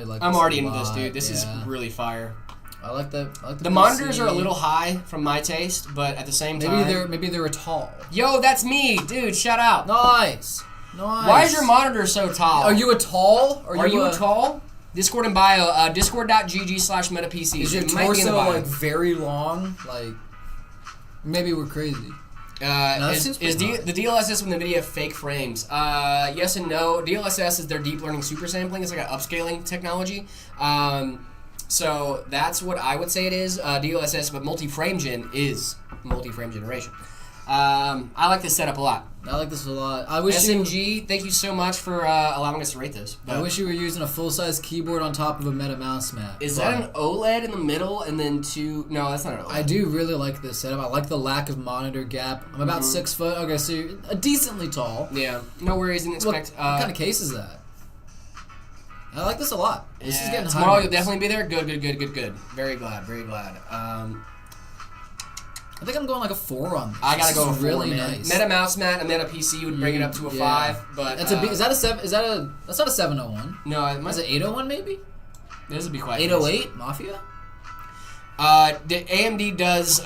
like. I'm this already a into this, lot, dude. This is yeah. really fire. I like that. I like The PC. monitors are a little high from my taste, but at the same time... Maybe they're tall. Yo, that's me, dude. Shout out. Nice. Why is your monitor so tall? Are you a tall? Are you a tall? Discord and bio. Discord.gg/metapc. Is your It might be in the torso bio. like very long? Like maybe we're crazy. that Is seems pretty the DLSS with NVIDIA fake frames? Yes and no. DLSS is their deep learning super sampling. It's like an upscaling technology. So that's what I would say it is. DLSS, but multi-frame gen is multi-frame generation. I like this setup a lot. I like this a lot. I wish SMG, thank you so much for allowing us to rate this. I wish you were using a full-size keyboard on top of a Meta mouse mat. Is that an OLED in the middle and then two? No, that's not an OLED. I do really like this setup. I like the lack of monitor gap. I'm about 6 foot. Okay, so you're decently tall. Yeah, no worries. Didn't expect. What kind of case is that? I like this a lot. This is getting tomorrow high. you'll definitely be there. Good. Very glad. I think I'm going like a 4 on this. I gotta This go is with 4, really man. nice. Meta mouse mat, a meta PC would bring it up to a 5, but that's is that a 7? Is that a? That's not a 701. No, it Is might. it 801 maybe? This would be quite. 808 Mafia. The AMD does.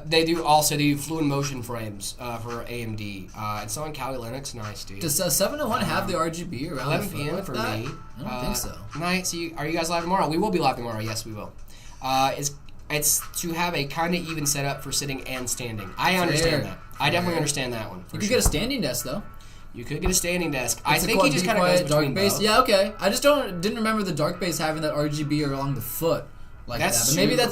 They do fluid motion frames for AMD. It's on Kali Linux. Nice, dude. Does 701 have the RGB around 11 the p.m. like for that? me. I don't think so. Night. So are you guys live tomorrow? We will be live tomorrow. Yes, we will. It's to have a kind of even setup for sitting and standing. I understand that. I definitely understand that one. You could get a standing desk though. You could get a standing desk. I It's think he just kind of goes between dark base. both. Yeah, okay. I just didn't remember the dark base having that RGB along the foot like That's that. But maybe super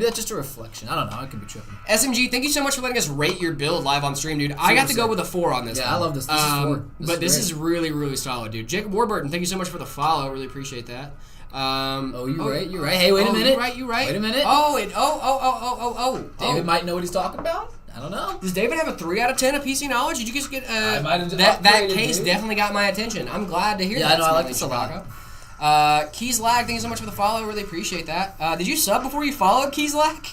that's just a reflection. I don't know. I could be tripping. SMG, thank you so much for letting us rate your build live on stream, dude. I got to go with a 4 on this one. Yeah, I love this. This is 4. This is really, really solid, dude. Jacob Warburton, thank you so much for the follow. Really appreciate that. You're right. Hey, wait a minute. You right. Wait a minute. David might know what he's talking about. I don't know. Does David have a 3 out of 10 of PC knowledge? Did you just get I might have that upgraded, case dude. definitely got my attention. I'm glad to hear that. Yeah, I know. I like Smelly this a lot. Chicago. Keys Lag, thank you so much for the follow. Really appreciate that. Did you sub before you followed Keys Lag?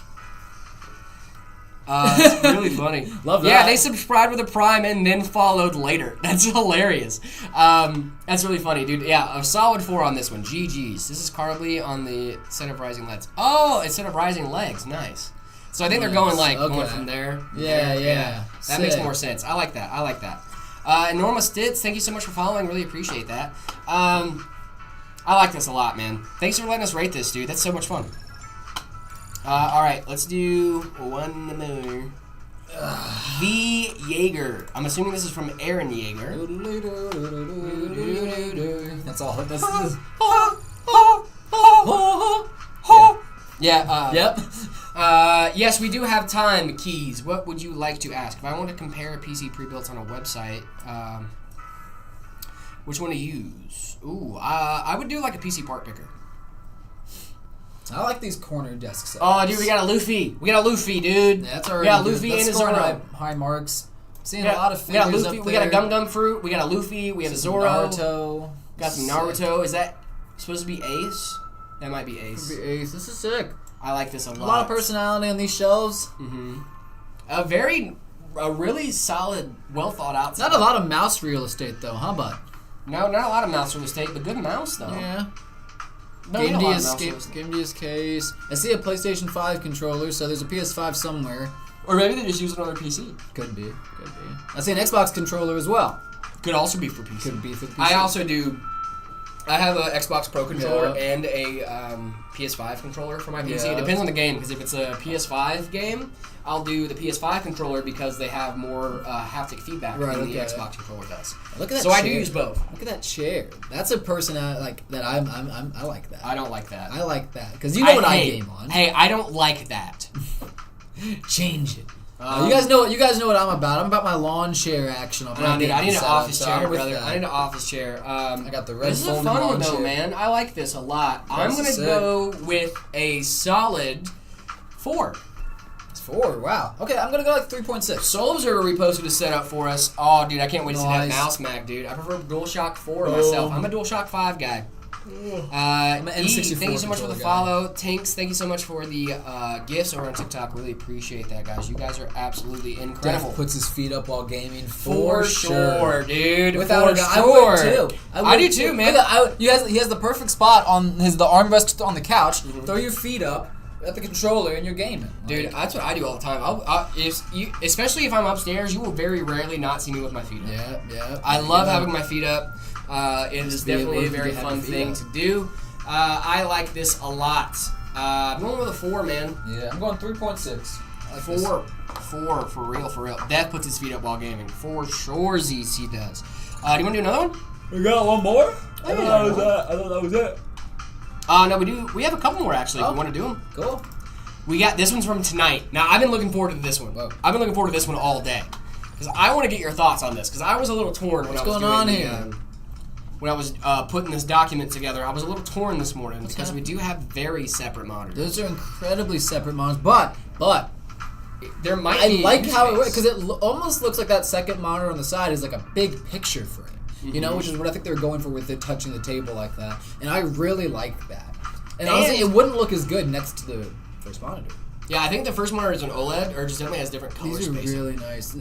That's really funny. Love that. Yeah, they subscribed with a Prime and then followed later. That's hilarious. That's really funny, dude. Yeah, a solid 4 on this one. GG's. This is Carbly on the set of rising legs. Oh, instead of rising legs. Nice. So I think they're going going from there. Yeah. That makes more sense. I like that. And Norma Stitz, thank you so much for following. Really appreciate that. I like this a lot, man. Thanks for letting us rate this, dude. That's so much fun. All right, let's do one more. V. Jaeger. I'm assuming this is from Aaron Jaeger. That's all. That's Yeah. Yep. Yes, we do have time. Keys. What would you like to ask? If I want to compare PC pre-builts on a website, which one to use? Ooh, I would do like a PC part picker. I like these corner desk setups. Oh, dude, we got a Luffy. Dude. Yeah, that's already We got good. Luffy That's and a scoring Zoro. high marks. Seeing We a lot of got figures Luffy. up We there. got a Gum Gum Fruit. We got a Luffy. We have a Some Zoro. Naruto. Got some Naruto. Is that supposed to be Ace? That might be Ace. Ace. This is sick. I like this a A lot. lot of personality on these shelves. Mm-hmm. A really solid, well thought out. Not a lot of mouse real estate though, huh, bud? No, not a lot of mouse real estate, but good mouse though. Yeah. No, not a lot of mouse real Game estate. Dia's case. I see a PlayStation 5 controller, so there's a PS5 somewhere. Or maybe they just use it on their PC. Could be. I see an Xbox controller as well. Could also be for PC. Could be for PC. I also do. I have an Xbox Pro controller Yeah. and a PS5 controller for my PC. Yeah. It depends on the game, because if it's a PS5 game, I'll do the PS5 controller because they have more haptic feedback than the Xbox controller does. Look at that. So chair. I do use both. Look at that chair. That's a person I like that. I like that. I don't like that. I like that because you know what I game on. Hey, I don't like that. Change it. You guys know what I'm about. I'm about my lawn chair action. I need an office chair, with brother. that. I need an office chair. I got the red This is a folding fun one lawn though, chair. man. I like this a lot. I'm This gonna is sick. go with a solid 4. It's 4. Wow. Okay, I'm gonna go like 3.6. Soul Observer reposted a setup for us. Oh, dude, I can't wait to see that Nice. mouse mag, dude. I prefer DualShock 4 myself. I'm a DualShock 5 guy. I'm an E, N64 thank you so much for the controller guy. follow. Tanks, thank you so much for the gifts over on TikTok. Really appreciate that, guys. You guys are absolutely incredible. Def puts his feet up while gaming For sure, dude. Without For a doubt, sure. I would too. I do too, man. He has the perfect spot on the armrest on the couch. Throw your feet up at the controller and you're gaming. Dude, that's what I do all the time. Especially if I'm upstairs, you will very rarely not see me with my feet up. Yeah. I love having my feet up. It is be able definitely a to very have fun your feet thing up. to do. I like this a lot. I'm going with a 4, man. Yeah, I'm going 3.6. 4 for real. Death puts his feet up while gaming. For sure, ZC does. Do you want to do another one? We got one more? I thought that was it. No, we have a couple more actually. If we want to do them. Cool. We got this one's from tonight. Now I've been looking forward to this one. Whoa. I've been looking forward to this one all day because I want to get your thoughts on this because I was a little torn when What's I was going on doing here? when I was putting this document together. I was a little torn this morning because we do have very separate monitors. Those are incredibly separate monitors, but There might I be like use how it case. works because it almost looks like that second monitor on the side is like a big picture frame. you know, which is what I think they were going for with it touching the table like that. And I really like that. And And- honestly, it wouldn't look as good next to the first monitor. Yeah, I think the first monitor is an OLED, or just definitely has different color These are spacing. really nice.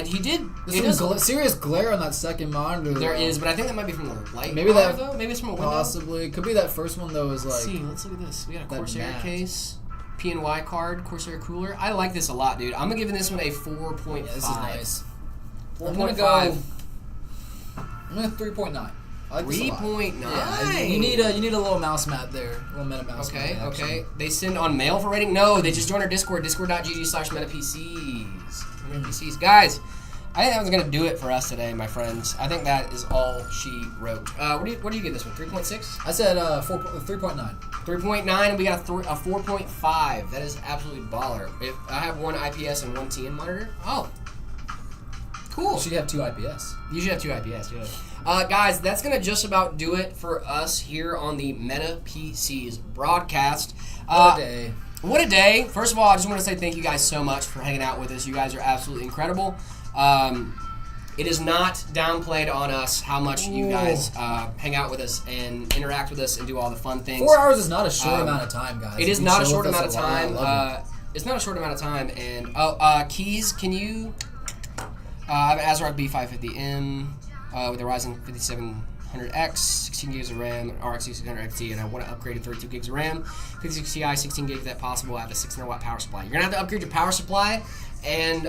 He did. There's some serious glare on that second monitor. There though. is, but I think that might be from the light. Maybe bar, that- though. Maybe it's from a window. Possibly. Could be that first one, though, is like... Let's see. Let's look at this. We got a that Corsair matte. case, P&Y card, Corsair cooler. I like this a lot, dude. I'm gonna give this one a 4.5. Yeah, this is nice. I'm 4.5. gonna go... I'm gonna 3.9. I like this a lot. 3.9. Yeah, you need a little mouse mat there. A little meta mouse Okay, mat. action. okay. They send on mail for rating? No, they just joined our Discord, discord.gg/metapcs. MetaPCs. Guys, I think that was going to do it for us today, my friends. I think that is all she wrote. What do you get this one? 3.6? I said 3.9. 3.9, and we got a 4.5. That is absolutely baller. If I have one IPS and one TN monitor, oh, cool. You should have 2 IPS. You should have 2 IPS, yeah. Guys, that's going to just about do it for us here on the Meta PCs broadcast. What a day. What a day. First of all, I just want to say thank you guys so much for hanging out with us. You guys are absolutely incredible. It is not downplayed on us how much you guys hang out with us and interact with us and do all the fun things. 4 hours is not a short amount of time, guys. It is You not a chill short with us amount of lot. I time. love it. It's not a short amount of time. And Keys, can you? I have an ASRock B550M with a Ryzen 5700X, 16 gigs of RAM, an RX 6600 XT, and I want to upgrade to 32 gigs of RAM, 56 Ti, 16 gigs if that's possible. I have a 600 watt power supply. You're gonna have to upgrade your power supply and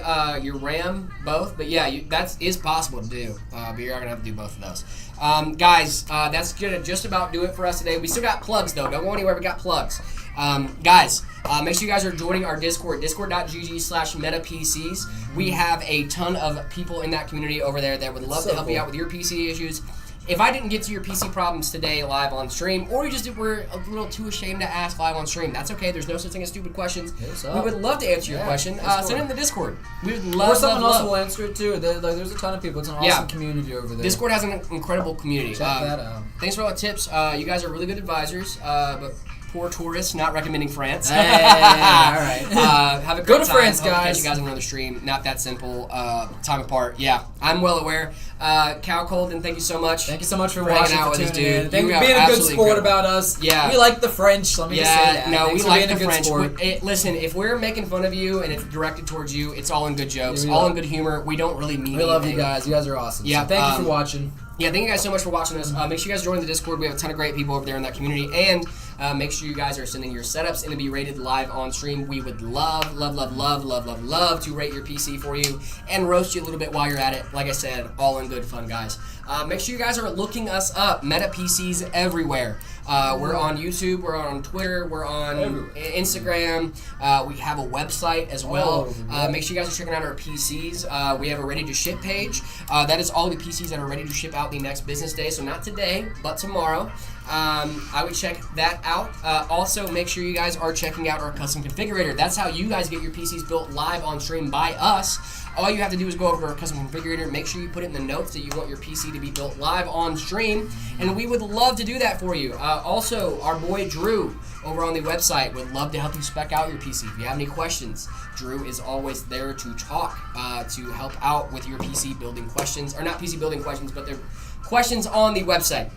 your RAM both, but yeah, that is possible to do. But you're gonna have to do both of those. Guys, that's gonna just about do it for us today. We still got plugs though. Don't go anywhere. We got plugs. Guys, make sure you guys are joining our Discord, discord.gg/metapcs. We have a ton of people in that community over there that would love to help you out with your PC issues. If I didn't get to your PC problems today live on stream, or you just were a little too ashamed to ask live on stream, that's okay. There's no such thing as stupid questions. We would love to answer your question. Send it in the Discord. We would love, Or someone else love. will answer it too. There's a ton of people. It's an awesome community over there. Discord has an incredible community. Check that out. Thanks for all the tips. You guys are really good advisors, but poor tourists, not recommending France. Hey, all right. Have a great Go to time. France, Hope to catch guys. you guys on another stream. Not that simple. Time apart. Yeah, I'm well aware. Cal Colden, thank you so much. Thank you so much for hanging watching, out for with us, tuning in. dude. Thank you You for are being a good absolutely sport incredible. about us. Yeah. We like the French, let me just say that. No, Thanks we for like being the a good French. sport. Listen, if we're making fun of you and it's directed towards you, it's all in good jokes, Yeah, we all love- in good humor. We don't really mean We love you anything. guys. You guys are awesome. Yeah, So thank you for watching. Yeah, thank you guys so much for watching us. Make sure you guys join the Discord. We have a ton of great people over there in that community. And make sure you guys are sending your setups in to be rated live on stream. We would love to rate your PC for you and roast you a little bit while you're at it. Like I said, all in good fun, guys. Make sure you guys are looking us up. Meta PCs everywhere. We're on YouTube. We're on Twitter. We're on Instagram. We have a website as well. Make sure you guys are checking out our PCs. We have a ready to ship page. That is all the PCs that are ready to ship out the next business day. So not today, but tomorrow. I would check that out. Also, make sure you guys are checking out our custom configurator. That's how you guys get your PCs built live on stream by us. All you have to do is go over to our custom configurator. Make sure you put it in the notes that you want your PC to be built live on stream, and we would love to do that for you. Also, our boy Drew over on the website would love to help you spec out your PC. If you have any questions, Drew is always there to talk, to help out with your PC building questions, or not PC building questions, but they're questions on the website.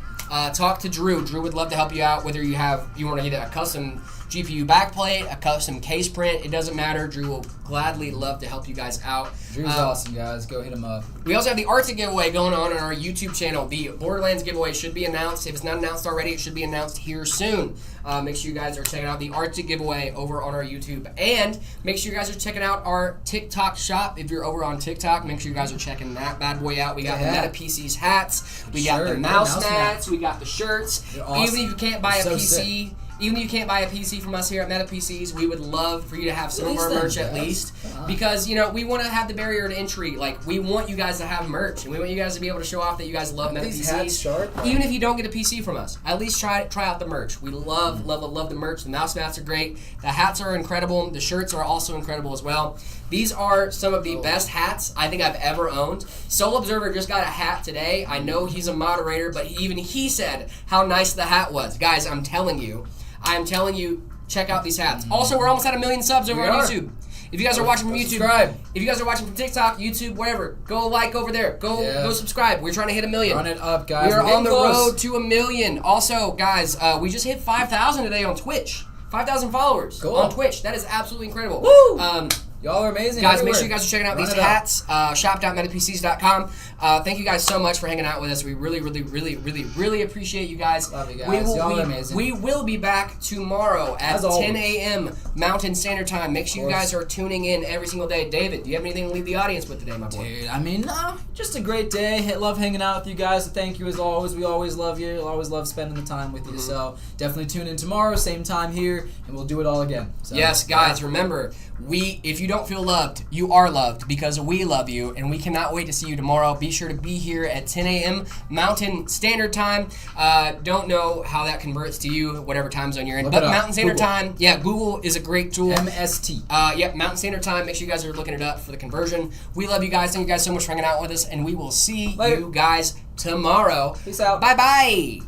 Talk to Drew. Drew would love to help you out, whether you want to get a custom GPU backplate, a custom case print. It doesn't matter. Drew will gladly love to help you guys out. Drew's awesome, guys. Go hit him up. We also have the Arctic giveaway going on our YouTube channel. The Borderlands giveaway should be announced. If it's not announced already, it should be announced here soon. Make sure you guys are checking out the Arctic giveaway over on our YouTube. And make sure you guys are checking out our TikTok shop. If you're over on TikTok, make sure you guys are checking that bad boy out. We got the Meta PCs hats. We got the mouse mats. We got the shirts. They're awesome. Even if you can't buy a So PC... sick. Even if you can't buy a PC from us here at Meta PCs, we would love for you to have some of our Release merch them, at guys. least. Because, we want to have the barrier to entry. Like, we want you guys to have merch. And we want you guys to be able to show off that you guys love Meta These PCs. hats sharp. Even if you don't get a PC from us, at least try out the merch. We love the merch. The mouse mats are great. The hats are incredible. The shirts are also incredible as well. These are some of the best hats I think I've ever owned. Soul Observer just got a hat today. I know he's a moderator, but even he said how nice the hat was. Guys, I'm telling you, check out these hats. Also, we're almost at 1 million subs over on YouTube. If you guys are watching from YouTube, subscribe. if you guys are watching from TikTok, YouTube, wherever, go like over there. Go subscribe. We're trying to hit 1 million. Run it up, guys. We are We're on the getting close. road to 1 million. Also, guys, we just hit 5,000 today on Twitch. 5,000 followers Cool. on Twitch. That is absolutely incredible. Woo! Y'all are amazing. Guys, everywhere. make sure you guys are checking out Run these it up. hats. Shop.metapcs.com. Thank you guys so much for hanging out with us. We really appreciate you guys. Love you guys. Y'all are amazing. We will be back tomorrow at As always. 10 a.m. Mountain Standard Time. Make sure you guys are tuning in every single day. David, do you have anything to leave the audience with today, my boy? Dude, I mean, just a great day. Love hanging out with you guys. So thank you as always. We always love you. Always love spending the time with you. So definitely tune in tomorrow, same time here, and we'll do it all again. So, Yes, guys, remember, if you don't feel loved, you are loved because we love you, and we cannot wait to see you tomorrow. Be sure to be here at 10 a.m. Mountain Standard Time. Don't know how that converts to you, whatever time zone you're in, Look but it up. Mountain Standard Google. Time, Google is a great tool. MST. Yep, Mountain Standard Time. Make sure you guys are looking it up for the conversion. We love you guys. Thank you guys so much for hanging out with us, and we will see Later. you guys tomorrow. Peace out. Bye-bye.